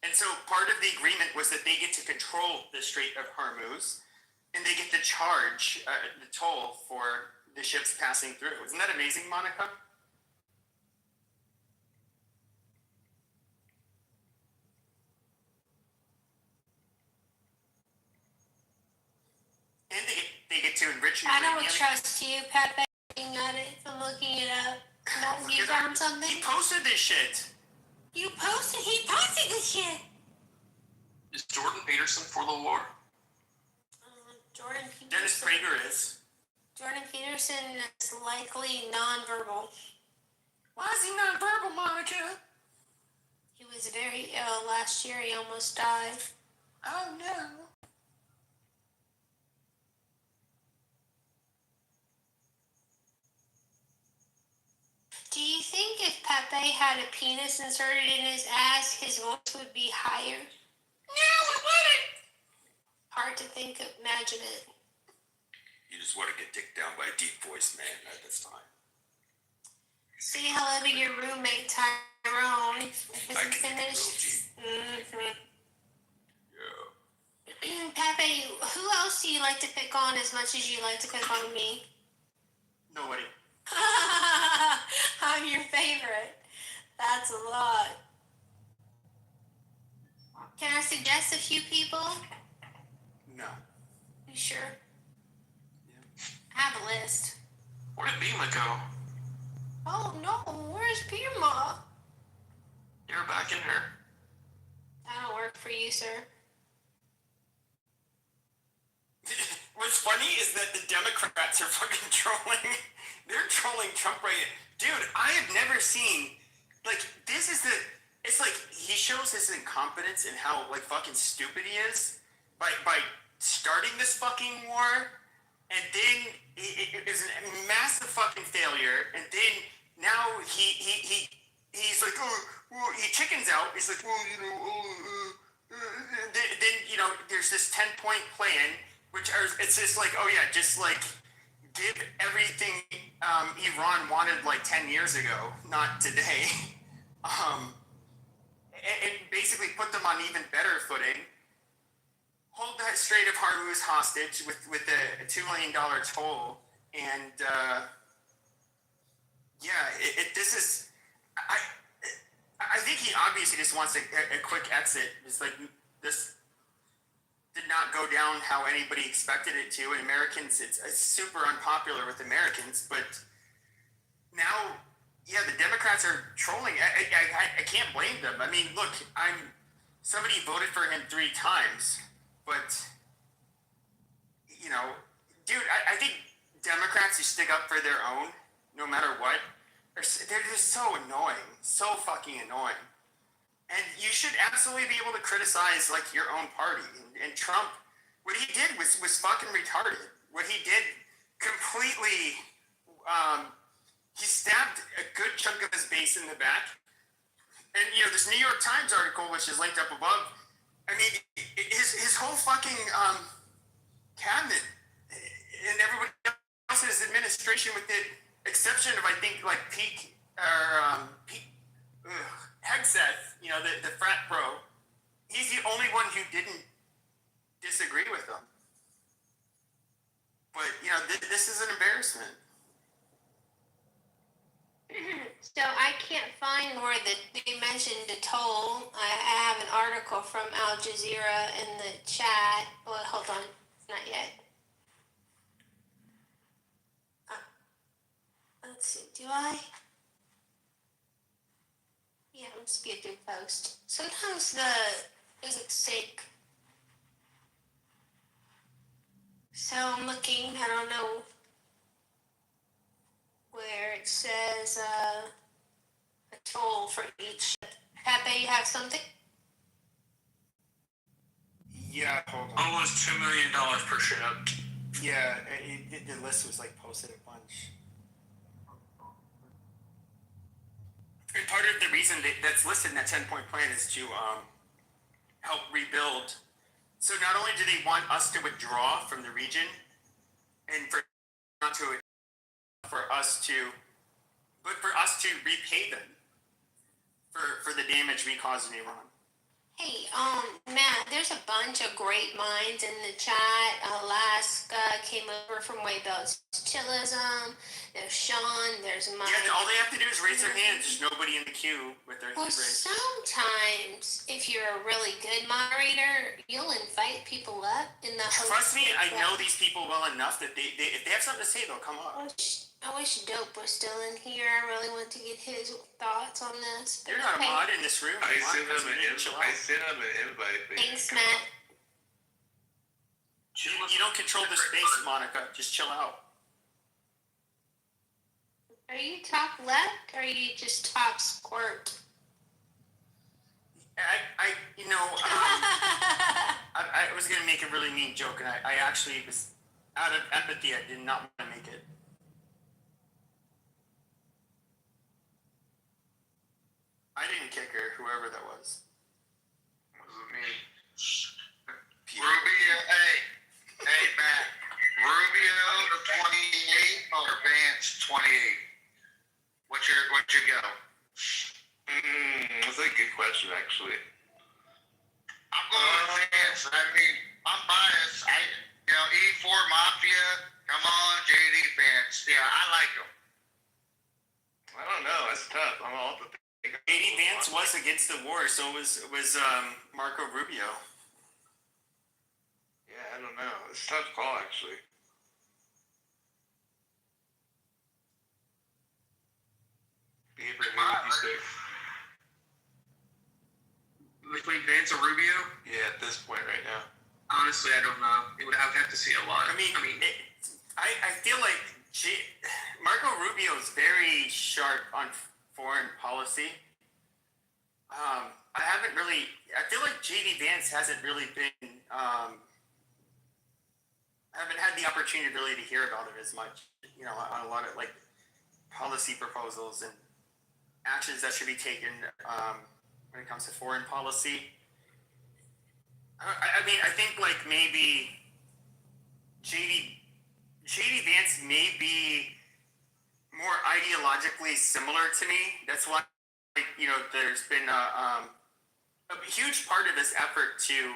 And so part of the agreement was that they get to control the Strait of Hormuz, and they get to charge the toll for the ships passing through. Isn't that amazing, Monica? And they get to enrich you. I don't trust you, Pepe. At it, I'm looking it up. No, you found something? He posted this shit. He posted this shit. Is Jordan Peterson for the war? Jordan Peterson. Dennis Prager is. Jordan Peterson is likely nonverbal. Why is he nonverbal, Monica? He was very ill last year. He almost died. Oh no. Do you think if Pepe had a penis inserted in his ass, his voice would be higher? No, it wouldn't. Hard to think of, imagine it. You just want to get dicked down by a deep voiced man at this time. Say hello to your roommate, Tyrone. If it's finished. Yeah. Pepe, who else do you like to pick on as much as you like to pick on me? Nobody. I'm your favorite. That's a lot. Can I suggest a few people? No. You sure? Yeah. I have a list. Where did Bima go? Oh no, where's Bima? You're back in here. I don't work for you, sir. What's funny is that the Democrats are fucking trolling. They're trolling Trump right now. Dude, I have never seen, like, this is it's like, he shows his incompetence and how, like, fucking stupid he is by starting this fucking war, and then it is a massive fucking failure, and then now he's like, oh, well, he chickens out. He's like, well, you know, then, you know, there's this 10-point plan, which it's just like, oh yeah, just like give everything Iran wanted like 10 years ago, not today, and basically put them on even better footing. Hold that Strait of Hormuz hostage with a $2 million toll, and this is, I think he obviously just wants a quick exit. It's like this did not go down how anybody expected it to, and Americans, it's super unpopular with Americans, but now, yeah, the Democrats are trolling. I can't blame them. I mean, look, somebody voted for him 3 times, but, you know, dude, I think Democrats who stick up for their own, no matter what, they're just so annoying, so fucking annoying. And you should absolutely be able to criticize like your own party. And Trump, what he did was fucking retarded. What he did completely, he stabbed a good chunk of his base in the back. And this New York Times article, which is linked up above, I mean, his whole fucking cabinet and everybody else in his administration, with the exception of I think like Hegseth, the frat bro, he's the only one who didn't disagree with him. But this is an embarrassment. So I can't find where they mentioned the toll. I have an article from Al Jazeera in the chat. Well, hold on, not yet. Let's see. Do I? Yeah, let's get through post. Sometimes the physics sake. So I'm looking. I don't know where it says a toll for each. Pepe, you have something? Yeah, hold on. Almost $2 million per ship. Yeah, the list was like posted a bunch. And part of the reason that's listed in that 10-point plan is to help rebuild. So not only do they want us to withdraw from the region, and for us to repay them for the damage we caused in Iran. Hey, Matt, there's a bunch of great minds in the chat. Alaska came over from Way Belts Chillism. There's Sean. There's Mike. Yeah, all they have to do is raise their hand. There's nobody in the queue with their hand Well, raised. sometimes, if you're a really good moderator, you'll invite people up in the host. Trust me, I know these people well enough that they if they have something to say, they'll come up. I wish Dope was still in here. I really want to get his thoughts on this. You're not a mod in this room. I sent them an invite. Thanks, Matt. You don't control the space, Monica. Just chill out. Are you top left or are you just top squirt? I was gonna make a really mean joke, and I actually was out of empathy. I did not want to make it. I didn't kick her, whoever that was. Wasn't me. Rubio, hey, Matt. Rubio to 28 or Vance 28? What's your go? That's a good question, actually. I'm going with Vance. I mean, I'm biased. E4 Mafia. Come on, JD Vance. Yeah, I like him. I don't know. That's tough. I'm all the. JD Vance was against the war, so was Marco Rubio. Yeah, I don't know. It's a tough call, actually. Between Vance and Rubio? Yeah, at this point right now. Honestly, I don't know. I would have to see a lot. I feel like Marco Rubio is very sharp on foreign policy. I feel like JD Vance hasn't really been, I haven't had the opportunity really to hear about it as much, on a lot of like policy proposals and actions that should be taken when it comes to foreign policy. I think like maybe JD Vance may be more ideologically similar to me. That's why, there's been a huge part of this effort to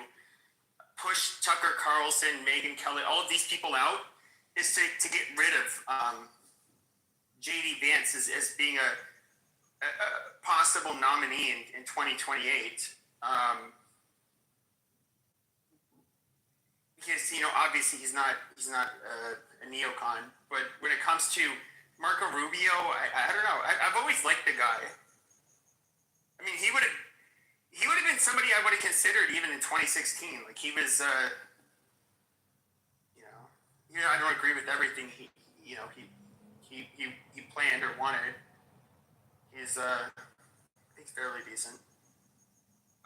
push Tucker Carlson, Megyn Kelly, all of these people out, is to get rid of JD Vance as being a possible nominee in 2028. Because obviously he's not a neocon, but when it comes to Marco Rubio, I don't know. I've always liked the guy. I mean, he would have been somebody I would have considered even in 2016. Like he was, I don't agree with everything he he planned or wanted. He's fairly decent.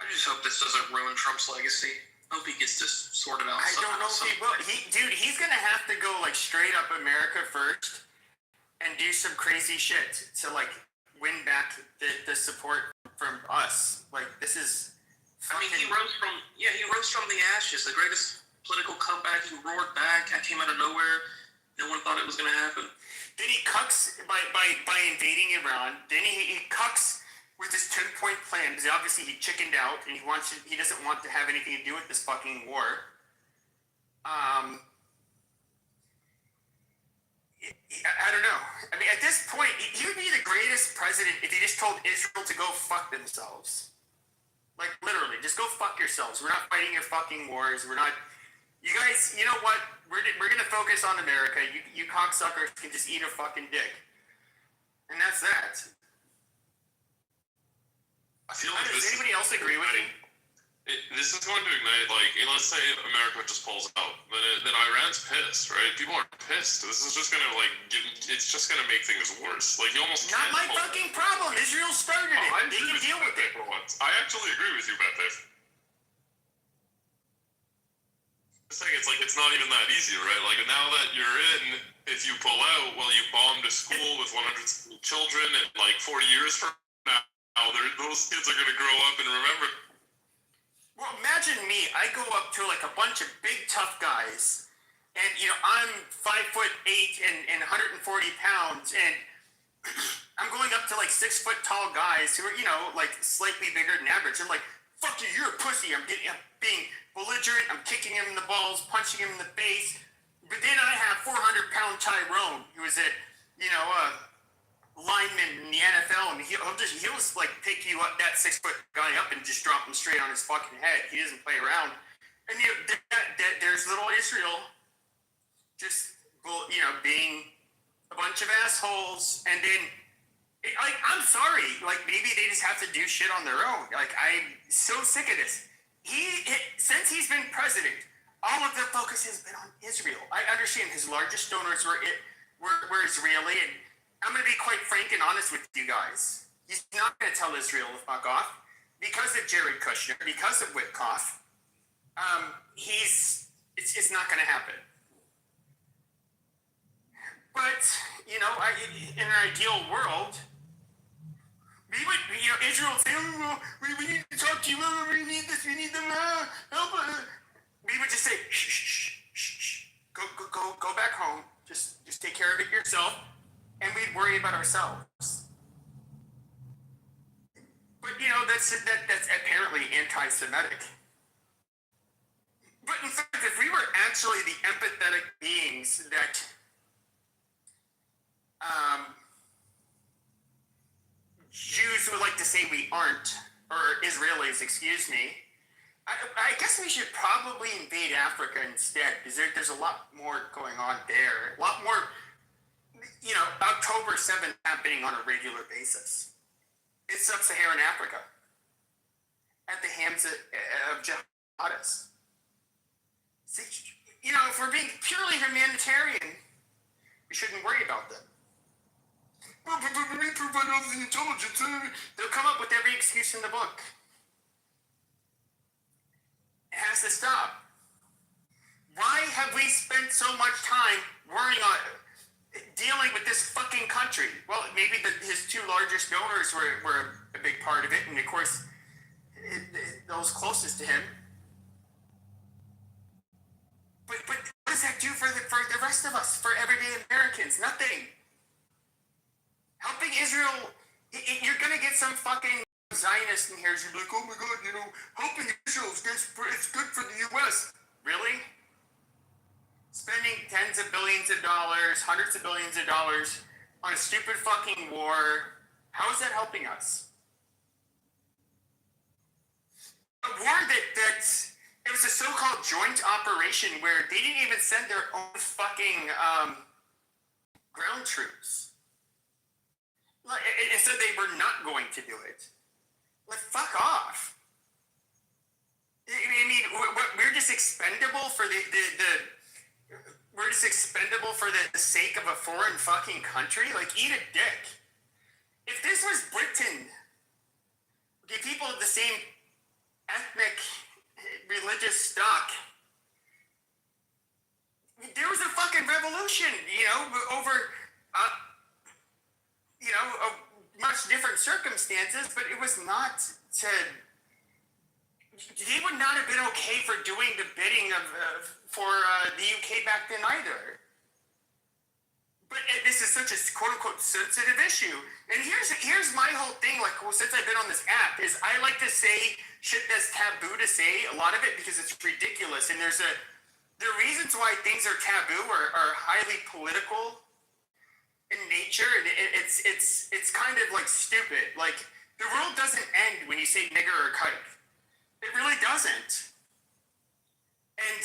I just hope this doesn't ruin Trump's legacy. I hope he gets this sorted out. I don't know if he will. He's gonna have to go like straight up America first and do some crazy shit to like win back the support from us. Like this is. I mean, he rose from the ashes. The greatest political comeback. He roared back. I came out of nowhere. No one thought it was gonna happen. Then he cucks by invading Iran. Then he cucks with this 10-point plan because obviously he chickened out and he doesn't want to have anything to do with this fucking war. I don't know. I mean, at this point, he would be the greatest president if he just told Israel to go fuck themselves. Like literally, just go fuck yourselves. We're not fighting your fucking wars. We're not. You guys, you know what? We're gonna focus on America. You cocksuckers can just eat a fucking dick, and that's that. I feel like Does anybody else agree with me? This is going to ignite, like, let's say America just pulls out, then Iran's pissed, right? People are pissed. This is just going to, like, it's just going to make things worse. Like, you almost Not my fucking problem. Israel started it. They can deal with it. For once. I actually agree with you about this. It's like it's not even that easy, right? Like, now that you're in, if you pull out, well, you bombed a school with 100 children, and, like, 40 years from now, those kids are going to grow up and remember. Well, imagine me. I go up to like a bunch of big tough guys, and I'm 5'8" and 140 pounds, and I'm going up to like 6 foot tall guys who are like slightly bigger than average. I'm like, fuck you, you're a pussy. I'm being belligerent. I'm kicking him in the balls, punching him in the face. But then I have 400-pound Tyrone, who is a lineman in the NFL, and he'll just like pick you up, that 6 foot guy up, and just drop him straight on his fucking head. He doesn't play around. And there's little Israel, just being a bunch of assholes, and then like I'm sorry, like maybe they just have to do shit on their own. Like I'm so sick of this. Since he's been president, all of the focus has been on Israel. I understand his largest donors were Israeli, and I'm going to be quite frank and honest with you guys. He's not going to tell Israel to fuck off because of Jared Kushner, because of Witkoff. It's not going to happen. But, in an ideal world, we would, Israel would say, oh, we need to talk to you, we need this, we need them, help us. We would just say, shh, go back home, just take care of it yourself. And we'd worry about ourselves. But that's apparently anti-Semitic. But in fact, if we were actually the empathetic beings that Jews would like to say we aren't, or Israelis, excuse me, I guess we should probably invade Africa instead, because there's a lot more going on there, a lot more. October 7th happening on a regular basis. It's sub-Saharan Africa. At the hands of jihadists. See, if we're being purely humanitarian, we shouldn't worry about them. But we provide all the intelligence. They'll come up with every excuse in the book. It has to stop. Why have we spent so much time worrying on dealing with this fucking country? Well, maybe his two largest donors were a big part of it, and of course, those closest to him. But what does that do for the rest of us, for everyday Americans? Nothing. Helping Israel, you're gonna get some fucking Zionist in here who's like, oh my God, helping Israel is good for the U.S. Really? Spending tens of billions of dollars, hundreds of billions of dollars on a stupid fucking war. How is that helping us? A war that it was a so-called joint operation where they didn't even send their own fucking ground troops. And said they were not going to do it. Like, fuck off. I mean, we're just expendable for we're just just expendable for the sake of a foreign fucking country? Like, eat a dick. If this was Britain, the people of the same ethnic, religious stock, there was a fucking revolution, over, much different circumstances, but it was not to. They would not have been okay for doing the bidding for the UK back then either. But this is such a quote-unquote sensitive issue. And here's my whole thing, like, since I've been on this app, is I like to say shit that's taboo to say, a lot of it, because it's ridiculous. And the reasons why things are taboo are highly political in nature, and it's kind of like stupid. Like, the world doesn't end when you say nigger or kike. It really doesn't. And,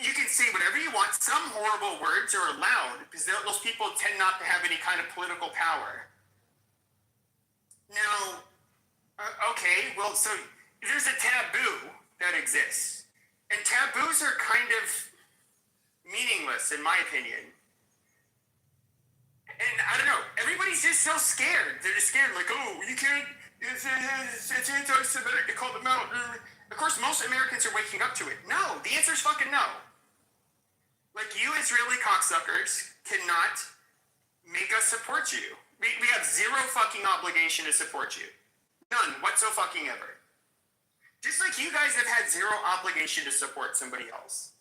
you can say whatever you want. Some horrible words are allowed because those people tend not to have any kind of political power. Now, okay, well, so there's a taboo that exists. And taboos are kind of meaningless, in my opinion. And I don't know, everybody's just so scared. They're just scared, like, oh, you can't, it's anti-Semitic, they call them out. Of course, most Americans are waking up to it. No, the answer is fucking no. Like, you Israeli cocksuckers cannot make us support you. We have zero fucking obligation to support you. None whatsoever. Just like you guys have had zero obligation to support somebody else.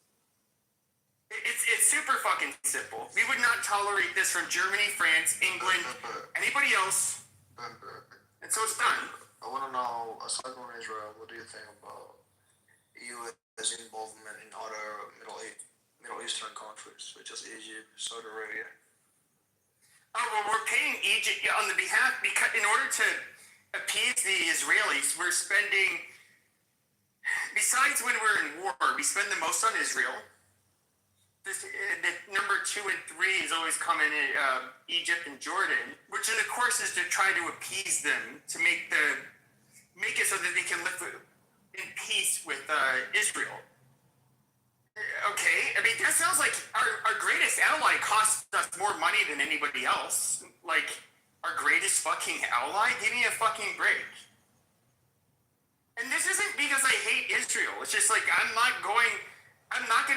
It's super fucking simple. We would not tolerate this from Germany, France, England, anybody else. And so it's done. I want to know, aside from Israel, what do you think about U.S. involvement in other Middle Eastern countries, such as Egypt, Saudi Arabia? Oh, well, we're paying Egypt on the behalf, because in order to appease the Israelis, we're spending, besides when we're in war, we spend the most on Israel. The number 2 and 3 is always coming in Egypt and Jordan, which of course is to try to appease them, to make it so that they can live in peace with Israel. Okay, I mean, that sounds like our greatest ally costs us more money than anybody else. Like, our greatest fucking ally? Give me a fucking break. And this isn't because I hate Israel. It's just like, I'm not going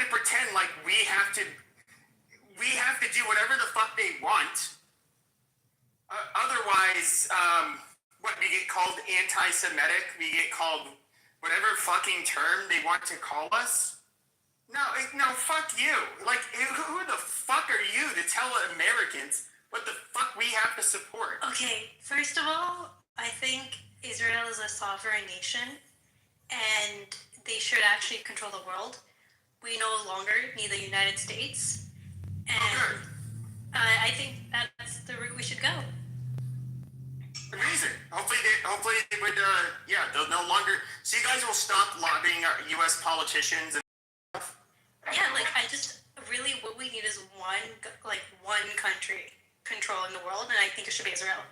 to pretend like we have to do whatever the fuck they want. Otherwise, we get called anti-Semitic, we get called whatever fucking term they want to call us. No, fuck you. Like, who the fuck are you to tell Americans what the fuck we have to support? Okay, first of all, I think Israel is a sovereign nation, and they should actually control the world. We no longer need the United States, and I think that's the route we should go. Amazing. Hopefully they would, they'll no longer, so you guys will stop lobbying our U.S. politicians and stuff? Yeah, really what we need is one country controlling the world, and I think it should be Israel.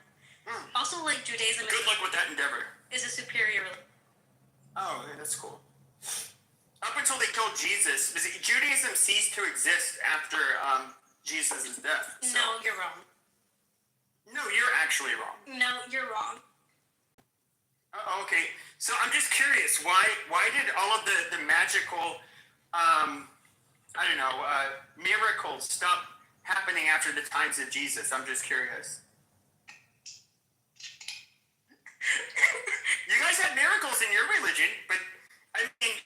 Also, Judaism Good luck with that endeavor. Is a superior religion. Oh, yeah, that's cool. Up until they killed Jesus, Judaism ceased to exist after Jesus' death. So. No, you're wrong. No, you're actually wrong. No, you're wrong. Okay, so I'm just curious, why did all of the magical, miracles stop happening after the times of Jesus? I'm just curious. You guys had miracles in your religion, but I mean,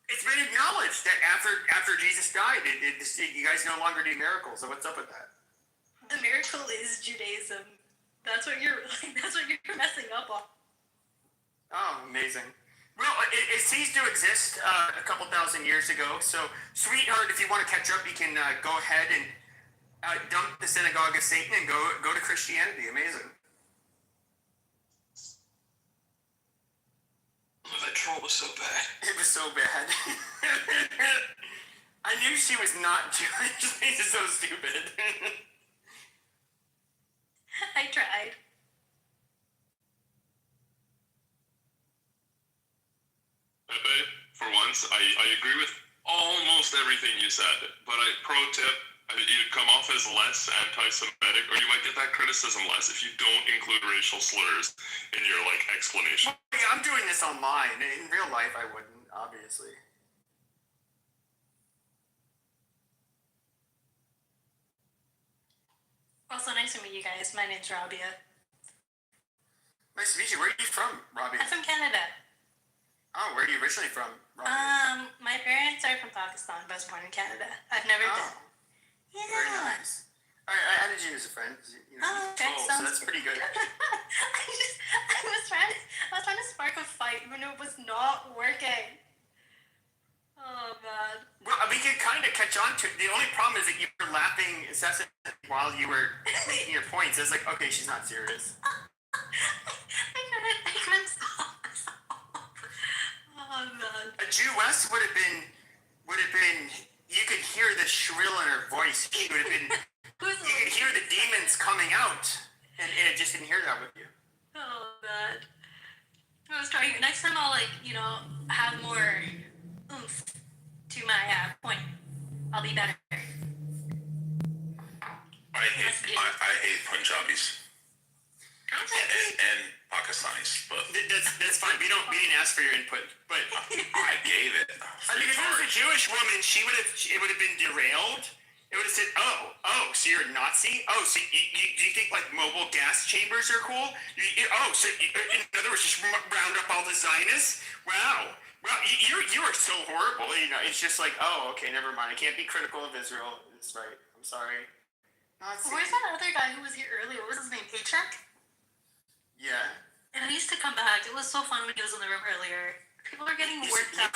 it's been acknowledged that after Jesus died, you guys no longer do miracles. So what's up with that? The miracle is Judaism. That's what you're messing up on. Oh, amazing. Well, it ceased to exist a couple thousand years ago. So, sweetheart, if you want to catch up, you can go ahead and dump the synagogue of Satan and go to Christianity. Amazing. Oh, that troll was so bad. It was so bad. I knew she was not Jewish. She's so stupid. I tried. Pepe, for once, I agree with almost almost everything you said, but pro tip, you'd come off as less anti-Semitic, or you might get that criticism less if you don't include racial slurs in your like explanation. Well, yeah, I'm doing this online. In real life, I wouldn't, obviously. Also, nice to meet you guys. My name's Rabia. Nice to meet you. Where are you from, Robbie? I'm from Canada. Oh, where are you originally from, Robbie? My parents are from Pakistan, but I was born in Canada. I've never been. Yeah. Very nice. I added you as a friend. You know, okay, so that's pretty good. I was trying to spark a fight when it was not working. Oh god. Well, we could kind of catch on to it. The only problem is that you were laughing incessantly while you were making your points. It's like, okay, she's not serious. I couldn't stop myself. Oh god. A Jew West would have been. You could hear the shrill in her voice. She would have been. You could hear the demons coming out, and it just didn't hear that with you. Oh god. I was trying. Next time I'll have more oomph to my point. I'll be better. I hate Punjabis and Pakistanis, but that's fine. We didn't ask for your input, but I gave it. I mean, if it was a Jewish woman, it would have been derailed. It would have said, oh, so you're a Nazi? Oh, so do you think like mobile gas chambers are cool? So in other words, just round up all the Zionists? Wow. Well, you are so horrible. It's just like, oh, okay, never mind. I can't be critical of Israel. That's right. I'm sorry. Where's that other guy who was here earlier? What was his name? Paycheck? Yeah. And he used to come back. It was so fun when he was in the room earlier. People are getting worked up.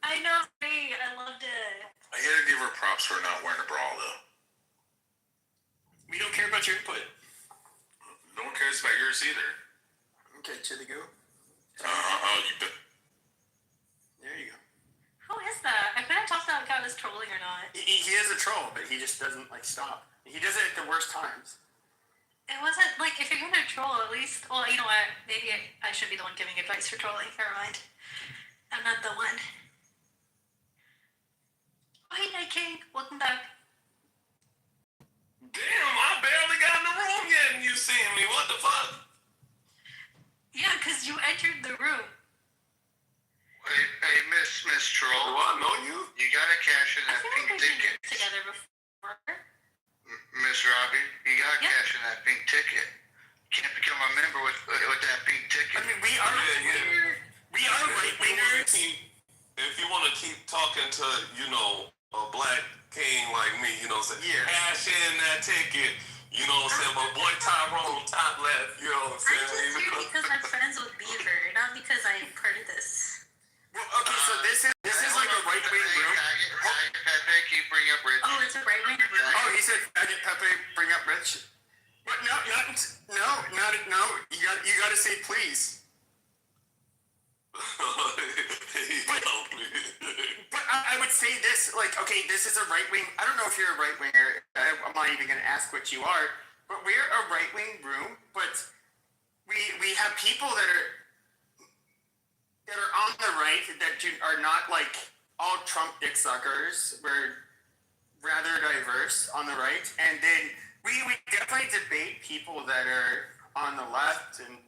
I know. Hey, I loved it. I gotta give her props for not wearing a bra, though. We don't care about your input. No one cares about yours either. Okay, chili go. There you go. Who is that? I couldn't tell if that guy was trolling or not. He is a troll, but he just doesn't stop. He does it at the worst times. It wasn't like if you're gonna troll, at least. Well, you know what? Maybe I should be the one giving advice for trolling. Never mind. I'm not the one. Oh, hey, Night King. Welcome back. Damn, I barely got in the room yet and you seen me. What the fuck? Yeah, because you entered the room. Hey, Miss Troll. Do I know you? You gotta cash in that pink ticket. Together before. Miss Robbie, you gotta cash in that pink ticket. Can't become a member with that pink ticket. I mean, we are right wingers. If you want to keep talking to, a black king like me, cash in that ticket. You know what I'm saying? My boy Tyrone, top left. You know what I'm saying? I'm just here because I'm friends with Beaver, not because I'm part of this. Well, okay, so this is like a right wing room. Pepe, keep bringing up Rich. Oh, it's a right wing room. Oh, he said, Pepe, bring up Rich. But no. You got to say please. But I would say this, okay, this is a right wing. I don't know if you're a right winger. I'm not even going to ask what you are. But we're a right wing room. But we have people that are on the right that are not like all Trump dick suckers. We're rather diverse on the right, and then we definitely debate people that are on the left, and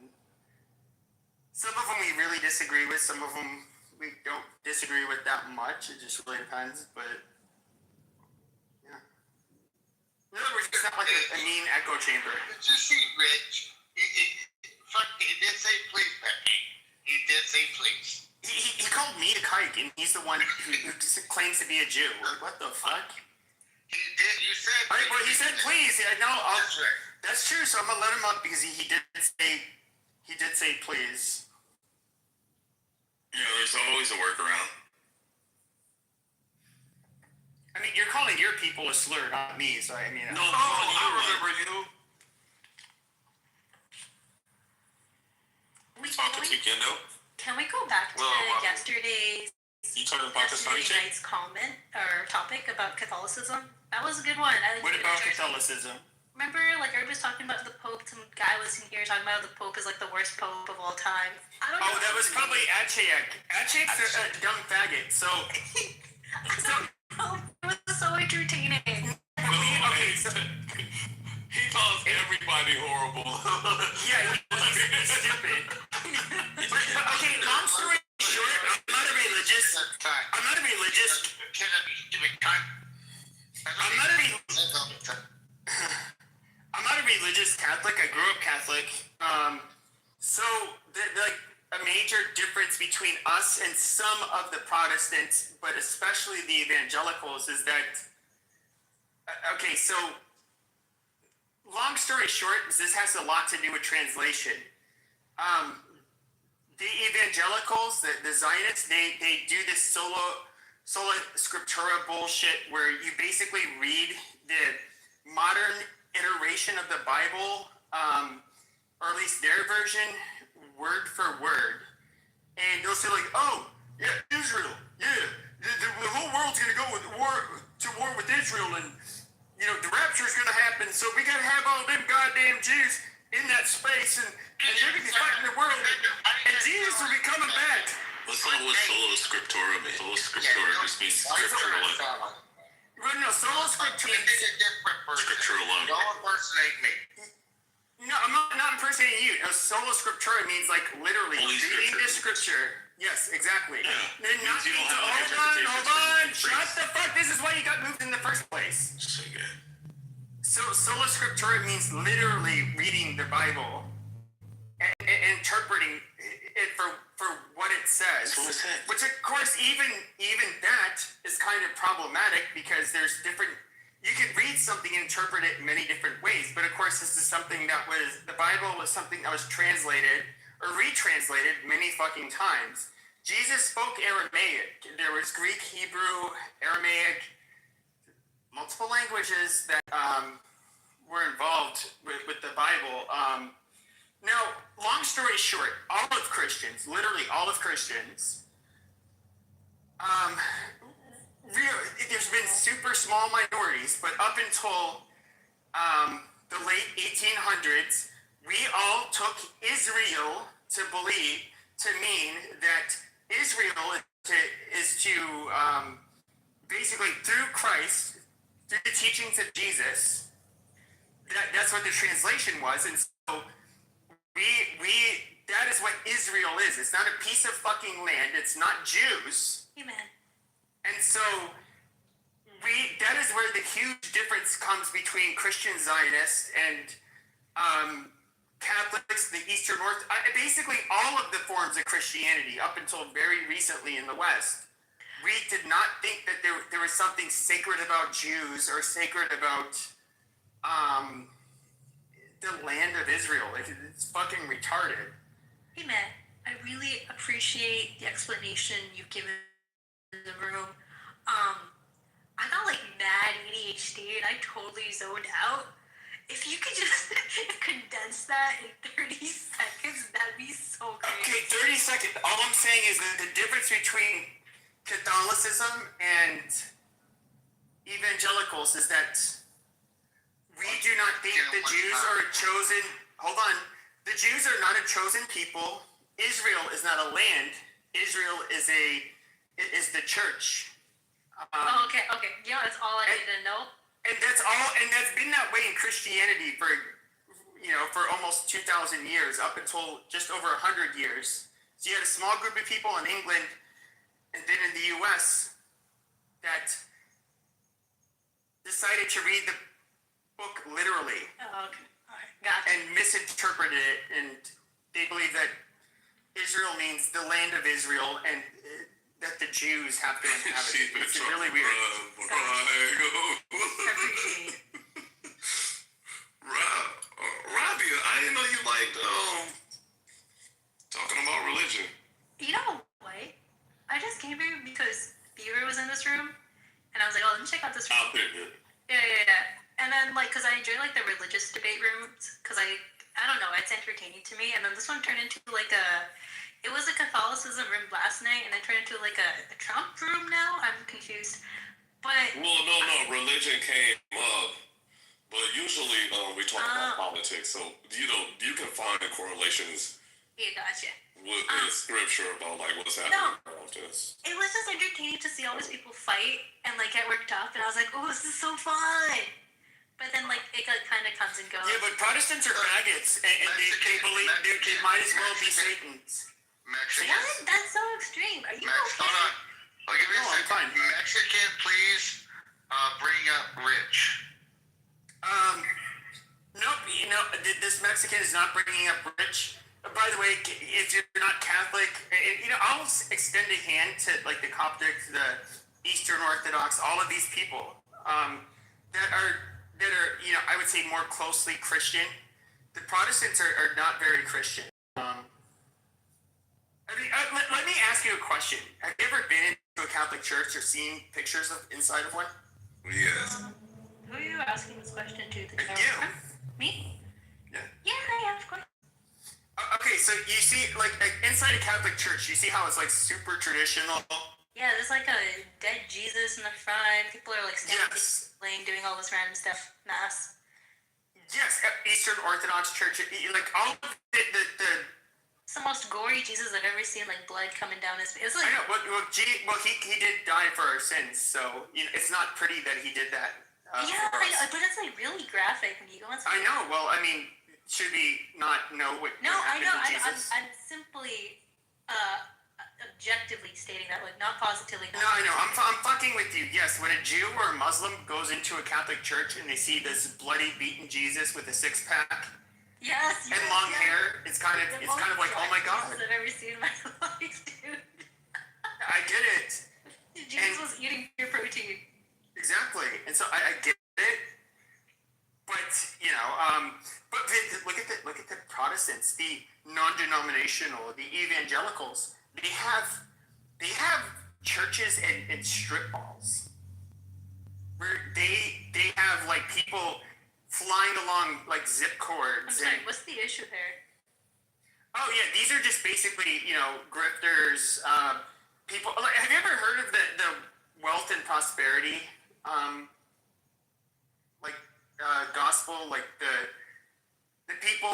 some of them we really disagree with. Some of them we don't disagree with that much. It just really depends. But yeah, in other words, it's not like a mean echo chamber. Did you see Rich? He did say please, Pepe. He did say please. He called me a kike, and he's the one who claims to be a Jew. What the fuck? He did. You said. Well, he said please. Yeah, no, That's right. That's true. So I'm gonna let him up because he did say please. There's always a workaround. I mean, you're calling your people a slur, not me. So I mean, no, I remember you. Can we go back to yesterday's night's comment or topic about Catholicism? That was a good one. What about Catholicism? Remember, everybody was talking about the Pope. Some guy was in here talking about the Pope is like the worst Pope of all time. I don't know. That was probably Achek. Achek's a dumb faggot. So So It was so entertaining. okay, so he calls everybody horrible. yeah, he's stupid. But okay, long story short, I'm not a religious. I'm not a religious. I'm not a religious Catholic. I grew up Catholic. So like a major difference between us and some of the Protestants, but especially the evangelicals, is that okay. So long story short, this has a lot to do with translation. The evangelicals, the Zionists, they do this sola scriptura bullshit where you basically read the modern iteration of the Bible, or at least their version, word for word, and they'll say like, "Oh, yeah, Israel, yeah, the whole world's gonna go to war with Israel, and you know the rapture's gonna happen, so we gotta have all them goddamn Jews in that space, and they're gonna be fighting the world, and Jesus will be coming back." What's sola scriptura mean? Sola scriptura just means scripture alone. Well, no, sola scriptura means scripture alone. Don't impersonate me. No, I'm not impersonating you. No, sola scriptura means like literally reading the scripture. Yes, exactly. Yeah. Then not You don't have an hold on. Shut the fuck. This is why you got moved in the first place. So sola scriptura means literally reading the Bible and interpreting it for what it says. Which of course even that is kind of problematic because there's different. You could read something and interpret it in many different ways, but of course this is something the Bible was something that was translated or retranslated many fucking times. Jesus spoke Aramaic. There was Greek, Hebrew, Aramaic, multiple languages that were involved with the Bible. Now, long story short, all of Christians, literally all of Christians, there's been super small minorities, but up until the late 1800s, we all took Israel to mean that Israel is to basically through Christ, through the teachings of Jesus. That's what the translation was, and so we that is what Israel is. It's not a piece of fucking land. It's not Jews. Amen. And so that is where the huge difference comes between Christian Zionists and Catholics, the Eastern Orthodox, basically all of the forms of Christianity up until very recently in the West. We did not think that there was something sacred about Jews or sacred about the land of Israel. It's fucking retarded. Hey man, I really appreciate the explanation you've given in the room. I got like mad ADHD and I totally zoned out. If you could just condense that in 30 seconds, that'd be so great. Okay, 30 seconds. All I'm saying is that the difference between Catholicism and evangelicals is that we do not think the Jews are a chosen. Hold on. The Jews are not a chosen people. Israel is not a land. Israel is the church. Okay. Yeah, that's all I needed to know. And that's all. And that's been that way in Christianity for almost 2,000 years, up until just over 100 years. So you had a small group of people in England, and then in the U.S. that decided to read the book literally. Oh, okay. All right. Gotcha. And misinterpreted it, and they believe that Israel means the land of Israel, and that the Jews have to inhabit it. It's really weird. Robbie, I didn't know you liked talking about religion. You know what? I just came here because Beaver was in this room, and I was like, oh, let me check out this room. Yeah. And then, like, because I enjoy, like, the religious debate rooms, because I don't know, it's entertaining to me. And then this one turned into, like, it was a Catholicism room last night, and it turned into, like, a Trump room now. I'm confused. But... Well, no, religion came up, but usually we talk about politics, so, you can find correlations yeah, gotcha. with scripture about, like, what's happening. No, of this. It was just entertaining to see all these people fight and like get worked up, and I was like, oh, this is so fun. But then like it kind of comes and goes. Yeah, but Protestants are maggots, and they believe they might as well be Satans. Mexican. What? That's so extreme. Are you okay? Hold on. Oh, give me a second. Mexican, please bring up rich. Nope. This Mexican is not bringing up rich. By the way, if you're not Catholic, I'll extend a hand to like the Coptic, the Eastern Orthodox, all of these people that are I would say more closely Christian. The Protestants are not very Christian. Let me ask you a question. Have you ever been to a Catholic church or seen pictures of inside of one? Yes. Who are you asking this question to? You. Me? Yeah. Yeah, I of course. Okay, so you see, like inside a Catholic church, you see how it's like super traditional. Yeah, there's like a dead Jesus in the front. People are like standing, doing all this random stuff, mass. Yes, Eastern Orthodox Church, like all of It's the most gory Jesus I've ever seen, like blood coming down his face. Like, I know, he did die for our sins, so it's not pretty that he did that. yeah, I know, but it's like really graphic when you go inside. I know. Well, I mean, should we not know what? No, what I know. Jesus? I'm simply objectively stating that, like not positively. No, I know. I'm fucking with you. Yes, when a Jew or a Muslim goes into a Catholic church and they see this bloody, beaten Jesus with a six-pack. Yes. And long hair, it's kind of like, oh my god. I've ever seen in my life, dude. I get it. Jesus was eating pure protein. Exactly, and so I get it. But but look at the Protestants, the non-denominational, the evangelicals. They have churches and strip malls where they have like people flying along like zip cords. I'm sorry, what's the issue there? Oh yeah, these are just basically grifters. People. Like, have you ever heard of the wealth and prosperity gospel? Like the people.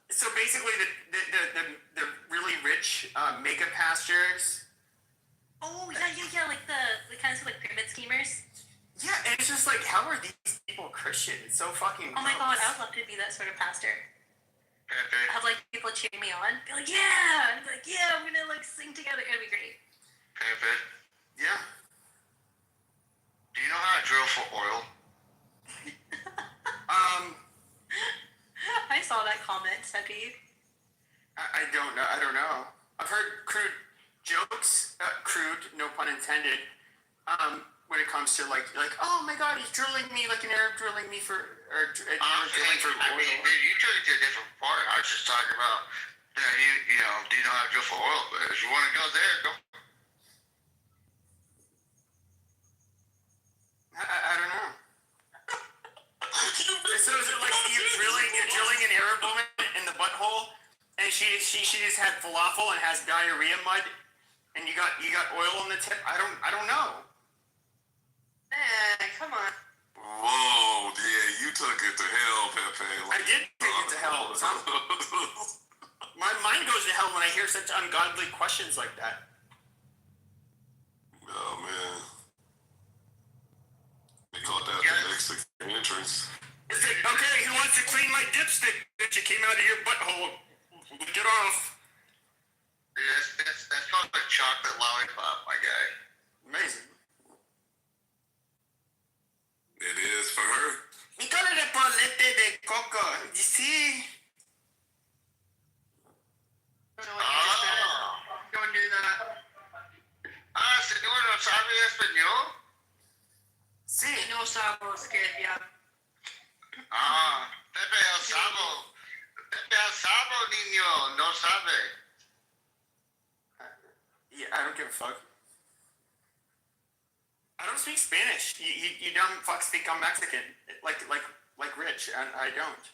So basically, the really rich mega pastors. Oh yeah, like the kinds of like pyramid schemers. Yeah, and it's just like, how are these people Christian? It's so fucking. Oh my god, I would love to be that sort of pastor. Have like people cheer me on, be like, yeah, and be like, yeah, I'm gonna like sing together. It'd be great. Pepe. Yeah. Do you know how to drill for oil? I saw that comment, Seppi. I don't know. I've heard crude jokes, crude, no pun intended. When it comes to like, oh my god, he's drilling me like an Arab drilling me for drilling for oil. I mean, you took it to a different part. I was just talking about that. Do you know how to drill for oil? But if you want to go there, go. I don't know. So is it like you're drilling an Arab woman in the butthole, and she just had falafel and has diarrhea mud, and you got oil on the tip? I don't know. Come on. Whoa, yeah, you took it to hell, Pepe. I did take it to hell. My mind goes to hell when I hear such ungodly questions like that. Oh man. They called that the Mexican entrance. It's like, okay, who wants to clean my dipstick that you came out of your butthole? Get off. Yeah, that's called a chocolate lollipop, my guy. Amazing. It is for her. Mi call it a palete de coco. You see? Don't do that. Señor, ¿no sabe español? Sí. No sabemos que ya. Pepe el Sabo, niño, no sabe. Yeah, I don't give a fuck. I don't speak Spanish. You dumb fucks think I'm Mexican. Like Rich, and I don't.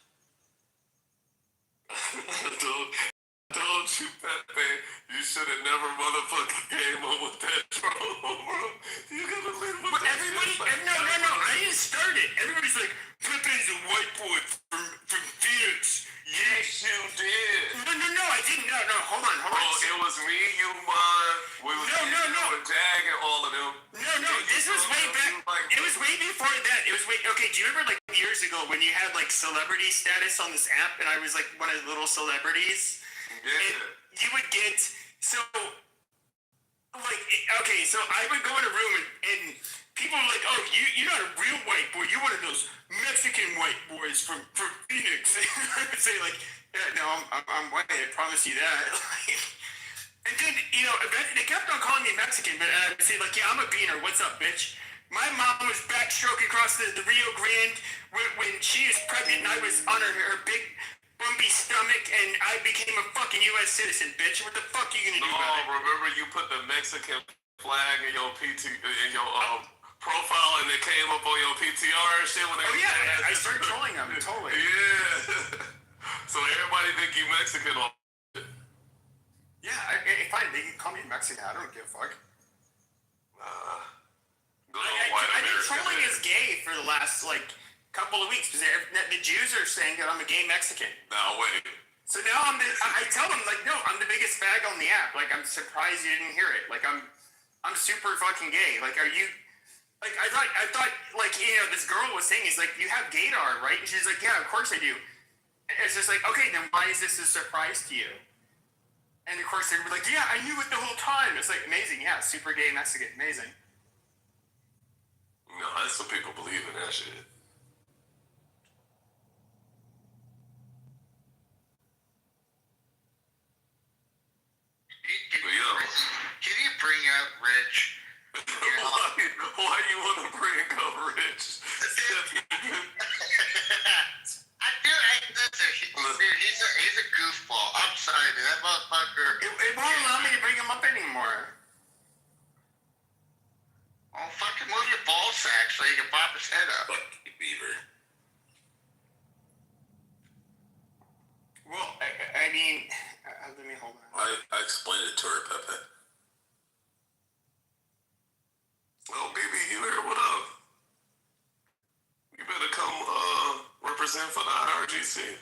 Don't you, Pepe. You should have never motherfucking came up with that troll, bro. You gotta live with but that. No. I didn't start it. Everybody's like, Pepe's a white boy from Phoenix. Yes, you did. No, I didn't. No, hold on. Oh, it was me, you, Mon. No. No. This was way back. It was way before that. It was way. Okay, do you remember like years ago when you had like celebrity status on this app, and I was like one of the little celebrities? Yeah. And you would get so. Like, okay, so I would go in a room and people were like, "Oh, you're not a real white boy. You're one of those Mexican white boys from Phoenix." And I would say like, "Yeah, no, I'm white. I promise you that." And then eventually they kept on calling me Mexican, but I would say like, "Yeah, I'm a beaner. What's up, bitch?" My mom was backstroking across the Rio Grande when she was pregnant, and I was on her big bumpy stomach, and I became a fucking U.S. citizen, bitch. What the fuck are you gonna do about it? Remember you put the Mexican flag in your profile, and it came up on your PTR and shit. I started trolling them, totally. Yeah. So everybody think you Mexican. Yeah, fine. They can call me Mexican. I don't give a fuck. I've been trolling as gay for the last couple of weeks because the Jews are saying that I'm a gay Mexican. No way. So now I tell them like, no, I'm the biggest fag on the app. Like, I'm surprised you didn't hear it. Like, I'm super fucking gay. Like, are you? Like, I thought like this girl was saying, is like, you have gaydar, right? And she's like, yeah, of course I do. And it's just like, okay, then why is this a surprise to you? And of course they were like, yeah, I knew it the whole time. It's like amazing, yeah, super gay Mexican, amazing. No, that's what people believe in that shit. Can you bring up Rich? Why do you want to bring up Rich? He's a goofball. I'm sorry, dude. That motherfucker. It won't allow me to bring him up anymore. Oh, fucking move your ball sack so you can pop his head up. Fuck you, Beaver. Well, I mean, let me hold on. I explained it to her, Pepe. Oh, baby, you here? What up? You better come represent for the IRGC.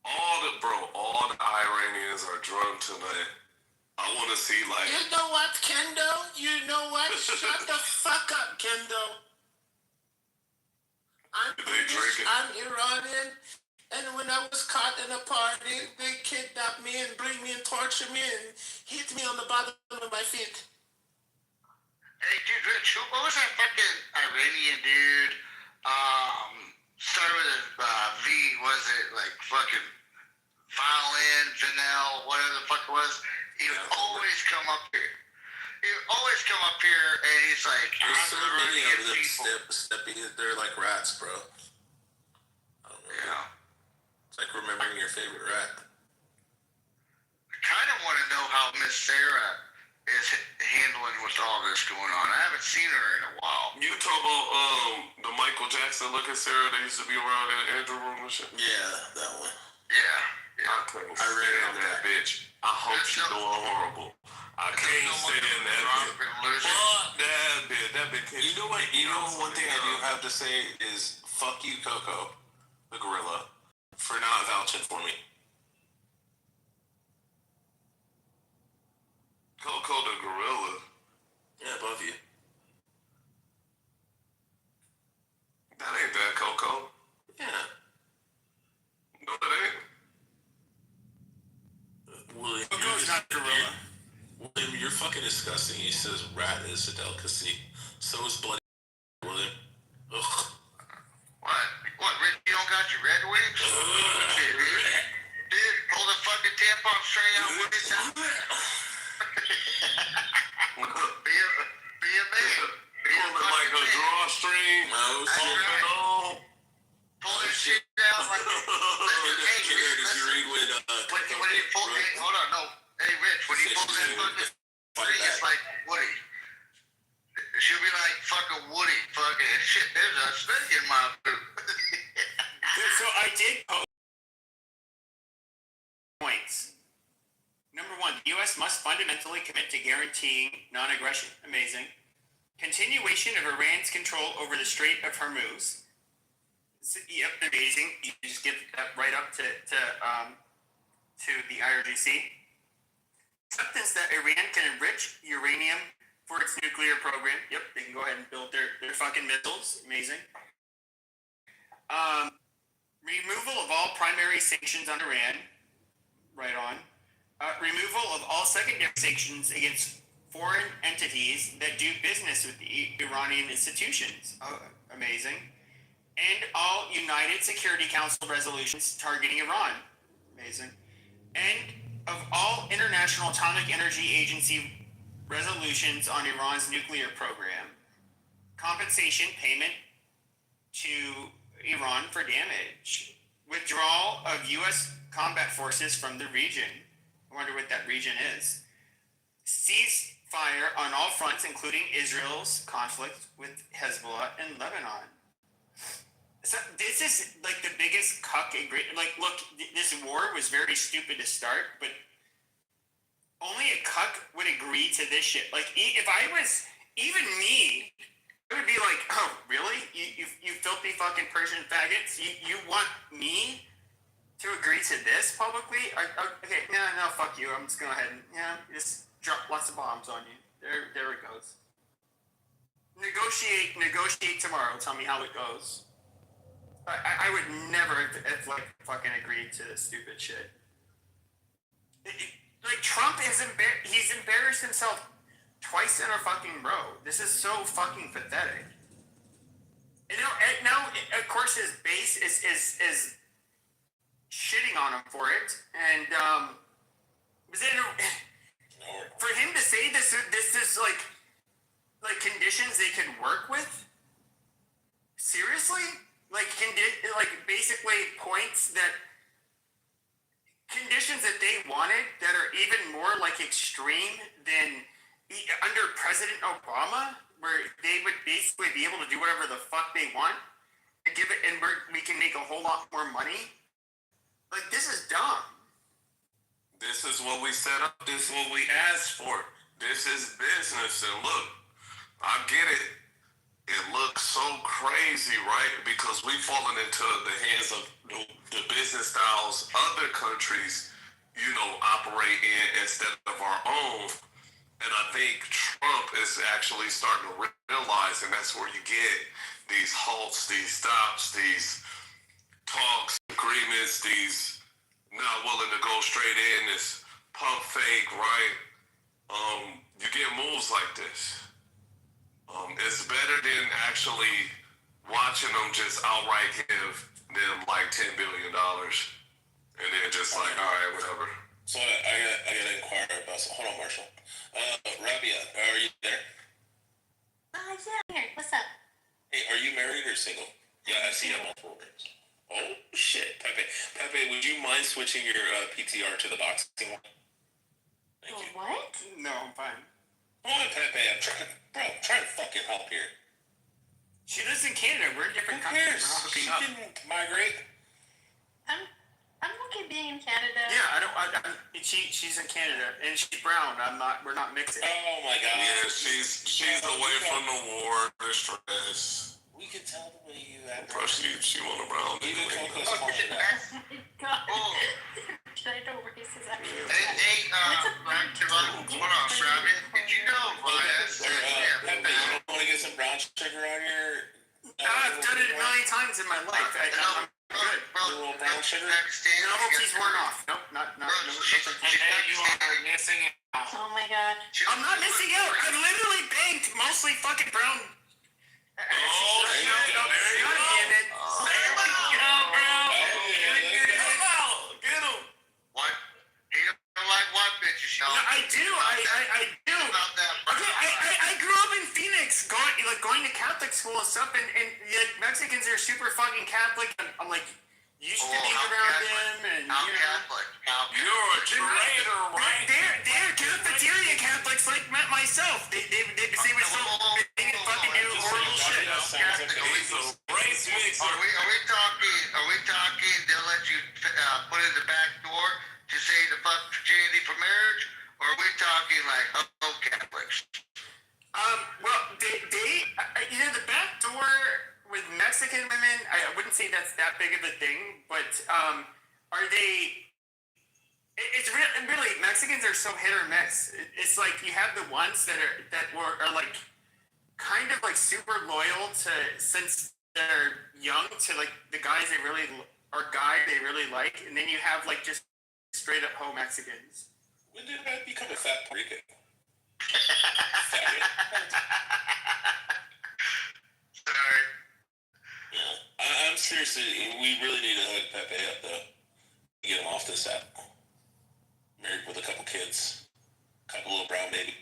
All the Iranians are drunk tonight. I want to see like. You know what, Kendo? You know what? Shut the fuck up, Kendo. I'm British, I'm Iranian, and when I was caught in a party, they kidnapped me and bring me and torture me and hit me on the bottom of my feet. Hey, dude, Rich, what was that fucking Iranian dude? Started with a V, was it like fucking violin, Janelle, whatever the fuck it was? He would always come up here. He would always come up here and he's like, there's so many of them stepping, they're like rats, bro. I don't know. Yeah. It's like remembering your favorite rat. I kind of want to know how Miss Sarah is handling with all this going on. I haven't seen her in a while. You talk about the Michael Jackson look at Sarah that used to be around in Andrew room and shit? Yeah, that one. Yeah. I read that bitch. I hope she's doing horrible. I can't stand that bitch. Fuck that bitch. That bitch. You know what? One thing I do have to say is fuck you, Coco, the gorilla, for not vouching for me. Coco the gorilla. Yeah, above you. That ain't that Coco. Yeah. No, that ain't. William, Coco's not gorilla. William, you're fucking disgusting. He says rat is a delicacy. So is bloody William. Ugh. What, Rich, you don't got your red wings? Dude, pull the fucking tampon string out with this out. Be a man. Pull it like a drawstring. No, pull this shit out like this. When you pull, hold on, no. Hey, Rich, when you pull that fucking string, it's like Woody. It should be like fucking Woody. Fucking shit, there's a snake in my boot. So I did post points. Number one, the U.S. must fundamentally commit to guaranteeing non-aggression. Amazing. Continuation of Iran's control over the Strait of Hormuz. Yep, amazing. You just give that right up to the IRGC. Acceptance that Iran can enrich uranium for its nuclear program. Yep, they can go ahead and build their fucking missiles. Amazing. Removal of all primary sanctions on Iran. Right on. Removal of all secondary sanctions against foreign entities that do business with the Iranian institutions. Amazing. And all United Security Council resolutions targeting Iran. Amazing. And of all International Atomic Energy Agency resolutions on Iran's nuclear program. Compensation payment to Iran for damage. Withdrawal of U.S. combat forces from the region. I wonder what that region is. Ceasefire on all fronts, including Israel's conflict with Hezbollah and Lebanon. So this is like the biggest cuck. Like, look, this war was very stupid to start, but only a cuck would agree to this shit. Like, if I was, even me, I would be like, oh, really? You filthy fucking Persian faggots? You want me to agree to this publicly? Okay, no, fuck you. I'm just going to go ahead and, just drop lots of bombs on you. There it goes. Negotiate tomorrow. Tell me how it goes. I would never have like fucking agreed to this stupid shit. Like Trump is he's embarrassed himself twice in a fucking row. This is so fucking pathetic. And now of course his base is shitting on him for it, and for him to say this is like conditions they could work with. Seriously? Like basically points that conditions that they wanted that are even more like extreme than under President Obama, where they would basically be able to do whatever the fuck they want and give it, and we can make a whole lot more money. Like, this is dumb. This is what we set up. This is what we asked for. This is business. And look, I get it. It looks so crazy, right? Because we've fallen into the hands of the business styles other countries, operate in instead of our own. And I think Trump is actually starting to realize, and that's where you get these halts, these stops, these talks, agreements, these not willing to go straight in, this pump fake, right? You get moves like this. It's better than actually watching them just outright give them like $10 billion and then just like, all right, whatever. So I gotta inquire about some. Hold on, Marshall. Rabia, are you there? Yeah, I'm here. What's up? Hey, are you married or single? Yeah, I see you have multiple rings. Oh shit, Pepe, would you mind switching your PTR to the boxing one? Thank you. What? No, I'm fine. Come on, Pepe, I'm trying to fucking help here. She lives in Canada. We're in different Who countries. cares? She can migrate. I'm okay being in Canada. Yeah, she's in Canada and she's brown. We're not mixing. Oh my god. Yeah, she's away from the war, the stress. We can tell the way you act. Plus, she want a brown Even anyway. Coco's calling that. Should I know races actually? Hey, hold on, Robbie. Did you know Pepe, you want to get some brown sugar on your... I've done it a million times in my life. I'm good. A little brown sugar? Novelty's worn off. Nope, no. You are missing out. Oh my god. I'm not missing out. I've literally banked mostly fucking brown. Oh, there you go. God damn it. There we go, bro. Get him. What? He don't like white bitches, y'all. No, I do. I do. About that, bro. Okay, I grew up in Phoenix, going to Catholic school and stuff, and like Mexicans are super fucking Catholic. I'm like used to being around them, and Catholic. You're a traitor, right? They're cafeteria Catholics like myself. They were so big and fucking do horrible shit. He's a race mixer. Are we talking? They'll let you put in the back door to say the fuck virginity for marriage, or are we talking like Catholics? Well, they the back door with Mexican women, I wouldn't say that's that big of a thing, but are they? It's really Mexicans are so hit or miss. It's like you have the ones that are like kind of like super loyal to since they're young to like the guys they really like, and then you have like just straight up hoe Mexicans. When did I become a fat Puerto Rican? Sorry. Yeah, I'm seriously. We really need to hook Pepe up though. Get him off this app. Married with a couple kids, couple little brown baby.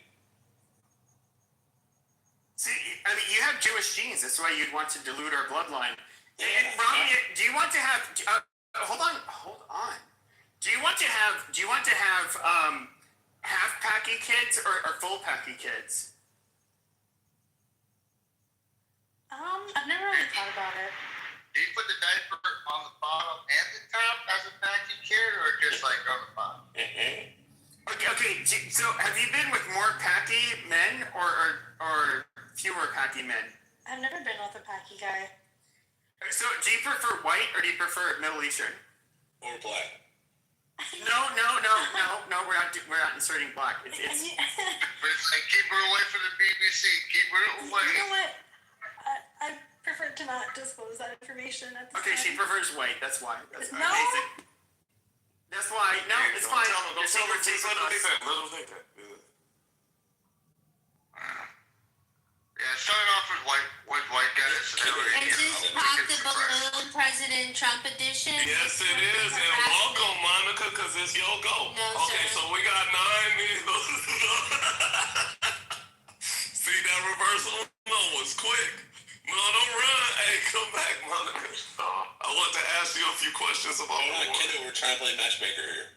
See, I mean, you have Jewish genes. That's why you'd want to dilute our bloodline. And Romney, do you want to have? Hold on. Do you want to have half packy kids or full packy kids? I've never really thought about it. Do you put the diaper on the bottom and the top as a packy kid, or just like on the bottom? Okay. So, have you been with more packy men or fewer packy men? I've never been with a packy guy. So, do you prefer white or do you prefer Middle Eastern? Or black? No. We're not inserting black. It's But it's like, keep her away from the BBC. Keep her away. You know what? I prefer to not disclose that information at this okay, time. she prefers white. That's why. That's No. amazing. That's why. No, Hey, it's don't fine. tell them, Your secret's safe with us. Let them think that. Yeah, starting off with white guys. Is this Pop the Balloon President Trump edition? Yes, it is. And welcome, Monica, because it's your go. No, okay, sir. so we got 9 minutes. See that reversal? No, was quick. No, don't run. Hey, come back, Monica. I want to ask you a few questions about Kitover, we're trying to play matchmaker here.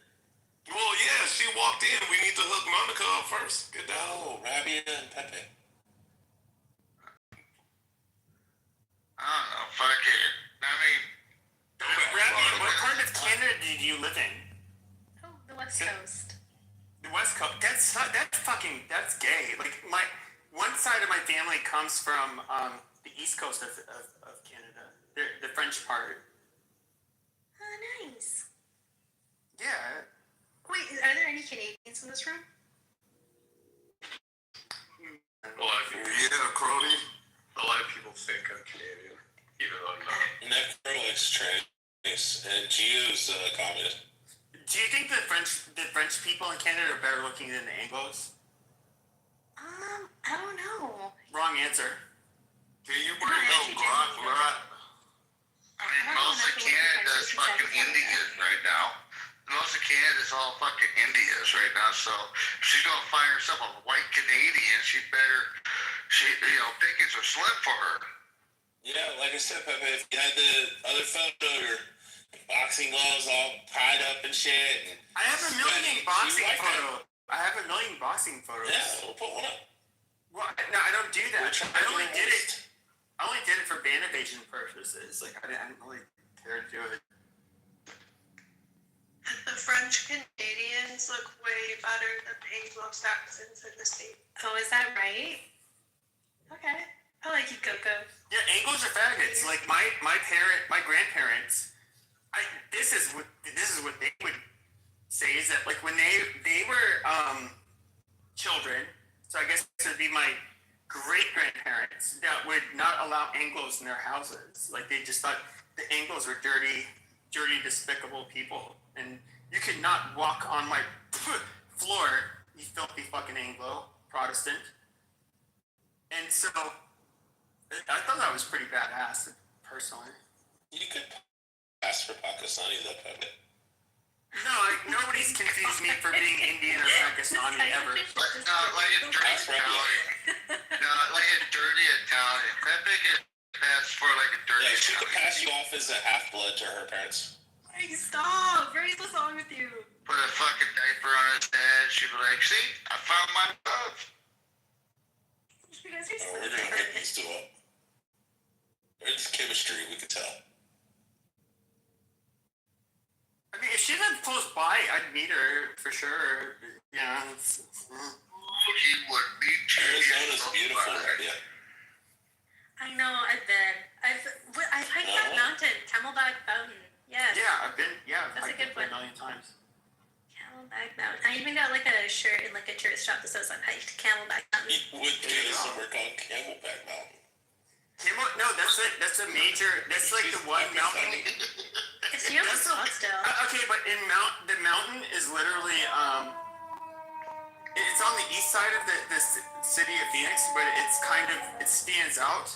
Well, yeah, she walked in. We need to hook Monica up first. Get down. Oh, Rabia and Pepe. I don't know. Fuck it. I mean, Rabbi, what part of Canada did you live in? Oh, the West Coast. The West Coast. That's gay. Like one side of my family comes from the East Coast of Canada. The French part. Oh, nice. Yeah. Wait, are there any Canadians in this room? Yeah, Crody. A lot of people think I'm Canadian, even though I'm not. And that girl is trans, and Gio's communist. Do you think the French people in Canada are better looking than the Anglos? I don't know. Wrong answer. Can you bring up Glock? I mean, most of Canada is fucking Indians right now. Most of Canada is all fucking Indians right now. So if she's gonna find herself a white Canadian, pickings are slim for her. Yeah, like I said, Pepe, if you had the other photo, your boxing gloves all tied up and shit. And I have a million boxing photos. Yeah, we'll put one up. Well, no, I don't do that. I only did it for band evasion purposes. Like I didn't really care to do it. The French Canadians look way better than the Anglo-Saxons in the States. Oh, is that right? Okay. I like you, Coco. Yeah, Anglos are faggots. Like my grandparents. This is what they would say is that like when they were children. So I guess it would be my great grandparents that would not allow Anglos in their houses. Like they just thought the Anglos were dirty, despicable people, and you could not walk on my floor, you filthy fucking Anglo Protestant. And so I thought that was pretty badass, personally. You could pass for Pakistani though, Pepe. No, nobody's confused me for being Indian or Pakistani ever. Like a dirty Italian. Pepe gets passed for like a dirty Yeah, she could Italian. pass you off as a half-blood to her parents. Hey, stop! Ray's what's wrong with you? Put a fucking diaper on his head. She'd be like, see, I found my love. You guys are so We're gonna get these two up. There's chemistry, we could tell. I mean, if she lived close by, I'd meet her for sure. Yeah. He would meet you. Arizona's beautiful, yeah. I know, I've been. I've hiked that mountain, Camelback Mountain. Yes. Yeah, I've been. Yeah, That's I've a good been one. a million times. Camelback Mountain. I even got like a shirt and like a tourist shop that says I hiked Camelback Mountain. You would go to somewhere called Camelback Mountain. No, that's it. That's a major. That's like the one mountain. It's here in Scottsdale. Okay, but the mountain is literally it's on the east side of the city of Phoenix, but it stands out,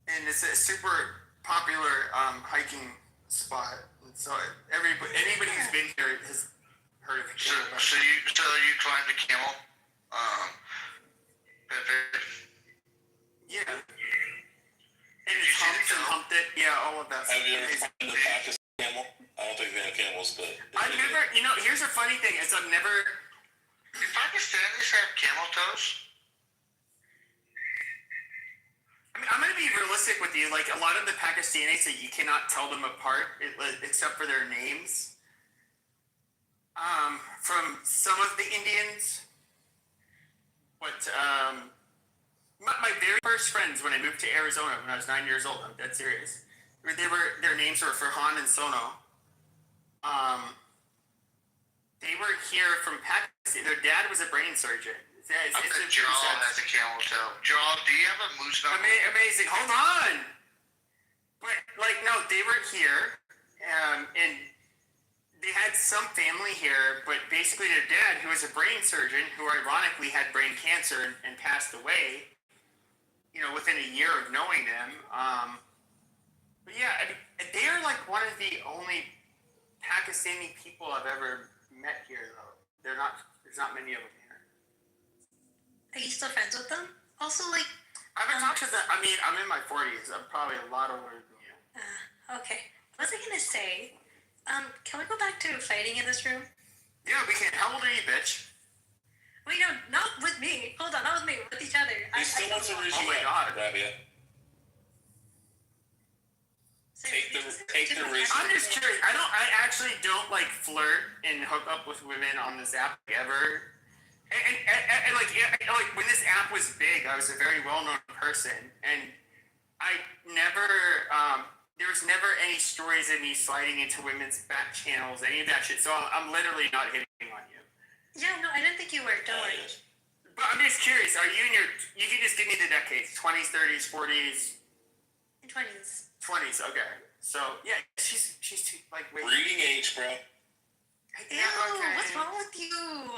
and it's a super popular hiking spot. And so anybody who's been here has heard of it. So you climbed the camel? Yeah. And it's humped it. Yeah, all of that. Have you ever climbed the Pakistan camel? I don't think they have camels, but I've never. Here's a funny thing: is I've never. Do Pakistanis have camel toes? I mean, I'm gonna be realistic with you. Like a lot of the Pakistanis, that you cannot tell them apart except for their names. From some of the Indians, but my very first friends when I moved to Arizona when I was 9 years old, I'm dead serious. Their names were Farhan and Sono. They were here from Pakistan. Their dad was a brain surgeon. Jaw has a camel toe. Jaw, do you have a moose knuckle? Amazing. Hold on. But no, they were here, and they had some family here. But basically, their dad, who was a brain surgeon, who ironically had brain cancer and passed away. Within a year of knowing them. But yeah, they are like one of the only Pakistani people I've ever met here, though. There's not many of them here. Are you still friends with them? Also, like... I haven't talked to them. I mean, I'm in my 40s. I'm probably a lot older than you. Okay. What was I gonna say? Can we go back to fighting in this room? Yeah, we can. How old are you, bitch? Wait, no, not with me. Hold on, not with me. With each other. He still wants to raise Oh you my up, God. Rabia. Take the risk. I'm just curious. I actually don't like flirt and hook up with women on this app ever. And like when this app was big, I was a very well-known person, and I never. There was never any stories of me sliding into women's back channels, any of that shit. So I'm literally not hitting on you. Yeah, no, I didn't think you were. Don't worry. But I'm just curious. Are you in your? You can just give me the decades: 20s, 30s, 40s. 20s. 20s. Okay. So yeah, she's too, like way. Breeding age, bro. Ew, what's wrong with you?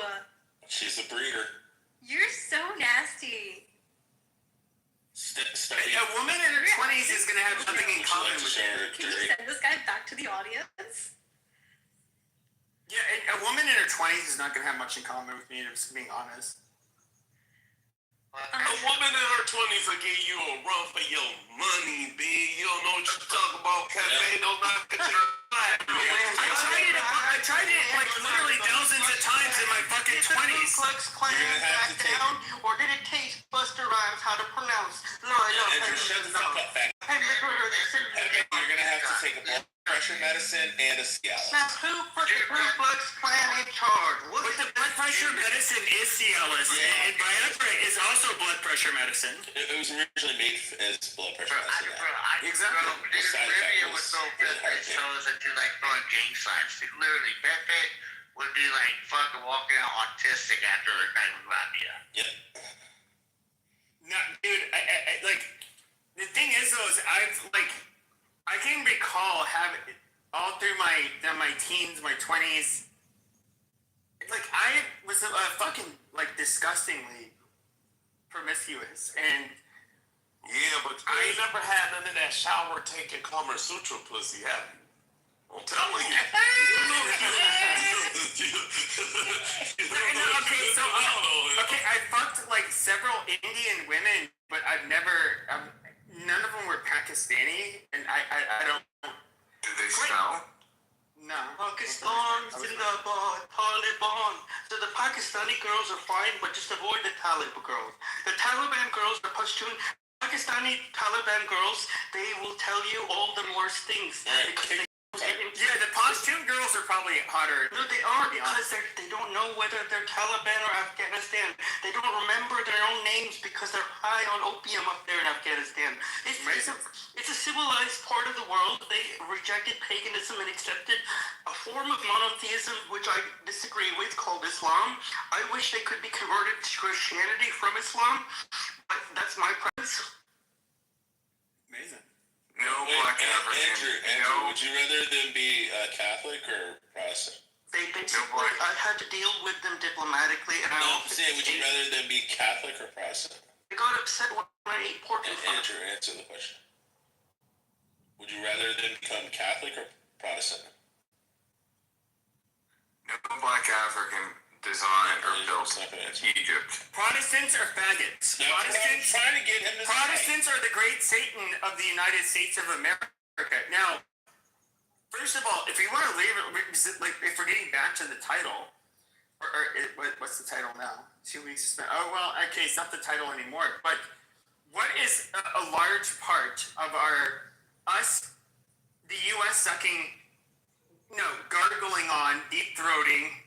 She's a breeder. You're so nasty. A woman in her 20s is gonna have nothing in common with you. Can you send this guy back to the audience? Yeah, a woman in her 20s is not gonna have much in common with me. I'm just being honest. A woman in her 20s will give you a run for your money, B. You don't know what you're talking about, cafe. Don't knock it to your flat. I tried it like literally thousands of times in my fucking 20s. Did the Ku Klux Klan back down, or did it teach Buster Rhymes how to pronounce? No, Andrew, shut the fuck up, back. You're gonna have to take a blood pressure medicine and a Cialis. Now, who put the Ku Klux Klan in charge? But the blood pressure medicine is Cialis, and Viagra is also blood pressure medicine. It was originally made as blood pressure medicine. Exactly. Olivia was so pissed that shows that she's like throwing gang signs. She literally, Pepe would be like fucking walking out autistic after a night with Rabia. Yep. No, dude, I like, the thing is though, is I can recall having, all through my teens, my 20s, like, I was fucking, like, disgustingly promiscuous, and... Yeah, but I ain't never had none of that shower taking Kama Sutra pussy, have you? I'm telling you. Okay, I fucked, like, several Indian women, but I've never, none of them were Pakistani, and I don't... Do they smell? No. Pakistan, Zindabad, Taliban. So the Pakistani girls are fine, but just avoid the Taliban girls. The Taliban girls are Pashtun. Pakistani Taliban girls, they will tell you all the worst things because they know Yeah, the Pashtun girls are probably hotter. No, they aren't because they don't know whether they're Taliban or Afghanistan. They don't remember their own names because they're high on opium up there in Afghanistan. It's a civilized part of the world. They rejected paganism and accepted a form of monotheism, which I disagree with, called Islam. I wish they could be converted to Christianity from Islam, but that's my preference. Amazing. No black African. Andrew, would you rather them be Catholic or Protestant? They basically, I had to deal with them diplomatically. And No, I'm saying, would you rather them be Catholic or Protestant? I got upset when I ate pork and Andrew, answer the question. Would you rather them become Catholic or Protestant? No black African design or built Egypt. Protestants are faggots. No, I'm trying to get him to Protestants are the great Satan of the United States of America. Now, first of all, if you want to leave it, like if we're getting back to the title, what's the title now? 2 weeks. Oh well, okay, it's not the title anymore. But what is a large part of the U.S. sucking, gargling on, deep throating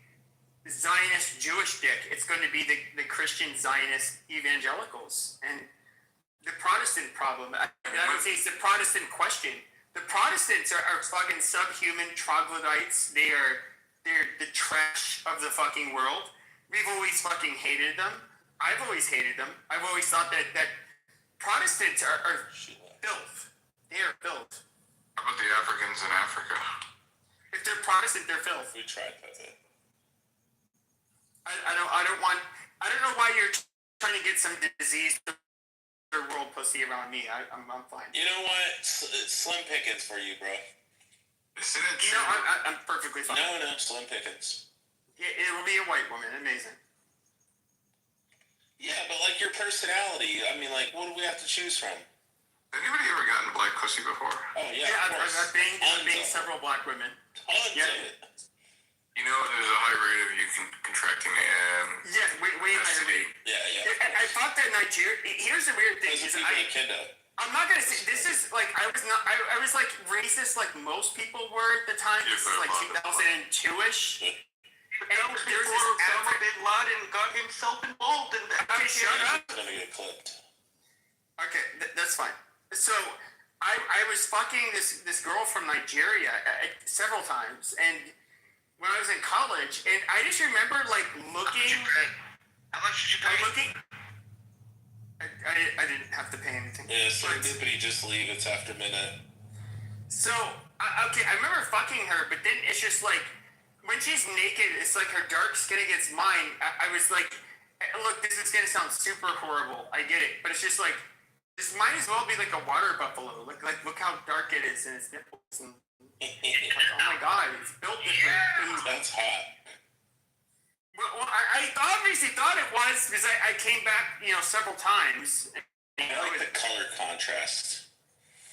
Zionist Jewish dick? It's going to be the Christian Zionist evangelicals and the Protestant problem. I would say it's the Protestant question. The Protestants are fucking subhuman troglodytes. They're the trash of the fucking world. We've always fucking hated them. I've always hated them. I've always thought that Protestants are filth. They are filth. How about the Africans in Africa? If they're Protestant, they're filth. We tried that. I don't know why you're trying to get some disease or world pussy around me. I'm fine. You know what? It's slim pickings for you, bro. Isn't it true? No, I'm perfectly fine. No, slim pickings. Yeah, it'll be a white woman. Amazing. Yeah, but like your personality. I mean, like, what do we have to choose from? Anybody ever gotten black pussy before? Oh yeah, yeah. I've banged several black women. Tons of it. You know, there's a high rate of you contracting yeah, way higher rate. Yeah. I thought that Nigeria. Here's the weird thing: is I'm not gonna say this is like I was like racist like most people were at the time. This is like 2002ish. And there's this Osama bin Laden got himself involved in that. Okay, shut up. It's gonna get clipped. Okay, that's fine. So I was fucking this girl from Nigeria several times, and when I was in college, and I just remember like looking. How much did you pay? Looking. I didn't have to pay anything. Yeah, serendipity, just leave. It's after midnight. So okay, I remember fucking her, but then it's just like when she's naked, it's like her dark skin against mine. I was like, look, this is gonna sound super horrible. I get it, but it's just like this might as well be like a water buffalo. Like look how dark it is and its nipples and. Like, oh my god, it's built different. That's hot. Well, I obviously thought it was because I came back, several times. I like the color contrast.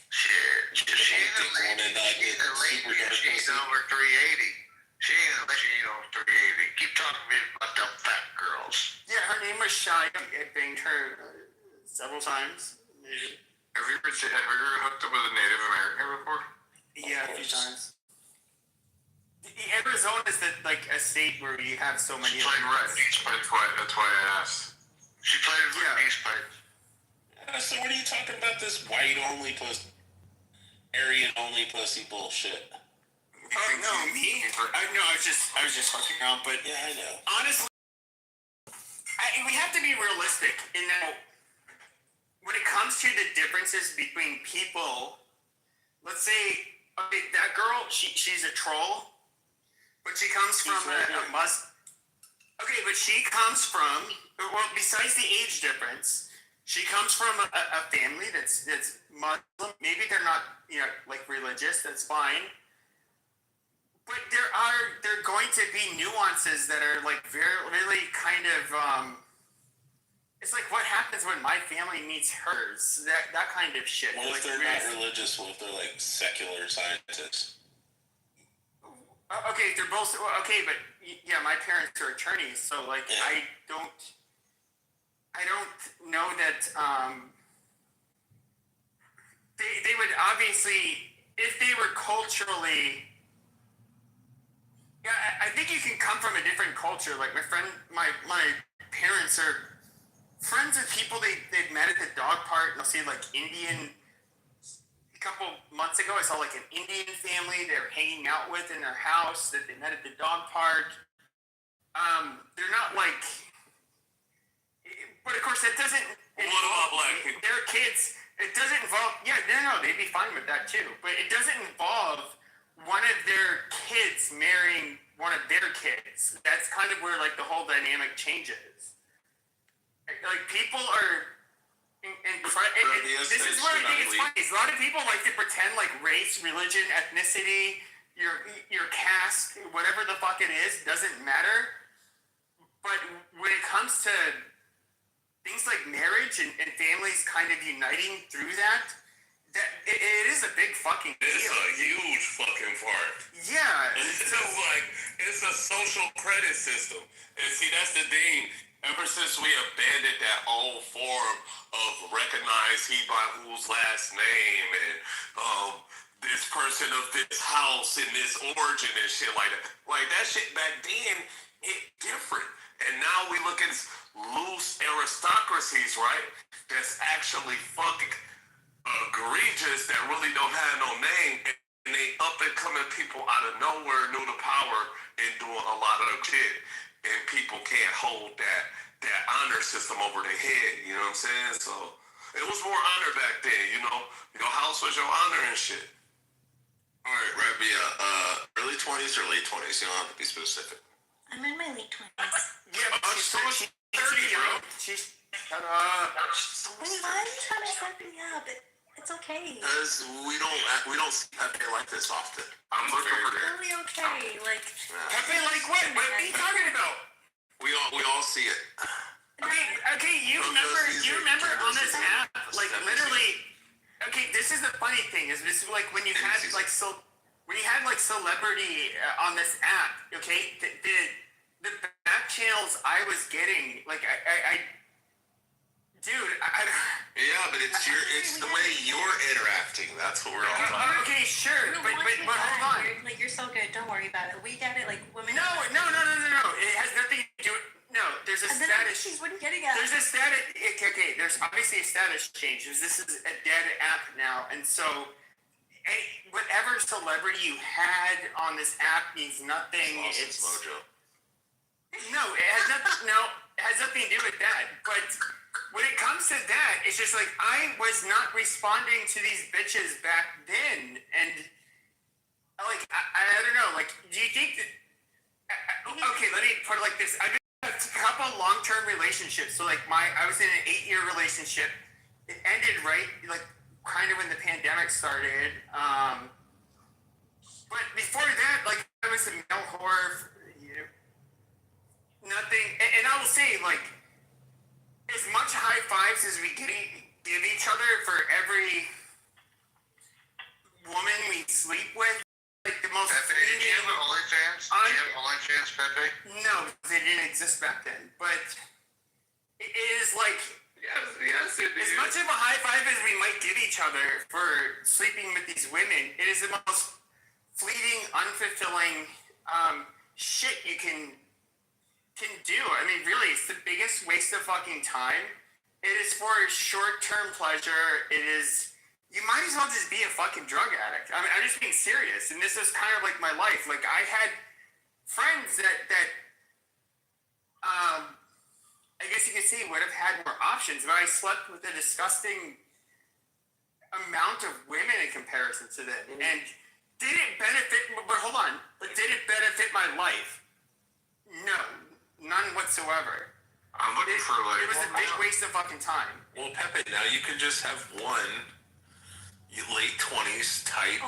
Shit, she ain't a lady. She ain't over 380. She ain't a lady over 380. Keep talking to me about them fat girls. Yeah, her name was Shy. I banged her several times. Have you ever hooked up with a Native American before? Yeah, a few times. Arizona is like a state where you have so many. She played red. That's why I asked. She played with East Pipe. So what are you talking about? This white-only pussy, Aryan-only pussy bullshit? Oh no, me? I was just fucking around. But yeah, I know. Honestly, we have to be realistic in that when it comes to the differences between people. Let's say. Okay, that girl, she's a troll, but she comes from a Muslim. Okay, but she comes from, well, besides the age difference, she comes from a family that's Muslim. Maybe they're not, like religious. That's fine. But there are going to be nuances that are like really kind of. It's like what happens when my family meets hers. That kind of shit. What if like, they're not religious? What if they're like secular scientists? Okay, they're both okay, but yeah, my parents are attorneys, so like yeah. I don't know that they would obviously, if they were culturally Yeah, I think you can come from a different culture. Like my parents are friends with people they've met at the dog park. They'll see like Indian. A couple months ago, I saw like an Indian family they were hanging out with in their house that they met at the dog park. They're not like, but of course that doesn't. What about black people? They're kids. It doesn't involve. Yeah, no, they'd be fine with that too. But it doesn't involve one of their kids marrying one of their kids. That's kind of where like the whole dynamic changes. Like people are. This is what I think it's funny. A lot of people like to pretend like race, religion, ethnicity, your caste, whatever the fuck it is, doesn't matter. But when it comes to things like marriage and families kind of uniting through that it is a big fucking deal. It's a huge fucking part. Yeah. It's like, it's a social credit system. And see, that's the thing. Ever since we abandoned that old form of recognize he by whose last name and this person of this house and this origin and shit like that shit back then hit different. And now we look at loose aristocracies, right? That's actually fucking egregious, that really don't have no name, and they up and coming people out of nowhere knew the power and doing a lot of shit, and people can't hold that honor system over their head. You know what I'm saying? So it was more honor back then. Your house was your honor and shit. All right, wrap me up. Early 20s or late 20s? You don't have to be specific. I'm in my late 20s. Yeah, but she's 30, bro. She's shut up. Wait, why are you trying to set me up? It's okay. Because we don't see Pepe like this often. I'm looking for really okay. Like Pepe, like what? What are you talking about? We all see it. Okay. You remember on this app, like literally. Okay, this is the funny thing. Is this like when you had like celebrity on this app? Okay, the back channels I was getting, like I dude, yeah, but it's the way you're interacting. That's what we're all talking about. Okay, sure, but hold on. You're so good. Don't worry about it. We get it. Like women. No. It has nothing to do. No, there's a status. She's what are you getting at? There's a status. Okay, there's obviously a status change. This is a dead app now, and so whatever celebrity you had on this app means nothing. It's mojo. No, it has nothing to do with that. But when it comes to that, it's just like I was not responding to these bitches back then, and like I don't know. Like, do you think that? Okay, let me put it like this. I've been in a couple long-term relationships. So like I was in an 8-year relationship. It ended right like kind of when the pandemic started. But before that, like I was a male whore. Nothing, and I will say, like, as much high fives as we give each other for every woman we sleep with, like the most. Pepe, did you have an OnlyFans? Did you have OnlyFans, Pepe? No, they didn't exist back then. But it is like, yes, it is. As much of a high five as we might give each other for sleeping with these women, it is the most fleeting, unfulfilling shit you can do. I mean, really, it's the biggest waste of fucking time. It is for short-term pleasure. It is, you might as well just be a fucking drug addict. I mean, I'm just being serious. And this is kind of like my life. Like, I had friends that I guess you could say would have had more options, but I slept with a disgusting amount of women in comparison to them. And did it benefit, but hold on, but did it benefit my life? No. None whatsoever. I'm looking for like. It was a big waste of fucking time. Well, Pepe, now you can just have one late 20s type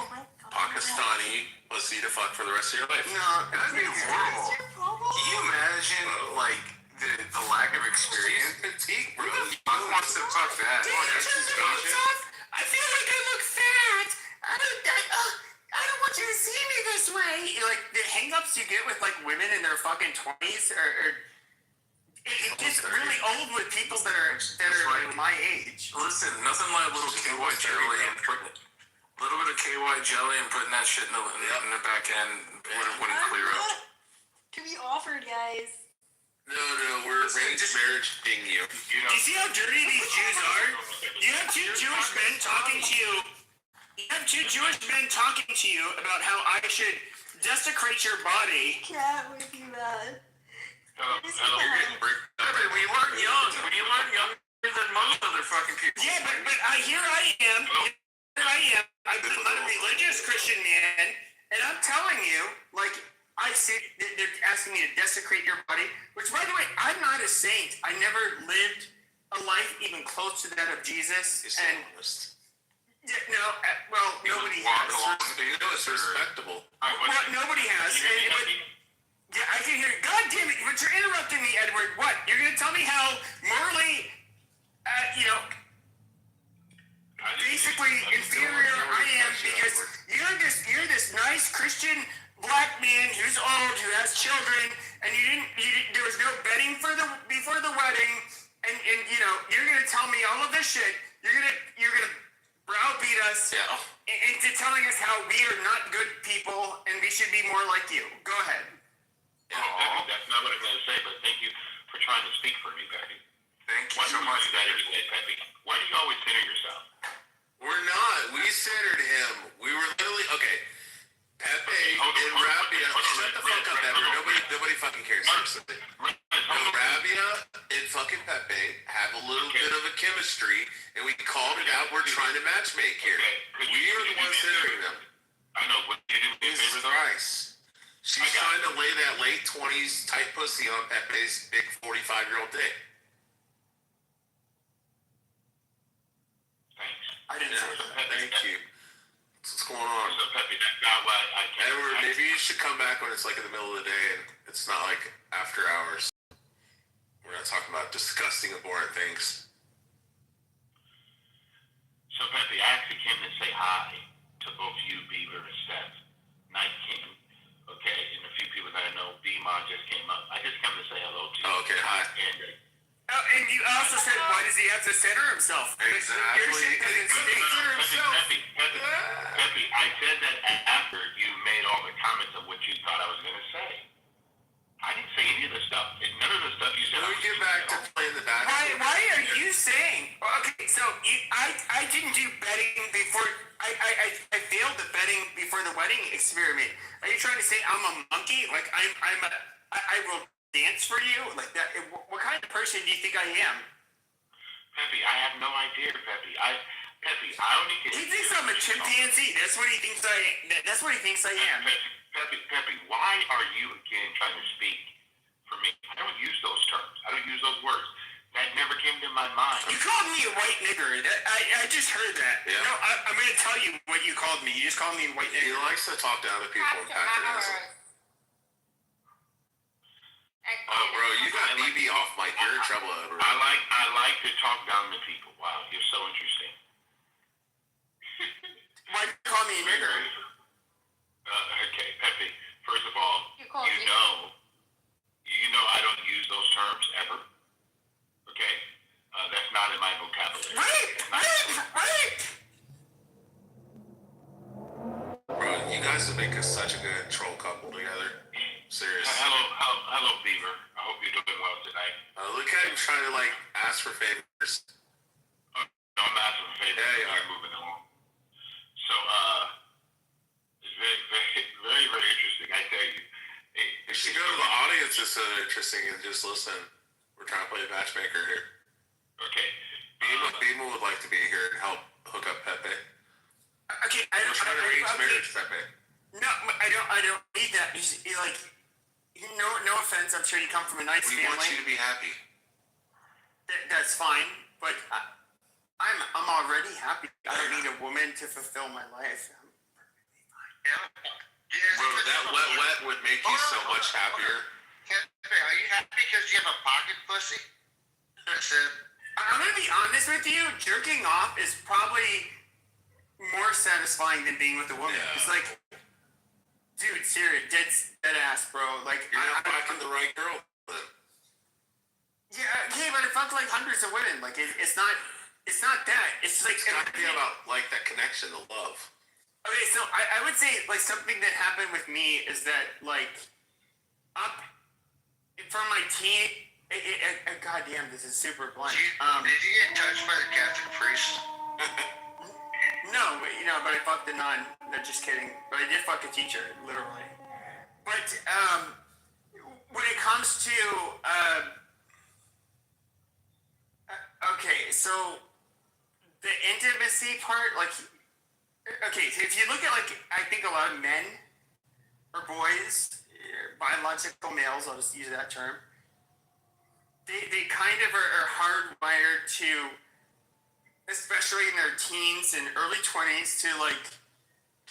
Pakistani pussy to fuck for the rest of your life. No, that'd be horrible. Can you imagine like the lack of experience? Fatigue, bro. Who wants to fuck that? I feel like I look fat. I don't want you to see me this way. Like the hang-ups you get with like women in their fucking 20s it gets really old with people that are like my age. Listen, nothing like a little KY jelly and putting a little bit of KY jelly and putting that shit in the back end wouldn't clear up. to be offered, guys. No, we're arranged marriage thing you. Do you see how dirty these Jews are? You have two Jewish men talking to you. You have two Jewish men talking to you about how I should desecrate your body. Can't with you, man. You're getting bricked up. We weren't young. We weren't younger than most other fucking people. Yeah, but here I am. I'm a religious Christian man, and I'm telling you, like, I see they're asking me to desecrate your body, which, by the way, I'm not a saint. I never lived a life even close to that of Jesus. And nobody has. It's respectable. Well, nobody has. Yeah, I can hear you. God damn it! But you're interrupting me, Edward. What? You're gonna tell me how morally, basically inferior I am because you're this nice Christian black man who's old, who has children, and there was no bedding before the wedding, and you're gonna tell me all of this shit. You're gonna browbeat us into telling us how we are not good people and we should be more like you. Go ahead. Peppy, that's not what I'm going to say, but thank you for trying to speak for me, Peppy. Thank you so much. Peppy? Why do you always center yourself? We're not. We centered him. We were literally okay. Pepe and Rabia. Shut the fuck up, Edward. Nobody fucking cares. Seriously. Rabia and fucking Pepe have a little bit of a chemistry, and we called it out. We're trying to matchmake here. We are the ones centering them. I know. What you do? Jesus Christ. She's trying to lay that late 20s tight pussy on Pepe's big 45-year-old dick. Thanks. I didn't say that. Thank you. What's going on? So, Peppy, that's not what I can. Edward, maybe you should come back when it's like in the middle of the day and it's not like after hours. We're not talking about disgusting, abhorrent things. So, Peppy, I actually came to say hi to both you, Beaver, and Steph. Night came. Okay, and a few people that I know, B-Mon just came up. I just come to say hello to you. Oh, okay, hi. And you also said, why does he have to center himself? Exactly. Your shit doesn't stink. Peppy, I said that after you made all the comments of what you thought I was going to say. I didn't say any of the stuff. None of the stuff you said. When we get back to playing the back. Why are you saying? Okay, so I didn't do betting before. I failed the betting before the wedding experiment. Are you trying to say I'm a monkey? Like I will dance for you? Like that? What kind of person do you think I am? Peppy, I have no idea, Peppy. Peppy, I only can. He thinks I'm a chimpanzee. That's what he thinks I am. Peppy, why are you again trying to speak for me? I don't use those terms. I don't use those words. That never came to my mind. You called me a white nigger. I just heard that. Yeah. No, I'm going to tell you what you called me. You just called me a white nigger. He likes to talk down to people and patronize them. Oh, bro, you got BB off mic. You're in trouble, Edward. I like to talk down to people. Wow, you're so interesting. Why'd you call me a nigger? Okay, Peppy. First of all, you know I don't use those terms ever. Okay, that's not in my vocabulary. Right. Bro, you guys would make such a good troll couple together. Seriously. Hello, Beaver. I hope you're doing well tonight. Look at him trying to ask for favors. No, I'm not asking for favors. Yeah, you are. Moving along. So, it's very, very, very, very interesting. I tell you. You should go to the audience instead of interesting and just listen. We're trying to play a matchmaker here. Okay. Bima would like to be here and help hook up Pepe. Okay, We're trying to arrange marriage, Pepe. No, I don't need that. No offense. I'm sure you come from a nice family. We want you to be happy. That's fine, but I'm already happy. I don't need a woman to fulfill my life. I'm perfectly fine. Bro, that wet would make you so much happier. Are you happy because you have a pocket pussy? That's it. I'm gonna be honest with you. Jerking off is probably more satisfying than being with a woman. Yeah. It's like, dude, serious, dead ass, bro. Like, you're not fucking the right girl. Yeah, okay, but I fucked hundreds of women. Like, it's not that. It's like it's got to be about that connection, the love. Okay, so I would say something that happened with me is that up from my teen. Goddamn, this is super blunt. Did you get touched by the Catholic priest? No, but I fucked a nun. No, just kidding. But I did fuck a teacher, literally. But when it comes to okay, so the intimacy part, like, okay, so if you look at, like, I think a lot of men or boys, biological males, I'll just use that term. They kind of are hardwired to, especially in their teens and early 20s, to like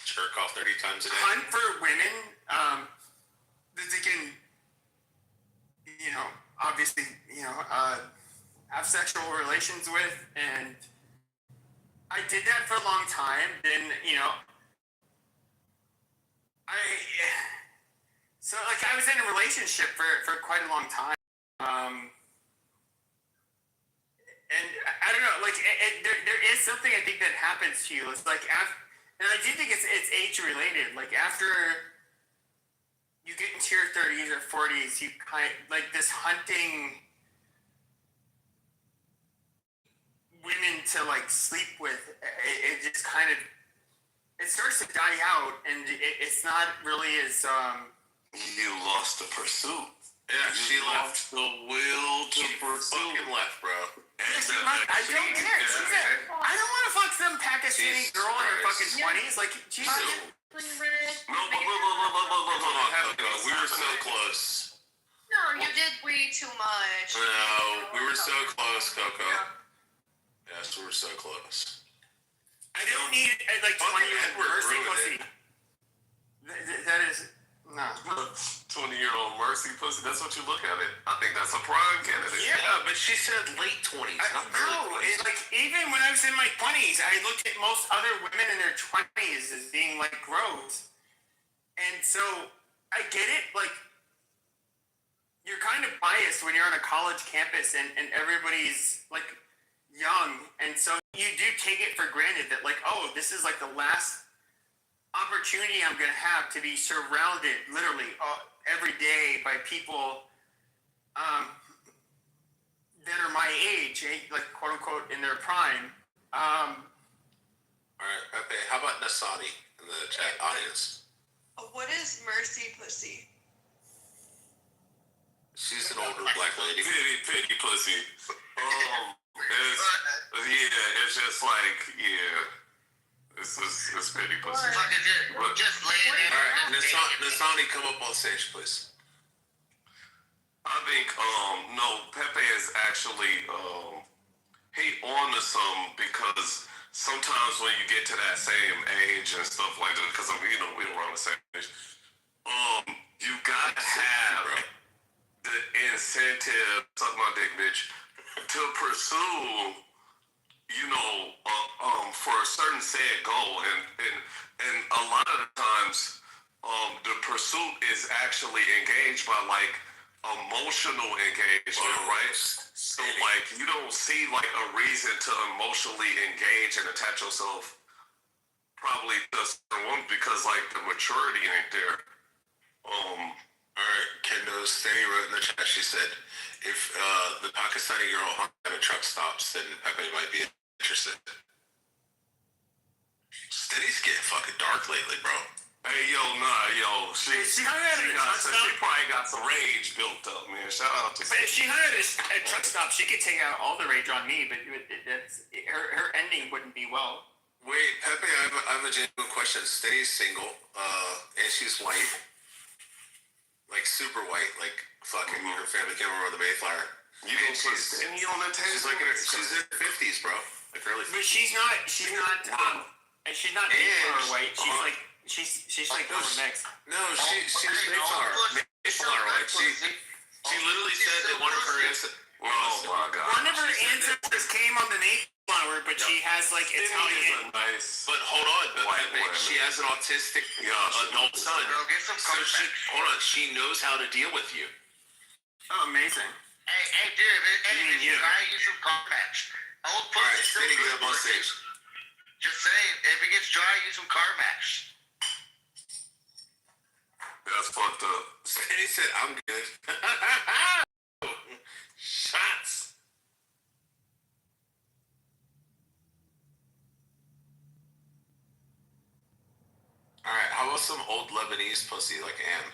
jerk off 30 times a day. Hunt for women that they can, obviously, have sexual relations with. And I did that for a long time. Then, so like I was in a relationship for quite a long time. And I don't know, like there is something I think that happens to you. It's like and I do think it's age related. Like after you get into your 30s or 40s, you kind of, like this hunting women to like sleep with. It just kind of starts to die out, and it's not really as You lost the pursuit. Yeah, she left the will to pursue. Fucking left, bro. I don't care. I don't want to fuck some Pakistani girl in her fucking 20s. Like, Jesus. No, we were so close. No, you did way too much. No, we were so close, Coco. Yes, we were so close. I don't need like 20-year-old mercy pussy. That is no 20-year-old mercy pussy. That's what you look at it. I think that's a prime candidate. Yeah, but she said late 20s. No, like even when I was in my 20s, I looked at most other women in their 20s as being like gross, and so I get it. Like you're kind of biased when you're on a college campus and everybody's like young, and so you do take it for granted that like, oh, this is like the last opportunity I'm gonna have to be surrounded literally every day by people that are my age, like quote unquote in their prime. All right, Pepe, how about Nasati in the chat audience? What is mercy pussy? She's an older black lady. Pity pussy. It's just like, it's pity pussy. Just laying there. All right, Nasani, come up on stage, please. I think, no, Pepe is actually, he on to some, because sometimes when you get to that same age and stuff like that, because we don't run the same age, you gotta have the incentive, suck my dick, bitch, to pursue, for a certain said goal, and a lot of the times, the pursuit is actually engaged by like emotional engagement, right? So like you don't see like a reason to emotionally engage and attach yourself probably to a certain one because like the maturity ain't there. All right, Kendo Steady wrote in the chat, she said, if the Pakistani girl hung at a truck stops, then Pepe might be interested. Steady's getting fucking dark lately, bro. Hey, she probably got some rage built up, man. Shout out to. But if she had a truck stop, she could take out all the rage on me. But her ending wouldn't be well. Wait, Pepe, I have a genuine question. Steady's single, and she's white. Like super white, like fucking her family came over on the Mayflower. You don't put Steady on the table. She's in her 50s, bro. Like early 50s. But she's not Mayflower white. She's like over mixed. No, she's Mayflower. Mayflower white. She literally said that one of her ancestors. Oh my god. One of her ancestors came on the Mayflower, but she has like Italian. Nice. But hold on, she has an autistic adult son. Girl, get some So she knows how to deal with you. Oh, amazing. Hey, dude, if it's dry, use some Carmex. Old pussy. Alright, Steady, get up on stage. Just saying, if it gets dry, use some Carmex. Yeah, That's fucked up. He said, I'm good. Shots. Alright, how about some old Lebanese pussy like Anne?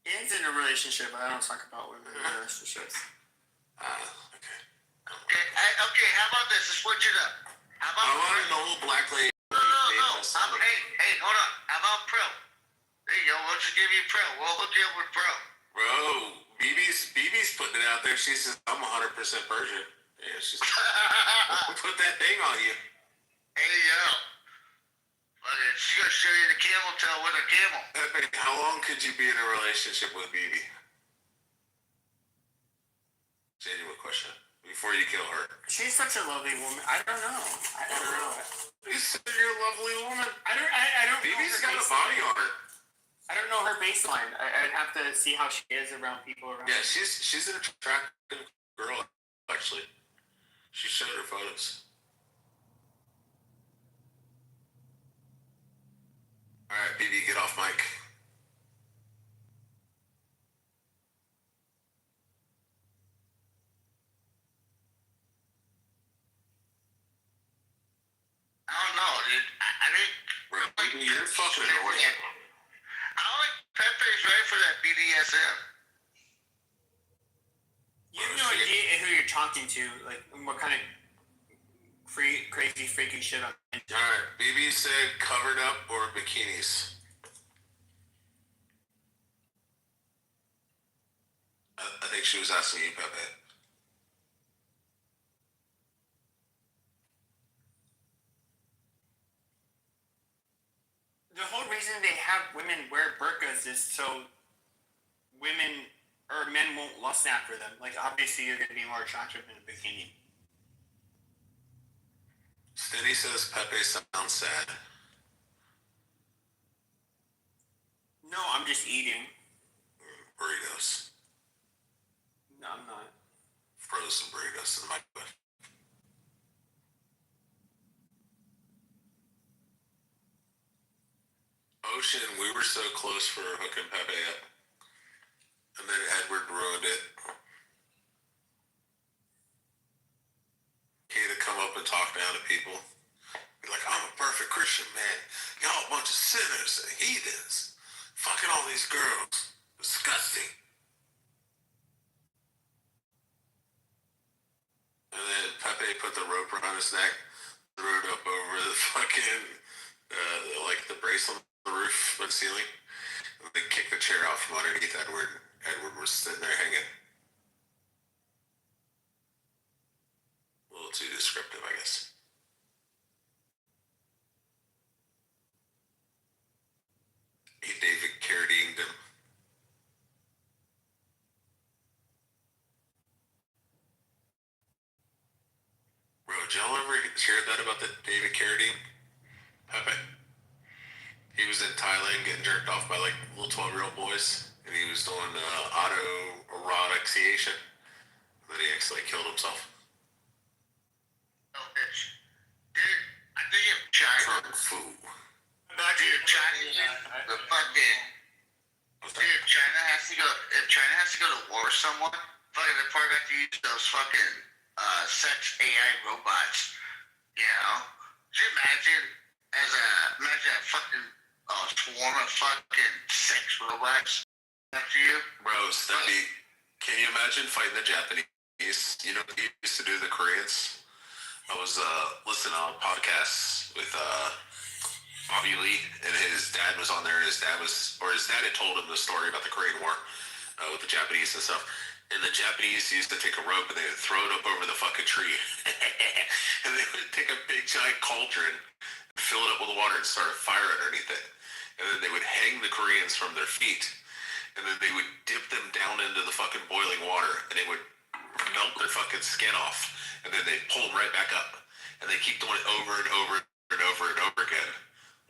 Anne's in a relationship. I don't talk about women in relationships. Okay. Okay, how about this? Let's switch it up. How about I want an old black lady. No. Hey, hold on. How about Pro? There you go. We'll just give you Pro. We'll hook you up with Pro. Bro, BB's putting it out there. She says, I'm 100% Persian. Yeah, she's put that thing on you. Hey, yo. Okay, she's gonna show you the camel toe with a camel. How long could you be in a relationship with BB? Genuine question. Before you kill her. She's such a lovely woman. I don't know. You said you're a lovely woman. I don't. BB's got a body on her. I don't know her baseline. I'd have to see how she is around people around. Yeah, she's an attractive girl. Actually, she showed her photos. All right, BB, get off mic. I don't know, dude. I think. Bro, BB, you're fucking annoying. I don't think Pepe's ready for that BDSM. You have no idea who you're talking to, like what kind of crazy, freaky shit on. Alright, BB said covered up or bikinis. I think she was asking you, Pepe. The whole reason they have women wear burqas is so women or men won't lust after them. Like, obviously, you're going to be more attractive in a bikini. Stinny says Pepe sounds sad. No, I'm just eating. Burritos. No, I'm not. Frozen burritos in the microwave. Ocean, we were so close for hooking Pepe up. And then Edward ruined it. He had to come up and talk down to people. Be like, I'm a perfect Christian man. Y'all a bunch of sinners and heathens. Fucking all these girls. Disgusting. And then Pepe put the rope around his neck, threw it up over the fucking, like the brace on the roof of the ceiling. And they kicked the chair out from underneath Edward. Edward was sitting there hanging. A little too descriptive, I guess. He David Carradine'd him. Bro, did y'all ever hear that about the David Carradine? Pepe. He was in Thailand getting jerked off by like little 12-year-old boys. And he was doing autoerotixiation. Then he actually killed himself. Oh, bitch. Dude, I think if China. Kung Fu. Imagine if China the fucking. Dude, if China has to go. If China has to go to war with someone, fucking they're probably going to use those fucking sex AI robots. You know? Could you imagine imagine a fucking swarm of fucking sex robots after you? Bro, Steffi, can you imagine fighting the Japanese? You know, he used to do the Koreans. I was listening on a podcast with Bobby Lee, and his dad was on there, and his dad had told him the story about the Korean War with the Japanese and stuff. And the Japanese used to take a rope and they would throw it up over the fucking tree. And they would take a big giant cauldron, fill it up with water, and start a fire underneath it. And then they would hang the Koreans from their feet. And then they would dip them down into the fucking boiling water, and it would melt their fucking skin off. And then they'd pull them right back up. And they keep doing it over and over and over and over again.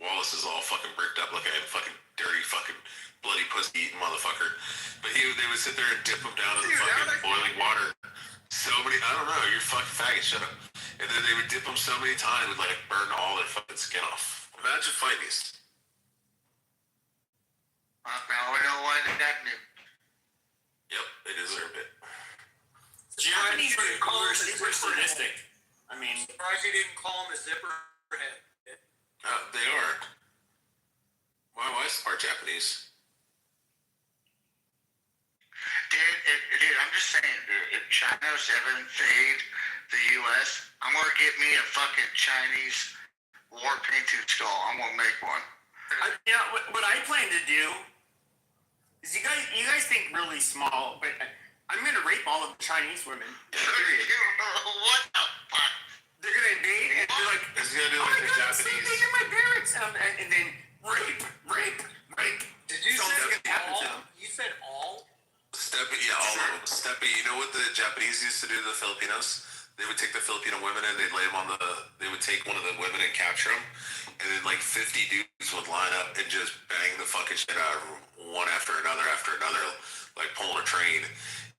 Wallace is all fucking bricked up like a fucking dirty fucking bloody pussy eating motherfucker. But they would sit there and dip him down in the fucking boiling water. I don't know, you're fucking faggot, shut up. And then they would dip them so many times, it would like burn all their fucking skin off. Imagine fighting these. Now we know why they got new. Yep, they deserved it. Japanese are super sadistic. I mean, surprised you didn't call him a zipper head. They are. My wife's part Japanese. Dude, I'm just saying, dude, if China's ever invade the U.S., I'm gonna get me a fucking Chinese war painted skull. I'm gonna make one. What I plan to do is you guys think really small, but I'm gonna rape all of the Chinese women. What the fuck? They're gonna invade and they're like, it's gonna do like the Japanese. They're my parents, and then rape. Did you say all? You said all? Steppy, yeah, all of them. Steppy, you know what the Japanese used to do to the Filipinos? They would take the Filipino women and they'd lay them on they would take one of the women and capture them, and then like 50 dudes would line up and just bang the fucking shit out of them, one after another, like pulling a train.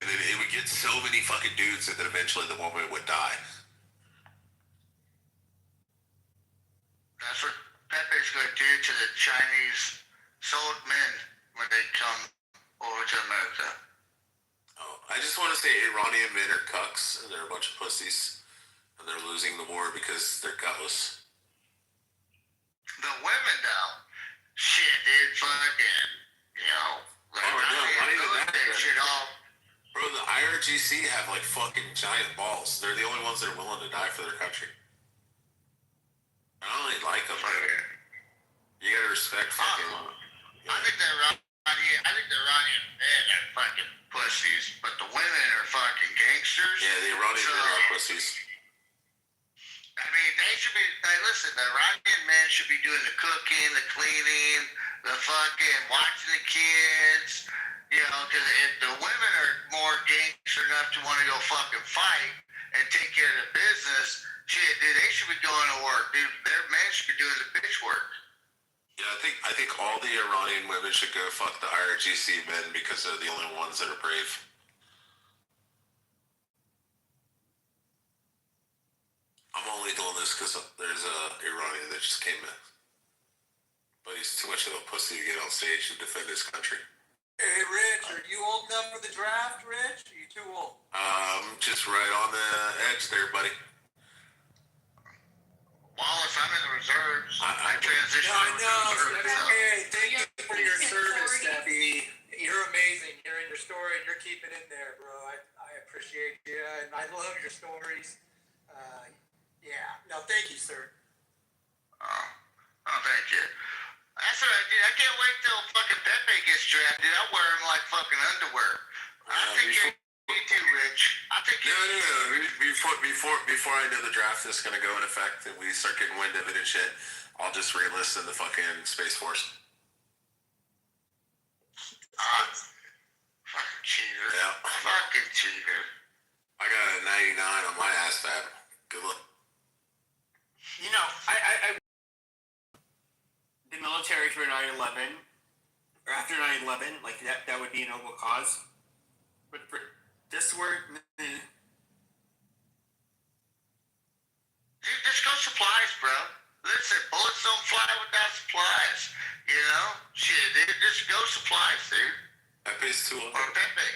And then it would get so many fucking dudes that then eventually the woman would die. That's what Pepe's gonna do to the Chinese sold men when they come over to America. Oh, I just want to say Iranian men are cucks and they're a bunch of pussies and they're losing the war because they're gutless. The women though, shit, dude, fucking, not even that. Shit all. Bro, the IRGC have like fucking giant balls. They're the only ones that are willing to die for their country. I don't really like them. You gotta respect fucking. I think the Iranian men are fucking pussies, but the women are fucking gangsters. Yeah, the Iranian men are pussies. I mean, they should be. Hey, listen, the Iranian men should be doing the cooking, the cleaning, the fucking watching the kids. Because if the women are more gangster enough to want to go fucking fight and take care of the business, shit, dude, they should be going to work, dude. Their men should be doing the bitch work. Yeah, I think all the Iranian women should go fuck the IRGC men because they're the only ones that are brave. I'm only doing this because there's a Iranian that just came in. But he's too much of a pussy to get on stage to defend his country. Hey, Rich, are you old enough for the draft, Rich? Or are you too old? Just right on the edge there, buddy. Wallace, I'm in the reserves. I transitioned I to know. the reserves. Hey, thank you for your service, Steffi. You're amazing. Hearing your story and you're keeping it there, bro. I appreciate you, and I love your stories. Thank you, sir. Oh, thank you. That's what I did. I can't wait till fucking Pepe gets drafted. I'll wear him like fucking underwear. I think you too, Rich. I think you. No. Before I know the draft is gonna go in effect and we start getting wind of it and shit, I'll just re-enlist in the fucking Space Force. Fucking cheater. Yeah. Fucking cheater. I got a 99 on my ass fab. Good luck. I the military for 9/11 or after 9/11, like that would be a noble cause. But for this work, Dude, just go supplies, bro. Listen, bullets don't fly without supplies. Shit, dude, just go supplies, dude. Pepe's too old. Or Pepe.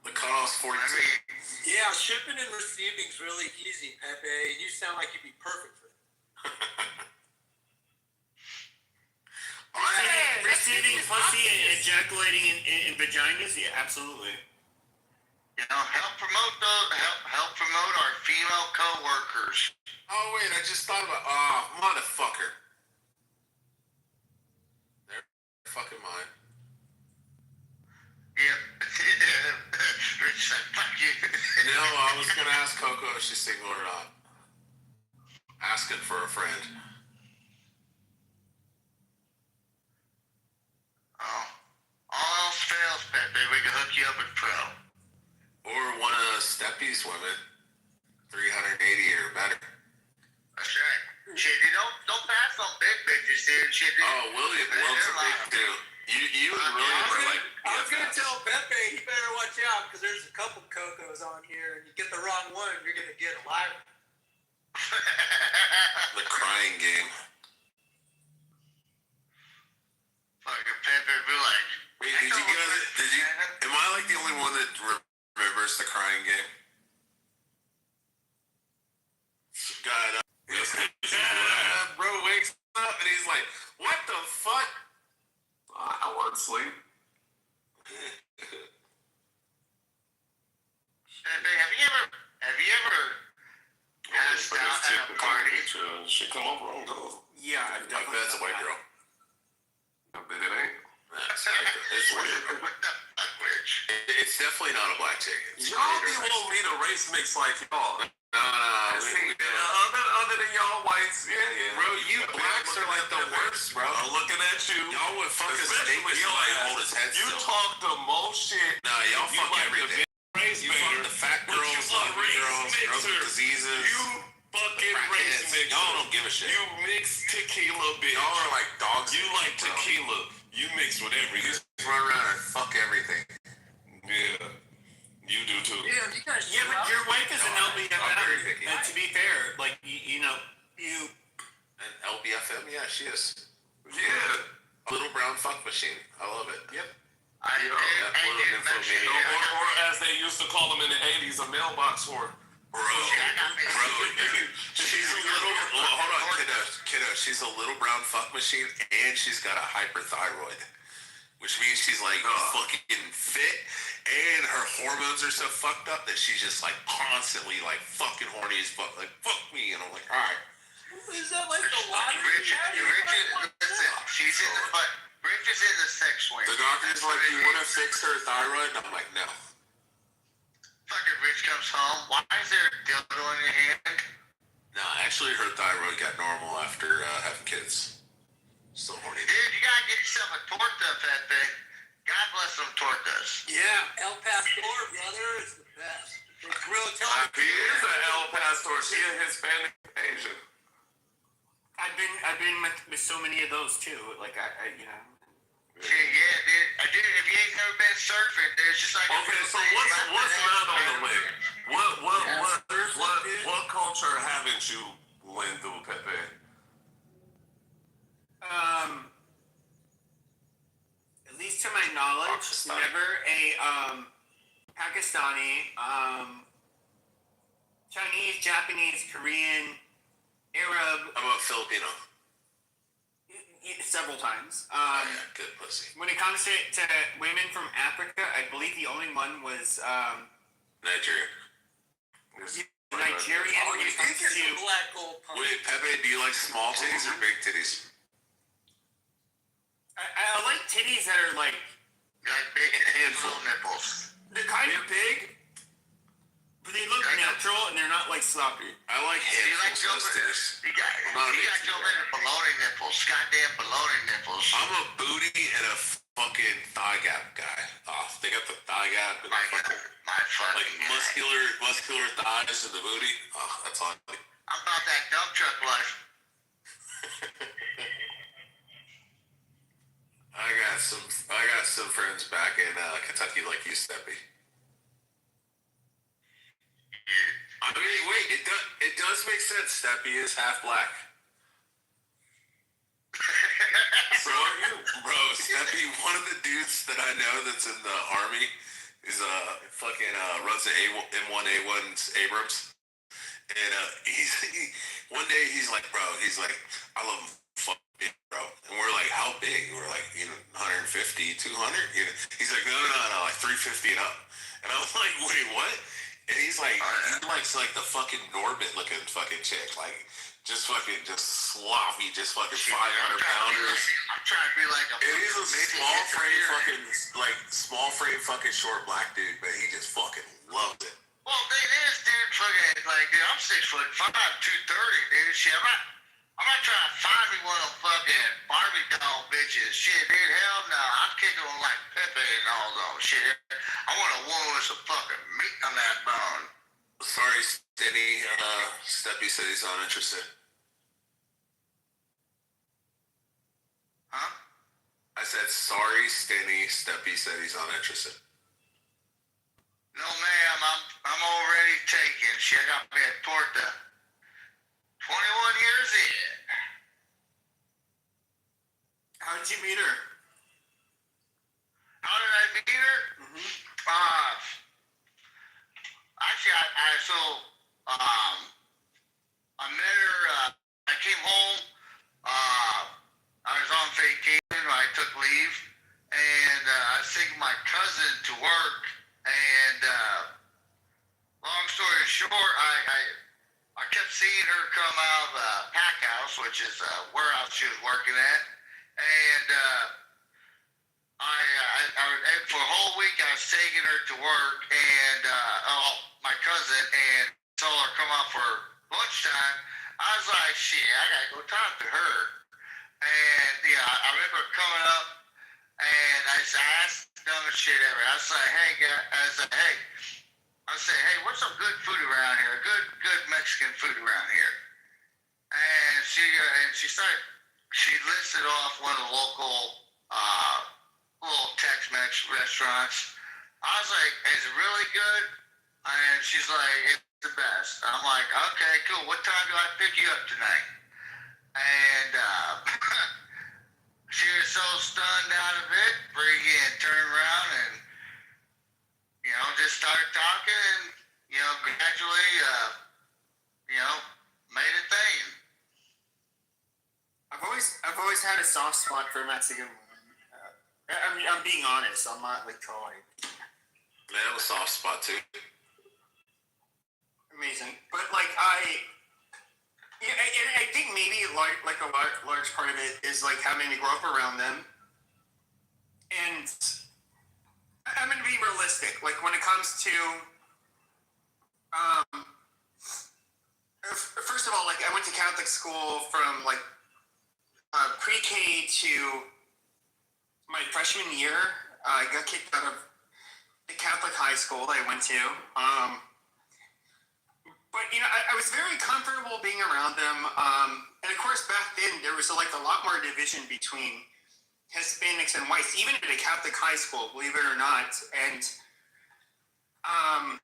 The cutoff's 42. Yeah, shipping and receiving's really easy, Pepe. You sound like you'd be perfect for that. receiving pussy and ejaculating in vaginas, yeah, absolutely. Help promote our female co-workers. Oh wait, I just thought about motherfucker. They're fucking mine. Yep. Rich said, fuck you. No, I was gonna ask Coco if she's single or not. Asking for a friend. Oh. All else fails, Pepe. We can hook you up with pro. Or one of Steppy's women. 380 or better. That's right. Shit, you don't pass on big bitches, dude. Shit, dude. Oh, William loves a big dude. You and William are like I was gonna tell Pepe, you better watch out because there's a couple Cocos on here, and you get the wrong one, you're gonna get a live. The crying game. on sleep. Have you ever passed out at a party? She come over and go. Yeah, I've Like definitely that's a done white that. girl. I bet it ain't. It's weird. It's definitely not a black chick. Y'all be wanting me to race mix like y'all. No. Other than y'all whites, yeah. Bro, you blacks are like the worst, bro. I'm looking at you. Y'all would fuck a Especially snake with with your somebody ass. hold his head You still. talk the most shit. Nah, y'all You fuck like everything. race You fuck the fat But girls, you a ugly race girls, girls with mixer. diseases. You fucking race crackheads. mixer. Y'all don't give a shit. You mix tequila, bitch. Y'all are like dogs. You like tequila. You mix with everything. Run around and fuck everything. Yeah. You do too. Yeah, but your wife is an LBFM. To be fair, like you know, you. An LBFM? Yeah, she is. Yeah. A little brown fuck machine. I love it. Yep. Or as they used to call them in the 80s, a mailbox whore. Bro, she's a little. Hold on, kiddo. She's a little brown fuck machine, and she's got a hyperthyroid, which means she's like fucking fit, and her hormones are so fucked up that she's just like constantly like fucking horny as fuck. Like fuck me, and I'm like, all right. Is that like the lottery? Listen, she's in the but Rich is in the sex swing. The doctor's like, you want to fix her thyroid? And I'm like, no. Fucking Rich comes home. Why is there a dildo in your hand? No, actually, her thyroid got normal after having kids. Still horny. Dude, you gotta get yourself a torta, Pepe. God bless them tortas. Yeah, El Pastor, brother, is the best. Real She is an El Pastor. She a Hispanic Asian. I've been with so many of those too. Like I you know. Yeah, dude. If you ain't never been surfing, there's just like. Okay, so what's not on the list? What culture haven't you went through, Pepe? At least to my knowledge, never a Pakistani, Chinese, Japanese, Korean, Arab. How about Filipino? Several times. Good pussy. When it comes to women from Africa, I believe the only one was Nigeria. Nigerian. When it comes to Wait, Pepe, do you like small titties or big titties? I like titties that are like big handful nipples. They're kind of big, but they look natural and they're not like sloppy. I like handfuls of titties. You got Joe Biden baloney nipples. Goddamn baloney nipples. I'm a booty and a fucking thigh gap guy. Oh, they got the thigh gap and like muscular thighs and the booty. Oh, that's all. I'm about that dump truck life. I got some friends back in Kentucky like you, Steppy. I mean, wait, it does make sense. Steppy is half black. So are you, bro? Steppy, one of the dudes that I know that's in the army is fucking runs the M1A1 Abrams, and one day he's like, bro, I love him. Big, bro. And we're like, how big? We're like, 150, 200? He's like, no, like 350 and up. And I was like, wait, what? And he's like, he likes like the fucking Norbit looking fucking chick. Like, just sloppy, just fucking 500-pounders. I'm trying to be like a. And he's a small frame fucking short black dude, but he just fucking loves it. Well, this dude fucking, like, dude, I'm 6'5", 230, dude. Shit, I'm not trying to find me one of them fucking Barbie doll bitches. Shit, dude, hell no. I'm kicking them like Pepe and all those shit. I want a woman with some fucking meat on that bone. Sorry, Steady. Steppy said he's not interested. Huh? I said, sorry, Steady. Steppy said he's not interested. No, ma'am. I'm already taken. Shit, I got me a torta. 21 years in. How did you meet her? How did I meet her? Actually, I met her. I came home. I was on vacation. I took leave, and which is a warehouse she was working at, and for a whole week I was taking her to work, and my cousin, and saw her come out for lunchtime. I was like, shit, I gotta go talk to her. And I remember coming up, and I asked the dumbest shit ever. I was like, hey, what's some good food around here? Good Mexican food around here. And she listed off one of the local little Tex-Mex restaurants. I was like, is it really good? And she's like, it's the best. I'm like, okay, cool. What time do I pick you up tonight? And she was so stunned out of it, freaking turned around and, just started talking and, gradually, made a thing. I've always had a soft spot for Mexican women. I'm being honest. I'm not like trolling. Man, I have a soft spot too. Amazing, but like I think maybe a large part of it is like having to grow up around them. And I'm gonna be realistic. Like when it comes to, first of all, like I went to Catholic school from like pre-K to my freshman year. I got kicked out of the Catholic high school that I went to. But I was very comfortable being around them. And of course, back then there was like a lot more division between Hispanics and whites, even at a Catholic high school, believe it or not. And I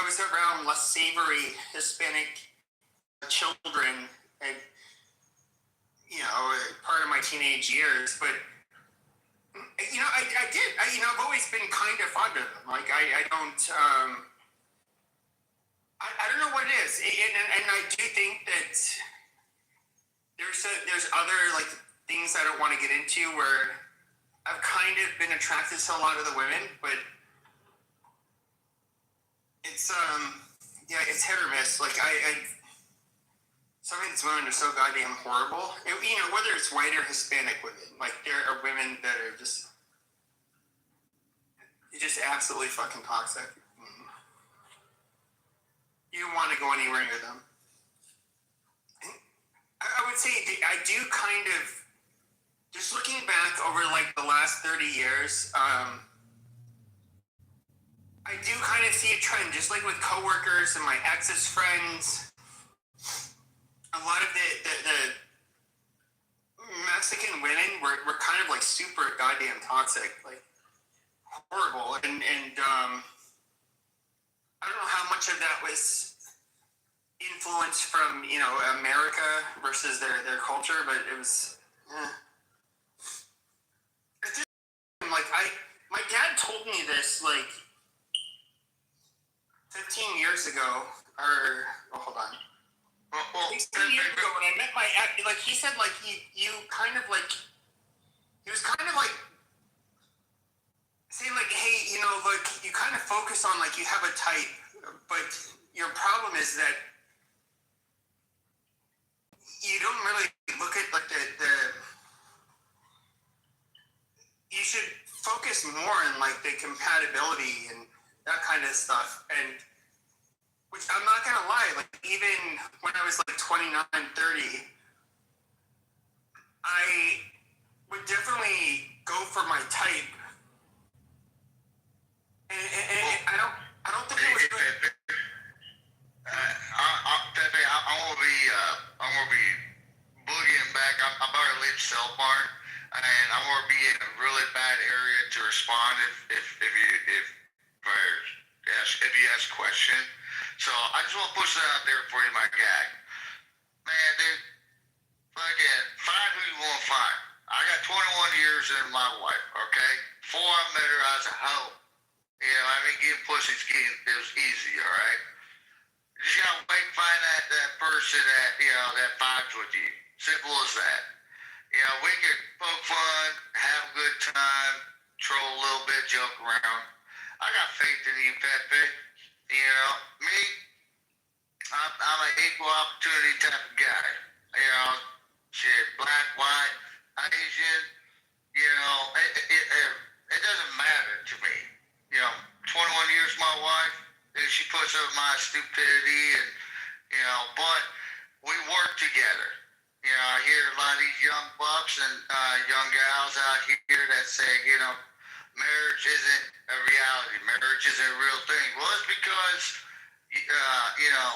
was around less savory Hispanic children, and part of my teenage years. But I've always been kind of fond of them. Like I don't know what it is, and I do think that there's other like things I don't want to get into where I've kind of been attracted to a lot of the women, but it's it's hit or miss. Like some of these women are so goddamn horrible. Whether it's white or Hispanic women, like there are women that are just absolutely fucking toxic. You don't want to go anywhere near them. I would say I do kind of, just looking back over like the last 30 years, I do kind of see a trend, just like with coworkers and my ex's friends. A lot of the Mexican women were kind of like super goddamn toxic, like horrible, and I don't know how much of that was influence from America versus their culture, but it was like my dad told me this like 15 years ago, or hold on. 16 years ago when I met my ex, like he said like you kind of like, he was kind of like saying like, hey, look, you kind of focus on like you have a type, but your problem is that you don't really look at like the you should focus more on like the compatibility and that kind of stuff. And which I'm not gonna lie, like even when I was like 29, 30, I would definitely go for my type. And I don't think it was good. I'm gonna be boogieing back. I'm about to leave Cell Barn, and I'm gonna be in a really bad area to respond if you ask a question. So I just want to push that out there for you, my guy. Man, dude, fucking find who you want to find. I got 21 years in my life, okay? Before I met her, I was a hoe. Getting pussy it was easy, all right? You just gotta wait and find that person that vibes with you. Simple as that. We could poke fun, have a good time, troll a little bit, joke around. I got faith in you, Pepe. Me, I'm an equal opportunity type of guy. You know, shit, black, white, Asian. You know, it doesn't matter to me. You know, 21 years my wife, and she puts up my stupidity, and you know, but we work together. You know, I hear a lot of these young bucks and young gals out here that say, you know, marriage isn't a reality. Marriage isn't a real thing. Well, it's because, you know,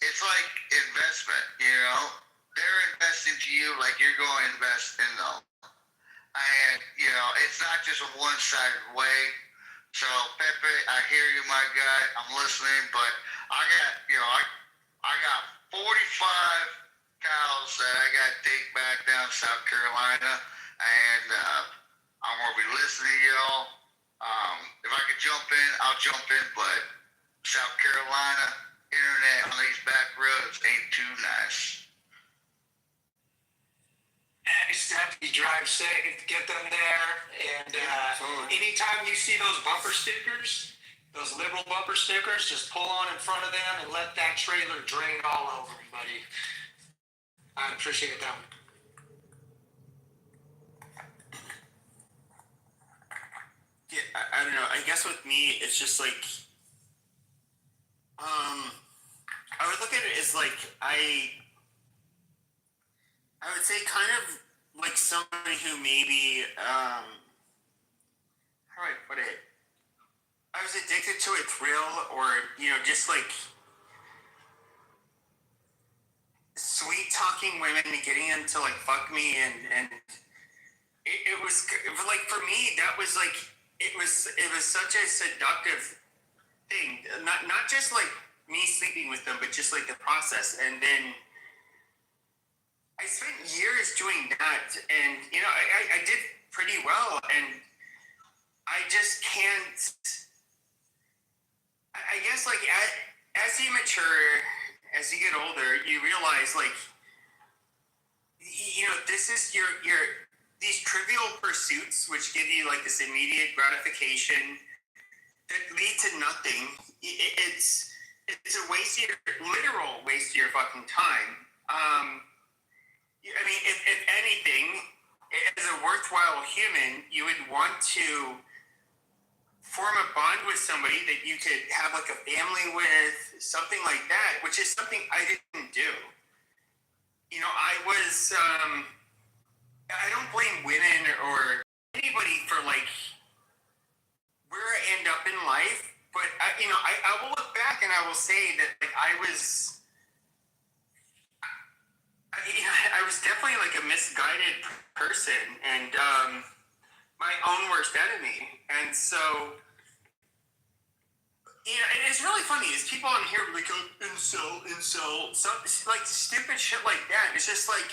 it's like investment. You know, they're investing to you like you're going to invest in them. And, you know, it's not just a one-sided way. So, Pepe, I hear you, my guy. I'm listening, but I got, you know, I got 45 cows that I got to take back down South Carolina, and I'm going to be listening to y'all. If I could jump in, I'll jump in, but South Carolina, internet on these back roads ain't too nice. Hey, Steph, you drive safe, get them there, and anytime you see those bumper stickers, those liberal bumper stickers, just pull on in front of them and let that trailer drain all over them, buddy. I appreciate that. Yeah, I don't know. I guess with me, it's just like, I would look at it as like I would say kind of like somebody who maybe, how do I put it? I was addicted to a thrill, or, you know, just like sweet talking women and getting them to like fuck me, and it was like, for me, that was like, it was such a seductive thing. Not just like me sleeping with them, but just like the process. And then I spent years doing that, and you know, I did pretty well, and I just can't. I guess like as you mature, as you get older, you realize like, you know, this is your these trivial pursuits which give you like this immediate gratification that lead to nothing. It's a waste of literal waste of your fucking time. I mean, if anything, as a worthwhile human, you would want to form a bond with somebody that you could have like a family with, something like that, which is something I didn't do. You know, I was, I don't blame women or anybody for like where I end up in life, but you know, I will look back and I will say that like I was definitely like a misguided person, and my own worst enemy. And so, you know, and it's really funny is people on here like, incel, some like stupid shit like that. It's just like,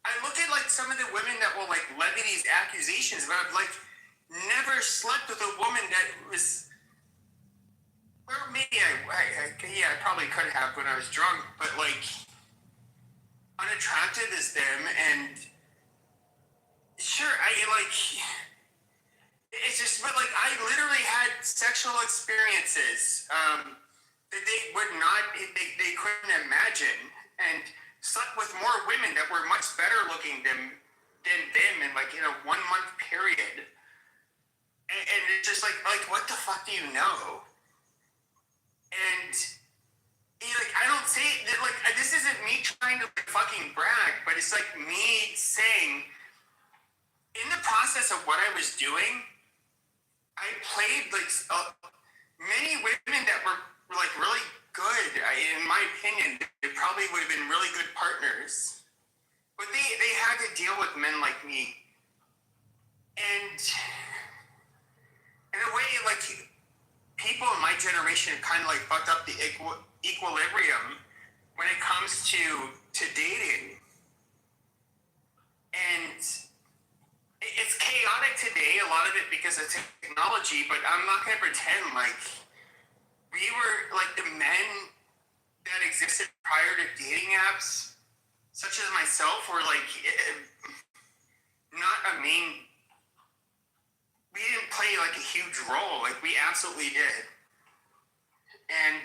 I look at like some of the women that will like levy these accusations, but I've like never slept with a woman that was, or maybe I probably could have when I was drunk, but like unattractive as them. And sure, it's just, but like I literally had sexual experiences that they would not, they couldn't imagine, and slept with more women that were much better looking than them in like in a 1 month period. And it's just like what the fuck do you know? And like, I don't say that, like, this isn't me trying to like, fucking brag, but it's like me saying, in the process of what I was doing, I played like many women that were like really good. In my opinion, they probably would have been really good partners, but they had to deal with men like me. And in a way, like, people in my generation kind of like fucked up the equilibrium when it comes to dating. And it's chaotic today, a lot of it because of technology, but I'm not going to pretend like we were like the men that existed prior to dating apps, such as myself, were like not a main, we didn't play like a huge role. Like we absolutely did. And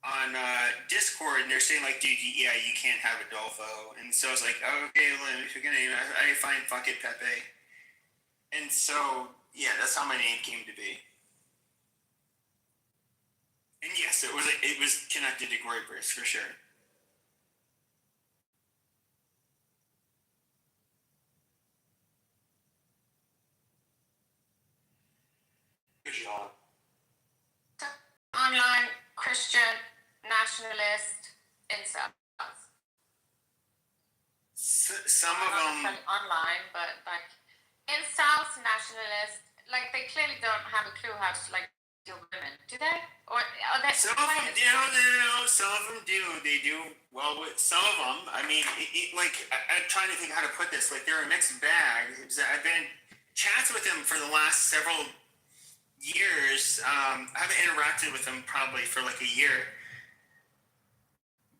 on Discord, and they're saying like, dude, yeah, you can't have Adolfo. And so I was like, oh, okay, well, if you're gonna name it, I fine, fuck it, Pepe. And so yeah, that's how my name came to be. And yes, it was connected to Groypers for sure. Good job. Online Christian nationalist incels. Some of them online, but like incels, nationalists, like they clearly don't have a clue how to like deal with women, do they? Or are they? Some of them do. No. Some of them do. They do well with some of them. I mean, I'm trying to think how to put this. Like, they're a mixed bag. I've been in chats with them for the last several years. I haven't interacted with them probably for like a year.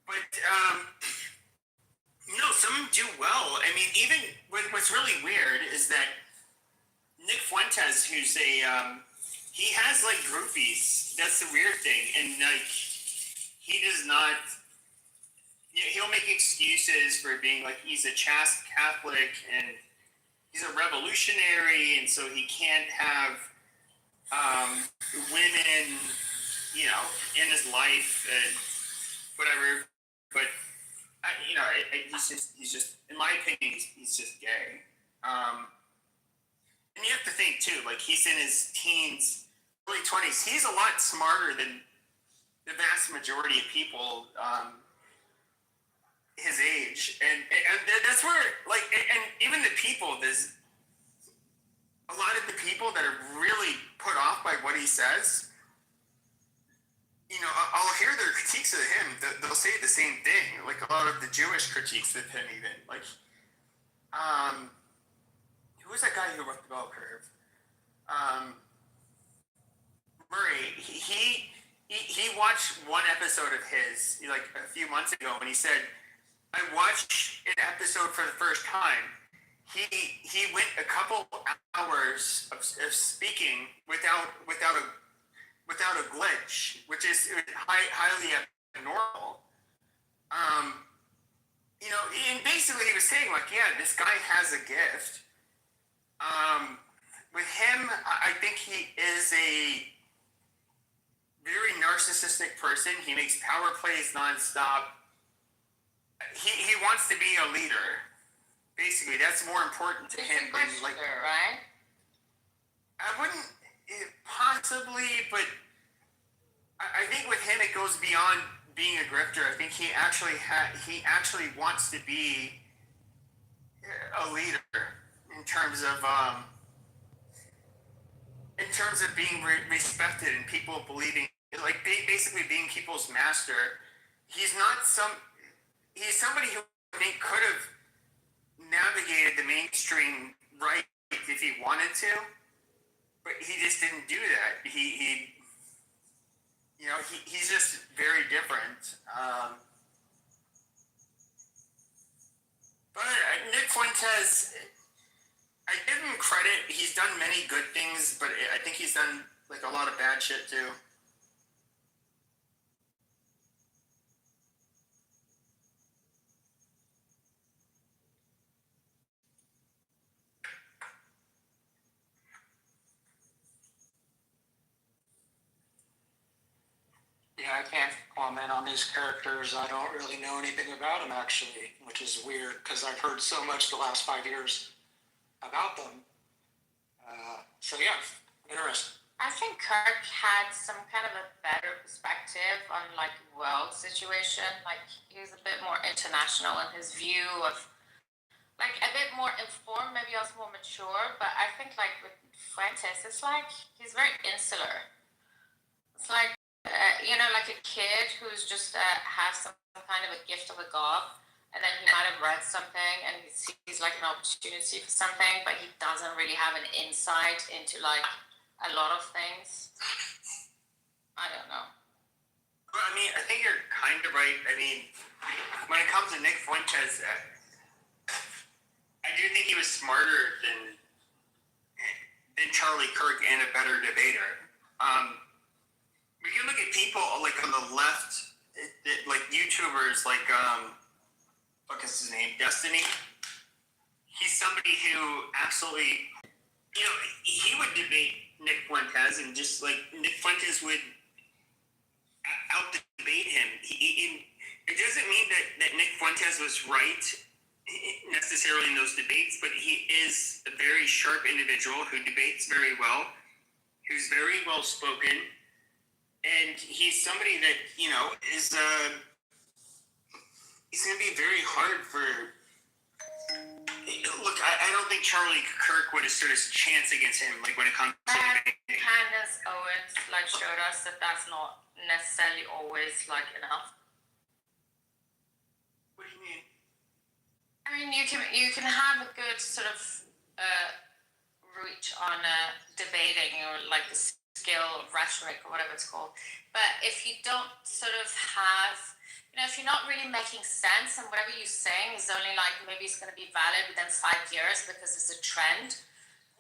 But some of them do well. I mean, even what's really weird is that Nick Fuentes, who's he has like groupies. That's the weird thing, and like he does not. He'll make excuses for being like he's a chaste Catholic and he's a revolutionary, and so he can't have women, in his life and whatever. But he's just, in my opinion, he's just gay. And you have to think too, like he's in his teens, early 20s. He's a lot smarter than the vast majority of people his age, and that's where and even the people, there's a lot of the people that are really put off by what he says. I'll hear their critiques of him. They'll say the same thing, like a lot of the Jewish critiques of him, even like who was that guy who wrote the Bell Curve? Murray. He watched one episode of his like a few months ago, and he said, I watched an episode for the first time. He went a couple hours of speaking without a glitch, which is highly abnormal. And basically he was saying like, yeah, this guy has a gift. With him, I think he is a very narcissistic person. He makes power plays nonstop. He wants to be a leader. Basically, that's more important to him than like. Right? I wouldn't possibly, but I think with him it goes beyond being a grifter. I think he actually wants to be a leader in terms of being respected and people believing, like basically being people's master. He's somebody who I think could have navigated the mainstream right if he wanted to, but he just didn't do that. He's just very different. But Nick Fuentes, I give him credit. He's done many good things, but I think he's done like a lot of bad shit too. Yeah, I can't comment on these characters. I don't really know anything about them, actually, which is weird because I've heard so much the last 5 years about them. So yeah, interesting. I think Kirk had some kind of a better perspective on like world situation. Like he's a bit more international in his view of, like a bit more informed, maybe also more mature. But I think like with Fuentes, it's like he's very insular. It's like like a kid who's just has some kind of a gift of a god, and then he might have read something and he sees like an opportunity for something, but he doesn't really have an insight into like a lot of things. I don't know. Well, I mean, I think you're kind of right. I mean, when it comes to Nick Fuentes, I do think he was smarter than Charlie Kirk and a better debater. We can look at people like on the left like YouTubers like fuck is his name, Destiny. He's somebody who absolutely, you know, he would debate Nick Fuentes, and just like Nick Fuentes would out debate him. It doesn't mean that Nick Fuentes was right necessarily in those debates, but he is a very sharp individual who debates very well, who's very well spoken, and he's somebody that, you know, is he's going to be very hard for. Look, I don't think Charlie Kirk would have stood a chance against him, like when it comes to debating. Candace Owens like showed us that that's not necessarily always like enough. What do you mean? I mean, you can have a good sort of reach on debating or like the skill of rhetoric or whatever it's called, but if you don't sort of have, you know, if you're not really making sense and whatever you're saying is only like maybe it's going to be valid within 5 years because it's a trend,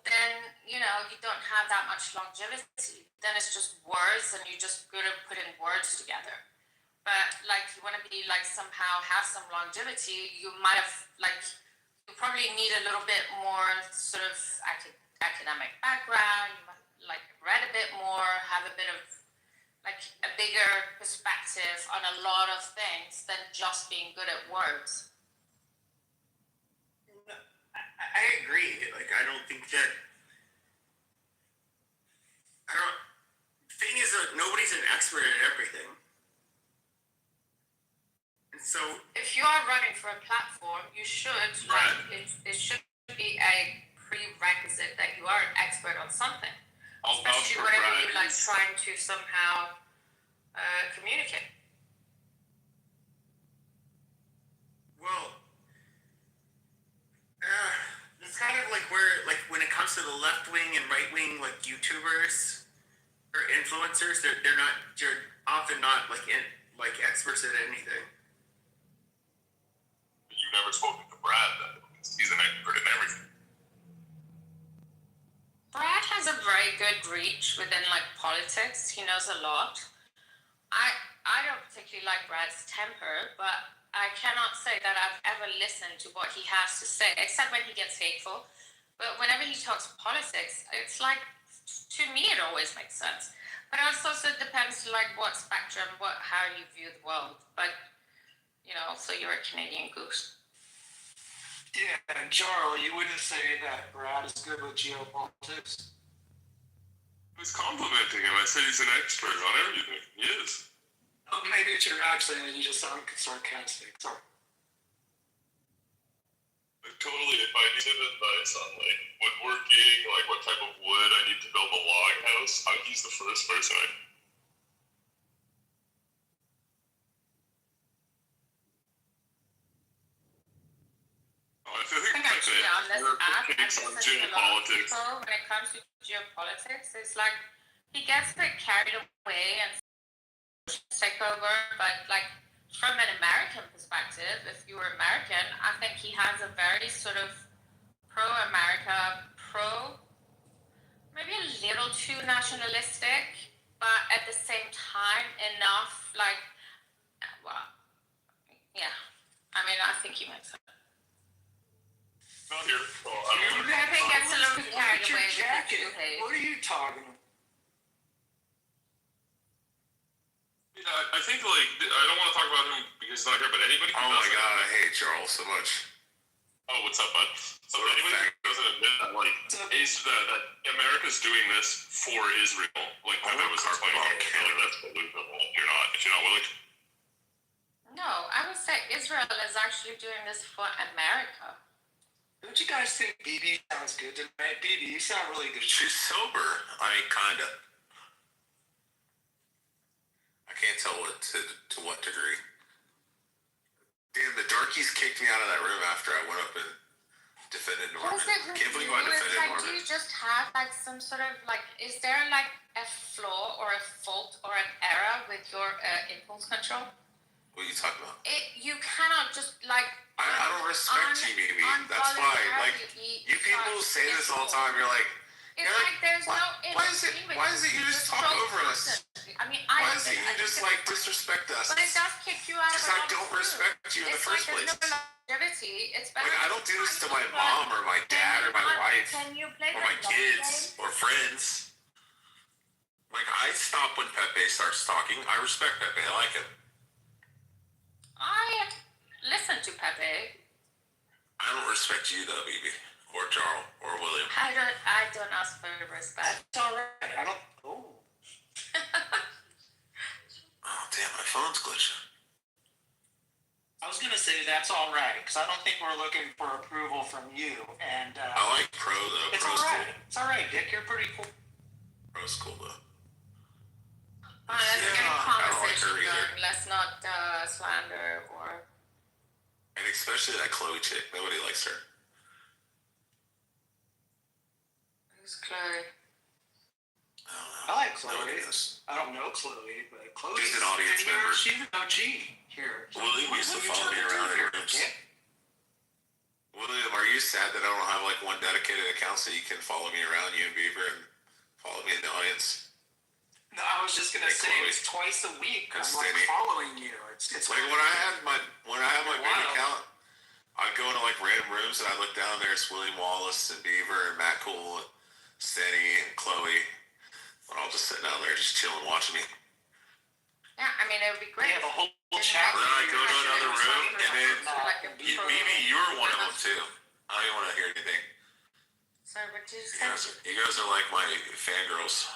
then, you know, you don't have that much longevity. Then it's just words and you're just good at putting words together. But like you want to be like somehow have some longevity, you might have like, you probably need a little bit more sort of academic background, you might like read a bit more, have a bit of like a bigger perspective on a lot of things than just being good at words. I agree. Like, I don't think that. The thing is that nobody's an expert at everything. And so. If you are running for a platform, you should, like, it should be a prerequisite that you are an expert on something. Especially whenever you're like trying to somehow communicate. Well, it's kind of like where, like, when it comes to the left wing and right wing, like YouTubers or influencers, they're often not like experts at anything. You've never spoken to Brad, then. He's an expert in everything. Brad has a very good reach within like politics. He knows a lot. I don't particularly like Brad's temper, but I cannot say that I've ever listened to what he has to say, except when he gets hateful. But whenever he talks politics, it's like, to me, it always makes sense. But it also depends like what spectrum, how you view the world. But, you know, so you're a Canadian goose. Yeah, and Charles, you wouldn't say that Brad is good with geopolitics? I was complimenting him. I said he's an expert on everything. He is. Oh, maybe it's your accent and you just sound sarcastic. Sorry. Totally, if I needed advice on like woodworking, like what type of wood I need to build a log house, he's the first person I think actually on this app, takes on geopolitics. When it comes to geopolitics, it's like he gets a bit carried away and take over, but like from an American perspective, if you were American, I think he has a very sort of pro-America, maybe a little too nationalistic, but at the same time enough like, well, yeah. I mean, I think he makes sense. Not here. I think gets a little bit carried away with the Jew hate. What are you talking about? Yeah, I think like I don't want to talk about him because he's not here, but anybody. Oh my god, I hate Charles so much. Oh, what's up, bud? So anybody who doesn't admit that, like, that America's doing this for Israel, like that was explaining, like that's believable. If you're not willing to. No, I would say Israel is actually doing this for America. Don't you guys think BB sounds good tonight? BB, you sound really good. She's sober. I mean, kinda. I can't tell to what degree. Damn, the darkies kicked me out of that room after I went up and defended Norman. Can't believe I defended Norman. Do you just have like some sort of like, is there like a flaw or a fault or an error with your impulse control? What are you talking about? You cannot just like. I don't respect you, baby. That's why. Like, you people say this all the time. You're like, it's like there's no. Why is it you just talk over us? I mean, Why is it you just like disrespect us? But it does kick you out of Because I a don't respect you in the first place. It's like there's no longevity. It's better. Like, I don't do this to my mom or my dad or my wife Can you play or the my long kids game? or friends. Like, I stop when Pepe starts talking. I respect Pepe. I like him. I listen to Pepe. I don't respect you though, BB, or Charles, or William. I don't ask for respect. It's all right. I don't. Oh. Oh damn, my phone's glitching. I was gonna say that's all right because I don't think we're looking for approval from you. And I like Pro though. it's Pro's all right. cool. It's all right, Dick. You're pretty cool. Pro's cool though. Let's get a I don't like conversation her either. going. Let's not slander or. And especially that Chloe chick. Nobody likes her. Who's Chloe? I like Chloe. Nobody does. I don't know Chloe, but Chloe. She's an audience member. She's an OG here. William used to follow me around in rooms. Yeah. William, are you sad that I don't have like one dedicated account so you can follow me around, you and Beaver, and follow me in the audience? No, I was just gonna Hey, say Chloe. it's twice a week. I'm Steady. like following you. It's Like when I had my main Wow. account, I'd go into like random rooms and I'd look down there. It's William Wallace and Beaver and Matt Cole, and Steady and Chloe. And I'll just sit down there just chilling, watching me. Yeah, I mean it would be great. Yeah, the whole chat. Then I'd go to another room and then Like maybe you're one of them too. I don't even want to hear anything. Sorry, what did you You say? you guys are like my fangirls.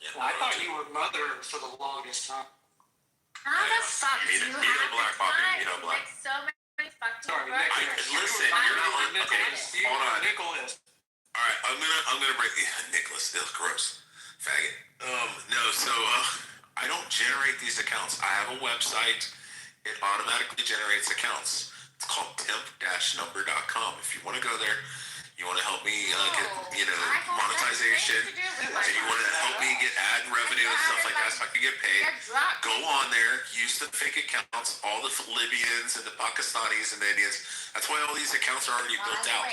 Yeah, I thought you were mother for the longest time. How the fuck do you Nito have Black the Poppy, time Nito to Black. make so many fucking Sorry, burgers? Listen, you're not like okay. Hold on. Nicholas. All right, I'm gonna break Nicholas. Still gross, faggot. No. So I don't generate these accounts. I have a website. It automatically generates accounts. It's called temp-number.com. If you want to go there, you want to help me get monetization, and you want to help me get ad revenue and stuff like that, so I can get paid. Go on there, use the fake accounts, all the Libyans and the Pakistanis and the Indians. That's why all these accounts are already built out.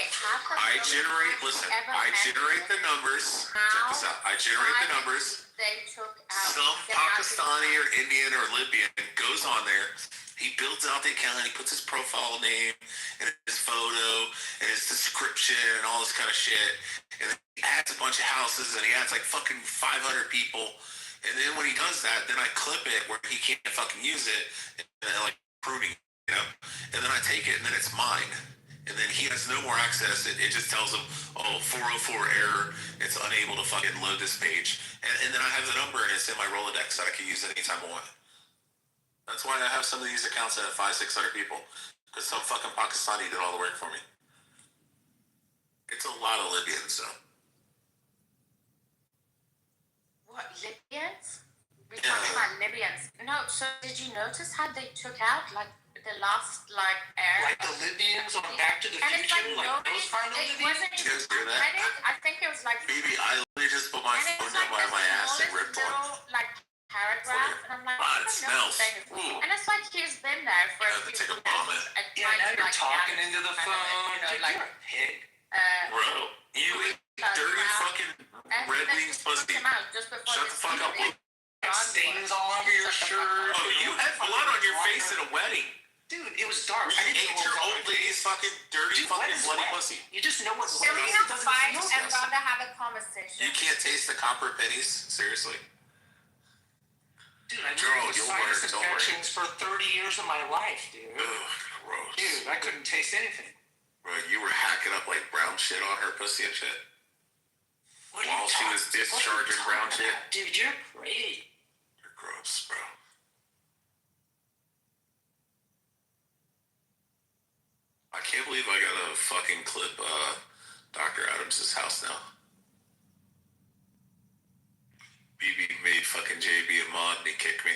I generate the numbers. Check this out. I generate the numbers. They took out Some Pakistani or Indian or Libyan goes on there. He builds out the account. He puts his profile name and his photo and his description and all this kind of shit. And then he adds a bunch of houses and he adds like fucking 500 people. And then when he does that, then I clip it where he can't fucking use it. And like pruning, you know? And then I take it and then it's mine. And then he has no more access. It just tells him, oh, 404 error. It's unable to fucking load this page. And then I have the number and it's in my Rolodex that I can use anytime I want. That's why I have some of these accounts that have 500-600 people. Because some fucking Pakistani did all the work for me. It's a lot of Libyans, though. What, Libyans? We're talking about Libyans. No, so did you notice how they took out like the last air? Like the Libyans on Back to the And it's Future, like like those kind of it Libyans. wasn't You guys hear that? credit. I think it was like Baby, I literally just put my and phone it's down by like my ass and ripped one. little paragraph, and I'm like, Ah, I it don't know smells. what Ooh. and it's like he's been there for I a have to few take a minutes. vomit. and Yeah, trying now to, you're talking manage into the kind of, phone. you know, Dude, like, you're a pig. Bro, you dirty fucking red wings pussy. Shut the fuck up. Got stains all over your shirt. Oh, you had blood on your face at a wedding. Dude, it was dark. I didn't know what was 8-year-old lady's fucking dirty fucking bloody pussy. You just know what's Can we not fight and rather have a conversation? You can't taste the copper pennies? Seriously? Dude, I Gerald, had you'll sinus learn, don't worry. infections for 30 years of my life, dude. Ugh, gross. Dude, I couldn't taste anything. Bro, you were hacking up like brown shit on her pussy and shit. What While she was discharging brown shit. Dude, you're great. You're gross, bro. I can't believe I gotta fucking clip Dr. Adams' house now. BB made fucking JB a mod and he kicked me.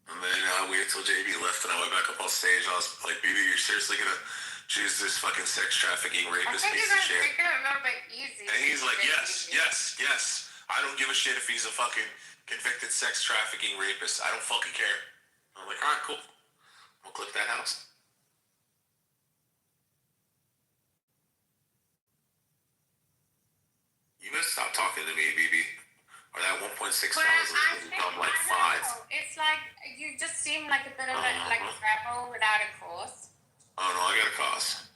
And then I waited till JB left and I went back up on stage. I was like, BB, you're seriously gonna choose this fucking sex trafficking I rapist think piece you're of gonna shit? take it a little bit easy. And he's like, yes. I don't give a shit if he's a fucking convicted sex trafficking rapist. I don't fucking care. I'm like, alright, cool. We'll clip that house. 1.6 But thousand. I It's think, become like I don't 5. know. It's like you just seem like a bit of a like a rebel without a cause. Oh no, I got a cause.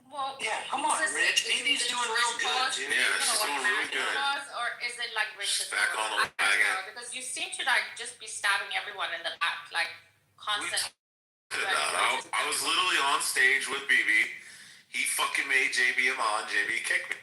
Well, Yeah, come on, Rich. Baby's doing real good, dude. Yeah, she's doing really good. Cause, or is it like Rich's Back cause? on the I don't wagon. know, because you seem to like just be stabbing everyone in the back, like constantly. I was literally on stage with BB. He fucking made JB on. JB kicked me.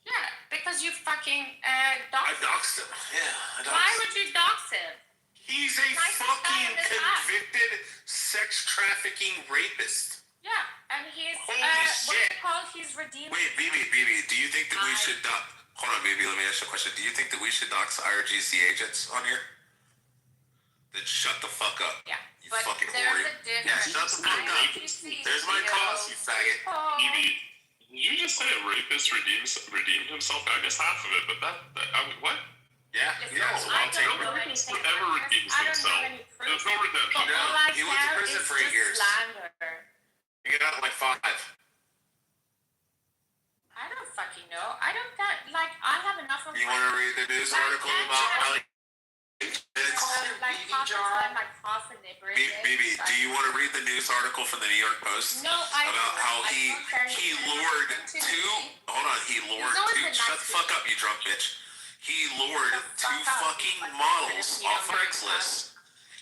Yeah, because you fucking I doxed him. doxed him. Yeah, I doxed Why him. would you dox him? He's a fucking convicted sex trafficking rapist. Yeah, and he's Holy what shit. do you call? He's redeemed. Wait, BB, do you think that we should dox? Hold on, BB, let me ask you a question. Do you think that we should dox IRGC agents on here? Then shut the fuck up. Yeah, you but fucking there's whore. a difference. Yeah, shut the fuck up. There's my cause, you faggot. Did you just say a rapist redeemed himself? I guess half of it, but I mean, what? Yeah, so I I'll take don't it. know anything. Whoever redeems I don't himself. have any proof. There's no redemption. No, All I he went to have prison is for 8 just years. slander. You got like 5. I don't fucking know. I don't got like I have enough of. You want to read the news article about how like half a neighbor. BB, do you want to read the news article from the New York Post? No, I about how he lured shut the fuck up, you drunk bitch. He lured 2 fucking models off Craigslist.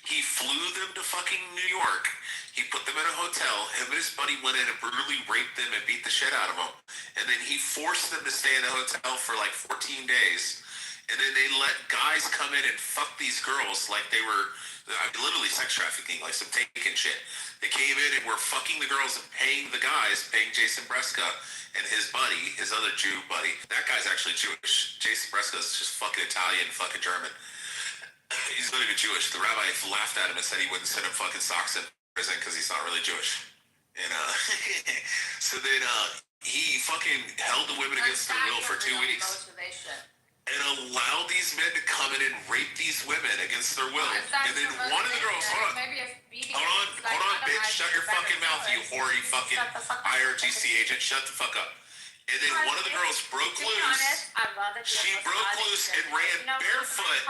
He flew them to fucking New York. He put them in a hotel. Him and his buddy went in and brutally raped them and beat the shit out of them. And then he forced them to stay in the hotel for like 14 days. And then they let guys come in and fuck these girls like they were literally sex trafficking, like some taken shit. They came in and were fucking the girls and paying the guys, paying Jason Breska and his buddy, his other Jew buddy. That guy's actually Jewish. Jason Breska's just fucking Italian, fucking German. He's not even Jewish. The rabbi laughed at him and said he wouldn't send him fucking socks in prison because he's not really Jewish. And so then he fucking held the women against their will for 2 weeks. And allowed these men to come in and rape these women against their will. And then one of the girls, hold on, bitch, shut your fucking mouth, you whore, you fucking IRGC agent, shut the fuck up. And then one of the girls broke loose. She broke loose and ran barefoot.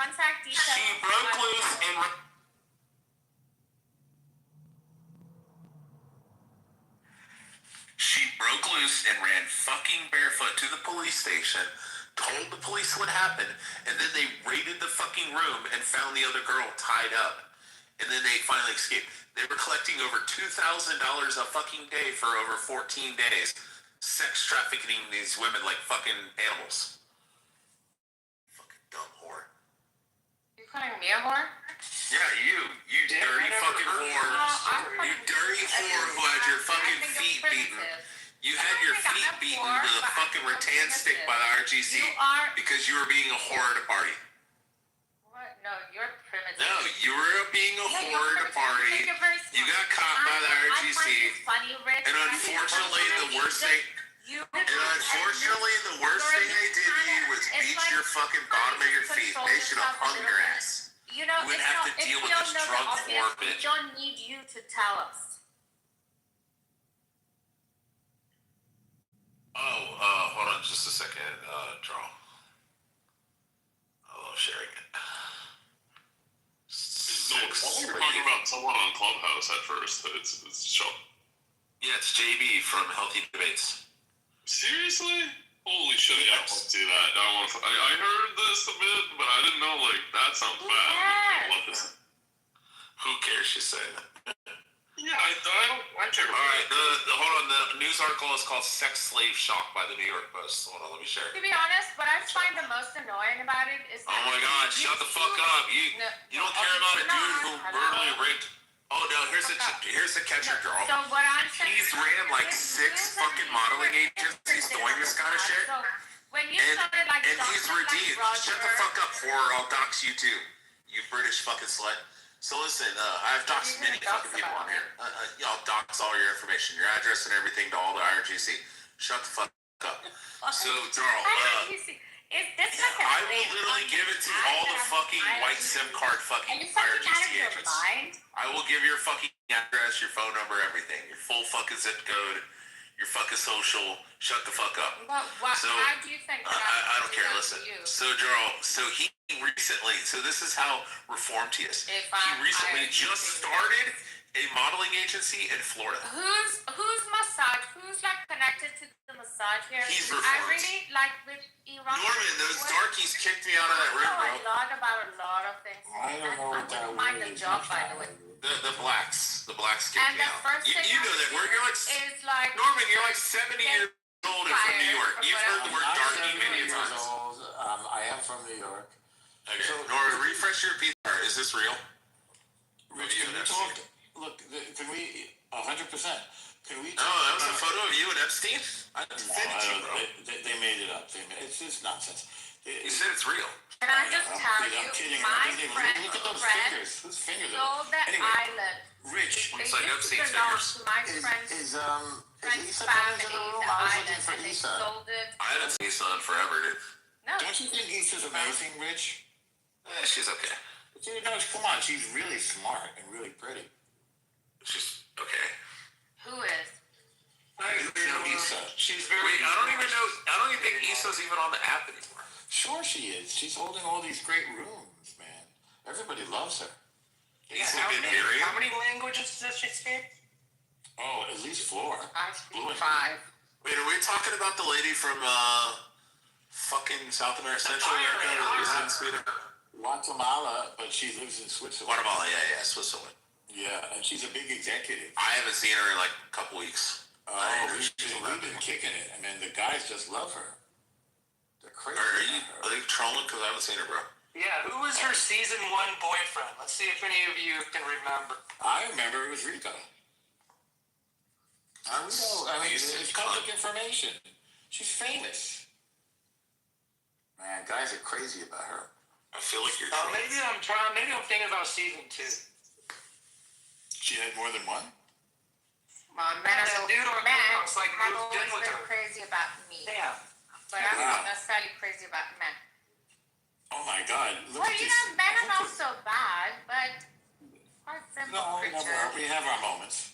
She broke loose and ran fucking barefoot to the police station. Told the police what happened, and then they raided the fucking room and found the other girl tied up. And then they finally escaped. They were collecting over $2,000 a fucking day for over 14 days. Sex trafficking these women like fucking animals. Fucking dumb whore. You're calling me a whore? Yeah, you dirty fucking whore. You dirty whore who had your fucking feet beaten. You had your feet beaten with a fucking rattan stick by the RGC because you were being a whore at a party. What? No, you're primitive. No, you were being a whore at a party. You got caught by the RGC. And unfortunately, the worst thing they did to you was beat your fucking bottom of your feet. They should have hung your ass. You know, wouldn't have to deal with this drunk whore bitch. We don't need you to tell us. Hold on just a second, Draw. I love sharing it. No, we're talking about someone on Clubhouse at first. It's show. Yeah, it's JB from Healthy Debates. Seriously? Holy shit! Yeah, I want to see that. I heard this a bit, but I didn't know. Like that sounds bad. I love this. Who cares? You say that. Yeah, I care. All right, hold on. The news article is called "Sex Slave Shocked" by the New York Post. Hold on, let me share it. To be honest, what I find the most annoying about it is oh my God! Shut the fuck up! You don't care about a dude who brutally raped. Oh no! Here's the catcher, girl. So what I'm saying He's ran like 6 fucking modeling agencies doing this kind of shit. When you started like and he's redeemed. Shut the fuck up, whore! I'll dox you too, you British fucking slut. So listen, I've doxed many fucking people on here. Y'all dox all your information, your address and everything to all the IRGC. Shut the fuck up. So, Darl, I will literally give it to all the fucking white SIM card fucking IRGC agents. I will give your fucking address, your phone number, everything. Your full fucking zip code, You're fucking social. Shut the fuck up. Well, how do you think that I don't care. do that Listen. to you? So, Jarl, he recently, so this is how reformed he is. He recently just started a modeling agency in Florida. Who's massage? Who's like connected to the massage here? He's I reformed. really like with Iran. Norman, those darkies kicked me out of that room, I bro. know a lot about a lot of things. I don't know what that Mind the job, by the way. The blacks kicked And me the out. first thing You know that. You're like, is like Norman, you're like 70 years old and from New York. You've heard the word I'm darky 70 many years times. old. I am from New York. Okay, Norman, refresh your piece. Is this real? Rich, can we talk? Look, can we 100%? Can we? Oh, that was a photo of you and Epstein. I defended you, bro. They made it up. It's just nonsense. You said it's real. Can I just tell you, I'm kidding. my Look at those fingers. Whose fingers sold the island. Rich. Looks like Epstein's belong fingers. to my friend's Is Issa family, coming to the room? the I was island, looking for and they Issa. sold it. I haven't seen Issa in forever, dude. No. Don't you think Issa's amazing, Rich? She's okay. Come on, she's really smart and really pretty. She's okay. Who is? Issa. She's very. Wait, I don't even think Issa's even on the app anymore. Sure she is. She's holding all these great rooms, man. Everybody loves her. Yeah, Issa how been many languages does she speak? Oh, at least 4. I speak Fluent. 5. Wait, are we talking about the lady from fucking South America, Central America, that lives in Sweden? Guatemala, but she lives in Switzerland. Guatemala, yeah, Switzerland. Yeah, and she's a big executive. I haven't seen her in like a couple weeks. Oh, we've been kicking it. I mean, the guys just love her. They're crazy. Are they trolling because I haven't seen her, bro? Yeah, who was her season 1 boyfriend? Let's see if any of you can remember. I remember it was Rico. I mean, it's public information. She's famous. Man, guys are crazy about her. I feel like you're maybe I'm thinking about season 2. She had more than one? Men It's like have moved in always with been her. crazy about me. Yeah. But I'm not necessarily crazy about men. Oh my God! Look Well, at you this. know, men are not so bad, but quite simple creatures. We have our moments.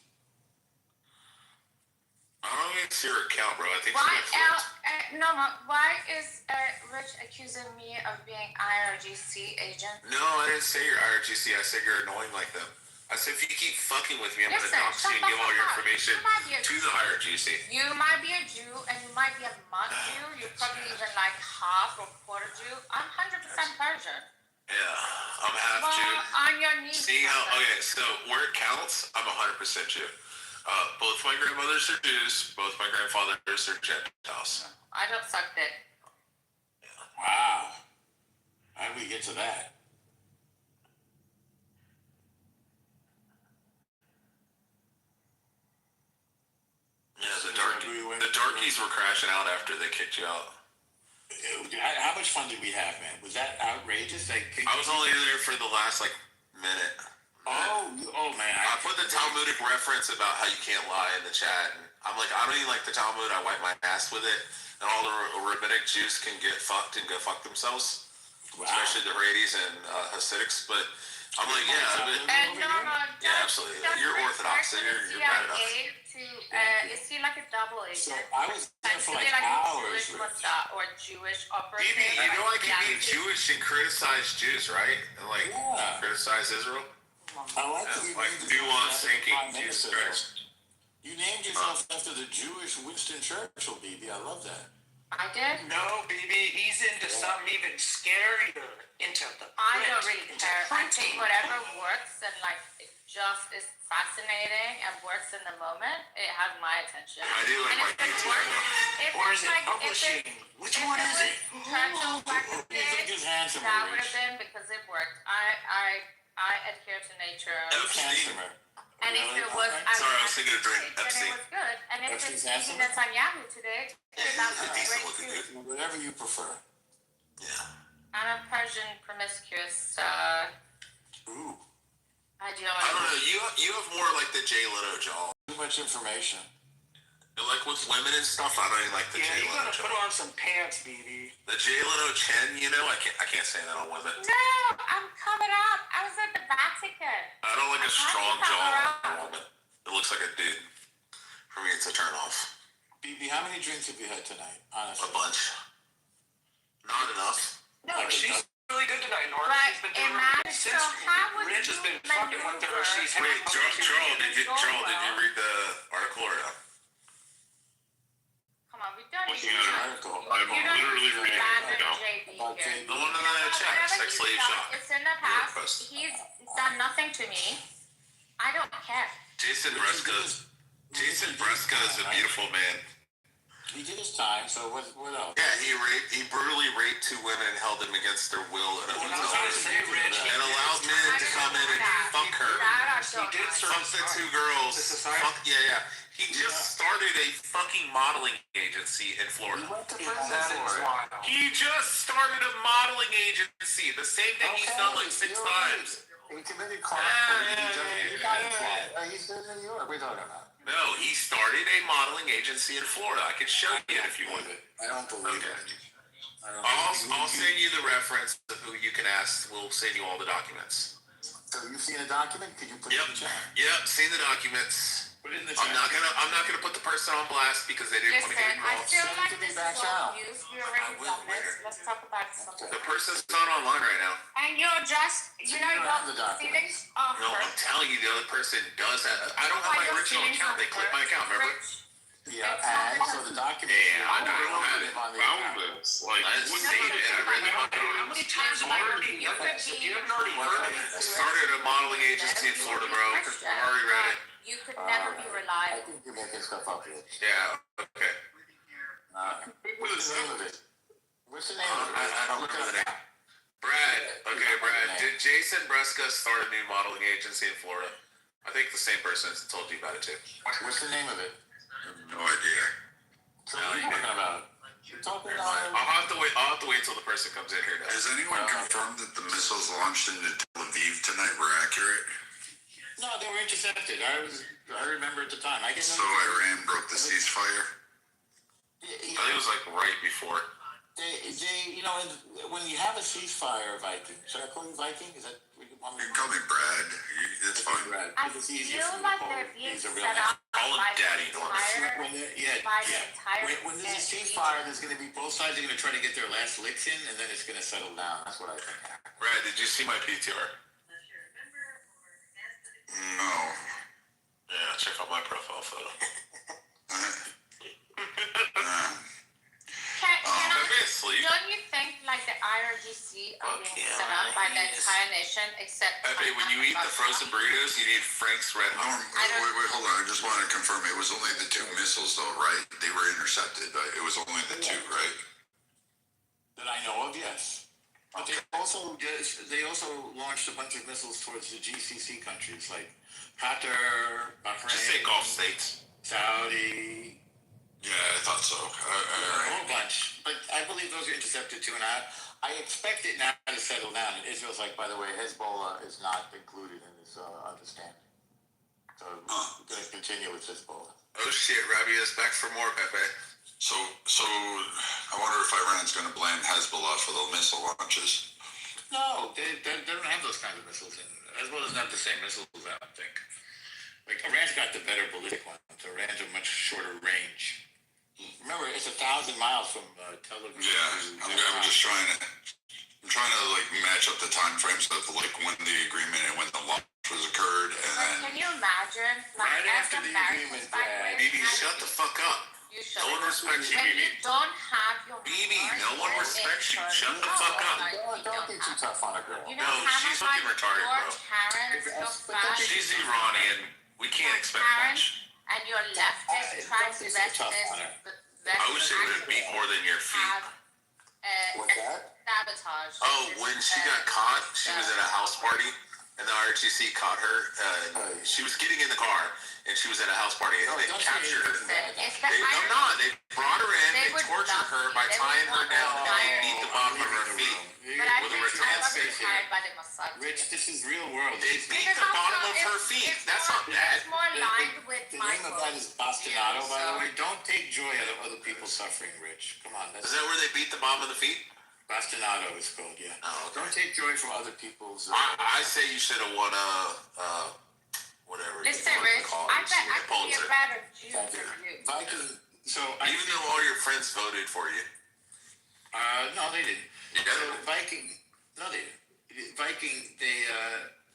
I don't even see her account, bro. I think Why she got flipped. why is Rich accusing me of being IRGC agent? No, I didn't say you're IRGC. I said you're annoying like them. I said if you keep fucking with me, I'm gonna dox you and give all your information to the IRGC. You might be a Jew and you might be a month Jew. You're probably even like half or quarter Jew. I'm 100% Persian. Yeah, I'm half Well, Jew. on your knees. See how? Okay, so where it counts, I'm 100% Jew. Both my grandmothers are Jews. Both my grandfathers are Gentiles. I don't suck dick. Wow. How did we get to that? Yeah, the darkies were crashing out after they kicked you out. How much fun did we have, man? Was that outrageous? I was only there for the last minute. Oh man! I put the Talmudic reference about how you can't lie in the chat, and I'm like, I don't even like the Talmud. I wipe my ass with it, and all the rabbinic Jews can get fucked and go fuck themselves, especially the Haredi's and Hasidics. But I'm like, yeah, absolutely. You're Orthodox, so you're bad enough. Is he like a double agent? So I was there for like a hours. Jewish Mossad or Jewish operative. You know I can be Jewish and criticize Jews, right? And criticize Israel. I like nuanced thinking. Jesus Christ. You named yourself after the Jewish Winston Churchill, BB. I love that. I did? No, BB, he's into something even scarier. Into the I don't really care. I think whatever works and it just is fascinating and works in the moment, it has my attention. I do like my BT. Or is it publishing? Which one is it? Churchill practices, that would have been because it worked. I adhere to nature. And if it was, sorry, I was thinking of drink. then it was good. And if it's Bibi Netanyahu today, that was great too. Whatever you prefer. Yeah. I'm a Persian promiscuous Ooh. ideology. I don't know. You have more like the Jay Leno jaw. Too much information. Like with women and stuff, I don't even like the Jay you Leno gotta jaw. put on some pants, BB. The Jay Leno chin, I can't say that on women. No, I'm covered up. I was at the Vatican. I don't like a strong jaw on a woman. It looks like a dude. For me, it's a turn off. BB, how many drinks have you had tonight? Honestly. A bunch. Not enough. No, she's really good tonight, Nora. But She's been doing imagine, since so how would Rich has you been fucking with her. She's Wait, Charles, did you read the article or no? Come on, we don't Looking need at to. an article. You I'm don't literally need to reading it slander now. JB here. The one in the chat, Whatever sex he's slave done, shop. it's in the past. He's done nothing to me. I don't care. Jason Breska is a beautiful man. He did his time, so what else? Yeah, he brutally raped 2 women and held them against their will in a hotel room. And allowed men to come in and fuck her. Fuck the 2 girls. Fuck, yeah. He just started a fucking modeling agency in Florida. He just started a modeling agency. The same thing he's done like 6 times. He committed crime. He's in New York. We're talking about. No, he started a modeling agency in Florida. I can show you it if you want it. I don't believe it. I'll send you the reference of who you can ask. We'll send you all the documents. So you've seen a document? Could you put it in the chat? Yep, seen the documents. Put it in the I'm chat. not gonna put the person on blast because they didn't want to get Listen, I involved. feel like this is all news. We already done this. Let's talk about something. The person's not online right now. And you're just, you know, your feelings are No, I'm hurt. telling you, the other person does have. I don't have my original account. They clicked my account. Remember? Yeah, and so the document. Yeah, I don't have it. Found this. Like, I what saved it. I read the How many times have I heard you? You haven't already heard it. I started a modeling agency in Florida, bro. I've already read it. You could never be I reliable. think you're making stuff up here. Yeah. Okay. What's the name of it? What's the name of it? I don't remember the name. Brad. Okay, Brad. Did Jason Breska start a new modeling agency in Florida? I think the same person told you about it too. What's the name of it? No idea. So what are you talking about? You're talking about... I'll have to wait till the person comes in here. Has anyone confirmed that the missiles launched into Tel Aviv tonight were accurate? No, they were intercepted. I remember at the time. I So Iran broke the ceasefire? I think it was like right before. They you know, when you have a ceasefire, Viking, should I call you Viking? Is that what you want me to You can call me Brad. It's fine. Brad. I It's feel easier for me to like call they're you. being He's a real set name. up Call him by Daddy the Norris. entire, by the entire When there's a ceasefire, there's going to be both sides are going to try to get their last licks in, and then it's going to settle down. That's what I think happened. Brad, did you see my PTR? No. Yeah, check out my profile photo. Don't you think like the IRGC are being set up by the entire nation except Pepe, when you eat the frozen burritos, you need Frank's Red Hot. Wait, hold on. I just want to confirm it was only the 2 missiles, though, right? They were intercepted. It was only the 2, right? That I know of, yes. But they also launched a bunch of missiles towards the GCC countries like Qatar, Bahrain. Just say Gulf states. Saudi. Yeah, I thought so. A whole bunch. But I believe those are intercepted too, and I expect it now to settle down. And Israel's like, by the way, Hezbollah is not included in this understanding. So we're going to continue with Hezbollah. Oh shit, Rabia's back for more, Pepe. So I wonder if Iran's going to blame Hezbollah for the missile launches. No, they don't have those kinds of missiles. Hezbollah doesn't have the same missiles, I don't think. Like, Iran's got the better ballistic ones. Iran's a much shorter range. Remember, it's 1,000 miles from Tel Aviv. Yeah, I'm just trying to like match up the time frames of like when the agreement and when the launch was occurred, and then can you imagine like right as after the Americans, agreement, by the way, BB, shut the fuck up. you should. No one respects you, When BB. you don't have your BB, no one respects you. Shut the fuck up. Don't be too tough on a girl. You know No, how she's much fucking retarded, bro. your parents, your fashion, She's Iranian. We can't expect much. and your leftist trying to I wish it would be more than your feet. What's that? Sabotage. Oh, when she got caught, she was at a house party, and the RGC caught her. She was getting in the car, and she was at a house party, and they captured her. I'm not. They brought her in, they tortured her by tying her down, and they beat the bottom of her feet But I with a think rattan I wasn't stick. tired by the massage. Rich, this is real world. They beat the bottom of her feet. That's not bad. It's more aligned with The my name of that is bastinado, by the way. Don't take joy out of other people's suffering, Rich. Come on. Is that where they beat the bottom of the feet? Bastinado is called, yeah. Oh, okay. Don't take joy from other people's... I say you should have won whatever. Listen, Rich, I bet I could be a better Jew Thank than you. you. Viking, So Even though all your friends voted for you. No, they didn't. Yeah. So Viking, no, they didn't. Viking, they.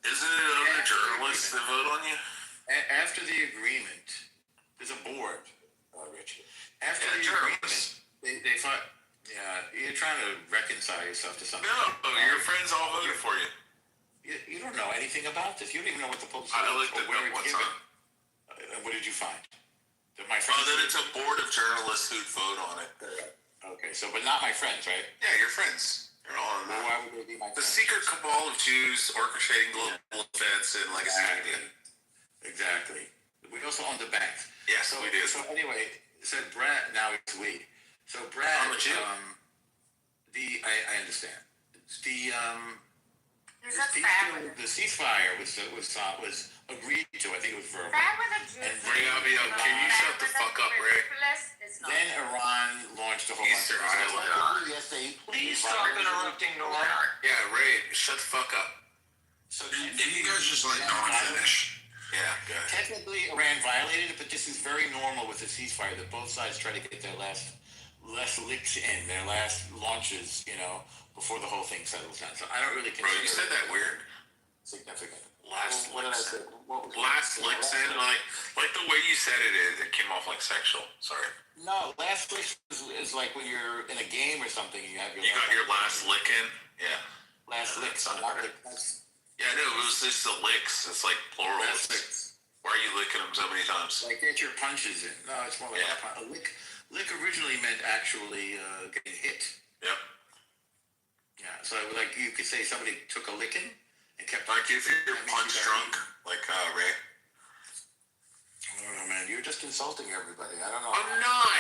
Isn't it other journalists that vote on you? After the agreement, there's a board, Rich. After the journalists. agreement, they thought, yeah, you're trying to reconcile yourself to something. No, your friends all voted for you. You don't know anything about this. You don't even know what the Pope I looked it up one time. What did you find? That my Oh, friends. then it's a board of journalists who'd vote on it. Okay, so but not my friends, right? Yeah, your friends. You're all on Well, that. why would they be my The friends? secret cabal of Jews orchestrating global events and legacy media. Exactly. We also own the banks. Yes, So we do. So anyway, so Brad, now it's we. So Brad, I'm a Jew. I understand. There's a crab. The ceasefire was agreed to. I think it was verbal. Crab with a juice. And Ray, can you shut the fuck up, Ray? It's not. then Iran launched a whole Easter bunch of Island. Yes, they. Please stop interrupting Nora. Yeah, Ray, shut the fuck up. So If you guys just let Dawn finish. Yeah, go ahead. technically, Iran violated it, but this is very normal with a ceasefire that both sides try to get their last licks in, their last launches, before the whole thing settles down. So I don't really Bro, consider you said that weird. significant. Last What did I licks. say? What was Last licks in, like the way you said it came off like sexual. Sorry. No, last licks is like when you're in a game or something and you have your. You got your last lick in? Yeah. last Yeah, licks. that's Not not lick, that's Yeah, no, it was just the licks. It's like plural. last licks. Why are you licking them so many times? Like get your punches in. No, it's more like Yeah. a lick. Lick originally meant actually getting hit. Yep. Yeah, so like you could say somebody took a licking and kept. Like if you're that means punch you got drunk, hit. like Ray. I don't know, man. You're just insulting everybody. I don't know. I'm not.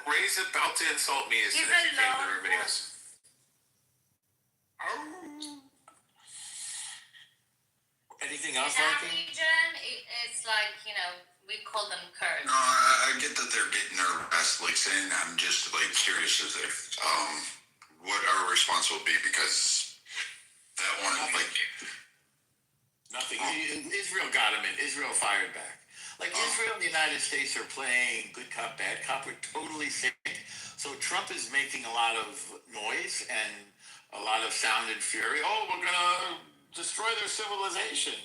Ray's about to insult me as soon as he came to everybody else. Anything else, In our Viking? region, it's like, we call them Kurds. No, I get that they're getting their last licks in. I'm just curious as if what our response will be because that one Nothing. Israel got him in. Israel fired back. Israel and the United States are playing good cop, bad cop. We're totally safe. So Trump is making a lot of noise and a lot of sound and fury. Oh, we're gonna destroy their civilization,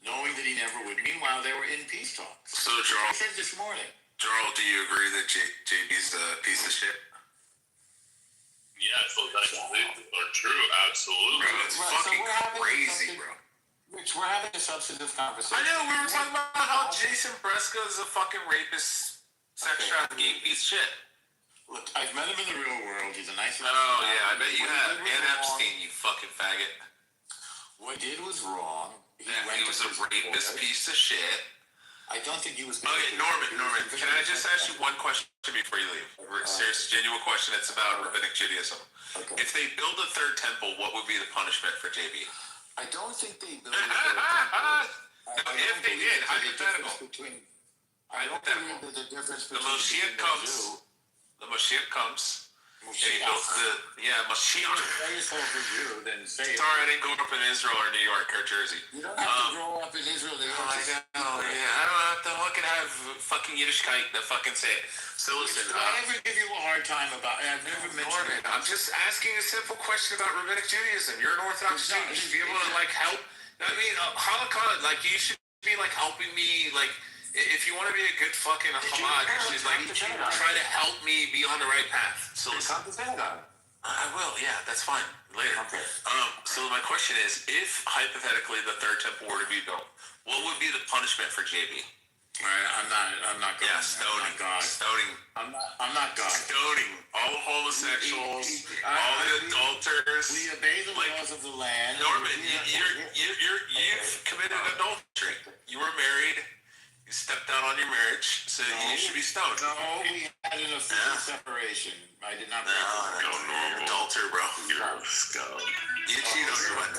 knowing that he never would. Meanwhile, they were in peace talks. So, Jarl, I said this morning. Jarl, do you agree that JB's a piece of shit? Yeah, so that's are true. Absolutely. Bro, it's fucking crazy, bro. Rich, we're having a substantive conversation. I know, we were talking about how Jason Breska is a fucking rapist, sex trafficking piece of shit. Look, I've met him in the real world. He's a nice man. Oh, yeah, I bet you have. And Epstein, you fucking faggot. What he did was wrong. He was a rapist piece of shit. I don't think he was. Okay, Norman, can I just ask you one question before you leave? Serious, genuine question. It's about rabbinic Judaism. Okay. If they build a third temple, what would be the punishment for JB? I don't think they built a third temple. If they did, hypothetical. I don't believe there's a difference The between Moshiach comes. The Moshiach comes. And he builds Moshiach. Say yourself a Jew, then say it. Sorry, I didn't grow up in Israel or New York or Jersey. You don't have to grow up in Israel. I know, yeah. I don't have to fucking have fucking Yiddishkeit to fucking say it. So listen, Did I ever give you a hard time about it? I've never mentioned it. I'm just asking a simple question about rabbinic Judaism. You're an Orthodox Jew. You should be able to help. I mean, Holocaust, you should be helping me, if you want to be a good fucking Hamad, you should try to help me be on the right path. So listen. I will, yeah, that's fine. Later. Okay. So my question is, if hypothetically the third temple were to be built, what would be the punishment for JB? All right, I'm not God. Yeah, stoning. God. Stoning. I'm not God. Stoning all homosexuals, all the adulterers. We obey the laws of the land. Norman, you've committed adultery. You were married. You stepped out on your marriage, so you should be stoned. No, we had an official separation. I did not break You're an adulterer, bro. You're a scum. You cheat on your wife.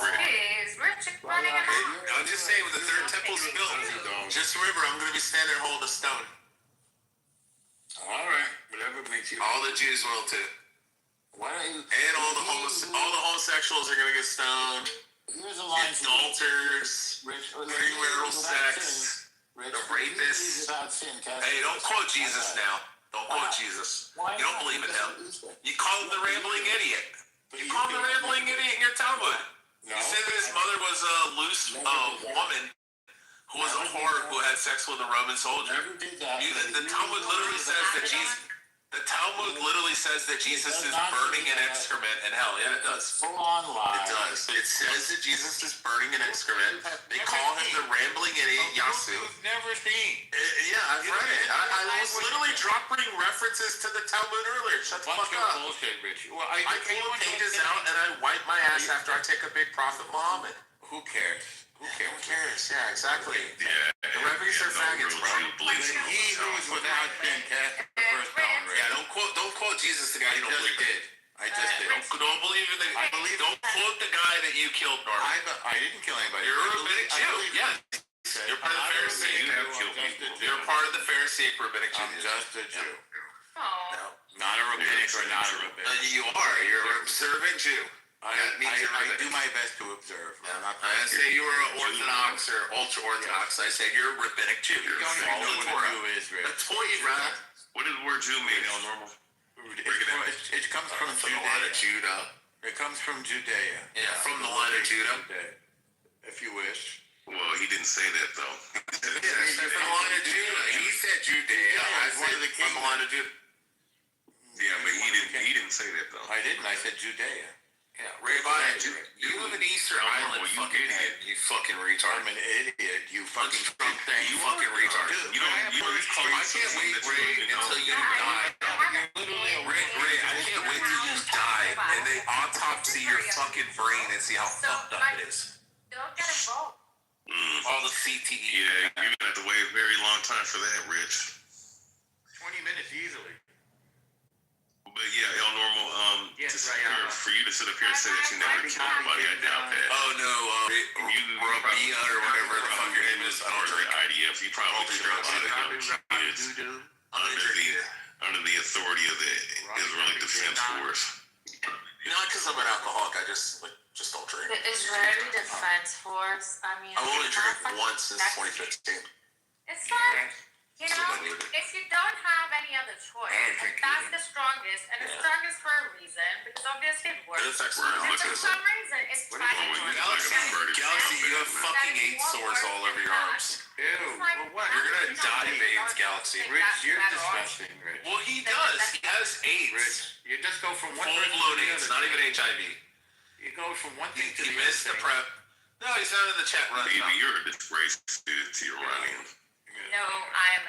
Is Richard running around? I'm just saying, when the third temple's built, just remember, I'm going to be standing there holding a stone. All right, whatever makes you. All the Jews will too. Why don't you? And all the homosexuals are going to get stoned. Here's a line. Adulterers, premarital sex. Rich, the rapists. without sin, Hey, don't quote Jesus now. Don't quote Jesus. Why You don't not? believe in He him. doesn't use that. You call him the rambling idiot. You call him the rambling idiot in your Talmud. No. You say that his mother was a loose woman who was a whore who had sex with a Roman soldier. Never did that. The Talmud literally says that Jesus. The Talmud literally says that Jesus is burning an excrement in hell. Yeah, it does. Full on lie. It does. It says that Jesus is burning an excrement. They call him the rambling idiot Yasu. You've never seen. Yeah, I've read it. I was literally dropping references to the Talmud earlier. Shut the fuck up. Bullshit, Rich. Well, I pull pages out and I wipe my ass after I take a big Prophet Muhammad. Who cares? Who cares? Who cares? Yeah, exactly. Yeah. The Rebbe's are faggots, bro. He who is without sin cast the first stone. Yeah, don't quote Jesus, the guy you don't believe did. I just did. Don't believe in the. Don't quote the guy that you killed, Norman. I didn't kill anybody. You're a rabbinic Jew. Yeah. You're part of the Pharisee. You have killed people. You're part of the Pharisaic rabbinic Jew. I'm just a Jew. No. Not a rabbinic or not a rabbinic. You are. You're an observant Jew. I do my best to observe. I'm not I didn't say you were an Orthodox or ultra-Orthodox. I said you're a rabbinic Jew. You don't even know what a Jew is, Rich. That's what you brother. What does the word Jew mean? Normal. It comes from Judah. It comes from Judea. Yeah, from the line of Judah. If you wish. Well, he didn't say that though. Yeah, from the line of Judah. He said Judea. I said from the line of Judah. Yeah, but he didn't say that though. I didn't. I said Judea. Yeah, Rabbi, you live in Easter Island, you fucking idiot. You fucking retard. I'm an idiot. You fucking Trump thing. You fucking retard. You don't. You don't I can't wait, Ray, until you die. Ray, I can't wait till you die and they autopsy your fucking brain and see how fucked up it is. Don't get involved. All the CTE. Yeah, you're gonna have to wait a very long time for that, Rich. 20 minutes easily. But yeah, El Normal, for you to sit up here and say that you never killed anybody, I doubt that. Oh no, Rabia or whatever the fuck your name is. I don't drink. IDF, you probably killed a lot of young kids under the authority of the Israeli Defense Force. Not because I'm an alcoholic, I just don't drink. The Israeli Defense Force, I mean... I've only drank once since 2015. It's like, you know, if you don't have any other choice, and that's the strongest, and the strongest for a reason, because obviously it works. It's excellent. And for some reason, it's trying to Galaxy, you have fucking 8 sores all over your arms. Ew. Well, what? You're gonna die of AIDS, Galaxy. Rich, you're disgusting, Rich. Well, he does. He has AIDS. Rich, you just go from one full-blown AIDS, not even HIV. You go from one thing to the other. He missed the prep. No, he's not in the chat room. Baby, you're a disgrace to Iranian. No, I'm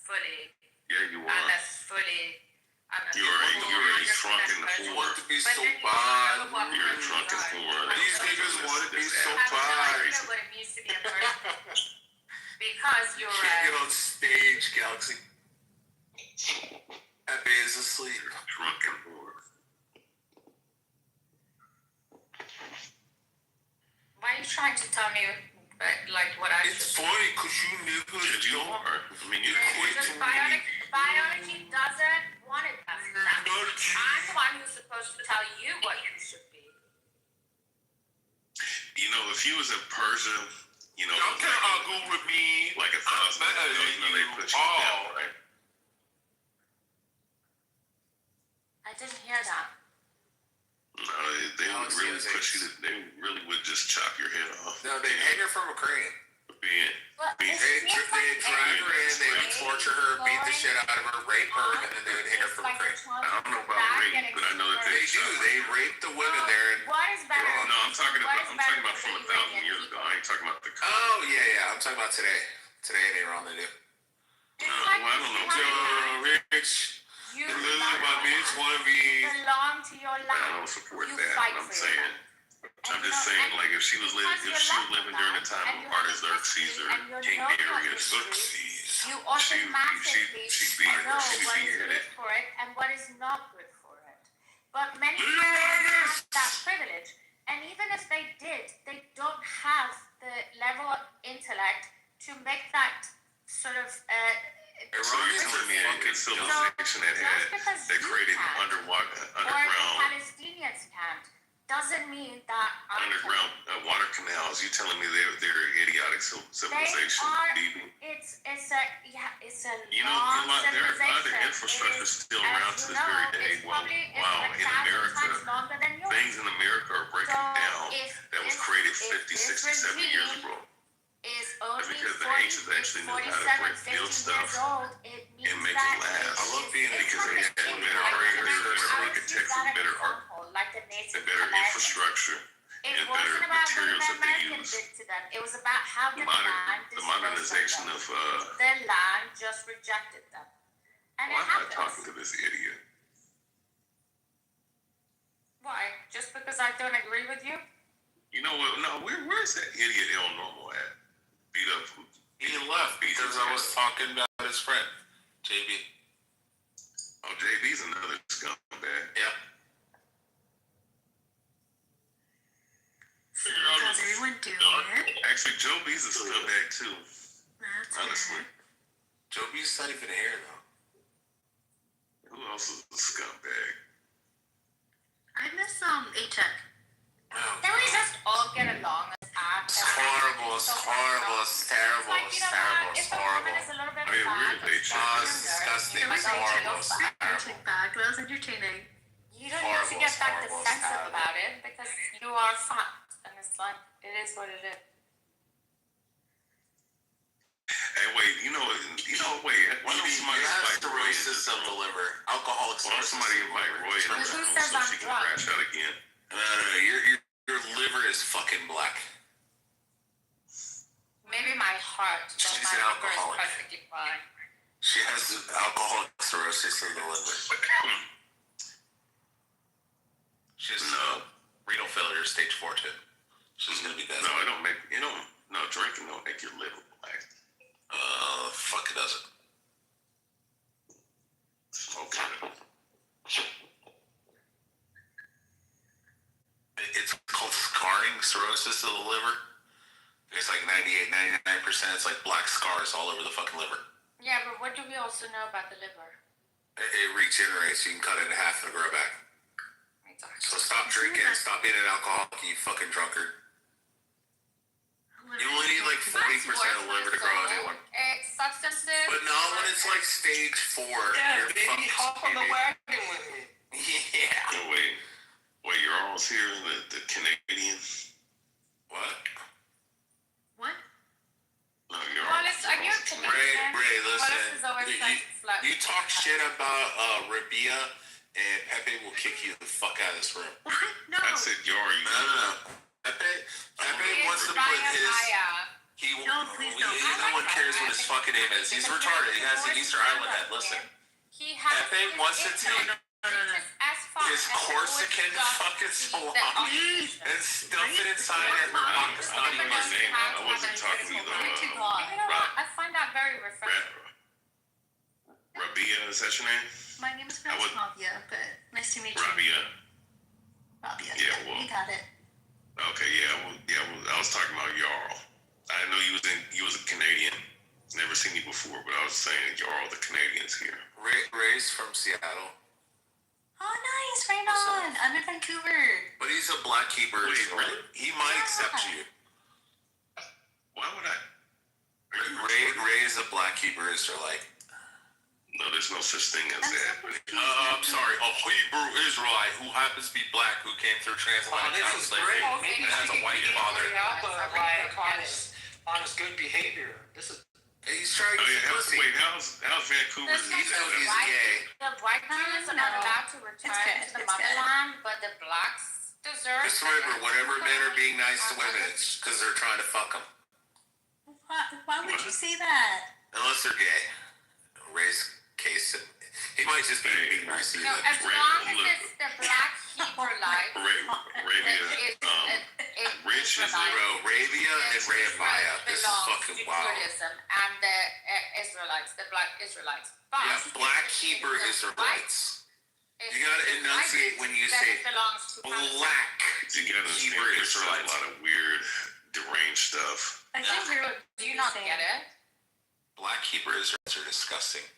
fully. Yeah, you are. I'm a fully. You're a shrunken You want whore. to be so bad. You're a shrunken whore. These niggas want to be so I bad. know what it means to be a person. Because you're Can't get on stage, Galaxy. Abby is asleep. Shrunken whore. Why are you trying to tell me, like, what I It's should funny because you niggas You are. I mean, you quit Because to biology doesn't want it that way. I'm the one who's supposed to tell you what you should be. You know, if you was in Persia, you know, Y'all can't argue with me. like 1,000 years ago, you know, they put you down, right? I didn't hear that. No, they would really push you. They really would just chop your head off. No, they hang her from a crane. Being They drag her in, they would torture her, beat the shit out of her, rape her, and then they would hang her from a crane. I don't know about rape, but I know that They do. They rape the women there. And, What is better? No, I'm talking about from 1,000 years ago. I ain't talking about the. oh yeah, I'm talking about today. Today in Iran they do. Well, I don't know. Joe Rich. You my bitch wanna be. belong to your I life. don't support You that. fight But I'm for saying. I'm just saying, like, if she was living during the time of Artaxerxes or King Darius, you automatically she'd be know she'd what be is in good it. for it and what is not good for it. But many people don't have that privilege. And even if they did, they don't have the level of intellect to make that sort of So you're telling me a civilization that created or the underground. Palestinians can't, doesn't mean that underground water canals. You telling me they're idiotic civilization? It's a You know, long a lot of their civilization. infrastructure is still around to this very day. Wow, in America, things in America are breaking down that was created 50, 60, 70 years ago. Is only Because the 40, ancients actually knew how to 47, build 50 stuff years old, it means and make that it last. it's- I love being it's because they had coming. better architecture, better art, like the Native and better Americans. infrastructure, It and wasn't better about what materials the that they Americans use. did to them. It was about how the land The modernization of the land just rejected them. And why it am I happens. talking to this idiot? Why? Just because I don't agree with you? You know what? No, where's that idiot El Normal at? Beat up. He left because I was talking about his friend, JB. Oh, JB's another scumbag. Yep. So how's everyone doing? Actually, Joe B's a scumbag too. That's honestly. Joe B's not even here though. Who else is a scumbag? I miss A-Tech. Can we just all get along as It's horrible, it's horrible, it's terrible, it's terrible, it's horrible. I mean, weird they Oh, it's disgusting, it's horrible, it's terrible. Back, that was entertaining. You don't need to get that defensive about it because you are fun. And it's like, it is what it is. Hey, wait, wait. Why don't somebody invite Roy? Cirrhosis of the liver, alcoholic Why don't somebody invite Roy in the room so she can crash out again? Your liver is fucking black. Maybe my heart, but She's my an liver is alcoholic. perfectly fine. She has alcoholic cirrhosis of the liver. She has renal failure, stage 4 too. She's gonna be dead. No, drinking don't make your liver black. Fuck it doesn't. Okay. It's called scarring cirrhosis of the liver. There's like 98, 99%. It's like black scars all over the fucking liver. Yeah, but what do we also know about the liver? It regenerates. You can cut it in half and grow back. So stop drinking. Stop being an alcoholic, you fucking drunkard. You only need like 40% of the liver to grow a new one. Substances. But not when it's like stage 4. Yeah, You're baby, fucking hop on the stupid. wagon with me. Yeah. Oh, wait, you're almost here, the Canadians. What? What? No, you're Wallace, are you Ray, Canadian? Wallace listen. is always like flat. You talk shit about Rabia, and Pepe will kick you the fuck out of this room. What? No. I said Yori. No. Pepe wants to put his... No, please don't. No one cares what his fucking name is. He's retarded. He has an Easter Island head. Listen. Pepe wants to take his Corsican fucking salami and stuff it inside it. I wasn't talking to you though. You know what? I find that very refreshing. Rabia, is that your name? My name is Rabia, but nice to meet you. Rabia. Yeah, well. you got it. Okay, I was talking about Jarl. I didn't know you was a Canadian. Never seen you before, but I was saying Jarl, the Canadians here. Ray's from Seattle. Oh, nice. Right on. I'm in Vancouver. But he's a black keeper. Really? He might accept you. Why would I? Ray is a black keeper Israelite. No, there's no such thing as that. I'm sorry, a Hebrew Israelite who happens to be black who came through transatlantic This is slavery great. Maybe and has a white father. On his good behavior. This is. He's trying to get pussy. Wait, how's Vancouver? He's gay. The white Jews are not allowed to return to the motherland, but the blacks deserve. Just remember, whenever men are being nice to women, it's because they're trying to fuck them. Why would you say that? Unless they're gay. Ray's case, he might just be being nice to you. No, as long as it's the black Hebrew life. Rich is Arabia and Rehabiah. This is fucking wild. Judaism and the Israelites, the black Israelites. But Yeah, black Hebrew Israelites. You gotta enunciate when you say black You gotta Hebrew understand, there's a Israelites. lot of weird, deranged stuff. I think do you not get it? Black Hebrew Israelites are disgusting.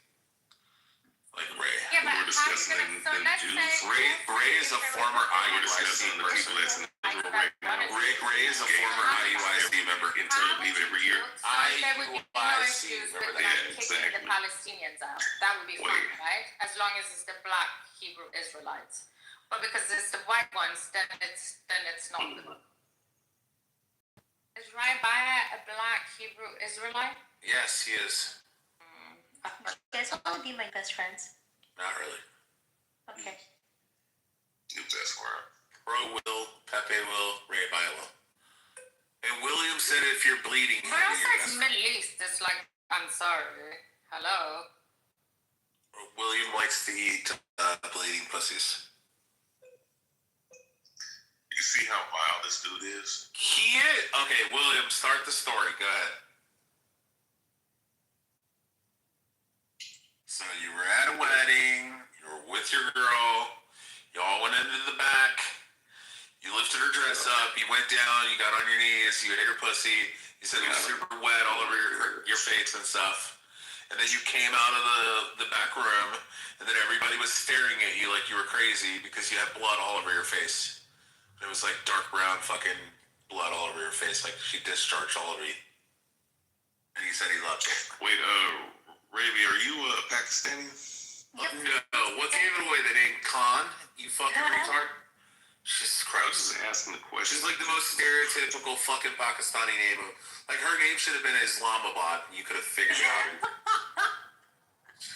Like Ray. Yeah, but We're how you discussing gonna? So them let's Jews. say Ray is a former We're IUIC discussing the people that's in Israel right now. Ray is a former IUIC member. In Tel Aviv every year. So there would be no issues with Remember like that? kicking the Exactly. Palestinians out. That would be fine, right? As long as it's the black Hebrew Israelites. But because it's the white ones, then it's not good. Is Rabbi a black Hebrew Israelite? Yes, he is. You guys want to be my best friends? Not really. Okay. You best word. Bro will, Pepe will, Ray will. And William said if you're bleeding, But also it's Middle East. It's like, I'm sorry. Hello. William likes to eat bleeding pussies. You see how wild this dude is? He is. Okay, William, start the story. Go ahead. So you were at a wedding. You were with your girl. You all went into the back. You lifted her dress up. You went down. You got on your knees. You ate her pussy. You said it was super wet all over your face and stuff. And then you came out of the back room, and then everybody was staring at you like you were crazy because you had blood all over your face. It was like dark brown fucking blood all over your face, like she discharged all over you. And he said he loved it. Wait, Ravi, are you Pakistani? No, what's giving away the name Khan? You fucking retard. She's I was just asking the question. She's like the most stereotypical fucking Pakistani name. Like her name should have been Islamabad. You could have figured it out.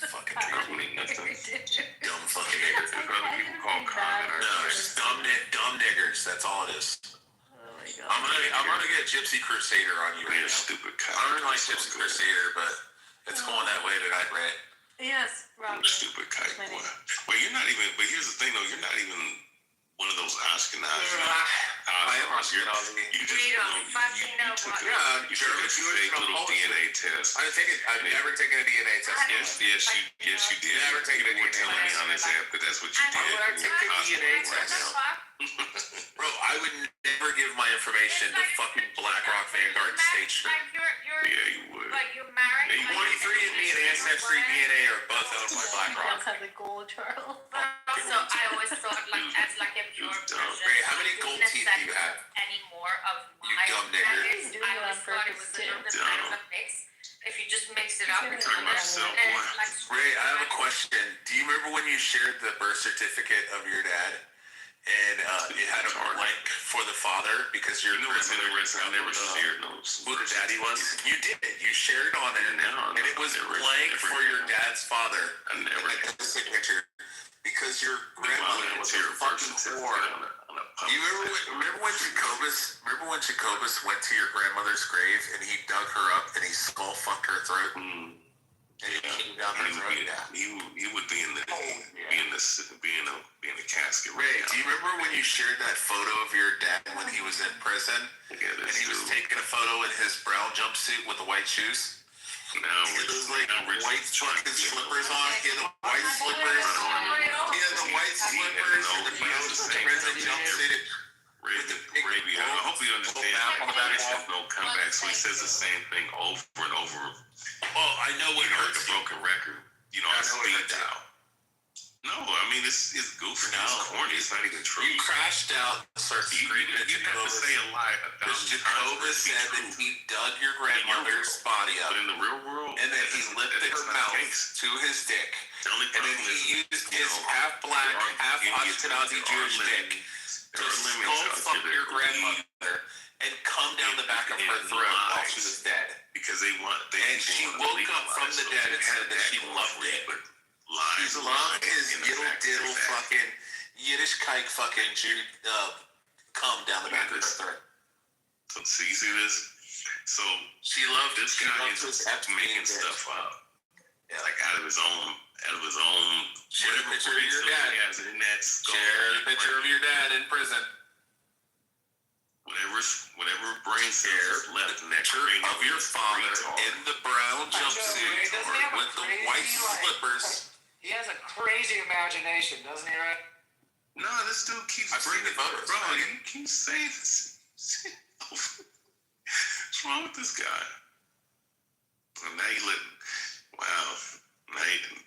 Fucking dumb fucking niggers. Other people call Khan. No, it's dumb niggers. That's all it is. I'm gonna get Gypsy Crusader on you right now. Stupid cock. I don't like Gypsy Crusader, but it's going that way tonight, right? Yes, Rob. Stupid kite boy. Wait, you're not even. But here's the thing, though. You're not even one of those Ashkenazi. I am Ashkenazi. You just you took Yeah, you took a fake little DNA test. I've never taken a DNA test. Yes, you did. Never taken a You were DNA telling me test. on this app that that's what you did. Why would I take a DNA test? Bro, I would never give my information to fucking BlackRock Vanguard State Street. Yeah, you would. But you're married. 23andMe and Ancestry DNA are both owned by BlackRock. Have the gold, Charles. But also, I always thought like as like a pure person. Ray, how many gold teeth do you have? Any more of You my dumb nigger. values, I always thought it was a little bit kind of a mix. If you just mix it up, it's talking about yourself, then boy. it's like Ray, I have a question. Do you remember when you shared the birth certificate of your dad? And it had a blank for the father because your interesting. I never shared those. who the daddy was. You did. You shared on it, and it was blank for your dad's father. I never. Like a signature because your grandmother was a fucking whore. You remember when Jacobus went to your grandmother's grave and he dug her up and he skull fucked her throat? And he came down her throat. He would be in the casket. Ray, do you remember when you shared that photo of your dad when he was in prison? Yeah, And he was taking a photo in his brown jumpsuit with the white shoes? He had those like white fucking slippers on. He had the white slippers. He had the white slippers and the brown prison jumpsuit. Ray, I hope you understand. Rich has no comeback, so he says the same thing over and over. Well, I know You it heard hurts the broken record. You know, I on know it speed hurts you. dial. No, I mean it's goofy. No. It's corny. It's not even true. You crashed out and started screaming at You have to Jacobus. say a lie Because 1,000 times for it Jacobus to be said that true. he dug your grandmother's body up. But in the real world, And then he lifted her mouth to his dick. And then he used his half black, half Ashkenazi Jewish dick to skull fuck your grandmother and come down the back of her throat while she was dead. Because And she woke up from the dead and said that she loved it. As long as yiddle diddle fucking Yiddish kike fucking Jew come down the back of her throat. So you see this? So She loved this she guy loved is his Epstein making bitch. stuff up. Yeah, like out of his own. Share a picture of your dad. He has in that skull. Share a picture of your dad in prison. Whatever brain cells is left in that brain Of your father in the brown jumpsuit with the white slippers. He has a crazy imagination, doesn't he, Ray? No, this dude keeps I've seen the photos. Bro, you keep saying this. What's wrong with this guy? Well, now you let. Wow. Now you,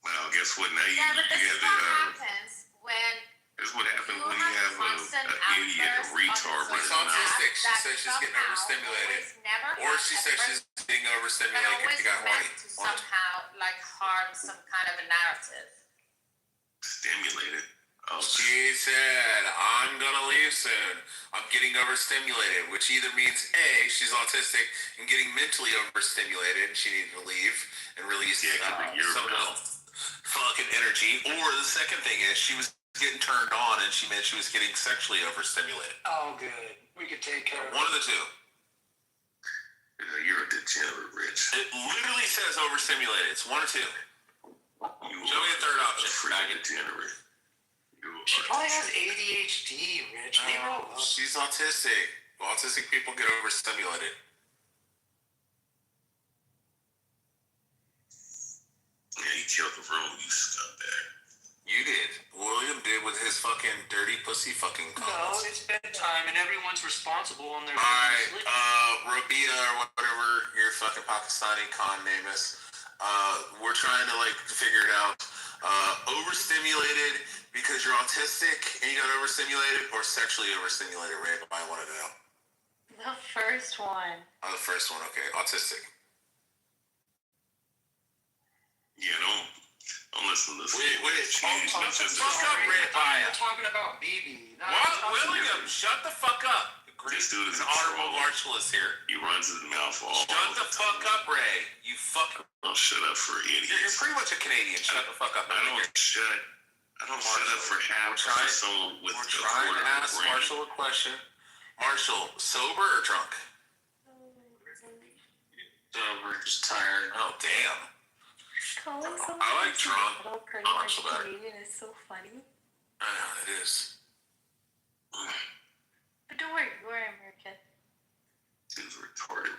well, I guess guess what? Now you, Yeah, but this you is have what the. happens when This is what happens you when you have constant an idiot, a outbursts retard. on She's social autistic. She that says she's getting somehow overstimulated. always never Or has she a says she's person being that overstimulated because always she got meant horny. to somehow like harm some kind of a narrative. Stimulated. Oh, She said, I'm gonna leave soon. I'm getting overstimulated, which either means A, she's autistic and getting mentally overstimulated and she needs to leave and release some of the fucking energy. Or the second thing is she was getting turned on and she meant she was getting sexually overstimulated. Oh, good. We could take care of One of the two. You're a degenerate, Rich. It literally says overstimulated. It's one or two. Show me a third option. Freaking degenerate. She probably has ADHD, Rich. She's autistic. Autistic people get overstimulated. Yeah, you killed the room, you scumbag. You did. William did with his fucking dirty pussy fucking comments. No, it's bedtime and everyone's responsible on their Alright, Rabia or whatever your fucking Pakistani con name is. We're trying to like figure it out. Overstimulated because you're autistic and you got overstimulated, or sexually overstimulated, Ray? I wanted to know. The first one. Oh, the first one, okay. Autistic. Yeah, don't listen to this. Wait. Fuck up, Red We're talking about BB. What? William, shut the fuck up. This dude is an honorable marshallist here. He runs his mouth all Shut the fuck up, Ray. You fuck. Don't shut up for idiots. You're pretty much a Canadian. Shut the fuck up. I don't shut up for half of someone with We're trying to ask Marshall a question. Marshall, sober or drunk? Sober, just tired. Oh, damn. I like drunk. Marshall better. Canadian is so funny. I know, it is. But don't worry, we're American. Dude's retarded.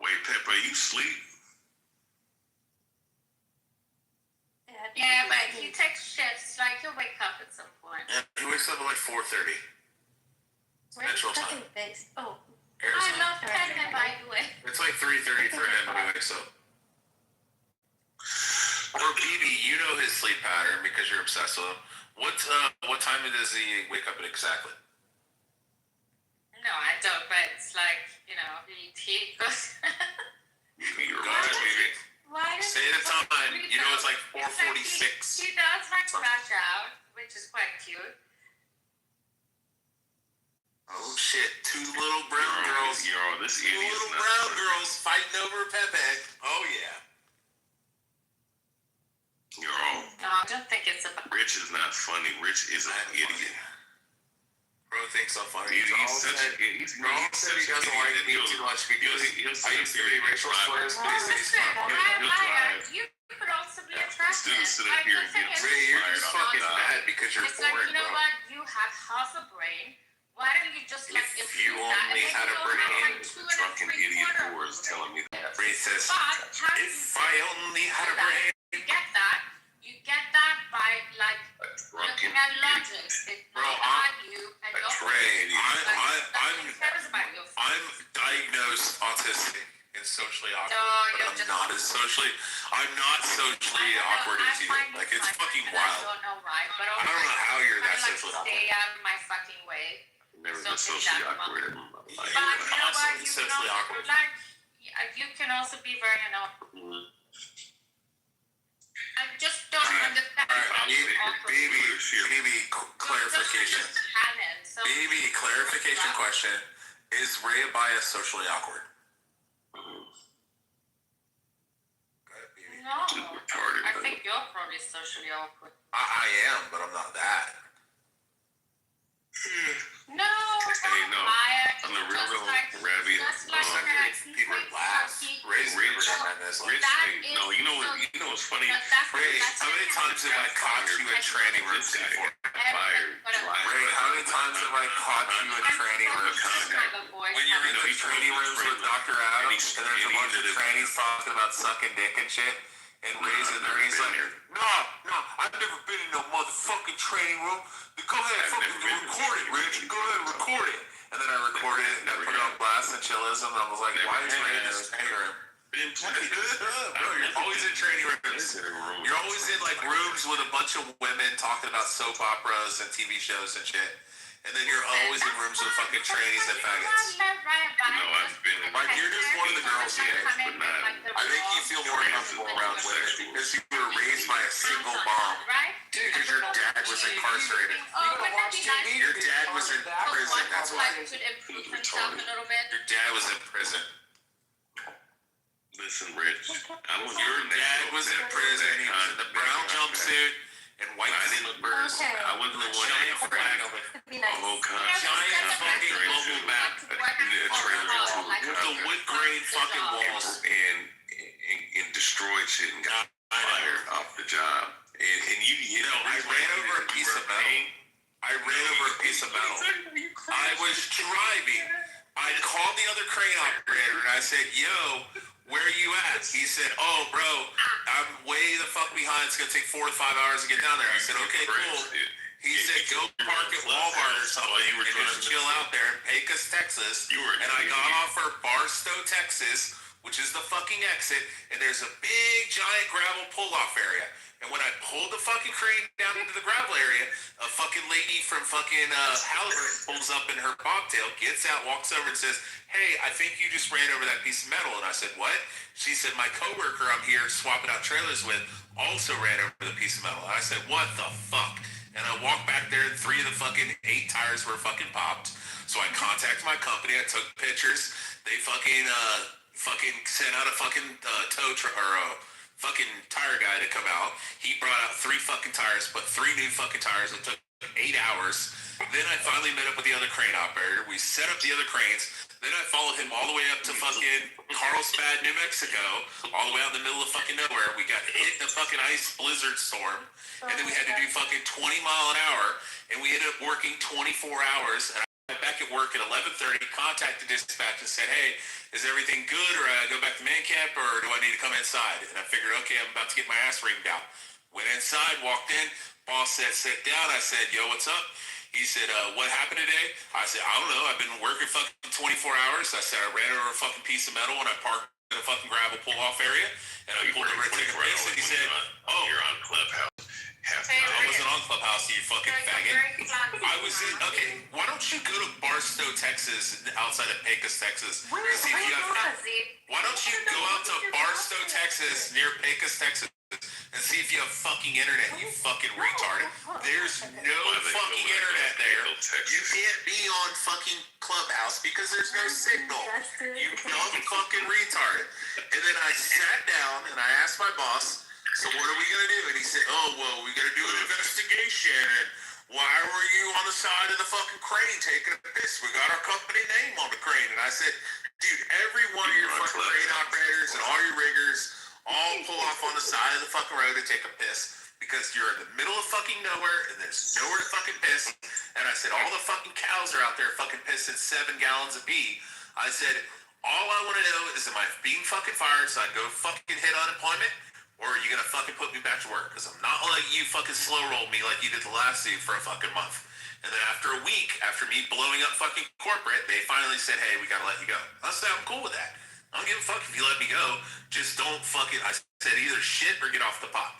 Wait, Pepper, you sleep? Yeah, but he takes shifts. Like he'll wake up at some point. Yeah, he wakes up at like 4:30. Central time. Oh, I love Penguin, by the way. It's like 3:30 for him when he wakes up. Or BB, you know his sleep pattern because you're obsessed with him. What time does he wake up at exactly? No, I don't. But it's like he goes. Go ahead, BB. Why does Say the time. You know it's like 4:46. He does like crash out, which is quite cute. Oh shit! Two little brown girls. Two little brown girls fighting over Pepe. Oh yeah. No, I don't think it's about. Rich is not funny. Rich is an idiot. Bro thinks I'm funny. He's such an idiot. Bro said he doesn't like me too much because I used to be racial slurs, but he said he's not funny. You could also be attractive. Ray, you're just fucking mad because you're it's boring, like, you know bro. what? You have half a brain. Why don't you just like If you only had a brain, Drunken idiot whore is telling me that. Ray says, But if I only had a brain. you get that. You get that by like looking at logic. Bro, argue and I'm diagnosed autistic and socially awkward, but I'm not socially awkward as you. Like it's fucking wild. I don't know why, but I don't know how you're that like socially awkward. stay out of my fucking way. Never been socially awkward in my life. But you know what? You can socially also awkward. you can also be very I just don't understand. Baby, clarification. Baby, clarification question. Is Ray Abaya socially awkward? No. I think you're probably socially awkward. I am, but I'm not that. No. Hey, no. On the real though, Ravi, people laugh. Ray's never done this. no, you know what's funny? Ray, how many times have I caught you in tranny rooms before? Ray, how many times have I caught you in tranny rooms? When you're in the tranny rooms with Dr. Adams, and there's a bunch of trannies talking about sucking dick and shit, and Ray's in there, and he's like, no, I've never been in no motherfucking training room. Go ahead, fucking record it, Rich. Go ahead, record it. And then I recorded it and I put it on blast and chillism, and I was like, why is Ray just anger him? Bro, you're always in in tranny rooms. You're always in like rooms with a bunch of women talking about soap operas and TV shows and shit. And then you're always in rooms with fucking trannies and faggots. No, I've been in. Like you're just one of the girls here. But not. I think you feel more comfortable around women because you were raised by a single mom. Because your dad was incarcerated. Your dad was in prison. That's why. Your dad was in prison. Listen, Rich. I was Your dad was in prison. He was in the brown jumpsuit and white slippers. I wasn't the one Giant flag. a whole concept. Giant fucking global map. With the wood grain fucking walls. And destroyed shit and got fired off the job. And you know, I ran over a piece of metal. I was driving. I called the other crane operator and I said, yo, where are you at? He said, oh, bro, I'm way the fuck behind. It's going to take 4 to 5 hours to get down there. I said, okay, cool. He said, go park at Walmart or something and just chill out there in Pecos, Texas. And I got off for Barstow, Texas, which is the fucking exit, and there's a big, giant gravel pull-off area. And when I pulled the fucking crane down into the gravel area, a fucking lady from fucking Halliburton pulls up in her bobtail, gets out, walks over and says, hey, I think you just ran over that piece of metal. And I said, what? She said, my coworker I'm here swapping out trailers with also ran over the piece of metal. And I said, what the fuck? And I walked back there and 3 of the fucking 8 tires were fucking popped. So I contacted my company. I took pictures. They fucking sent out a fucking fucking tire guy to come out. He brought out 3 fucking tires, put 3 new fucking tires. It took 8 hours. Then I finally met up with the other crane operator. We set up the other cranes. Then I followed him all the way up to fucking Carlsbad, New Mexico, all the way out in the middle of fucking nowhere. We got hit in a fucking ice blizzard storm. And then we had to do fucking 20 mile an hour. And we ended up working 24 hours. And I got back at work at 11:30, contacted dispatch and said, hey, is everything good, or I go back to man camp, or do I need to come inside? And I figured, okay, I'm about to get my ass ringed out. Went inside, walked in, boss said, sit down. I said, yo, what's up? He said, what happened today? I said, I don't know. I've been working fucking 24 hours. I said, I ran over a fucking piece of metal and I parked in a fucking gravel pull-off area. And I pulled over to take a piss, and he said, oh, you're on Clubhouse. I wasn't on Clubhouse, you fucking faggot. I was in, okay, why don't you go to Barstow, Texas, outside of Pecos, Texas? Why don't you go out to Barstow, Texas, near Pecos, Texas, and see if you have fucking internet, you fucking retard. There's no fucking internet there. You can't be on fucking Clubhouse because there's no signal. You dumb fucking retard. And then I sat down and I asked my boss, so what are we going to do? And he said, oh, well, we got to do an investigation. And why were you on the side of the fucking crane taking a piss? We got our company name on the crane. And I said, dude, every one of your fucking crane operators and all your riggers all pull off on the side of the fucking road to take a piss because you're in the middle of fucking nowhere and there's nowhere to fucking piss. And I said, all the fucking cows are out there fucking pissing 7 gallons of pee. I said, all I want to know is am I being fucking fired so I go fucking hit unemployment? Or are you gonna fucking put me back to work? Because I'm not gonna let you fucking slow roll me like you did the last two for a fucking month. And then after a week, after me blowing up fucking corporate, they finally said, hey, we gotta let you go. I said, I'm cool with that. I don't give a fuck if you let me go. Just don't fucking, I said, either shit or get off the pot.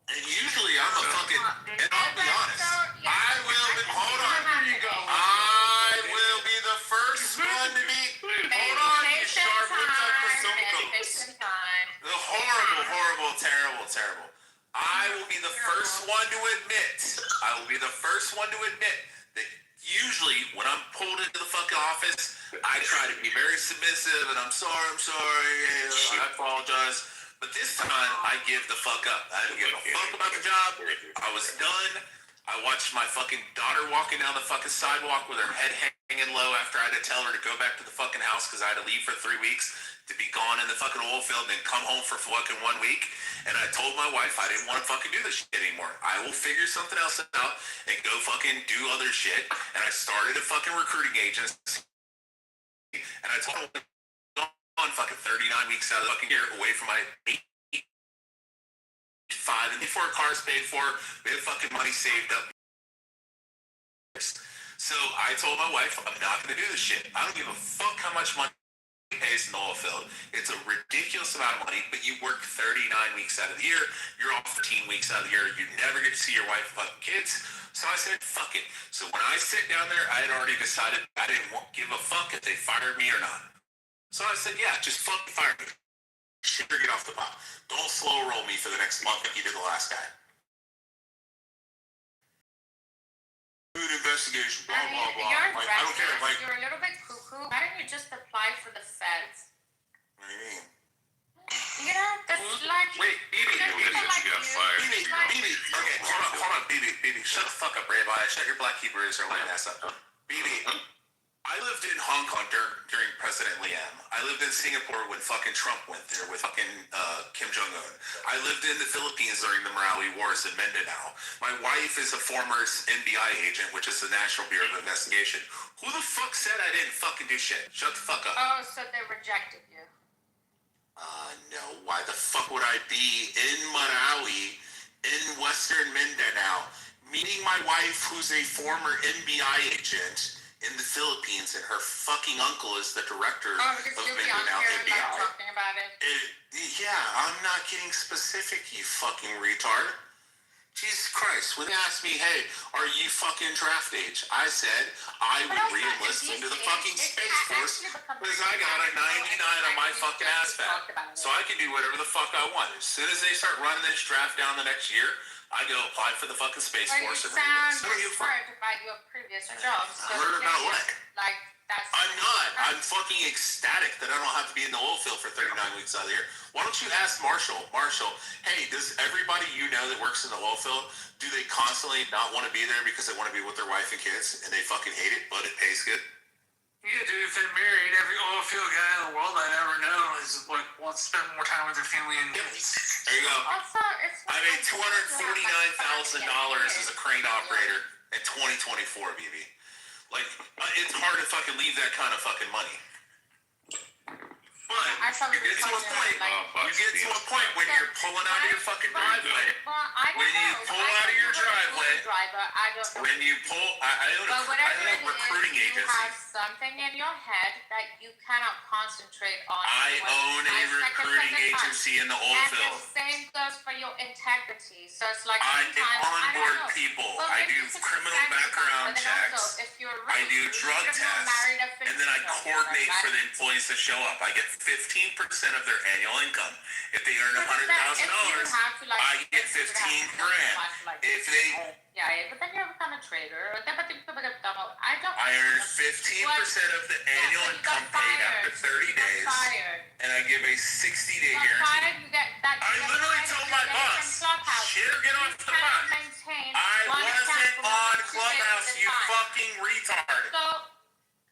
And usually I'm a fucking, and I'll be honest, I will be, hold on. I will be the first one to be, hold on, you sharp lips up for some horrible, terrible. I will be the first one to admit that usually when I'm pulled into the fucking office, I try to be very submissive and I'm sorry, I apologize. But this time, I give the fuck up. I didn't give a fuck about the job. I was done. I watched my fucking daughter walking down the fucking sidewalk with her head hanging low after I had to tell her to go back to the fucking house because I had to leave for 3 weeks to be gone in the fucking oil field and then come home for fucking 1 week. And I told my wife I didn't want to fucking do this shit anymore. I will figure something else out and go fucking do other shit. And I started a fucking recruiting agency. And I told her on fucking 39 weeks out of the fucking year away from my 5 and before cars paid for, we had fucking money saved up. So I told my wife, I'm not going to do this shit. I don't give a fuck how much money pays in the oil field. It's a ridiculous amount of money, but you work 39 weeks out of the year. You're off 13 weeks out of the year. You never get to see your wife and fucking kids. So I said, fuck it. So when I sit down there, I had already decided I didn't give a fuck if they fired me or not. So I said, yeah, just fucking fire me. Shit, get off the pot. Don't slow roll me for the next month like you did the last guy. Food investigation, blah, blah, blah. You're Like, I don't care. Like, you're a little bit cuckoo. Why don't you just apply for the feds? what do you mean? You know, that's like... Wait, BB, you got fired. BB, okay, hold on, BB, shut the fuck up, Rabbi. Shut your black Hebrew Israelite ass up. BB, I lived in Hong Kong during President Liam. I lived in Singapore when fucking Trump went there with fucking Kim Jong-un. I lived in the Philippines during the Marawi Wars in Mindanao. My wife is a former NBI agent, which is the National Bureau of Investigation. Who the fuck said I didn't fucking do shit? Shut the fuck up. Oh, so they rejected you. No. Why the fuck would I be in Marawi, in Western Mindanao, meeting my wife who's a former NBI agent in the Philippines, and her fucking uncle is the director of Mindanao NBI. Like, talking about it. Yeah, I'm not getting specific, you fucking retard. Jesus Christ, when they asked me, hey, are you fucking draft age? I said I would re-enlist into the fucking Space Force because I got a 99 on my fucking ass fat. So I can do whatever the fuck I want. As soon as they start running this draft down the next year, I go apply for the fucking Space Force. You sound inspired by your previous jobs. Murder about what? Like, that's... I'm not. I'm fucking ecstatic that I don't have to be in the oil field for 39 weeks out of the year. Why don't you ask Marshall, hey, does everybody you know that works in the oil field, do they constantly not want to be there because they want to be with their wife and kids and they fucking hate it, but it pays good? Yeah, dude, if they're married, every oil field guy in the world I ever know is like wants to spend more time with their family and kids. There you go. Also, I made $249,000 as a crane operator in 2024, BB. Like, it's hard to fucking leave that kind of fucking money. But you get to a point when you're pulling out of your fucking driveway. When you pull out of your driveway, when you pull, I own a recruiting agency. You have something in your head that you cannot concentrate on. I own a recruiting agency in the oil field. And the same goes for your integrity. So it's like I onboard people. I do criminal background checks. I do drug tests, and then I coordinate for the employees to show up. I get 15% of their annual income. If they earn $100,000, I get $15,000. If they but then you become a trader. I earn 15% of the annual income paid after 30 days, and I give a 60-day guarantee. I literally told my boss, shit, get off the bus. I wasn't on Clubhouse, you fucking retard.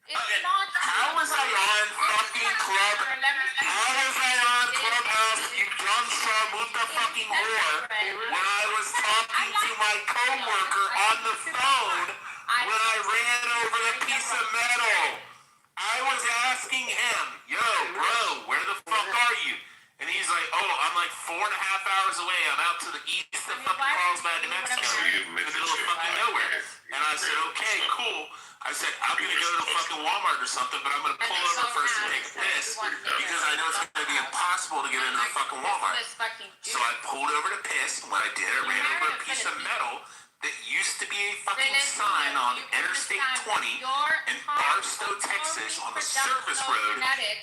Okay, how was I on fucking Clubhouse? How was I on Clubhouse, you dumb the fucking whore, when I was talking to my coworker on the phone when I ran over the piece of metal? I was asking him, yo, bro, where the fuck are you? And he's like, oh, I'm like 4.5 hours away. I'm out to the east of fucking Carlsbad, New Mexico, in the middle of fucking nowhere. And I said, okay, cool. I said, I'm going to go to fucking Walmart or something, but I'm going to pull over first and take a piss because I know it's going to be impossible to get into the fucking Walmart. So I pulled over to piss, and when I did, I ran over a piece of metal that used to be a fucking sign on Interstate 20 in Barstow, Texas, on the service road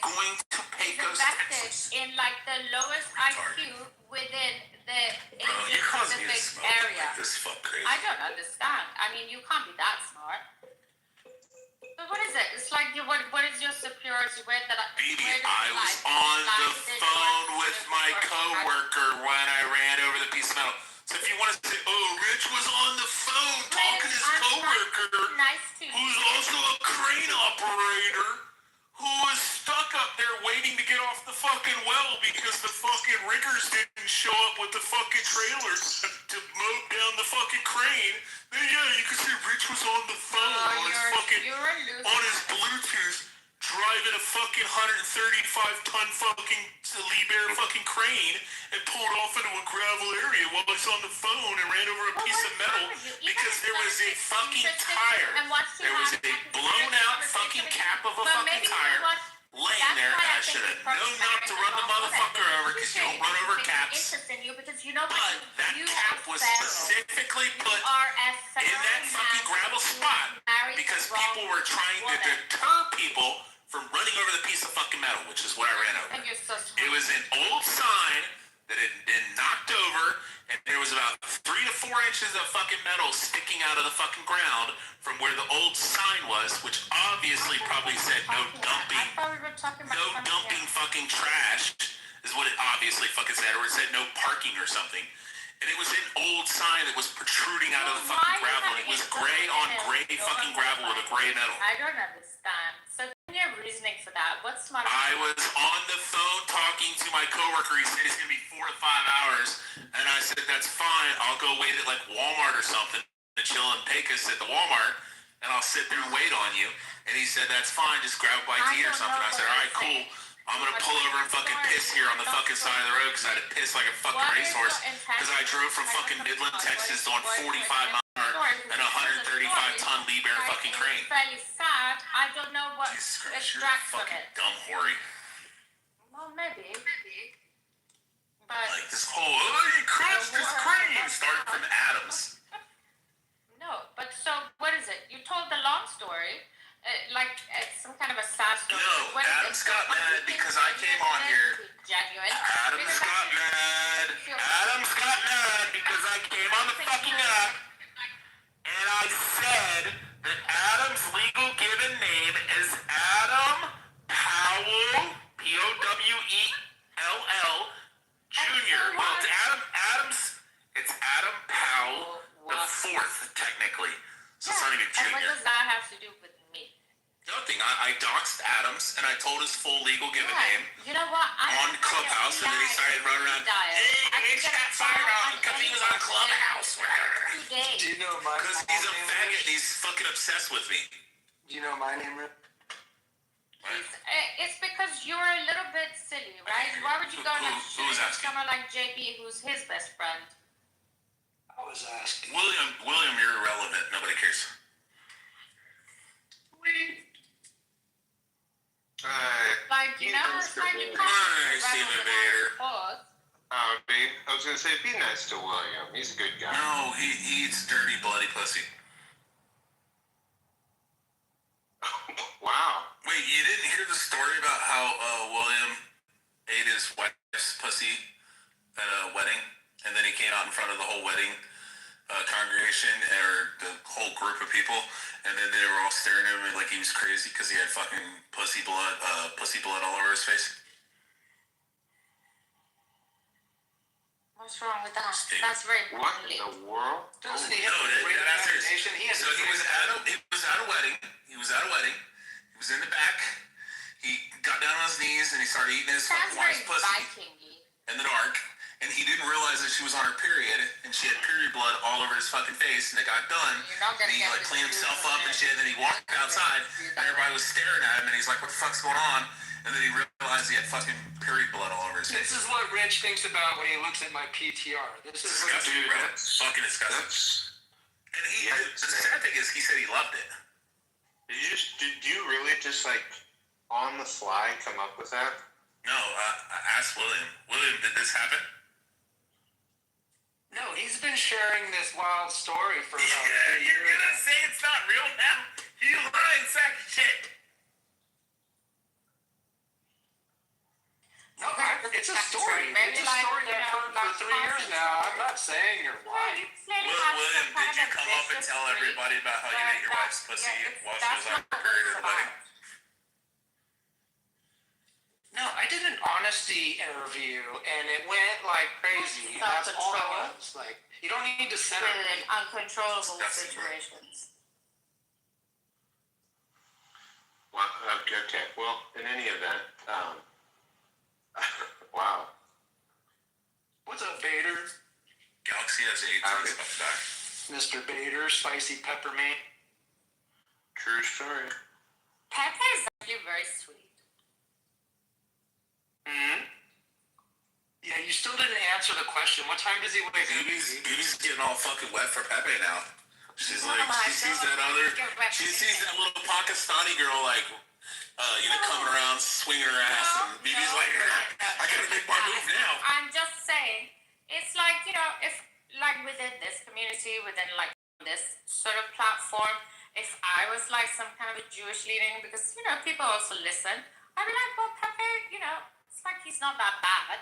going to Pecos, Texas. In like the lowest IQ within the Pacific area. This fuck crazy. I don't understand. I mean, you can't be that smart. But what is it? It's like, what is your superiority? Baby, I was on the phone with my coworker when I ran over the piece of metal. So if you want to say, oh, Rich was on the phone talking to his coworker, who's also a crane operator, who was stuck up there waiting to get off the fucking well because the fucking riggers didn't show up with the fucking trailer to mow down the fucking crane, then yeah, you can see Rich was on the phone on his Bluetooth driving a fucking 135-ton fucking Liebherr fucking crane and pulled off into a gravel area while he's on the phone and ran over a piece of metal because there was a fucking tire. There was a blown out fucking cap of a fucking tire laying there, and I should have known not to run the motherfucker over because you don't run over caps. Because you know But that cap was specifically put are in that fucking gravel spot because people were trying to deter people from running over the piece of fucking metal, which is what I ran over. It was an old sign that had been knocked over, and there was about 3 to 4 inches of fucking metal sticking out of the fucking ground from where the old sign was, which obviously probably said no dumping, fucking trash, is what it obviously fucking said, or it said no parking or something. And it was an old sign that was protruding out of the fucking gravel. It was gray on gray fucking gravel with a gray metal. I don't understand. So give me a reasoning for that. What's my... I was on the phone talking to my coworker. He said it's gonna be 4 to 5 hours, and I said that's fine. I'll go wait at like Walmart or something to chill and Pecos at the Walmart, and I'll sit there and wait on you. And he said that's fine. Just grab a bite to eat or something. I said all right, cool. I'm gonna pull over and fucking piss here on the fucking side of the road because I had to piss like a fucking racehorse because I drove from fucking Midland, Texas on 45 mile an hour and a 135-ton Lee-Bear fucking crane. Fairly sad. I don't know what Jesus extracts Christ, you're from fucking it. dumb hoary. Well, maybe. But Like this whole, oh, you crushed this crane started from Adams. no, but so what is it? You told the long story. Like it's some kind of a sad story. No, What is Adams it? got mad because I came on here. Genuine. Adams got mad. Adams got mad because I came on the fucking app and I said that Adam's legal given name is Adam Powell, Powell Jr. Well, it's Adam Powell the fourth, technically. So it's not even And what junior. does that have to do with me? Nothing. I doxed Adams and I told his full legal given name You know what? on Clubhouse, and then he started running around. Hey, bitch, got fired on because he was on Clubhouse. Do you know my Because he's a faggot and he's fucking obsessed with me. Do you know my name, Rip? It's because you're a little bit silly, right? Why would you go and shoot someone like JB, who's his best friend? I was asking. William, you're irrelevant. Nobody cares. Like, you know, it's like you Stephen Vader. I was gonna say, be nice to William. He's a good guy. No, he eats dirty, bloody pussy. Wow. Wait, you didn't hear the story about how William ate his wife's pussy at a wedding, and then he came out in front of the whole wedding congregation or the whole group of people, and then they were all staring at him like he was crazy because he had fucking pussy blood all over his face. What's wrong with that? That's very What in the world? Doesn't he have a great imagination? He has so he was at a wedding. He was in the back. He got down on his knees and he started eating his fucking wife's pussy in the dark. And he didn't realize that she was on her period, and she had period blood all over his fucking face, and it got done. And he like cleaned himself up and shit, and then he walked outside, and everybody was staring at him, and he's like, what the fuck's going on? And then he realized he had fucking period blood all over his face. This is what Rich thinks about when he looks at my PTR. This is disgusting, bro. Fucking disgusting. And the sad thing is, he said he loved it. Did you really just like on the fly come up with that? No, I asked William. William, did this happen? No, he's been sharing this wild story for about 3 years. You're gonna say it's not real now? You lying sack of shit. No, it's a story. It's a story that I've heard for 3 years now. I'm not saying you're lying. William, did you come up and tell everybody about how you ate your wife's pussy while she was on her period at the wedding? No, I did an honesty interview, and it went like crazy. That's all it was. Like, you don't need to center in uncontrollable situations. Well, okay. Well, in any event, wow. What's up, Bader? Galaxy S8 is back. Mr. Bader, spicy peppermint. True story. Pepper is actually very sweet. Hmm? Yeah, you still didn't answer the question. What time does he wake up? Baby's getting all fucking wet for Pepe now. She's like, she sees that little Pakistani girl like coming around, swinging her ass, and BB's like, I gotta make my move now. I'm just saying, it's like, if like within this community, within like this sort of platform, if I was like some kind of a Jewish leading, because people also listen, I'd be like, well, Pepe, it's like he's not that bad.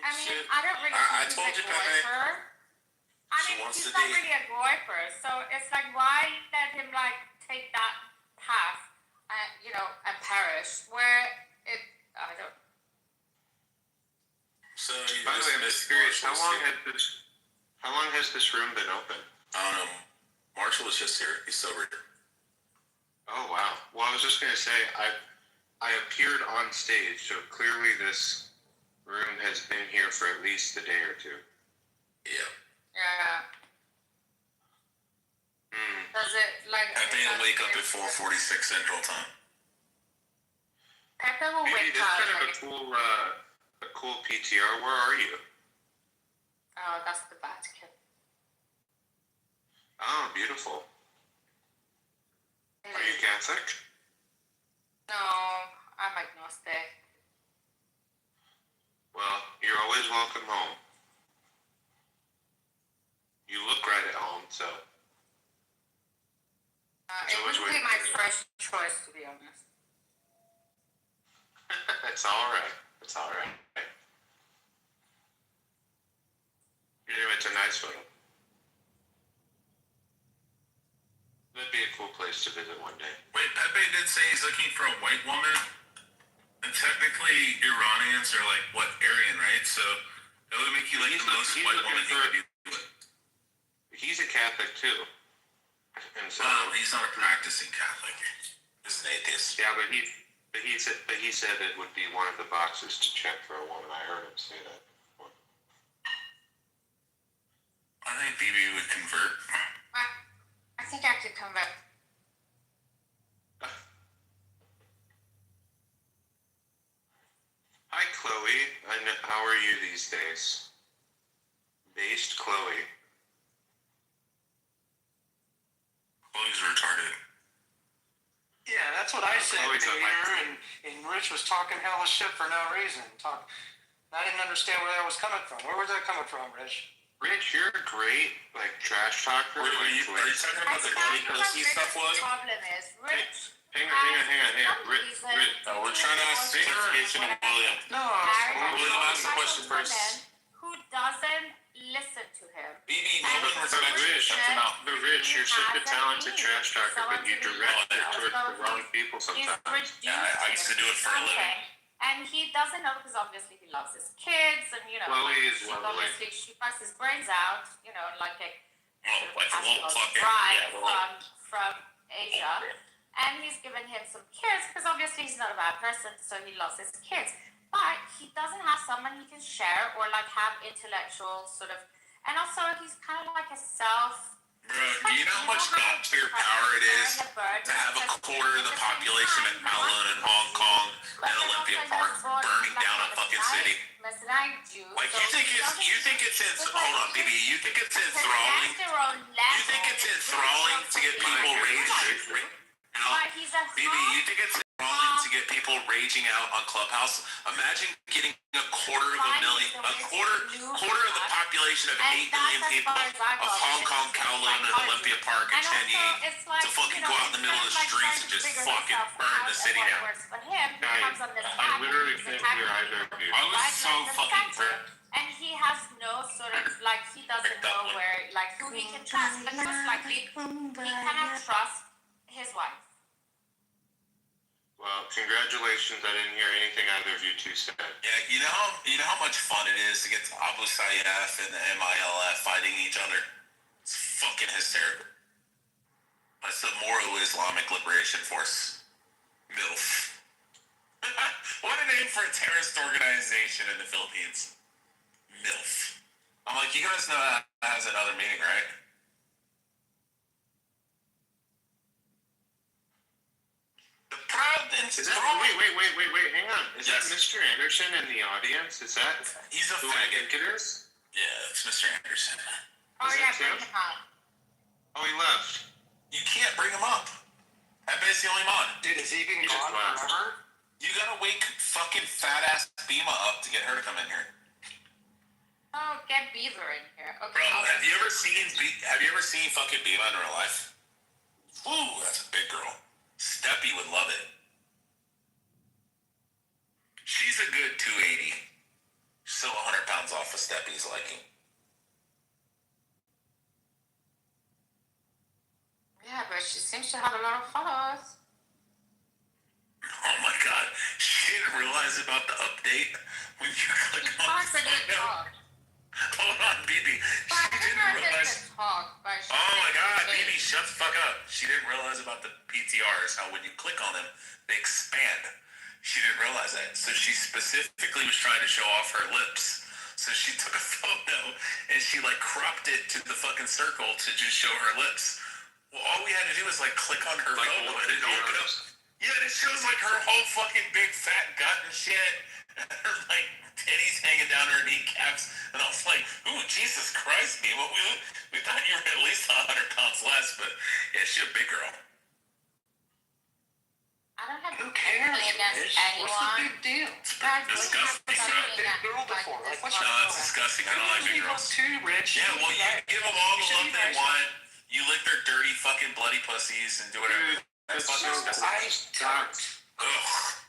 I mean, I don't really think he's a goiper. I mean, he's not really a goiper, so it's like, why let him like take that path, and perish where I don't. So, by the way, I'm just curious, how long has this room been open? I don't know. Marshall was just here. He's sober. Oh wow. Well, I was just gonna say I appeared on stage, so clearly this room has been here for at least a day or two. Yeah. Yeah. Does it like? Pepe will wake up at 4:46 Central Time. Pepe will Maybe wake this up. kind of a cool PTR. Where are you? Oh, that's the Vatican. Oh, beautiful. Are you Catholic? No, I'm agnostic. Well, you're always welcome home. You look right at home, so. It wouldn't be my first choice, to be honest. It's all right. It's all right. It's a nice photo. That'd be a cool place to visit one day. Wait, Pepe did say he's looking for a white woman. And technically, Iranians are like, what, Aryan, right? So that would make you like the most white woman he could be with. He's a Catholic too. And so he's not a practicing Catholic. He's an atheist. Yeah, but he said it would be one of the boxes to check for a woman. I heard him say that before. I think BB would convert. I think I could convert. Hi, Chloe. How are you these days? Based Chloe. Chloe's retarded. Yeah, that's what I said Chloe's to her, and Rich was talking hella shit for no reason. I didn't understand where that was coming from. Where was that coming from, Rich? Rich, you're a great trash talker. Are you talking about the Goldie Coasty stuff, William? The problem is, Rich. Hang on. Rich. We're trying to ask clarification of William. No, William, ask the question first. Who doesn't listen to him? BB, no one respects Rich. But Rich, you're such a talented trash talker, but you direct it towards the wrong people sometimes. Yeah, I used to do it for a living. And he doesn't know because obviously he loves his kids, and Chloe is lovely. obviously she fucks his brains out, like a little fucking bride from Asia. And he's given him some kids because obviously he's not a bad person, so he loves his kids. But he doesn't have someone he can share or like have intellectual sort of, and also he's kind of like a self. Bro, do you know how much God-tier power it is to have a quarter of the population in Kowloon and Hong Kong and Olympia Park burning down a fucking city? Like, you think it's hold on, BB, you think it's enthralling? You think it's enthralling to get people raging out? BB, you think it's enthralling to get people raging out on Clubhouse? Imagine getting a quarter of the population of 8 million people of Hong Kong, Kowloon, and Olympia Park and Chanyi to fucking go out in the middle of the streets and just fucking burn the city down. I literally can't hear either of you. I was so fucking hurt. And he has no sort of he doesn't know where who he can trust. But most likely he cannot trust his wife. Well, congratulations. I didn't hear anything either of you two said. Yeah, you know how much fun it is to get the Abu Sayyaf and the MILF fighting each other? It's fucking hysterical. That's the Moro Islamic Liberation Force. MILF. What a name for a terrorist organization in the Philippines. MILF. I'm like, you guys know that has another meaning, right? The proud and strong. Wait, hang on. Is that Mr. Anderson in the audience? Is that He's a who I think it is? Yeah, it's Mr. Anderson. Oh, Is yeah, that him? bring him up. Oh, he left. You can't bring him up. Pepe's the only mod. Dude, is he been gone forever? You gotta wake fucking fat ass Bima up to get her to come in here. Oh, get Beaver in here. Okay. Bro, have you ever seen fucking Bima in real life? Ooh, that's a big girl. Steppy would love it. She's a good 280. Still 100 pounds off of Steppy's liking. Yeah, but she seems to have a lot of followers. Oh my god. She didn't realize about the update when you click on the photo. Hold on, BB. She didn't realize. Oh my god, BB, shut the fuck up. She didn't realize about the PTRs, how when you click on them, they expand. She didn't realize that. So she specifically was trying to show off her lips. So she took a photo and she like cropped it to the fucking circle to just show her lips. Well, all we had to do was like click on her logo and it opened up. Yeah, it shows like her whole fucking big fat gut and shit. And her like titties hanging down her kneecaps. And I was like, ooh, Jesus Christ, Nemo. We thought you were at least 100 pounds less, but yeah, she's a big girl. I don't have Who cares, against Rich? anyone. What's the big deal? Guys, Disgusting, bro. Big girl before. Like, what's No, it's disgusting. I don't like big girls. too, Rich. Yeah, well, you give them all the love they want. You lick their dirty fucking bloody pussies and do whatever. That's fucking disgusting. Ugh.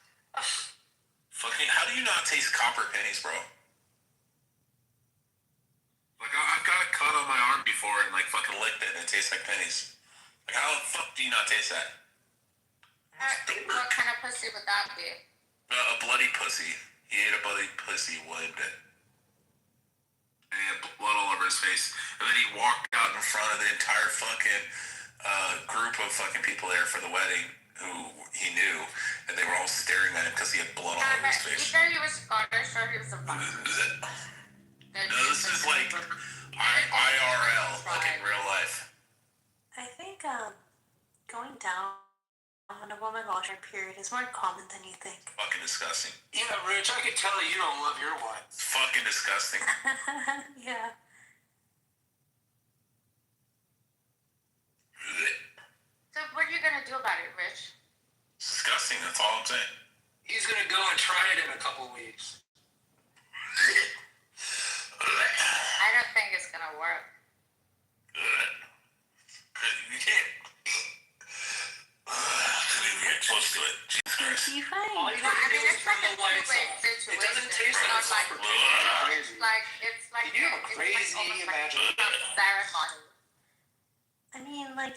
Fucking, how do you not taste copper pennies, bro? Like, I've got a cut on my arm before and, like, fucking licked it and it tastes like pennies. Like, how the fuck do you not taste that? What kind of pussy would that be? A bloody pussy. He ate a bloody pussy, would. And he had blood all over his face. And then he walked out in front of the entire fucking group of fucking people there for the wedding who he knew. And they were all staring at him because he had blood all over his face. Either he was Scottish or he was a bastard. No, this is like IRL, like in real life. I think going down on a woman while her period is more common than you think. Fucking disgusting. Yeah, Rich, I could tell you don't love your wife. Fucking disgusting. Yeah. So what are you gonna do about it, Rich? It's disgusting, that's all I'm saying. He's gonna go and try it in a couple weeks. I don't think it's gonna work. You can't. Get close to it. Jesus Christ. You find? All you gotta do is turn the lights off. It doesn't taste like it's super crazy. It's like You have a crazy imagination. ceremony. I mean, like,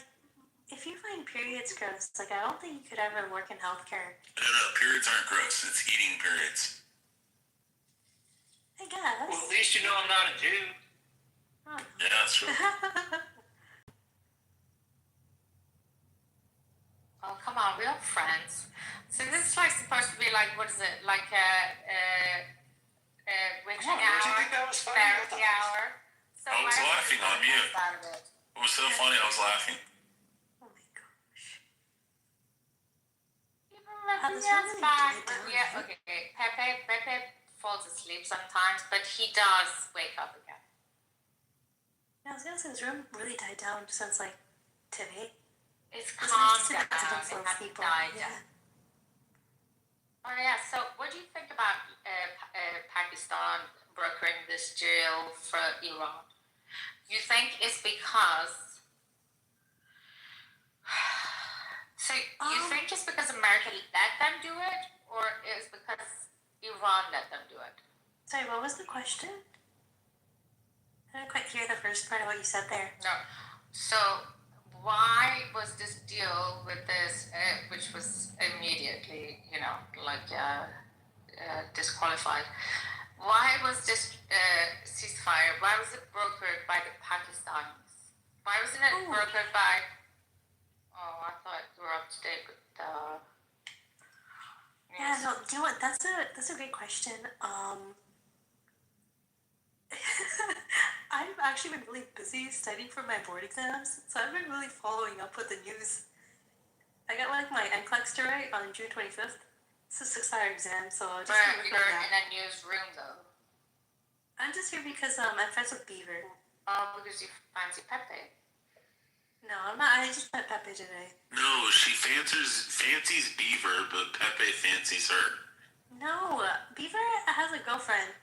if you find periods gross, like, I don't think you could ever work in healthcare. No, periods aren't gross. It's eating periods. I guess. Well, at least you know I'm not a dude. Oh. Yeah, that's true. Oh, come on, we're friends. So this is like supposed to be like, what is it? Like witching hour, therapy hour. So I was laughing on mute. Out of it? It was so funny, I was laughing. Oh my gosh. Yeah, okay. Pepe falls asleep sometimes, but he does wake up again. Yeah, I was gonna say his room really died down since like today. It's It's calmed nice to down. full It hasn't people. died Yeah. yet. Oh yeah. So, what do you think about Pakistan brokering this deal for Iran? You think it's because? So you think it's because America let them do it, or it's because Iran let them do it? Sorry, what was the question? I didn't quite hear the first part of what you said there. No. So why was this deal with this, which was immediately, disqualified? Why was this ceasefire? Why was it brokered by the Pakistanis? Why wasn't it brokered by? Oh, I thought you were up to date with the. Yeah, no, you know what? That's a great question. I've actually been really busy studying for my board exams, so I've been really following up with the news. I got like my NCLEX to write on June 25th. It's a 6-hour exam, so I'll just But be you're working on in that. a newsroom though. I'm just here because I'm friends with Beaver. Oh, because you fancy Pepe. No, I'm not. I just met Pepe today. No, she fancies Beaver, but Pepe fancies her. No, Beaver has a girlfriend.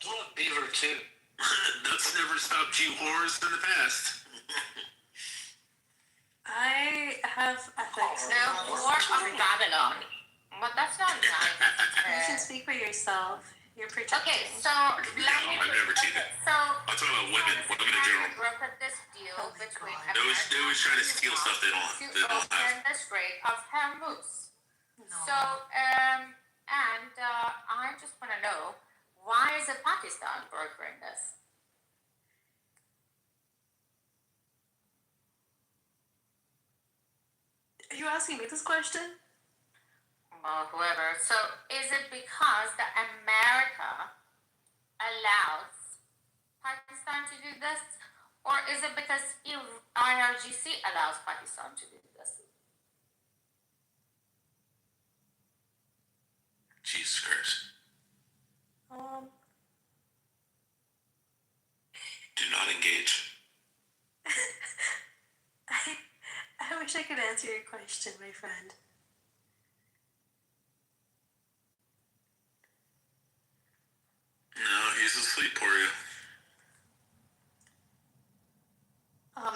I love Beaver too. That's never stopped you whores in the past. I have ethics. The war of Babylon. But that's not nice. You can speak for yourself. You're projecting. Okay, so let me. I've never seen it. So I'm talking about women in general. brokered this deal between They always try to steal stuff they don't have. the Strait of Hormuz. So, I just want to know, why is it Pakistan brokering this? Are you asking me this question? Well, whoever. So, is it because the America allows Pakistan to do this, or is it because IRGC allows Pakistan to do this? Jesus Christ. Do not engage. I wish I could answer your question, my friend. No, he's asleep, Poria.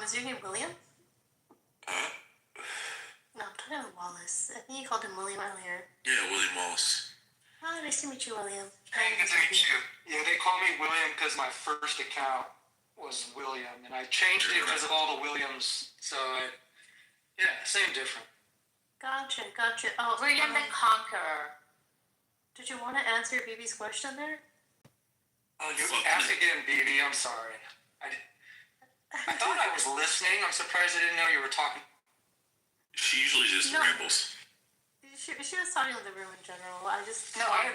Is your name William? No, I'm talking about Wallace. I think you called him William earlier. Yeah, William Wallace. Oh, nice to meet you, William. Hey, good to meet you. Yeah, they call me William because my first account was William, and I changed it because of all the Williams. So, same difference. Gotcha. Oh, William the Conqueror. Did you want to answer BB's question there? Oh, you asked again, BB. I'm sorry. I thought I was listening. I'm surprised I didn't know you were talking. She usually just rambles. She was talking to the room in general. I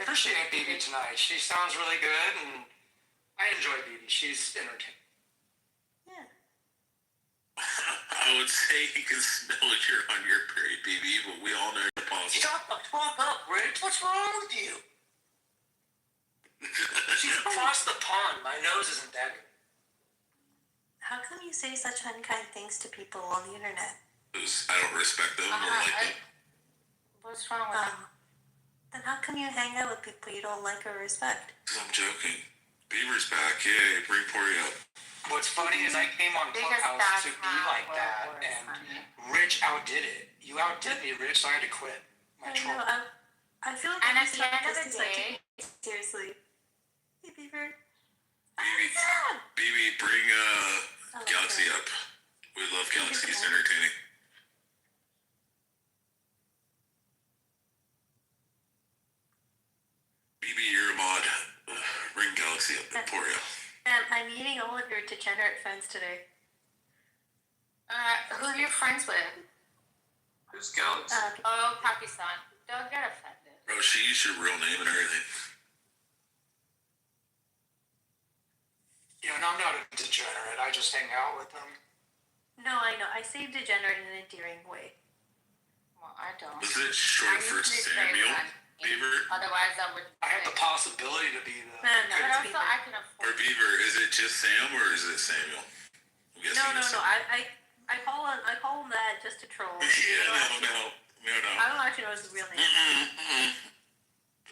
appreciate BB tonight. She sounds really good, and I enjoy BB. She's entertaining. Yeah. I would say he can smell you're on your period, BB, but we all know you're positive. Shut the fuck up, Rich. What's wrong with you? She's across the pond. My nose isn't that good. How come you say such unkind things to people on the internet? Because I don't respect them or like them. What's wrong with them? Then how come you hang out with people you don't like or respect? Because I'm joking. Beaver's back. Yay, bring Poria up. What's funny is I came on Clubhouse to be like that, and Rich outdid it. You outdid me, Rich, so I had to quit. I know. I feel like and I'm at the end of the day, seriously. Hey, Beaver. BB, bring Galaxy up. We love Galaxy. He's entertaining. BB, you're a mod. Bring Galaxy up. Poria. I'm meeting all of your degenerate friends today. Who are you friends with? Who's Galaxy? Pakistan. Don't get offended. Bro, she used your real name and everything. Yeah, no, I'm not a degenerate. I just hang out with them. No, I know. I say degenerate in an endearing way. Well, I don't. Was it short for Samuel? Beaver? Otherwise, I would. I have the possibility to be the. But also, I can afford. Or Beaver, is it just Sam or is it Samuel? No. I call him that just to troll. Yeah, no. I don't actually know his real name.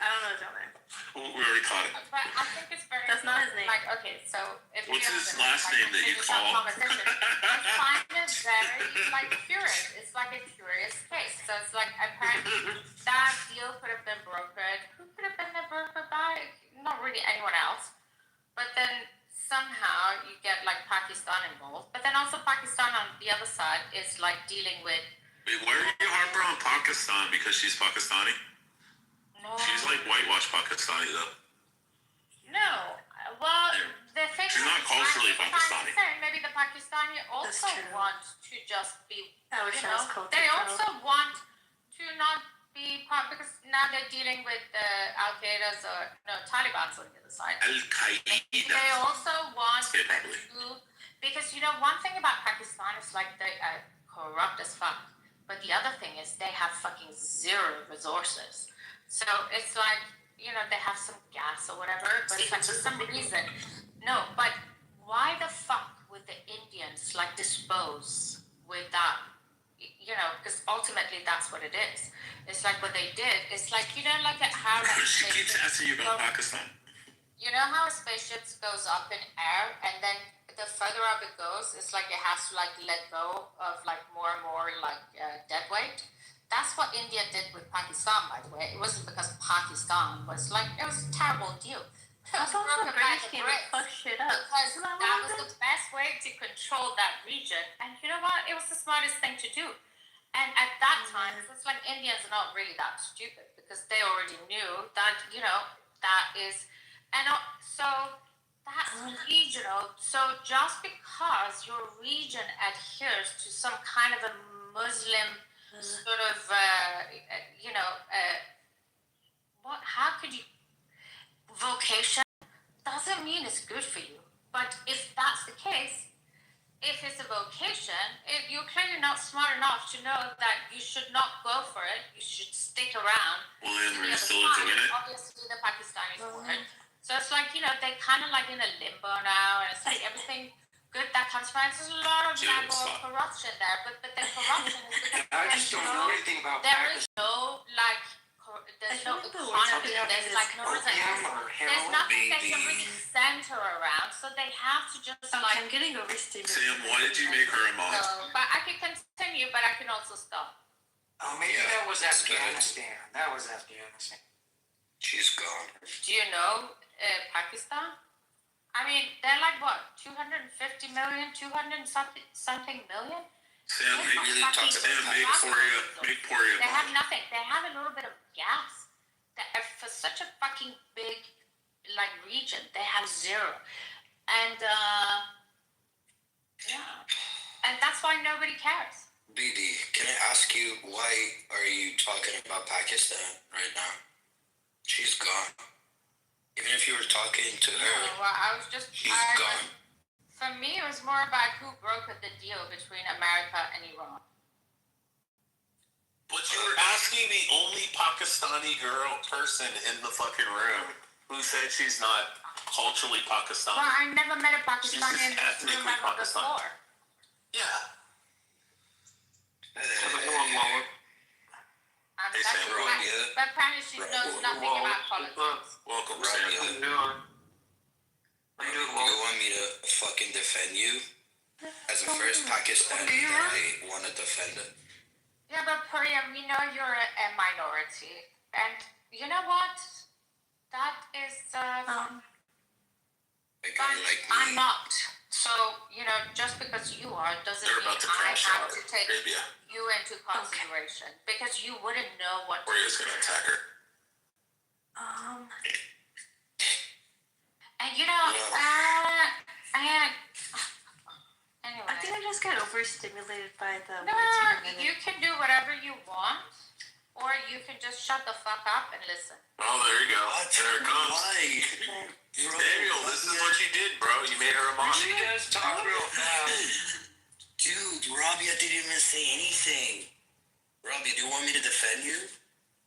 I don't know his real name. We already caught it. But I think it's very. That's not his name. Like, okay, so if what's his last name that you call? I find it very curious. It's like a curious case. So it's like apparently that deal could have been brokered. Who could have been brokered by? Not really anyone else. But then somehow you get like Pakistan involved. But then also Pakistan on the other side is like dealing with. Wait, why are you harping on Pakistan? Because she's Pakistani? No. She's like whitewashed Pakistani though. No. Well, the thing she's not culturally Pakistani. Maybe the Pakistani also want to just be, they also want to not be part, because now they're dealing with Al Qaeda's or Taliban's on the other side. Al Qaeda. They also want to, because one thing about Pakistan is like they are corrupt as fuck, but the other thing is they have fucking zero resources. So it's like, they have some gas or whatever, but it's like for some reason. No, but why the fuck would the Indians dispose with that, because ultimately that's what it is. It's like what they did. It's like, like how like She keeps asking you about Pakistan. you know how a spaceship goes up in air, and then the further up it goes, it's like it has to like let go of like more and more like dead weight. That's what India did with Pakistan, by the way. It wasn't because Pakistan was like, it was a terrible deal. It was broken by the Brits because that was the best way to control that region. And you know what? It was the smartest thing to do. And at that time, it's like Indians are not really that stupid because they already knew that, that is, and so that's regional. So just because your region adheres to some kind of a Muslim sort of, what? How could you? Vocation doesn't mean it's good for you. But if that's the case, if it's a vocation, you're clearly not smart enough to know that you should not go for it. You should stick around. Well, then we're still enjoying it. Obviously, the Pakistanis weren't. So it's like, they kind of like in a limbo now, and it's like everything good that comes from it. There's a lot of level of corruption there, but the corruption is because I just don't know anything about there is no like there's no economy. There's like no there's nothing they can really center around, so they have to just like. I'm getting overstimulated. Sam, why did you make her a mom? So, but I can continue, but I can also stop. Oh, maybe that was Afghanistan. That was Afghanistan. She's gone. Do you know Pakistan? I mean, they're like what, 250 million, 200 something million? Sam, make Poria. They have nothing. They have a little bit of gas. For such a fucking big, like, region, they have zero. And, yeah. And that's why nobody cares. BD, can I ask you, why are you talking about Pakistan right now? She's gone. Even if you were talking to her, well, I was just. She's gone. For me, it was more about who brokered the deal between America and Iran. But you were asking the only Pakistani person in the fucking room who said she's not culturally Pakistani. Well, I never met a Pakistani in this room ever Pakistani. before. Yeah. But apparently she knows nothing about politics. Welcome, Rabia. You want me to fucking defend you? As a first Pakistani, I want to defend it. Yeah, but Priya, we know you're a minority. And you know what? That is, I'm not. So, just because you are doesn't mean I have to take you into consideration. Because you wouldn't know what We're just going to attack her. And anyway. I think I just got overstimulated by the. No, you can do whatever you want, or you can just shut the fuck up and listen. Oh, there you go. There it comes. Daniel, this is what you did, bro. You made her a mom. She does talk real fast. Dude, Rabia didn't even say anything. Rabia, do you want me to defend you?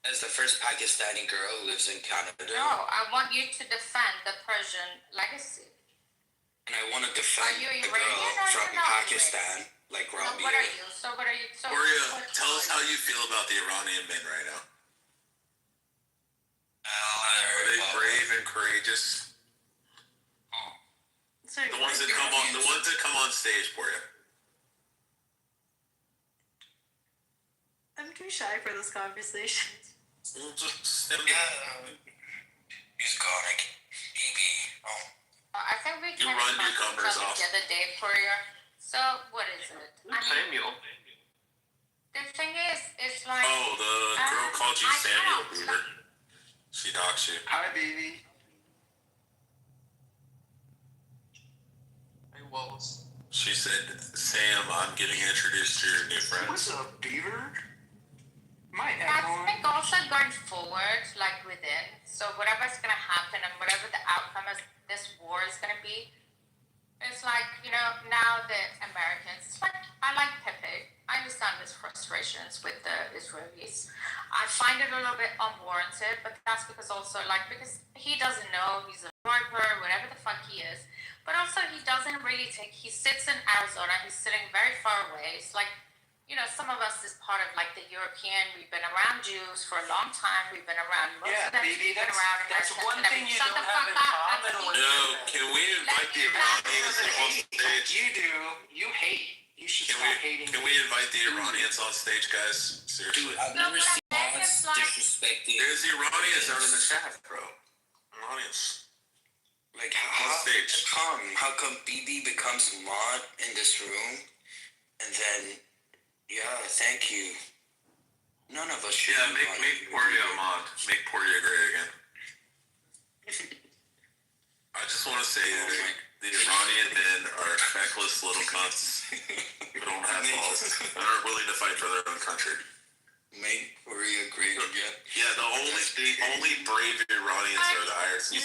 As the first Pakistani girl who lives in Canada. No, I want you to defend the Persian legacy. And I want to defend the girl from Pakistan, like Rabia. What are you? So what are you? Poria, tell us how you feel about the Iranian men right now. Are they brave and courageous? Sorry, the ones that come on stage, Poria. I'm too shy for those conversations. He's gone. I think we You came run your across numbers each other off. the other day, Poria. So what is it? Samuel. The thing is, it's like. Oh, the girl called you Samuel, Beaver. She doxed you. Hi, baby. Hey, Wallace. She said, Sam, I'm getting introduced to your new friends. What's up, Beaver? My I think also going forward, like within, so whatever's going to happen and whatever the outcome of this war is going to be, it's like, now the Americans, it's like, I like Pepe. I understand his frustrations with the Israelis. I find it a little bit unwarranted, but that's because also, because he doesn't know, he's a sniper, whatever the fuck he is. But also, he doesn't really take. He sits in Arizona. He's sitting very far away. It's like, some of us is part of like the European. We've been around Jews for a long time. We've been around most of them. baby, We've been around that's Americans one and thing you everything. Shut don't the have fuck in up. common with. Yo, can we invite the Iranians on stage? You do. You hate. You should stop hating. Can we invite the Iranians on stage, guys? Seriously. Dude, I've never seen mods disrespecting. There's the Iranians out in the chat, bro. Iranians. Like, how come BB becomes mod in this room? And then, thank you. None of us should. Yeah, make Portia a mod. Make Portia great again. I just want to say that the Iranian men are feckless little cunts who don't have balls and aren't willing to fight for their own country. Make Portia great again. Yeah, the only brave Iranians are the IRCC.